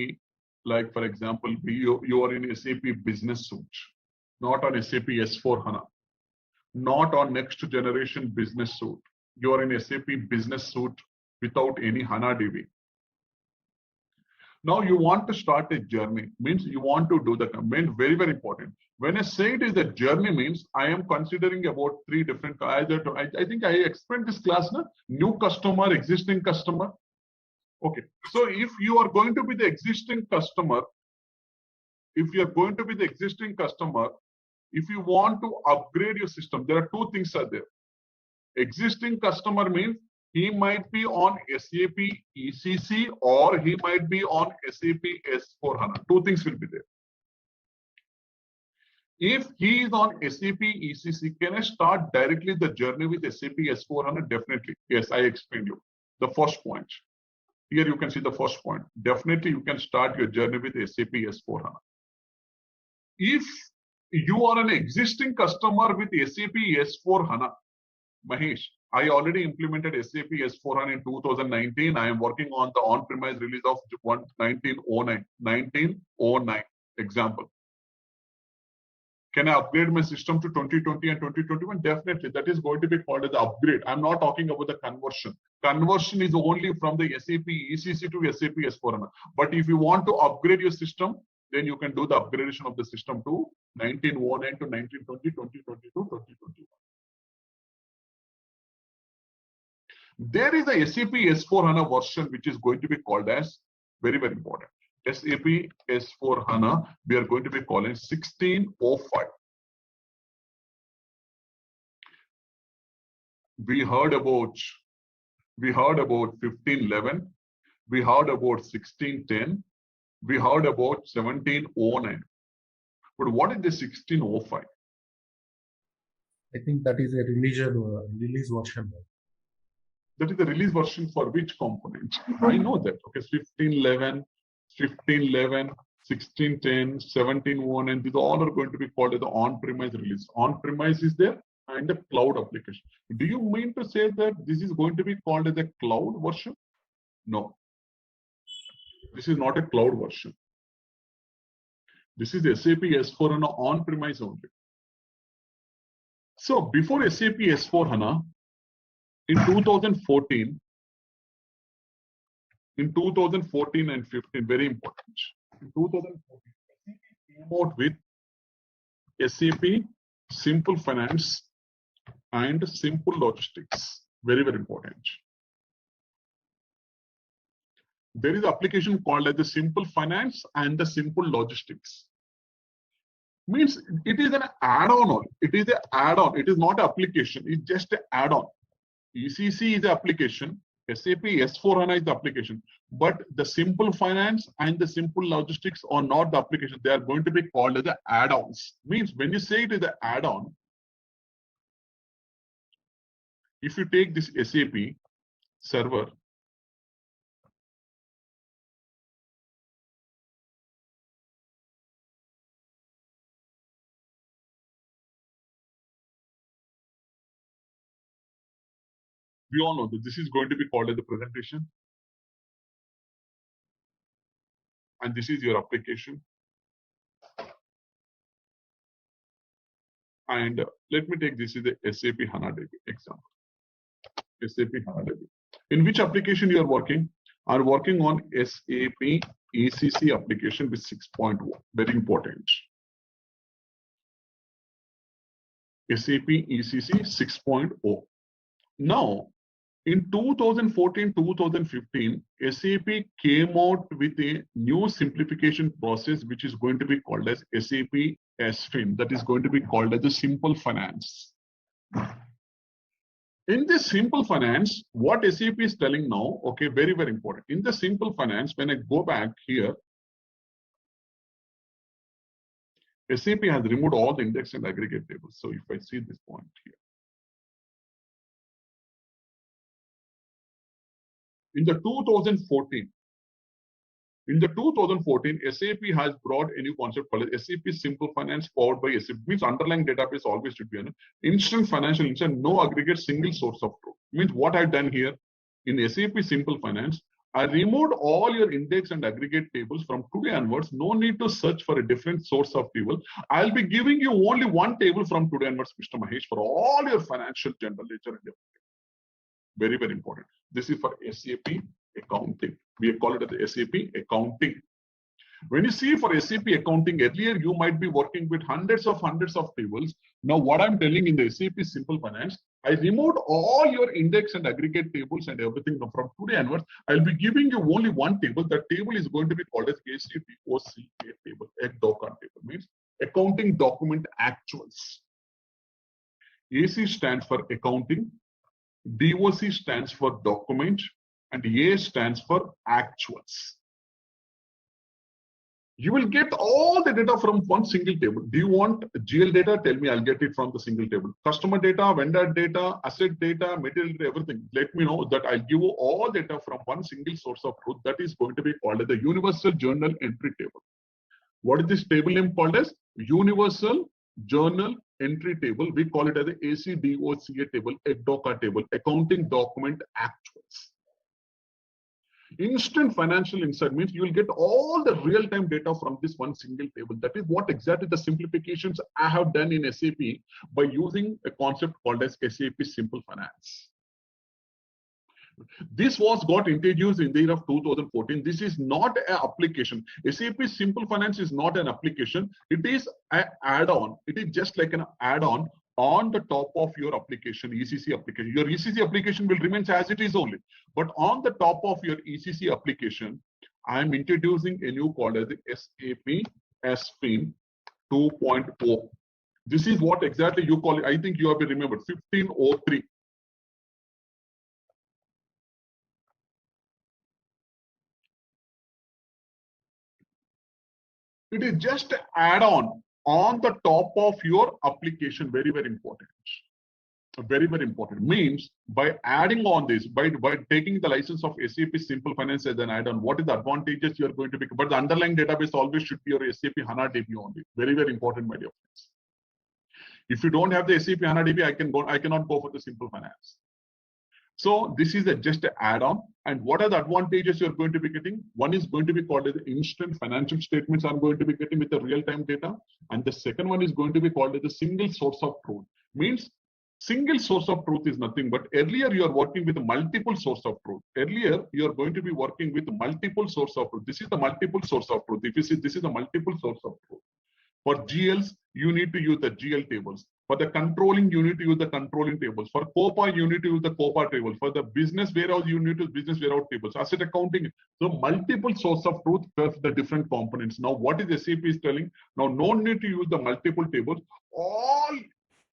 like for example, you are in SAP Business Suite, not on SAP S4HANA, not on next generation Business Suite. You are in SAP Business Suite without any HANA DB. Now you want to start a journey, means you want to do the command, very, very important. When I say it is a journey means I am considering about 3 different, I think I explained this class, no? New customer, existing customer. Okay, so if you are going to be the existing customer, if you want to upgrade your system, there are 2 things are there. Existing customer means he might be on SAP ECC or he might be on SAP S4HANA. 2 things will be there. If he is on SAP ECC, can I start directly the journey with SAP S4HANA? Definitely. Yes, I explained you. The first point. Here you can see the first point. Definitely you can start your journey with SAP S4HANA. If you are an existing customer with SAP S4HANA, Mahesh, I already implemented SAP S4HANA in 2019. I am working on the on-premise release of 1909 example. Can I upgrade my system to 2020 and 2021? Definitely, that is going to be called as the upgrade. I'm not talking about the conversion. Conversion is only from the SAP ECC to SAP S4HANA. But if you want to upgrade your system, Then you can do the upgradation of the system to 1909 to 1920, 2022, 2021. There is a SAP S4HANA version which is going to be called as, very, very important, SAP S4HANA, we are going to be calling 1605. We heard about 1511, we heard about 1610, we heard about 1709. But what is the 1605? I think that is a release version. That is the release version for which component? I know that. Okay, 1511, 1610, 1709, these all are going to be called as the on-premise release. On-premise is there and the cloud application. Do you mean to say that this is going to be called as a cloud version? No. This is not a cloud version. This is SAP S4HANA on-premise only. So before SAP S4HANA, in 2014 and 15, very important. In 2014, SAP came out with SAP Simple Finance and Simple Logistics. Very, very important. There is an application called as the Simple Finance and the Simple Logistics. Means it is an add-on. It is an add-on. It is not an application. It's just an add-on. ECC is the application. SAP S4HANA is the application. But the Simple Finance and the Simple Logistics are not the application. They are going to be called as the add-ons. Means when you say it is an add-on, if you take this SAP server, we all know that this is going to be called as the presentation. And this is your application. And let me take this is the SAP HANA DB example. SAP HANA DB. In which application you are working? Are working on SAP ECC application with 6.1. Very important. SAP ECC 6.0. Now, in 2014-2015, SAP came out with a new simplification process, which is going to be called as SAP S-Fin. That is going to be called as the Simple Finance. In this Simple Finance, what SAP is telling now, okay, very, very important. In the Simple Finance, when I go back here, SAP has removed all the index and aggregate tables. So if I see this point here, in the 2014, SAP has brought a new concept called SAP Simple Finance powered by SAP. Means underlying database always should be an instant financial insight, no aggregate, single source of truth. Means what I've done here in SAP Simple Finance, I removed all your index and aggregate tables from today onwards. No need to search for a different source of table. I'll be giving you only one table from today onwards, Mr. Mahesh, for all your financial general ledger and everything. Very, very important. This is for SAP accounting. We call it as SAP accounting. When you see for SAP accounting, earlier you might be working with hundreds of tables. Now what I'm telling in the SAP Simple Finance, I removed all your index and aggregate tables and everything from today onwards. I'll be giving you only one table. That table is going to be called as ACDOCA table, a DotCom table, means accounting document actuals. AC stands for accounting, DOC stands for document, and A stands for actuals. You will get all the data from one single table. Do you want GL data? Tell me, I'll get it from the single table. Customer data, vendor data, asset data, material data, everything. Let me know that I'll give you all data from one single source of truth. That is going to be called as the Universal Journal Entry Table. What is this table name called as? Universal Journal Entry Table. We call it as the ACDOCA table, EDOCA table, Accounting Document Actuals. Instant financial insight means you will get all the real-time data from this one single table. That is what exactly the simplifications I have done in SAP by using a concept called as SAP Simple Finance. This was got introduced in the year of 2014. This is not an application. SAP Simple Finance is not an application. It is an add-on. It is just like an add-on on the top of your application, ECC application. Your ECC application will remain as it is only. But on the top of your ECC application, I am introducing a new called as the SAP S 2.0. This is what exactly you call it. I think you have been remembered 1503. It is just an add-on the top of your application. Very, very important. Very, very important. Means by adding on this, by taking the license of SAP Simple Finance as an add-on, what is the advantages you are going to be? But the underlying database always should be your SAP HANA DB only. Very, very important, my dear friends. If you don't have the SAP HANA DB, I cannot go for the Simple Finance. So this is just an add-on. And what are the advantages you're going to be getting? One is going to be called as instant financial statements I'm going to be getting with the real-time data. And the second one is going to be called as a single source of truth. Means single source of truth is nothing but earlier you are working with multiple source of truth. Earlier you are going to be working with multiple source of truth. This is the multiple source of truth. If you see, this is the multiple source of truth. For GLs, you need to use the GL tables. For the controlling, you need to use the controlling tables. For COPA, you need to use the COPA tables. For the business warehouse, you need to use business warehouse tables. Asset accounting, so multiple source of truth for the different components. Now, what is SAP is telling? Now, no need to use the multiple tables. All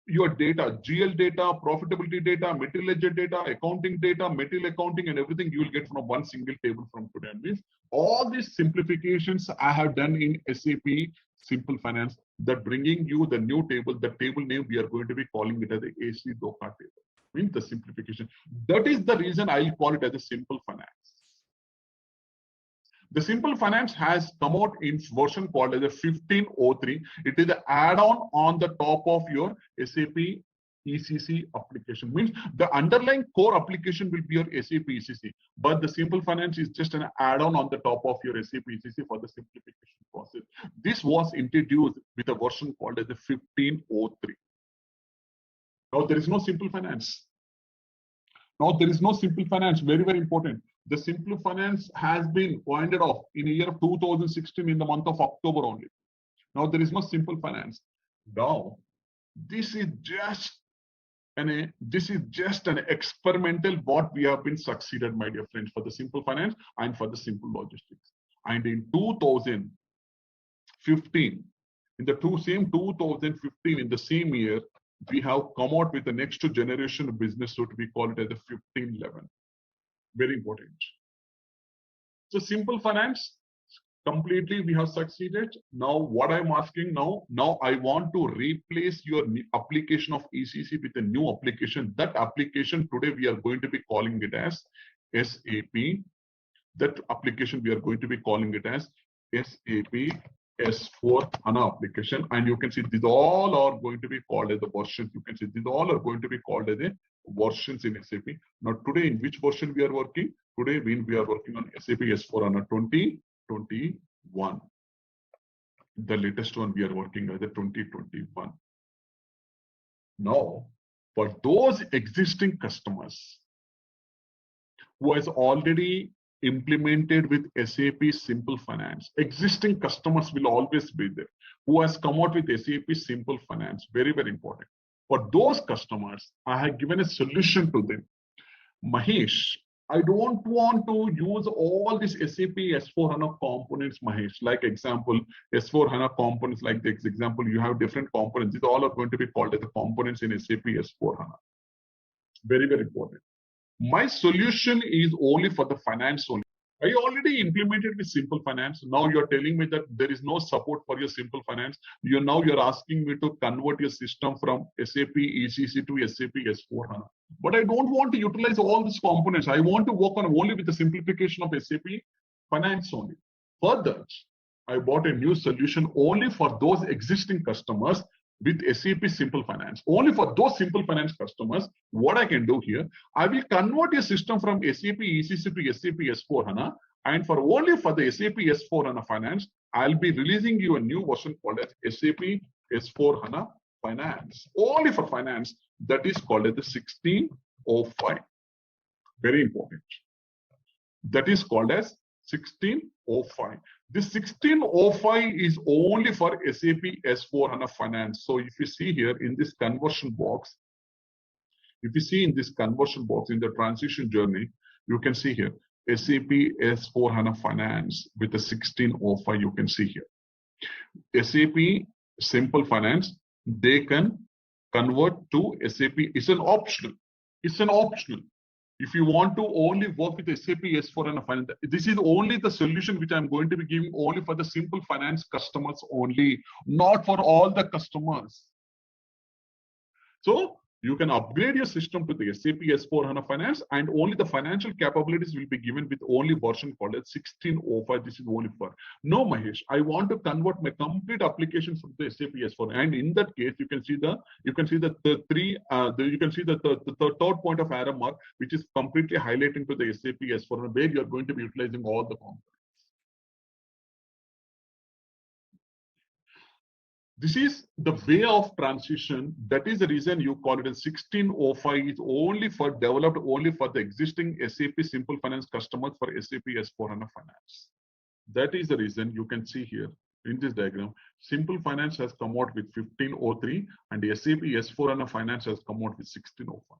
your data, GL data, profitability data, material ledger data, accounting data, material accounting, and everything you will get from one single table from today. And means all these simplifications I have done in SAP Simple Finance, that bringing you the new table, the table name we are going to be calling it as the AC DOCA table. Means the simplification. That is the reason I'll call it as a Simple Finance. The Simple Finance has come out in version called as a 1503. It is an add-on on the top of your SAP ECC application. Means the underlying core application will be your SAP ECC, but the Simple Finance is just an add-on on the top of your SAP ECC for the simplification process. This was introduced with a version called as the 1503. Now there is no Simple Finance. Now there is no Simple Finance. Very, very important. The Simple Finance has been winded off in the year of 2016 in the month of October only. Now there is no Simple Finance. Now this is just an experimental what we have been succeeded, my dear friends, for the Simple Finance and for the Simple Logistics. And in 2015, in the same 2015, in the same year, we have come out with the next generation of business suite. We call it as the 1511. Very important. So Simple Finance, completely we have succeeded. Now what I'm asking now I want to replace your application of ECC with a new application. That application today we are going to be calling it as SAP. That application we are going to be calling it as SAP S4 HANA application. And you can see these all are going to be called as the versions. You can see these all are going to be called as the versions in SAP. Now today in which version we are working? Today we are working on SAP S4 HANA 2021. The latest one we are working as the 2021. Now, for those existing customers who has already implemented with SAP Simple Finance, existing customers will always be there. Who has come out with SAP Simple Finance? Very, very important. For those customers, I have given a solution to them. Mahesh, I don't want to use all these SAP S4 HANA components, Mahesh. Like example, S4 HANA components, like this example, you have different components. These all are going to be called as the components in SAP S4 HANA. Very, very important. My solution is only for the finance only. I already implemented with Simple Finance. Now you're telling me that there is no support for your Simple Finance. You're asking me to convert your system from SAP ECC to SAP S4 HANA. But I don't want to utilize all these components. I want to work on only with the simplification of SAP Finance only. Further, I bought a new solution only for those existing customers with SAP Simple Finance. Only for those Simple Finance customers, what I can do here, I will convert your system from SAP ECC to SAP S4 HANA. And only for the SAP S4 HANA Finance, I'll be releasing you a new version called as SAP S4 HANA Finance. Only for finance, that is called as the 1605. Very important. That is called as 1605. This 1605 is only for SAP S/4HANA Finance. So if you see here in this conversion box, if you see in this conversion box in the transition journey, you can see here SAP S/4HANA Finance with the 1605. You can see here SAP Simple Finance. They can convert to SAP. It's an optional. It's an optional. If you want to only work with SAP S/4HANA Finance, this is only the solution which I'm going to be giving only for the Simple Finance customers only, not for all the customers. So you can upgrade your system to the SAP S/4HANA Finance, and only the financial capabilities will be given with only version called as 1605. This is only for. No, Mahesh, I want to convert my complete application from the SAP S/4HANA, and in that case, you can see the third point of arrow mark, which is completely highlighting to the SAP S/4HANA, where you are going to be utilizing all the components. This is the way of transition. That is the reason you call it as 1605. Is only for developed only for the existing SAP Simple Finance customers for SAP S/4HANA Finance. That is the reason you can see here in this diagram. Simple Finance has come out with 1503, and SAP S/4HANA Finance has come out with 1605.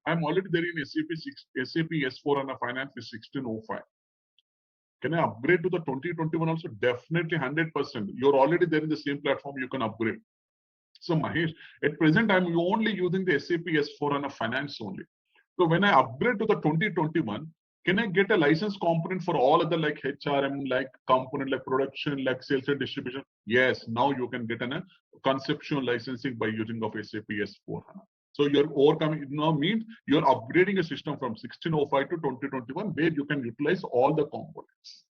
I'm already there in SAP S/4HANA Finance with 1605. Can I upgrade to the 2021 also? Definitely 100%. You're already there in the same platform, you can upgrade. So Mahesh, at present, I'm only using the SAP S/4HANA Finance only. So when I upgrade to the 2021, can I get a license component for all other like HRM, like component, like production, like sales and distribution? Yes, now you can get a conceptual licensing by using of SAP S/4HANA. So you're overcoming, it now means you're upgrading a system from 1605 to 2021, where you can utilize all the components.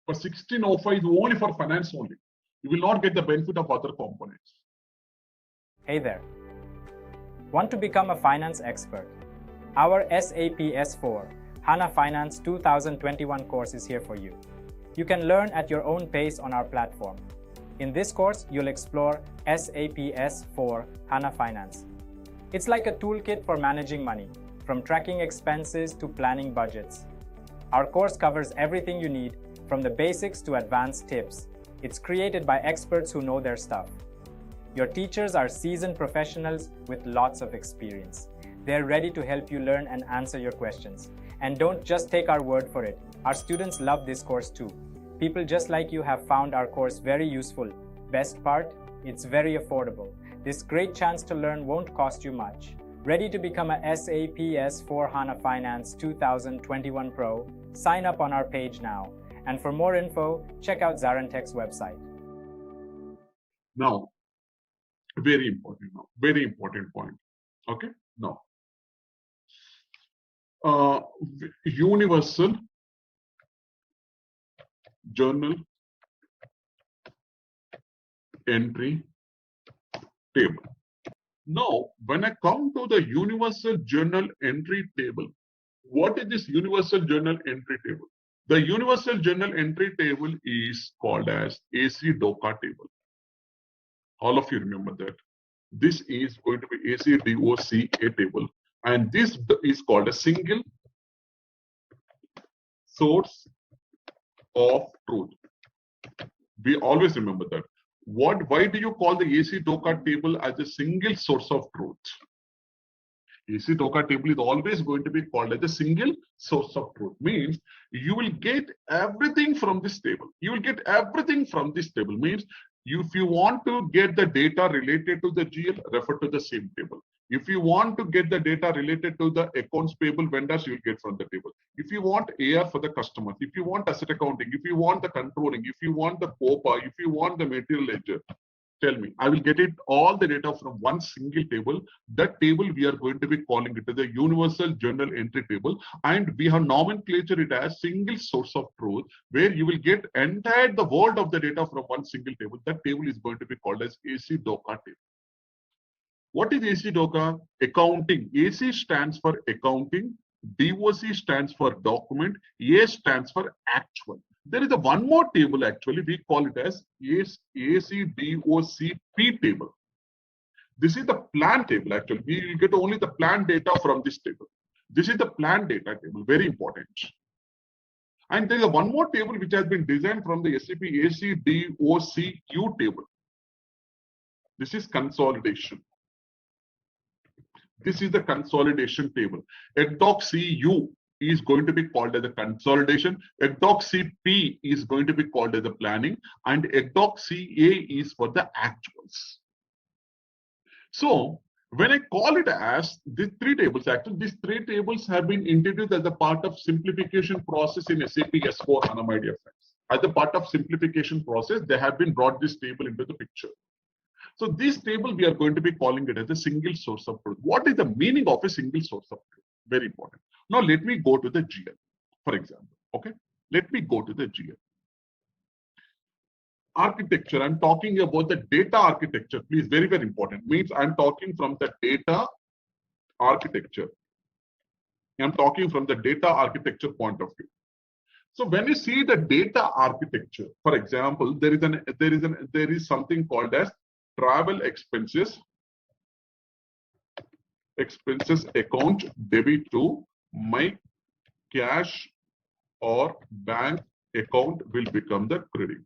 For 1605 is only for finance only. You will not get the benefit of other components. Hey there. Want to become a finance expert? Our SAP S4 HANA Finance 2021 course is here for you. You can learn at your own pace on our platform. In this course, you'll explore SAP S4 HANA Finance. It's like a toolkit for managing money, from tracking expenses to planning budgets. Our course covers everything you need, from the basics to advanced tips. It's created by experts who know their stuff. Your teachers are seasoned professionals with lots of experience. They're ready to help you learn and answer your questions. And don't just take our word for it. Our students love this course too. People just like you have found our course very useful. Best part, it's very affordable. This great chance to learn won't cost you much. Ready to become a SAP S4 HANA Finance 2021 Pro? Sign up on our page now. And for more info, check out ZaranTech's website. Now, very important point. Okay, now, universal journal entry table. Now, when I come to the universal journal entry table, what is this universal journal entry table? The universal journal entry table is called as AC DOCA table. All of you remember that. This is going to be AC DOCA table, and this is called a single source of truth. We always remember that. Why do you call the AC DOCA table as a single source of truth? AC DOCA table is always going to be called as a single source of truth. Means you will get everything from this table. You will get everything from this table. Means if you want to get the data related to the GL, refer to the same table. If you want to get the data related to the accounts payable vendors, you'll get from the table. If you want AR for the customers, if you want asset accounting, if you want the controlling, if you want the POPA, if you want the material ledger, tell me. I will get it all the data from one single table. That table we are going to be calling it the universal journal entry table, and we have nomenclature it as single source of truth, where you will get entire the world of the data from one single table. That table is going to be called as AC DOCA table. What is AC DOCA? Accounting. AC stands for accounting. DOC stands for document. A stands for actual. There is a one more table actually. We call it as ACDOCP table. This is the plan table actually. We will get only the plan data from this table. This is the plan data table, very important. And there is one more table which has been designed from the SAP ACDOCQ table. This is consolidation. This is the consolidation table. ECDOC-CU is going to be called as the consolidation. ECDOC-CP is going to be called as the planning, and ECDOC-CA is for the actuals. So when I call it as these three tables, actually these three tables have been introduced as a part of simplification process in SAP S/4HANA, my dear friends. As a part of simplification process, they have been brought this table into the picture. So this table, we are going to be calling it as a single source of truth. What is the meaning of a single source of truth? Very important. Now let me go to the GL, for example. Okay, let me go to the GL. Architecture, I'm talking about the data architecture. Please, very, very important. Means I'm talking from the data architecture. I'm talking from the data architecture point of view. So when you see the data architecture, for example, there is something called as travel expenses account debit to my cash or bank account will become the credit.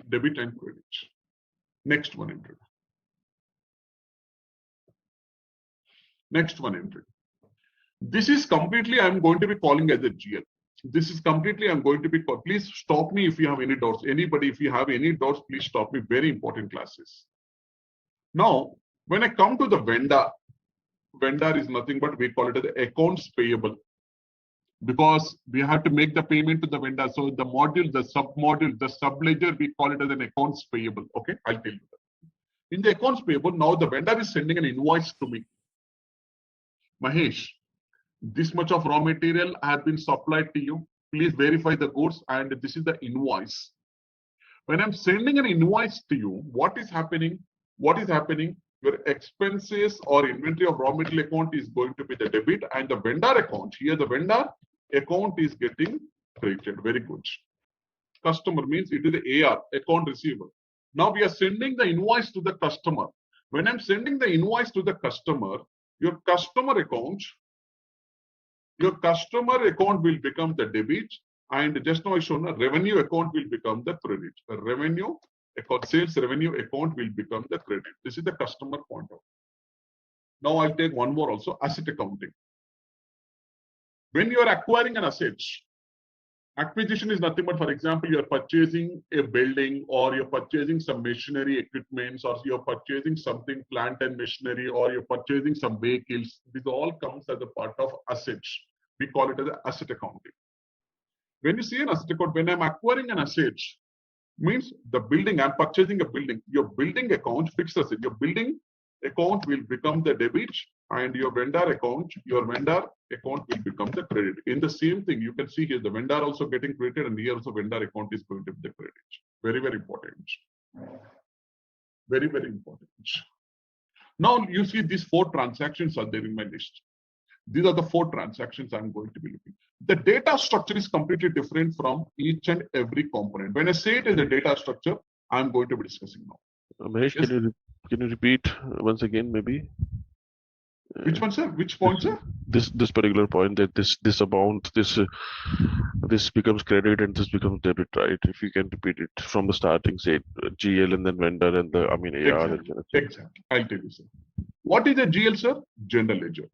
Debit and credit. Next one entry. Next one entry. This is completely I'm going to be calling as a GL. This is completely I'm going to be called. Please stop me if you have any doubts. Anybody, if you have any doubts, please stop me. Very important classes. Now, when I come to the vendor is nothing but we call it as accounts payable. Because we have to make the payment to the vendor. So the module, the sub-module, the sub-ledger, we call it as an accounts payable. Okay, I'll tell you that. In the accounts payable, now the vendor is sending an invoice to me. Mahesh, this much of raw material have been supplied to you. Please verify the goods, and this is the invoice. When I'm sending an invoice to you, what is happening? What is happening? Your expenses or inventory of raw material account is going to be the debit, and the vendor account, here the vendor account is getting credited. Very good. Customer means it is the AR, account receivable. Now we are sending the invoice to the customer. When I'm sending the invoice to the customer, your customer account will become the debit, and just now I shown a revenue account will become the credit. The revenue account, sales revenue account will become the credit. This is the customer point of view. Now I'll take one more also, asset accounting. When you are acquiring an asset, acquisition is nothing but, for example, you're purchasing a building, or you're purchasing some machinery equipments, or you're purchasing something plant and machinery, or you're purchasing some vehicles. This all comes as a part of assets. We call it as asset accounting. When you see an asset account, when I'm acquiring an asset, means the building, I'm purchasing a building. Your building account, fixed asset, your building account will become the debit, and your vendor account will become the credit. In the same thing, you can see here the vendor also getting credited, and here also vendor account is going to be the credit. Very, very important. Very, very important. Now you see these 4 transactions are there in my list. These are the 4 transactions I'm going to be looking. The data structure is completely different from each and every component. When I say it is a data structure, I'm going to be discussing now. Mahesh, Yes. can you repeat once again, maybe? Which one, sir? Which point, sir? This particular point, that this amount, this becomes credit and this becomes debit, right? If you can repeat it from the starting, say GL and then vendor and the AR. Exactly. I'll tell you, sir. What is a GL, sir? General ledger.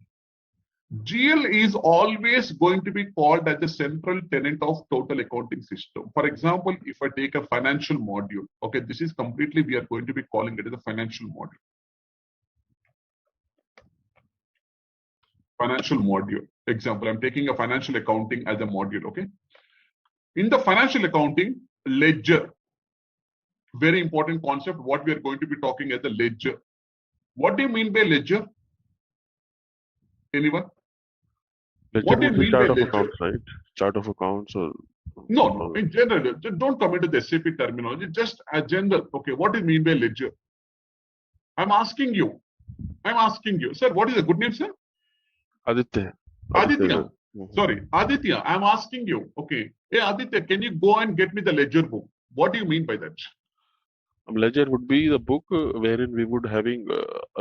GL is always going to be called as the central tenet of total accounting system. For example, if I take a financial module, okay, this is completely, we are going to be calling it as a financial module. Financial module. Example, I'm taking a financial accounting as a module, okay? In the financial accounting, ledger, very important concept, what we are going to be talking as a ledger. What do you mean by ledger? Anyone? What do you mean by chart of ledger? accounts, right? Chart of accounts or no, in general, don't come into the SAP terminology, just a general. Okay, what do you mean by ledger? I'm asking you, sir, what is the good name, sir? Aditya. Sorry, Aditya, I'm asking you, okay. Hey, Aditya, can you go and get me the ledger book? What do you mean by that? Ledger would be the book wherein we would having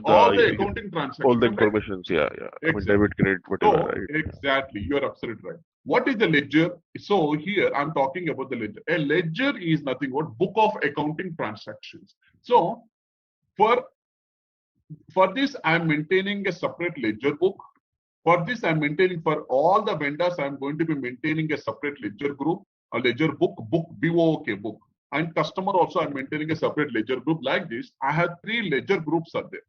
all the accounting transactions. all the am I right? informations. Yeah, yeah. I mean, Exactly. debit, credit, whatever. So, Right? exactly, you are absolutely right. What is the ledger? So here I'm talking about the ledger. A ledger is nothing but book of accounting transactions. So for this, I'm maintaining a separate ledger book. For this, I'm maintaining for all the vendors, I'm going to be maintaining a separate ledger group, a ledger book, BOOK book. And customer also, I'm maintaining a separate ledger group like this. I have 3 ledger groups are there.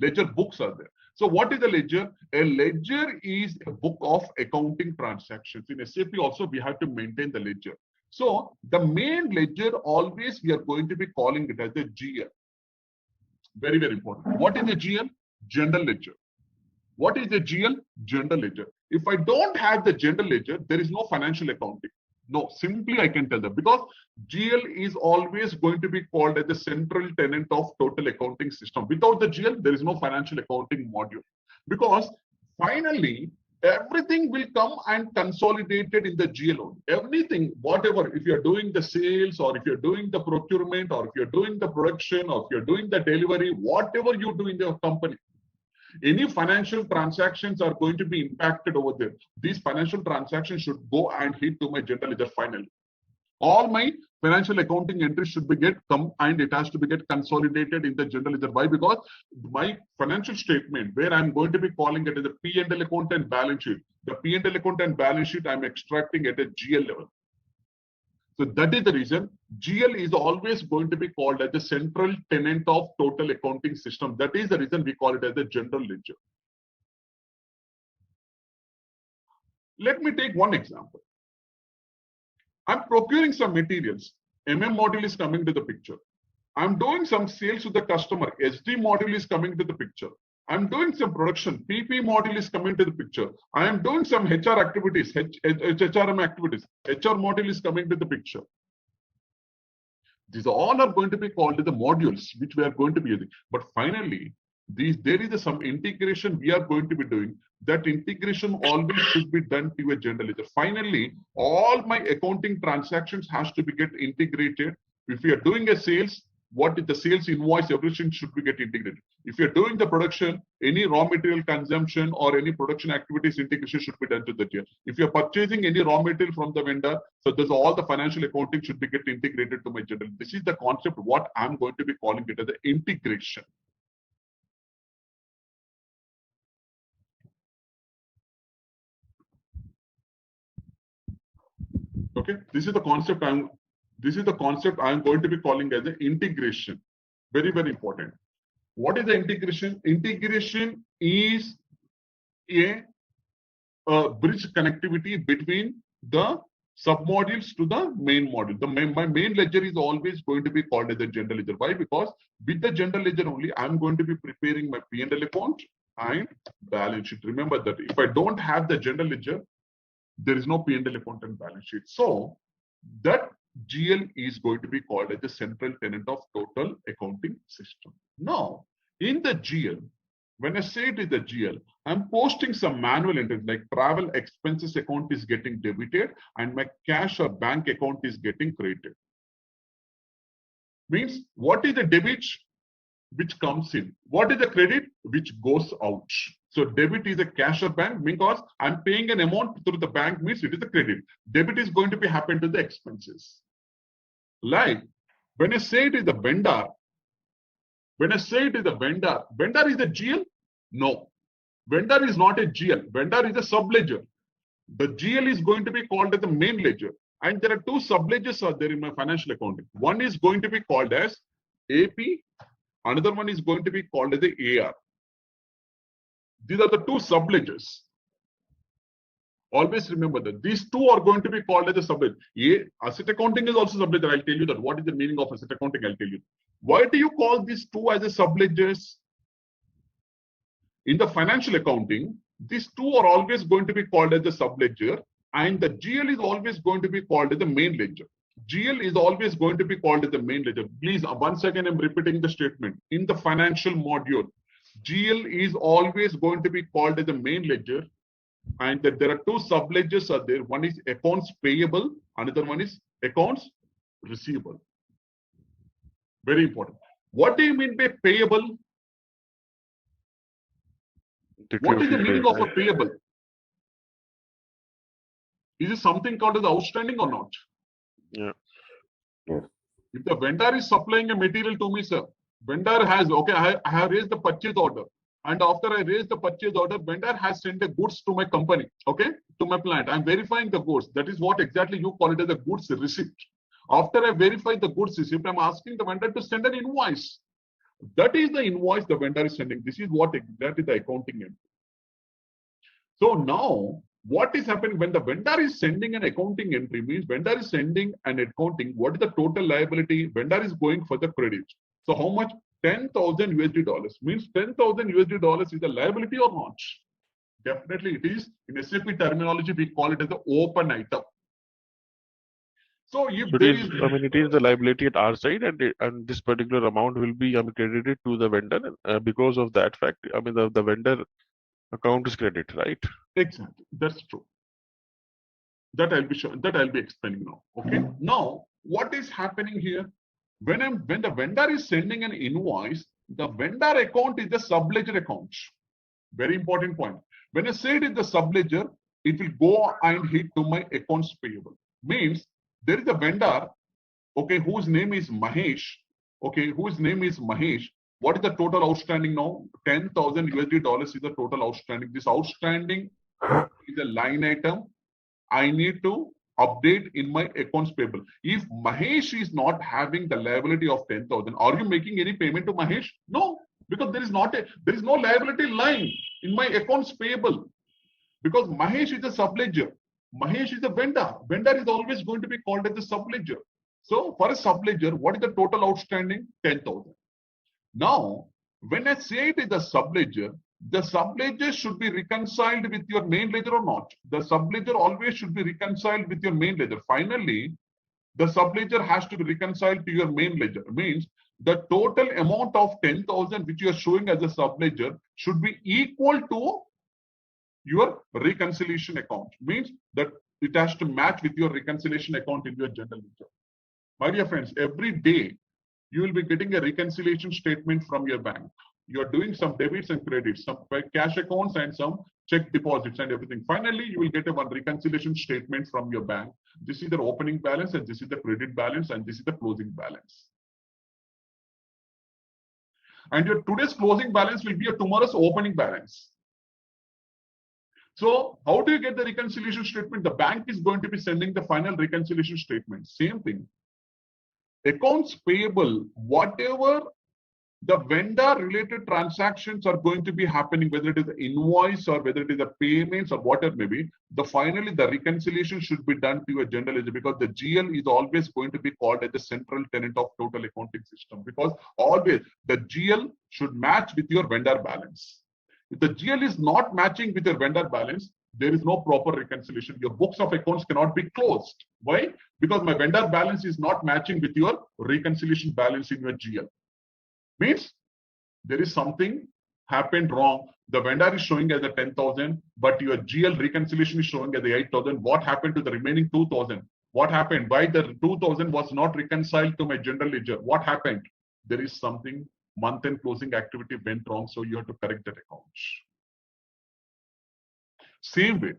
Ledger books are there. So what is a ledger? A ledger is a book of accounting transactions. In SAP also, we have to maintain the ledger. So the main ledger, always we are going to be calling it as a GL. Very, very important. What is a GL? General ledger. What is a GL? General ledger. If I don't have the general ledger, there is no financial accounting. No, simply I can tell them, because GL is always going to be called as the central tenant of total accounting system. Without the GL, there is no financial accounting module. Because finally, everything will come and consolidated in the GL only. Everything, whatever, if you're doing the sales, or if you're doing the procurement, or if you're doing the production, or if you're doing the delivery, whatever you do in your company, any financial transactions are going to be impacted over there. These financial transactions should go and hit to my general ledger finally. All my financial accounting entries should be come and it has to be get consolidated in the general ledger. Why? Because my financial statement, where I'm going to be calling it as a P&L account and balance sheet, the P&L account and balance sheet I'm extracting at a GL level. So that is the reason GL is always going to be called as the central tenant of total accounting system. That is the reason we call it as the general ledger. Let me take one example. I'm procuring some materials. Module is coming to the picture. I'm doing some sales to the customer. SD module is coming to the picture. I'm doing some production. PP module is coming to the picture. I am doing some HR activities, HRM activities. HR module is coming to the picture. These all are going to be called the modules which we are going to be using. But finally, there is some integration we are going to be doing. That integration always should be done to a general ledger. Finally, all my accounting transactions has to be get integrated. If we are doing a sales, what is the sales invoice, everything should be get integrated. If you're doing the production, any raw material consumption or any production activities integration should be done to the tier. If you're purchasing any raw material from the vendor, so there's all the financial accounting should be get integrated to my general. This is the concept, what I'm going to be calling it as the integration. Okay, this is the concept I'm going to be calling as the integration. Very, very important. What is the integration? Integration is a bridge connectivity between the submodules to the main module. My main ledger is always going to be called as the general ledger. Why? Because with the general ledger only, I'm going to be preparing my P&L account and balance sheet. Remember that if I don't have the general ledger, there is no P&L account and balance sheet. So that GL is going to be called as the central tenant of total accounting system. Now, in the GL, when I say it is the GL, I'm posting some manual entries like travel expenses account is getting debited and my cash or bank account is getting credited. Means what is the debit which comes in? What is the credit which goes out? So debit is a cash or bank because I'm paying an amount through the bank, means it is a credit. Debit is going to be happen to the expenses. Like when I say it is the vendor, vendor is a GL? No. Vendor is not a GL. Vendor is a subledger. The GL is going to be called as the main ledger. And there are 2 subledgers are there in my financial accounting. One is going to be called as AP. Another one is going to be called as the AR. These are the 2 subledgers. Always remember that these 2 are going to be called as a subledger. Asset accounting is also subledger. I'll tell you that. What is the meaning of asset accounting? I'll tell you. Why do you call these 2 as a subledgers? In the financial accounting, these 2 are always going to be called as the subledger, and the GL is always going to be called as the main ledger. GL is always going to be called as the main ledger. Please, once again, I'm repeating the statement. In the financial module, GL is always going to be called as the main ledger, and that there are 2 subledgers are there. One is accounts payable, another one is accounts receivable. Very important. What do you mean by payable? What is the meaning of a payable? Is it something called as outstanding or not? Yeah. If the vendor is supplying a material to me, sir, vendor has, okay, I have raised the purchase order. And after I raise the purchase order, vendor has sent the goods to my company, okay, to my plant. I'm verifying the goods. That is what exactly you call it as a goods receipt. After I verify the goods receipt, I'm asking the vendor to send an invoice. That is the invoice the vendor is sending. This is what exactly the accounting entry. So now, what is happening when the vendor is sending an accounting entry means vendor is sending an accounting. What is the total liability? Vendor is going for the credit. So how much? $10,000 means $10,000 is a liability or not? Definitely it is. In SAP terminology, we call it as the open item. So if there is, I mean, it is the liability at our side, and this particular amount will be credited to the vendor because of that fact. I mean, the vendor account is credit, right? Exactly, that's true. That I'll be sure. That I'll be explaining now. Okay. Now, what is happening here? When the vendor is sending an invoice, the vendor account is the subledger account. Very important point. When I say it is the subledger, it will go and hit to my accounts payable. Means there is a vendor, okay, whose name is Mahesh. Okay, whose name is Mahesh. What is the total outstanding now? $10,000 is the total outstanding. This outstanding is a line item. I need to update in my accounts payable. If Mahesh is not having the liability of 10,000, are you making any payment to Mahesh? No, because there is no liability line in my accounts payable. Because Mahesh is a subledger. Mahesh is a vendor. Vendor is always going to be called as a subledger. So for a subledger, what is the total outstanding? 10,000. Now, when I say it is a subledger, the subledger should be reconciled with your main ledger or not. The subledger always should be reconciled with your main ledger. Finally, the subledger has to be reconciled to your main ledger. It means the total amount of 10,000 which you are showing as a subledger should be equal to your reconciliation account. Means that it has to match with your reconciliation account in your general ledger. My dear friends, every day you will be getting a reconciliation statement from your bank. You are doing some debits and credits, some cash accounts and some check deposits and everything. Finally, you will get one reconciliation statement from your bank. This is the opening balance and this is the credit balance and this is the closing balance. And your today's closing balance will be your tomorrow's opening balance. So how do you get the reconciliation statement? The bank is going to be sending the final reconciliation statement. Same thing. Accounts payable, whatever the vendor related transactions are going to be happening, whether it is an invoice or whether it is a payments or whatever may be, finally the reconciliation should be done to a general ledger, because the GL is always going to be called as the central tenant of total accounting system, because always the GL should match with your vendor balance. If the GL is not matching with your vendor balance, there is no proper reconciliation. Your books of accounts cannot be closed. Why? Because my vendor balance is not matching with your reconciliation balance in your GL. Means there is something happened wrong. The vendor is showing as a 10,000, but your GL reconciliation is showing as the 8,000. What happened to the remaining 2,000? What happened? Why the 2,000 was not reconciled to my general ledger? What happened? There is something, month-end closing activity went wrong, so you have to correct that account. Same way,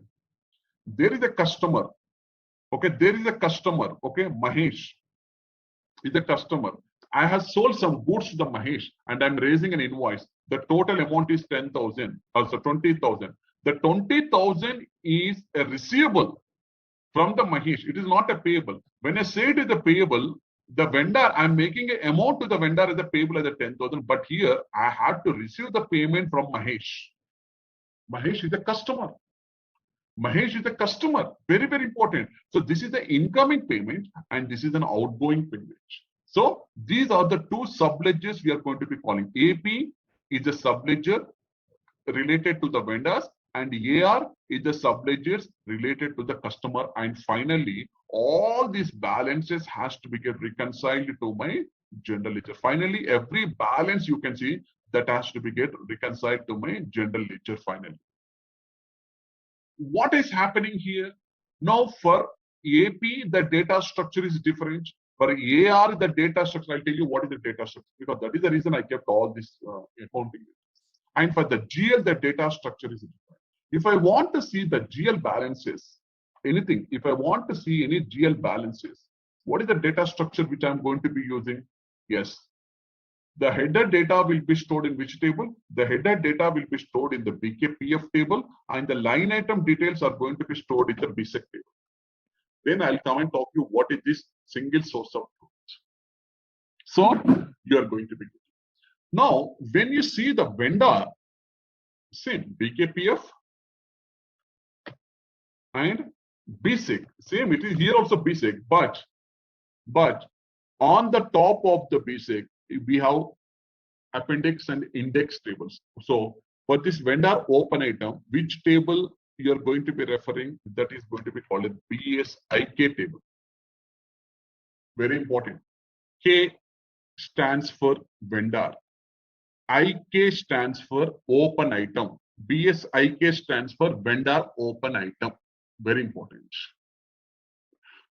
there is a customer. Okay, there is a customer. Okay, Mahesh is a customer. I have sold some goods to the Mahesh and I'm raising an invoice. The total amount is 10,000, also 20,000. The 20,000 is a receivable from the Mahesh. It is not a payable. When I say it is a payable, the vendor, I'm making an amount to the vendor as a payable as a 10,000, but here I have to receive the payment from Mahesh. Mahesh is a customer. Mahesh is a customer. Very, very important. So this is the incoming payment and this is an outgoing payment. So these are the two subledgers we are going to be calling. AP is a subledger related to the vendors and AR is the subledgers related to the customer. And finally, all these balances has to be get reconciled to my general ledger. Finally, every balance you can see that has to be get reconciled to my general ledger finally. What is happening here? Now for AP, the data structure is different. For AR, the data structure, I'll tell you what is the data structure, because that is the reason I kept all this accounting. And for the GL, the data structure is different. If I want to see the GL balances, anything, if I want to see any GL balances, what is the data structure which I'm going to be using? Yes. The header data will be stored in which table? The header data will be stored in the BKPF table, and the line item details are going to be stored in the BSAD table. Then I'll come and talk to you what is this single source of truth. So you are going to be good. Now, when you see the vendor, same BKPF and BSAD, same, it is here also BSAD, but on the top of the BSAD, we have appendix and index tables. So for this vendor open item, which table you are going to be referring, that is going to be called a BSIK table. Very important. K stands for vendor. IK stands for open item. BSIK stands for vendor open item. Very important.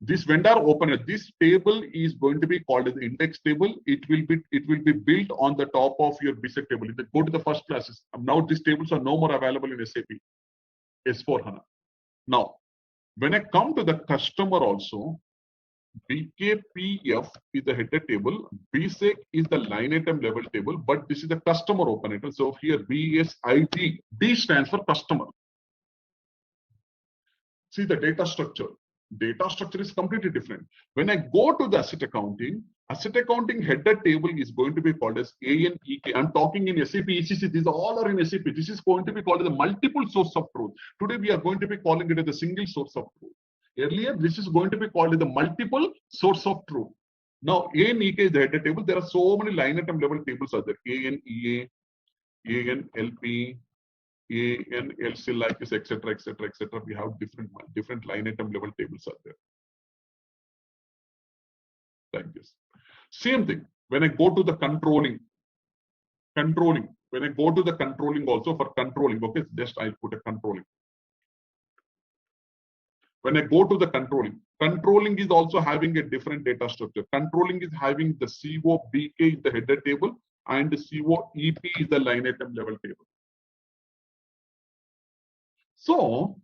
This vendor open, this table is going to be called as the index table. It will be built on the top of your BSAD table. If you go to the first classes, now these tables are no more available in SAP S/4HANA. Now, when I come to the customer also, BKPF is the header table, BSAD is the line item level table, but this is the customer open item. So here BSID, D stands for customer. See the data structure. Data structure is completely different. When I go to the asset accounting header table is going to be called as ANEK. I'm talking in SAP ECC. These all are in SAP. This is going to be called as the multiple source of truth. Today we are going to be calling it as the single source of truth. Earlier, this is going to be called as the multiple source of truth. Now, ANEK is the header table. There are so many line item level tables are there. ANEA, ANLP, ANLC, like this, etc., etc., etc. We have different line item level tables are there. Like this. Same thing. When I go to the controlling. When I go to the controlling also for controlling, okay, just I'll put a controlling. When I go to the controlling is also having a different data structure. Controlling is having the COBK is the header table and the COEP is the line item level table. So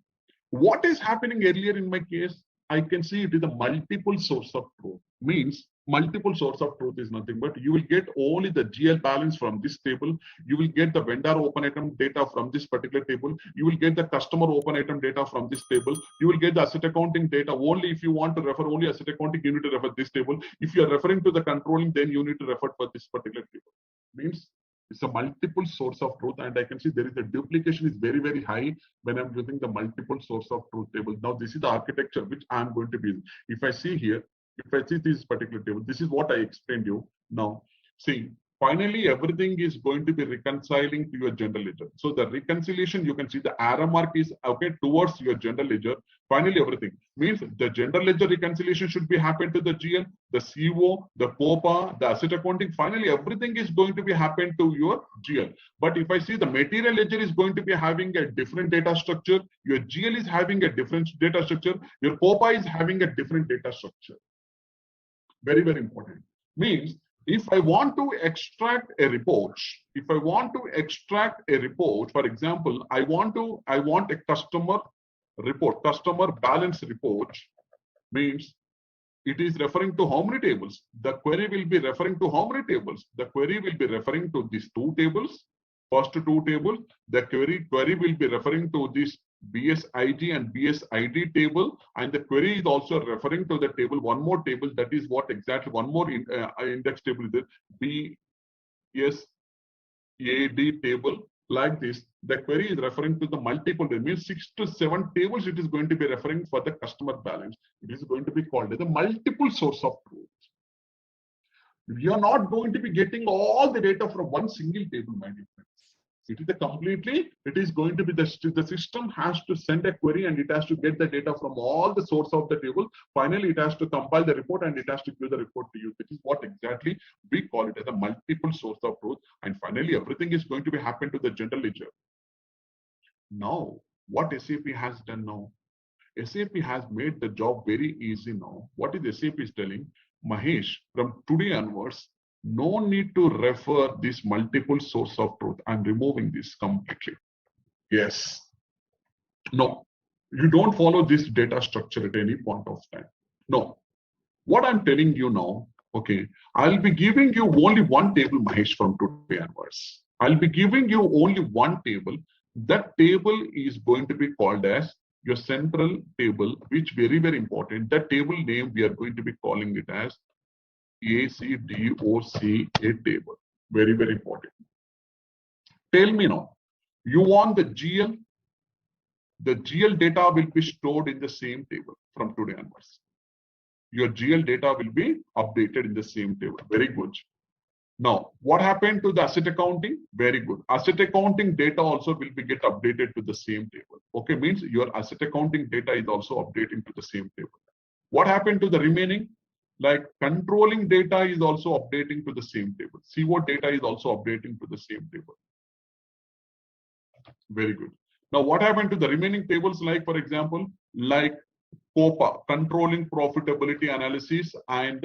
what is happening earlier in my case? I can see it is a multiple source of truth. Means multiple source of truth is nothing but you will get only the GL balance from this table. You will get the vendor open item data from this particular table. You will get the customer open item data from this table. You will get the asset accounting data. Only if you want to refer only asset accounting, you need to refer this table. If you are referring to the controlling, then you need to refer for this particular table. Means it's a multiple source of truth, and I can see there is a duplication is very, very high when I'm using the multiple source of truth table. Now, this is the architecture which I'm going to be using. If I see here, if I see this particular table, this is what I explained you. Now, see, finally, everything is going to be reconciling to your general ledger. So the reconciliation, you can see the arrow mark is okay towards your general ledger. Finally, everything means the general ledger reconciliation should be happen to the GL, the CO, the COPA, the asset accounting. Finally, everything is going to be happen to your GL. But if I see the material ledger is going to be having a different data structure, your GL is having a different data structure, your COPA is having a different data structure. Very, very important. Means if I want to extract a report, for example, I want a customer report, customer balance report, means it is referring to how many tables? The query will be referring to how many tables? The query will be referring to these two tables, first two tables. The query will be referring to this BSIG and BSID table, and the query is also referring to the table, one more table, that is what exactly one more index table is there, BSAD table, like this. The query is referring to the multiple, it means 6 to 7 tables it is going to be referring for the customer balance. It is going to be called as a multiple source of truth. We are not going to be getting all the data from one single table, my dear friends. It is going to be the system has to send a query and it has to get the data from all the source of the table. Finally, it has to compile the report and it has to give the report to you. This is what exactly we call it as a multiple source of truth. And finally, everything is going to be happen to the general ledger. Now, what SAP has done now? SAP has made the job very easy now. What is SAP is telling? Mahesh, from today onwards, no need to refer this multiple source of truth. I'm removing this completely. Yes. No. You don't follow this data structure at any point of time. No. What I'm telling you now, okay, I'll be giving you only one table, Mahesh, from today onwards. I'll be giving you only one table. That table is going to be called as your central table, which very, very important. That table name, we are going to be calling it as ACDOCA table. Very, very important. Tell me now, you want the GL? The GL data will be stored in the same table from today onwards. Your GL data will be updated in the same table. Very good. Now, what happened to the asset accounting? Very good. Asset accounting data also will be get updated to the same table. Okay, means your asset accounting data is also updating to the same table. What happened to the remaining? Like controlling data is also updating to the same table. CO data is also updating to the same table. Very good. Now, what happened to the remaining tables? Like, for example, like COPA, controlling profitability analysis, and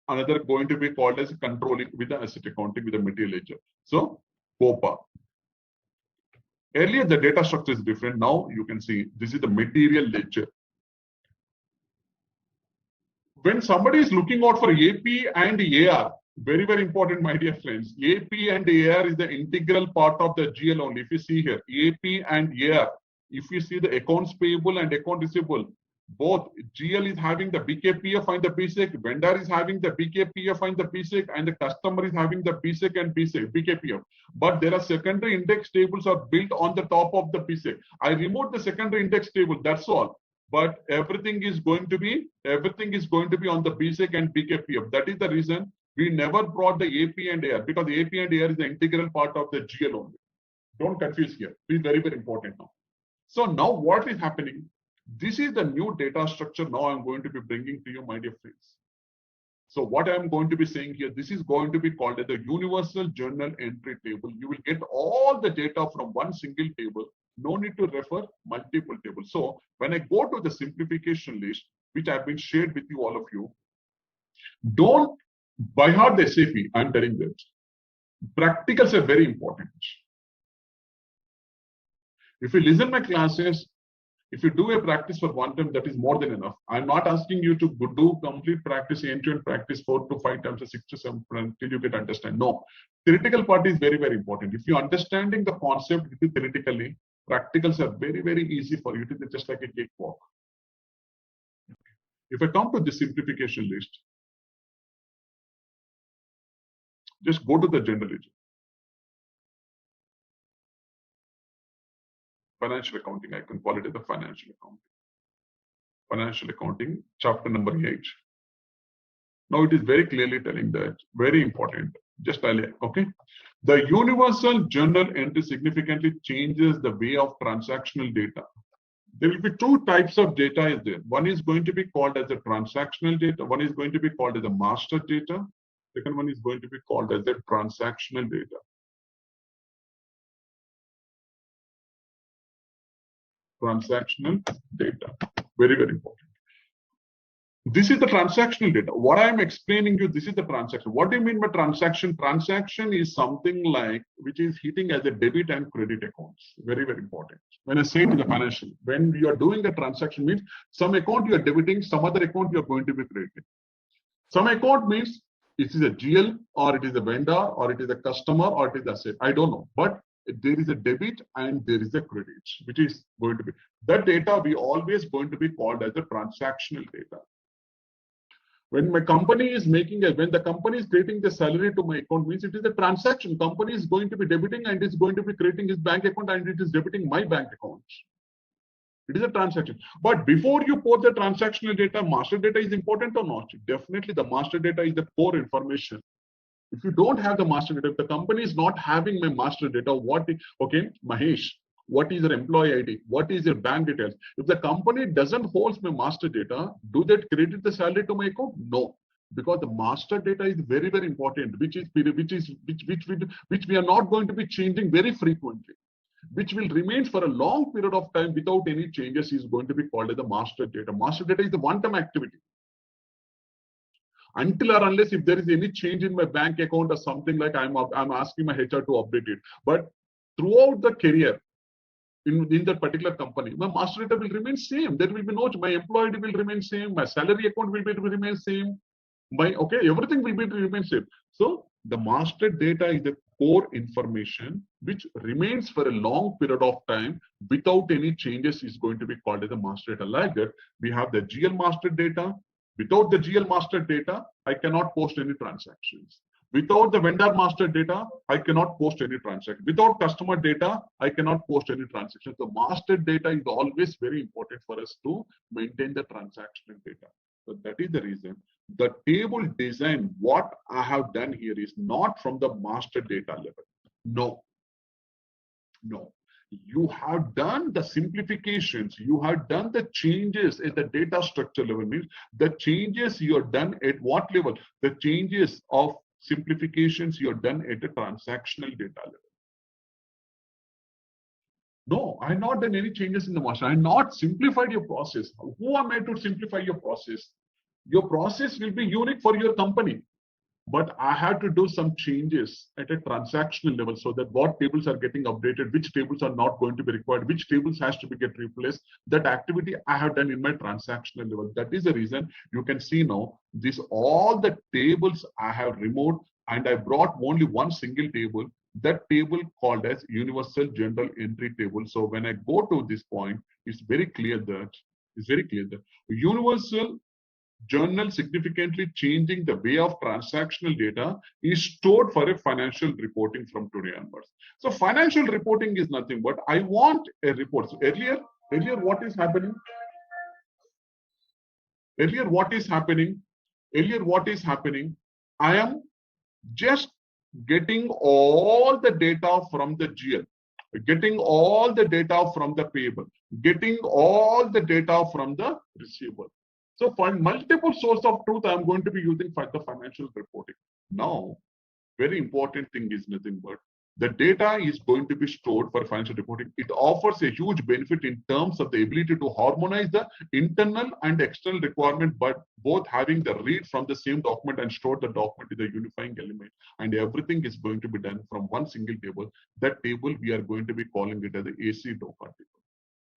another going to be called as controlling with the asset accounting with the material ledger. So, COPA. Earlier, the data structure is different. Now, you can see this is the material ledger. When somebody is looking out for AP and AR, very, very important, my dear friends. AP and AR is the integral part of the GL only. If you see here, AP and AR, if you see the accounts payable and account receivable, both GL is having the BKPF and the BSAC, vendor is having the BKPF and the BSAC, and the customer is having the BSAC and BKPF. But there are secondary index tables are built on the top of the BSAC. I removed the secondary index table, that's all. But everything is going to be on the BSAC and BKPF. That is the reason we never brought the AP and AR, because AP and AR is the integral part of the GL only. Don't confuse here. It's very, very important now. So now what is happening? This is the new data structure now I'm going to be bringing to you, my dear friends. So what I'm going to be saying here, this is going to be called as the universal journal entry table. You will get all the data from one single table. No need to refer multiple tables. So when I go to the simplification list, which I've been shared with you, all of you, don't by heart the SAP. I'm telling that. Practicals are very important. If you listen my classes, if you do a practice for one time, that is more than enough. I'm not asking you to do complete practice, end-to-end practice 4 to 5 times or 6 to 7 until you get understand. No, theoretical part is very, very important. If you're understanding the concept theoretically, practicals are very, very easy for you to do, just like a cakewalk. If I come to the simplification list, just go to the general ledger. Financial accounting, I can call it as the financial accounting. Financial accounting, chapter number 8. Now it is very clearly telling that, very important. Just okay. The universal journal entry significantly changes the way of transactional data. There will be two types of data is there. One is going to be called as the transactional data. One is going to be called as the master data. Second one is going to be called as the transactional data. Transactional data. Very, very important. This is the transactional data. What I am explaining you, this is the transaction. What do you mean by transaction? Transaction is something like which is hitting as a debit and credit accounts. Very, very important. When I say to the financial, when you are doing a transaction means some account you are debiting, some other account you are going to be crediting. Some account means it is a GL or it is a vendor or it is a customer or it is asset. I don't know. But there is a debit and there is a credit, which is going to be that data we always going to be called as the transactional data. When my company is making when the company is creating the salary to my account means it is a transaction. Company is going to be debiting and is going to be creating his bank account and it is debiting my bank account. It is a transaction. But before you put the transactional data, master data is important or not? Definitely the master data is the core information. If you don't have the master data, if the company is not having my master data, okay, Mahesh, what is your employee ID? What is your bank details? If the company doesn't hold my master data, do they credit the salary to my account? No, because the master data is very, very important, which we are not going to be changing very frequently, which will remain for a long period of time without any changes is going to be called as the master data. Master data is the one-time activity. until or unless if there is any change in my bank account or something like I'm asking my HR to update it. But throughout the career, in that particular company, my master data will remain same. There will be no, my employee will remain same, my salary account will remain same, everything will remain same. So the master data is the core information which remains for a long period of time without any changes is going to be called as the master data. Like that, we have the GL master data. Without the GL master data, I cannot post any transactions. Without the vendor master data, I cannot post any transaction. Without customer data, I cannot post any transaction. So master data is always very important for us to maintain the transactional data. So that is the reason. The table design, what I have done here is not from the master data level. No. You have done the simplifications, you have done the changes at the data structure level. Means the changes you are done at what level? The changes of simplifications you are done at the transactional data level. No, I have not done any changes in the master. I have not simplified your process. Who am I to simplify your process? Your process will be unique for your company. But I have to do some changes at a transactional level so that what tables are getting updated, which tables are not going to be required, which tables has to be get replaced. That activity I have done in my transactional level. That is the reason you can see now this all the tables I have removed and I brought only one single table. That table called as universal general entry table. So when I go to this point, it's very clear that universal journal significantly changing the way of transactional data is stored for a financial reporting from today onwards. So financial reporting is nothing but I want a report. So earlier what is happening? Earlier what is happening? I am just getting all the data from the GL, getting all the data from the payable, getting all the data from the receivable. So for multiple source of truth, I'm going to be using for the financial reporting. Now, very important thing is nothing but the data is going to be stored for financial reporting. It offers a huge benefit in terms of the ability to harmonize the internal and external requirement, but both having the read from the same document and store the document is a unifying element. And everything is going to be done from one single table. That table we are going to be calling it as the AC DOCA table.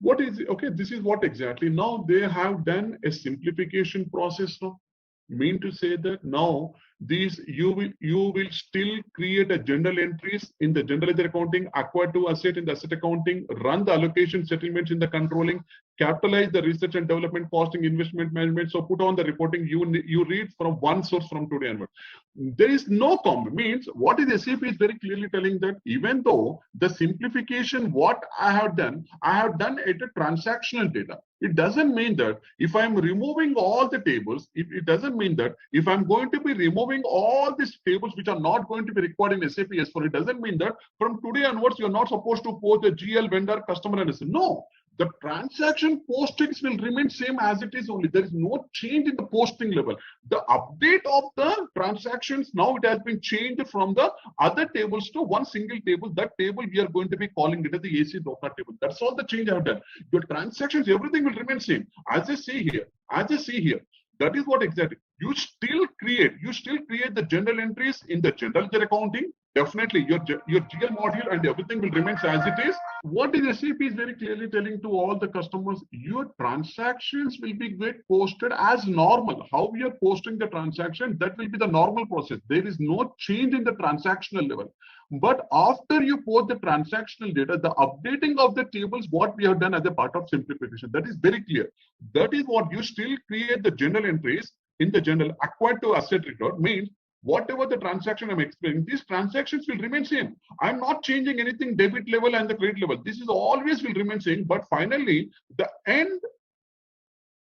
What is okay? This is what exactly. Now they have done a simplification process now. Mean to say that now these you will still create a general entries in the general ledger accounting, acquire to asset in the asset accounting, run the allocation settlements in the controlling, capitalize the research and development costing, investment management. So put on the reporting. You read from one source from today onward. There is no comp. Means what is SAP is very clearly telling that even though the simplification what I have done at a transactional data. It doesn't mean that if I'm removing all the tables, it doesn't mean that if I'm going to be removing all these tables which are not going to be required in SAP S4, it doesn't mean that from today onwards you're not supposed to post the GL vendor customer and no. The transaction postings will remain same as it is only. There is no change in the posting level. The update of the transactions, now it has been changed from the other tables to one single table. That table we are going to be calling it as the AC DOCA table. That's all the change I have done. Your transactions, everything will remain same. As I see here, that is what exactly. You still create the general entries in the general ledger accounting. Definitely your GL module and everything will remain as it is. What is SAP is very clearly telling to all the customers, your transactions will be get posted as normal. How we are posting the transaction, that will be the normal process. There is no change in the transactional level. But after you post the transactional data, the updating of the tables, what we have done as a part of simplification, that is very clear. That is what you still create the general entries in the general acquired to asset record means whatever the transaction I'm explaining, these transactions will remain same. I'm not changing anything debit level and the credit level. This is always will remain same. But finally, the end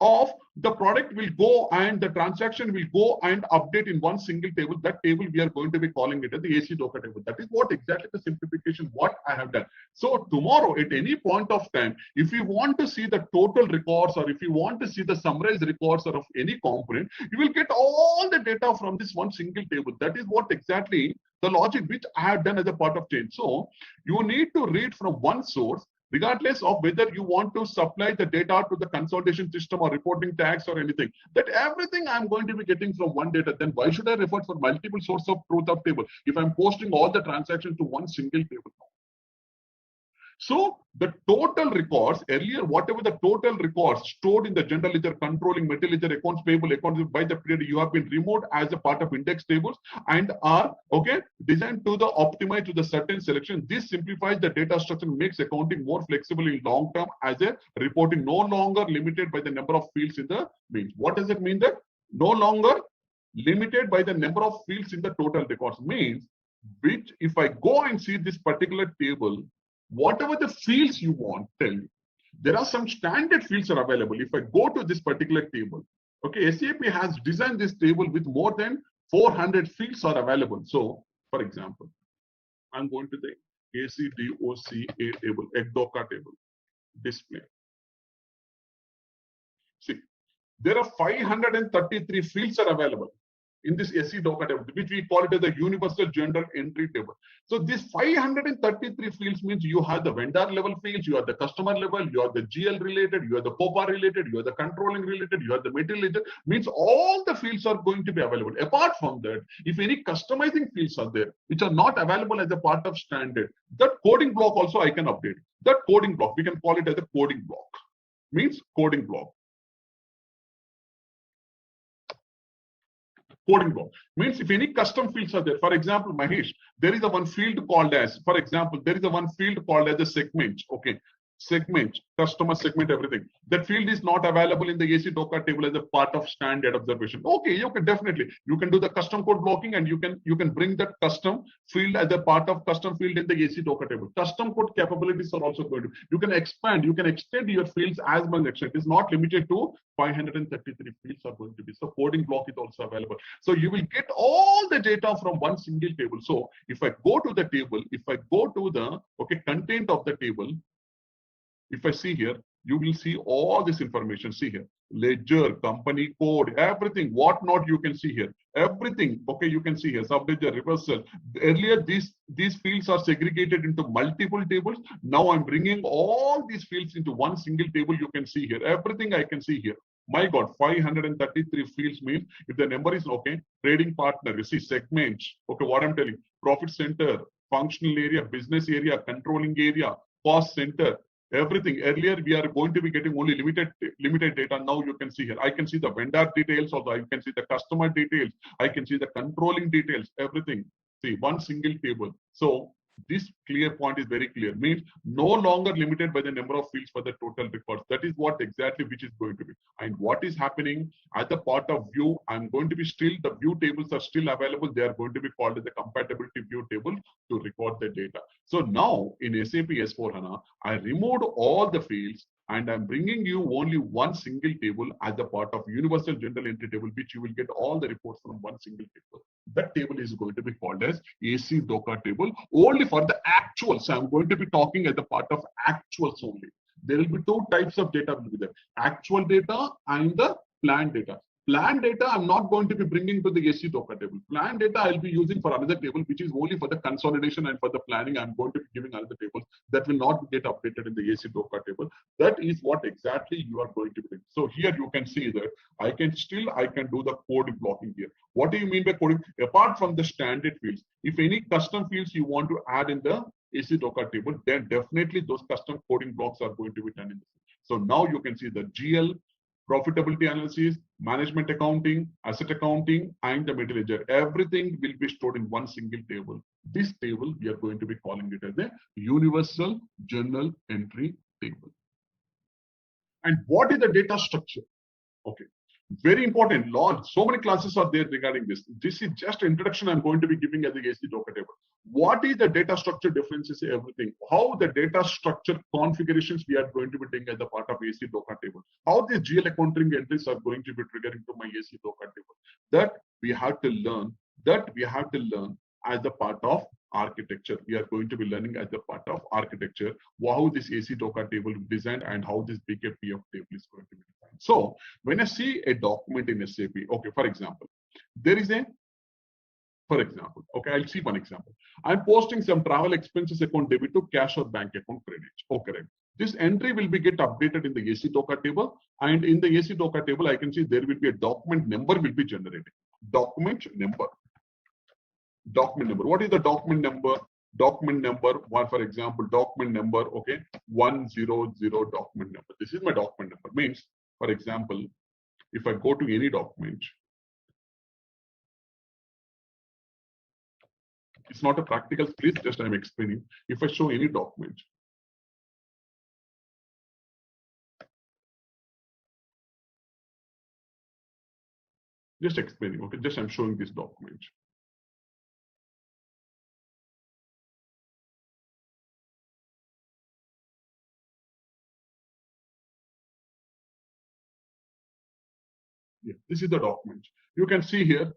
of the product will go and the transaction will go and update in one single table. That table we are going to be calling it as the AC DOCA table. That is what exactly the simplification what I have done. So tomorrow at any point of time, if you want to see the total records or if you want to see the summarized records of any component, you will get all the data from this one single table. That is what exactly the logic which I have done as a part of change. So you need to read from one source, regardless of whether you want to supply the data to the consolidation system or reporting tags or anything, that everything I'm going to be getting from one data, then why should I refer for multiple source of truth of table if I'm posting all the transactions to one single table? So the total records, earlier, whatever the total records stored in the general ledger, controlling, material ledger, accounts payable, accounts by the period, you have been removed as a part of index tables and are designed to the optimize to the certain selection. This simplifies the data structure, makes accounting more flexible in long term as a reporting, no longer limited by the number of fields in the means. What does it mean? That no longer limited by the number of fields in the total records means, which if I go and see this particular table, whatever the fields you want, tell me. There are some standard fields are available. If I go to this particular table, SAP has designed this table with more than 400 fields are available. So, for example, I'm going to the ACDOCA table, ECDOCA table, display. See, there are 533 fields are available in this SE-DOCA table, which we call it as the universal general entry table. So this 533 fields means you have the vendor level fields, you have the customer level, you have the GL related, you have the COPA related, you have the controlling related, you have the material related, means all the fields are going to be available. Apart from that, if any customizing fields are there, which are not available as a part of standard, that coding block also I can update. That coding block, we can call it as a coding block, means coding block. Coding block means if any custom fields are there, for example, Mahesh, there is a one field called as, for example, there is a one field called as a segment. Segment, customer segment, everything. That field is not available in the AC-DOCA table as a part of standard observation. Definitely. You can do the custom code blocking and you can bring that custom field as a part of custom field in the AC-DOCA table. Custom code capabilities are also going to, you can expand, you can extend your fields as much as it is not limited to 533 fields are going to be. So coding block is also available. So you will get all the data from one single table. So if I go to the table, if I go to the content of the table, if I see here, you will see all this information. See here, ledger, company code, everything, what not you can see here. Everything, you can see here, subledger, reversal. Earlier, these fields are segregated into multiple tables. Now I'm bringing all these fields into one single table. You can see here, everything I can see here. My God, 533 fields means if the number is trading partner, you see segments, what I'm telling, profit center, functional area, business area, controlling area, cost center, everything. Earlier we are going to be getting only limited data. Now you can see here, I can see the vendor details also, I can see the customer details, I can see the controlling details, everything. See, one single table. So this clear point is very clear, means no longer limited by the number of fields for the total records. That is what exactly which is going to be. And what is happening as a part of view, I'm going to be still, the view tables are still available. They are going to be called as the compatibility view table to record the data. So now in SAP S4HANA, I removed all the fields and I'm bringing you only one single table as a part of universal general entry table, which you will get all the reports from one single table. That table is going to be called as AC-DOCA table only for the actuals. So I'm going to be talking as a part of actuals only. There will be two types of data will be there: actual data and the planned data. Planned data, I'm not going to be bringing to the AC-DOCA table. Planned data, I'll be using for another table, which is only for the consolidation and for the planning. I'm going to be giving another table that will not get updated in the AC-DOCA table. That is what exactly you are going to be doing. So here you can see that I can do the code blocking here. What do you mean by coding? Apart from the standard fields, if any custom fields you want to add in the AC-DOCA table, then definitely those custom coding blocks are going to be done in this. So now you can see the GL, profitability analysis, management accounting, asset accounting, and the material ledger. Everything will be stored in one single table. This table, we are going to be calling it as a universal journal entry table. And what is the data structure? Very important. So many classes are there regarding this. This is just introduction I'm going to be giving as the AC-DOCA table. What is the data structure differences, everything? How the data structure configurations we are going to be doing as a part of AC-DOCA table. How the GL accounting entries are going to be triggering to my AC-DOCA table. That we have to learn. As a part of architecture. We are going to be learning as a part of architecture how this AC-DOCA table is designed and how this BKPF table is going to be designed. So when I see a document in SAP, for example, there is a For example, okay, I'll see one example. I'm posting some travel expenses account debit to cash or bank account credit. Okay, correct. This entry will be get updated in the AC docker table, and in the AC docker table, I can see there will be a document number will be generated. Document number. Document number. What is the document number? Document number one, for example, document number, okay, 100 document number. This is my document number. Means, for example, if I go to any document, it's not a practical, please just I'm explaining. If I show any document, just explaining, okay, just I'm showing this document. Yeah, this is the document. You can see here,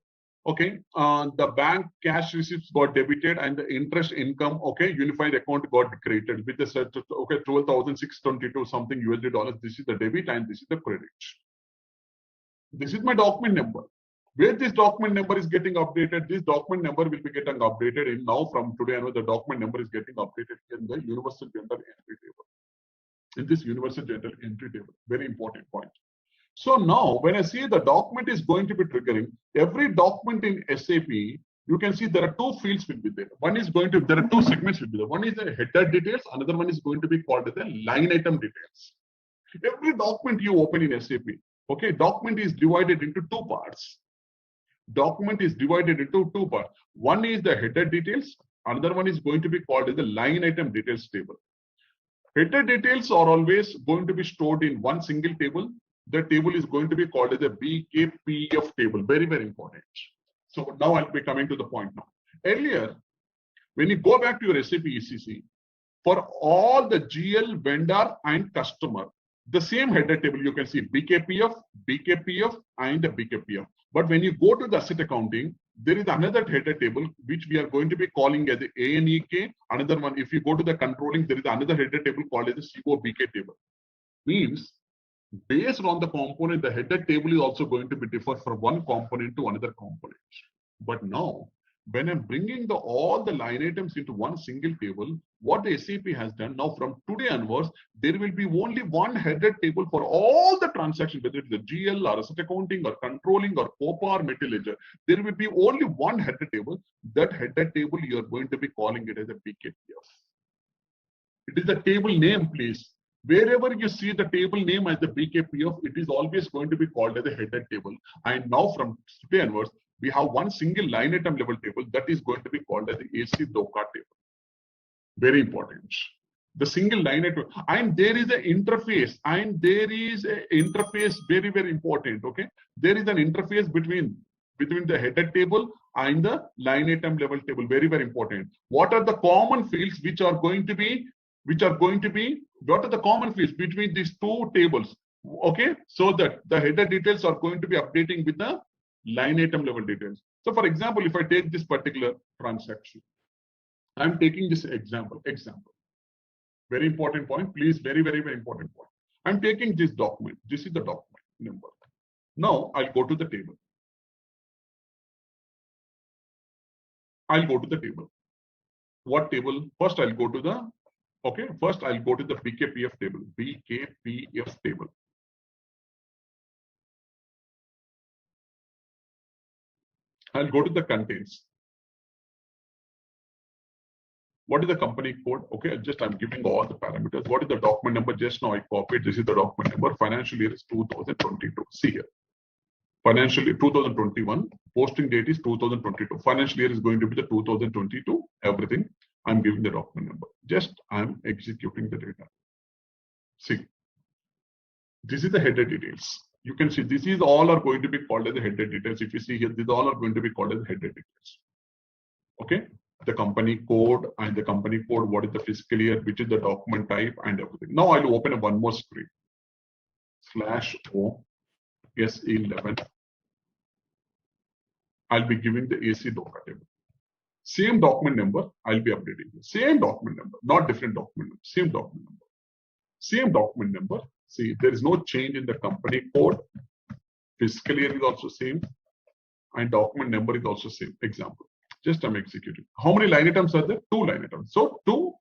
okay, the bank cash receipts got debited and the interest income, okay, unified account got created with the set, okay, 12,622 something USD dollars. This is the debit and this is the credit. This is my document number. Where this document number is getting updated, this document number will be getting updated in now from today onward. The document number is getting updated in the universal general entry table. In this universal general entry table, very important point. So now when I see the document is going to be triggering, every document in SAP, you can see there are two fields will be there. One is going to, there are two segments will be there. One is the header details, another one is going to be called as the line item details. Every document you open in SAP, okay, document is divided into two parts. Document is divided into two parts. One is the header details, another one is going to be called as the line item details table. Header details are always going to be stored in one single table. The table is going to be called as a BKPF table. Very, very important. So now I'll be coming to the point now. Earlier, when you go back to your SAP ECC, for all the GL, vendor, and customer, the same header table you can see BKPF, BKPF, and the BKPF. But when you go to the asset accounting, there is another header table which we are going to be calling as the ANEK. Another one, if you go to the controlling, there is another header table called as the COBK table. Means based on the component, the header table is also going to be differ from one component to another component. But now, when I'm bringing all the line items into one single table, what the SAP has done now from today onwards, there will be only one header table for all the transactions, whether it's the GL or asset accounting or controlling or COPA or metal ledger. There will be only one header table. That header table, you are going to be calling it as a BKPF. It is the table name, please. Wherever you see the table name as the BKPF, it is always going to be called as a header table. And now from today onwards, we have one single line item level table that is going to be called as the AC DOCA table. Very important. The single line item, and there is an interface, very, very important. Okay, there is an interface between the header table and the line item level table. Very, very important. What are the common fields which are going to be? What are the common fields between these two tables? Okay, so that the header details are going to be updating with the line item level details. So for example, if I take this particular transaction, I'm taking this example. Very important point, please, very, very, very important point. I'm taking this document. This is the document number. Now I'll go to the table. What table? First I'll go to the BKPF table. BKPF table. I'll go to the contents. What is the company code? Okay, I'm giving all the parameters. What is the document number? Just now I copied. This is the document number. Financial year is 2022. See here. Financial year 2021. Posting date is 2022. Financial year is going to be the 2022. Everything. I'm giving the document number. I'm executing the data. See. This is the header details. You can see this is all are going to be called as the header details. If you see here, these all are going to be called as header details. Okay. The company code and the company code, what is the fiscal year, which is the document type and everything. Now I'll open one more screen. /O S11. I'll be giving the AC DOCA table. Same document number, I'll be updating. Same document number, not different document number. Same document number. Same document number. See, there is no change in the company code. Fiscal year is also same. And document number is also same. Example. Just I'm executing. How many line items are there? 2 line items. So 2.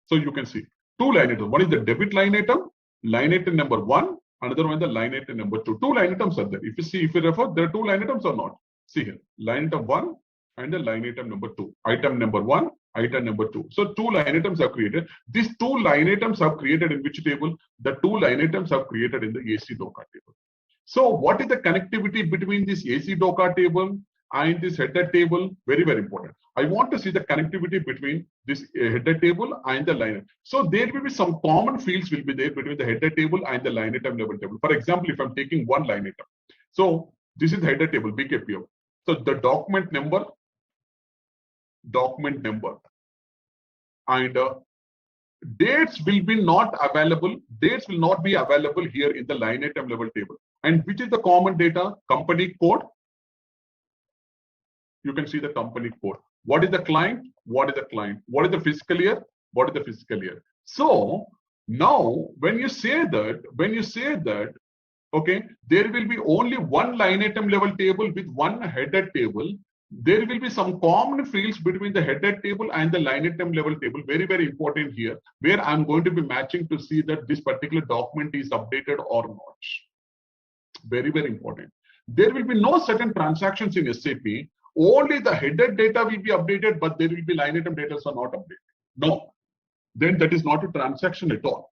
So you can see 2 line items. One is the debit line item number 1. Another one the line item number 2. 2 line items are there. If you refer, there are 2 line items or not. See here, line item 1 and the line item number 2. Item number 1, item number 2. So 2 line items are created. These 2 line items are created in which table? The 2 line items are created in the AC DOCA table. So what is the connectivity between this AC DOCA table and this header table? Very, very important. I want to see the connectivity between this header table and the line. So there will be some common fields will be there between the header table and the line item level table. For example, if I'm taking one line item. So this is the header table, BKPO. So the document number, and dates will be not available. Dates will not be available here in the line item level table. And which is the common data? Company code. You can see the company code. What is the client? What is the client? What is the fiscal year? What is the fiscal year? So now when you say that, okay, there will be only one line item level table with one header table. There will be some common fields between the header table and the line item level table. Very, very important here, where I'm going to be matching to see that this particular document is updated or not. Very, very important. There will be no certain transactions in SAP. Only the header data will be updated, but there will be line item data are not updated. No, then that is not a transaction at all.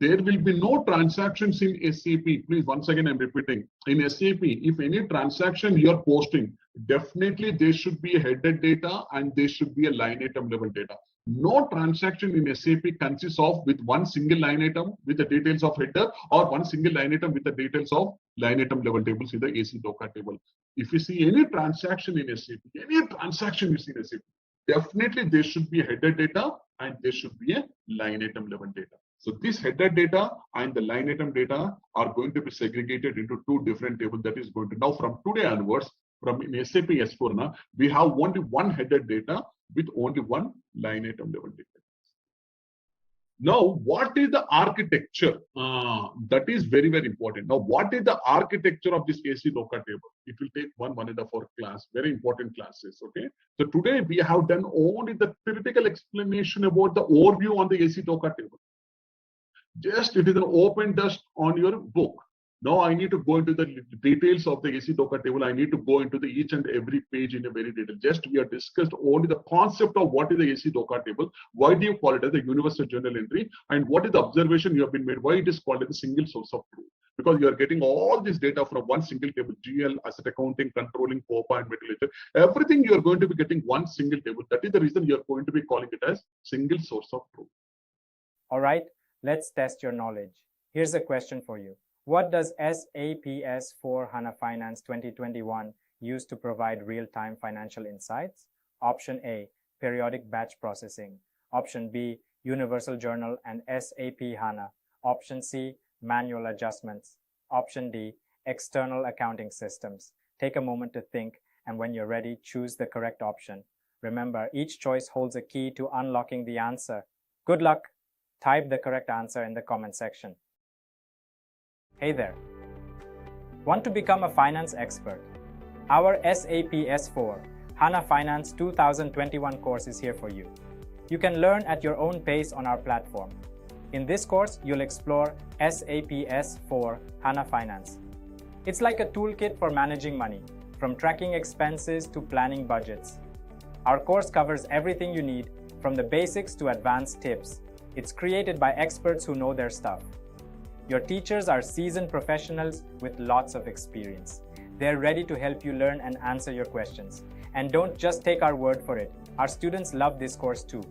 There will be no transactions in SAP. Please, once again, I'm repeating. In SAP, if any transaction you are posting, definitely there should be a header data and there should be a line item level data. No transaction in SAP consists of with one single line item with the details of header or one single line item with the details of line item level tables in the AC DOCA table. If you see any transaction in SAP, definitely there should be a header data and there should be a line item level data. So this header data and the line item data are going to be segregated into 2 different tables. That is going to now from today onwards, from in SAP S4HANA, we have only one header data with only one line item level data. Now, what is the architecture? That is very, very important. Now, what is the architecture of this AC DOCA table? It will take one and a half hour class, very important classes. Okay. So today we have done only the theoretical explanation about the overview on the AC DOCA table. Just it is an open dust on your book. Now I need to go into the details of the AC DOCA table. I need to go into the each and every page in a very detail. Just we have discussed only the concept of what is the AC DOCA table. Why do you call it as a universal journal entry? And what is the observation you have been made? Why it is called as a single source of truth? Because you are getting all this data from one single table, GL, asset accounting, controlling, COPA, and metallurgy. Everything you are going to be getting one single table. That is the reason you are going to be calling it as single source of truth. All right, let's test your knowledge. Here's a question for you. What does SAP S/4HANA Finance 2021 use to provide real-time financial insights? Option A, periodic batch processing. Option B, universal journal and SAP HANA. Option C, manual adjustments. Option D, external accounting systems. Take a moment to think, and when you're ready, choose the correct option. Remember, each choice holds a key to unlocking the answer. Good luck! Type the correct answer in the comment section. Hey there! Want to become a finance expert? Our SAP S4 HANA Finance 2021 course is here for you. You can learn at your own pace on our platform. In this course, you'll explore SAP S4 HANA Finance. It's like a toolkit for managing money, from tracking expenses to planning budgets. Our course covers everything you need, from the basics to advanced tips. It's created by experts who know their stuff. Your teachers are seasoned professionals with lots of experience. They're ready to help you learn and answer your questions. And don't just take our word for it. Our students love this course too.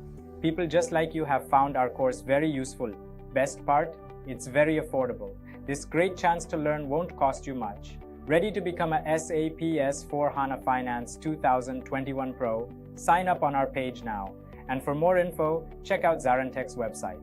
People just like you have found our course very useful. Best part? It's very affordable. This great chance to learn won't cost you much. Ready to become a SAP S/4HANA Finance 2021 Pro? Sign up on our page now. And for more info, check out ZaranTech's website.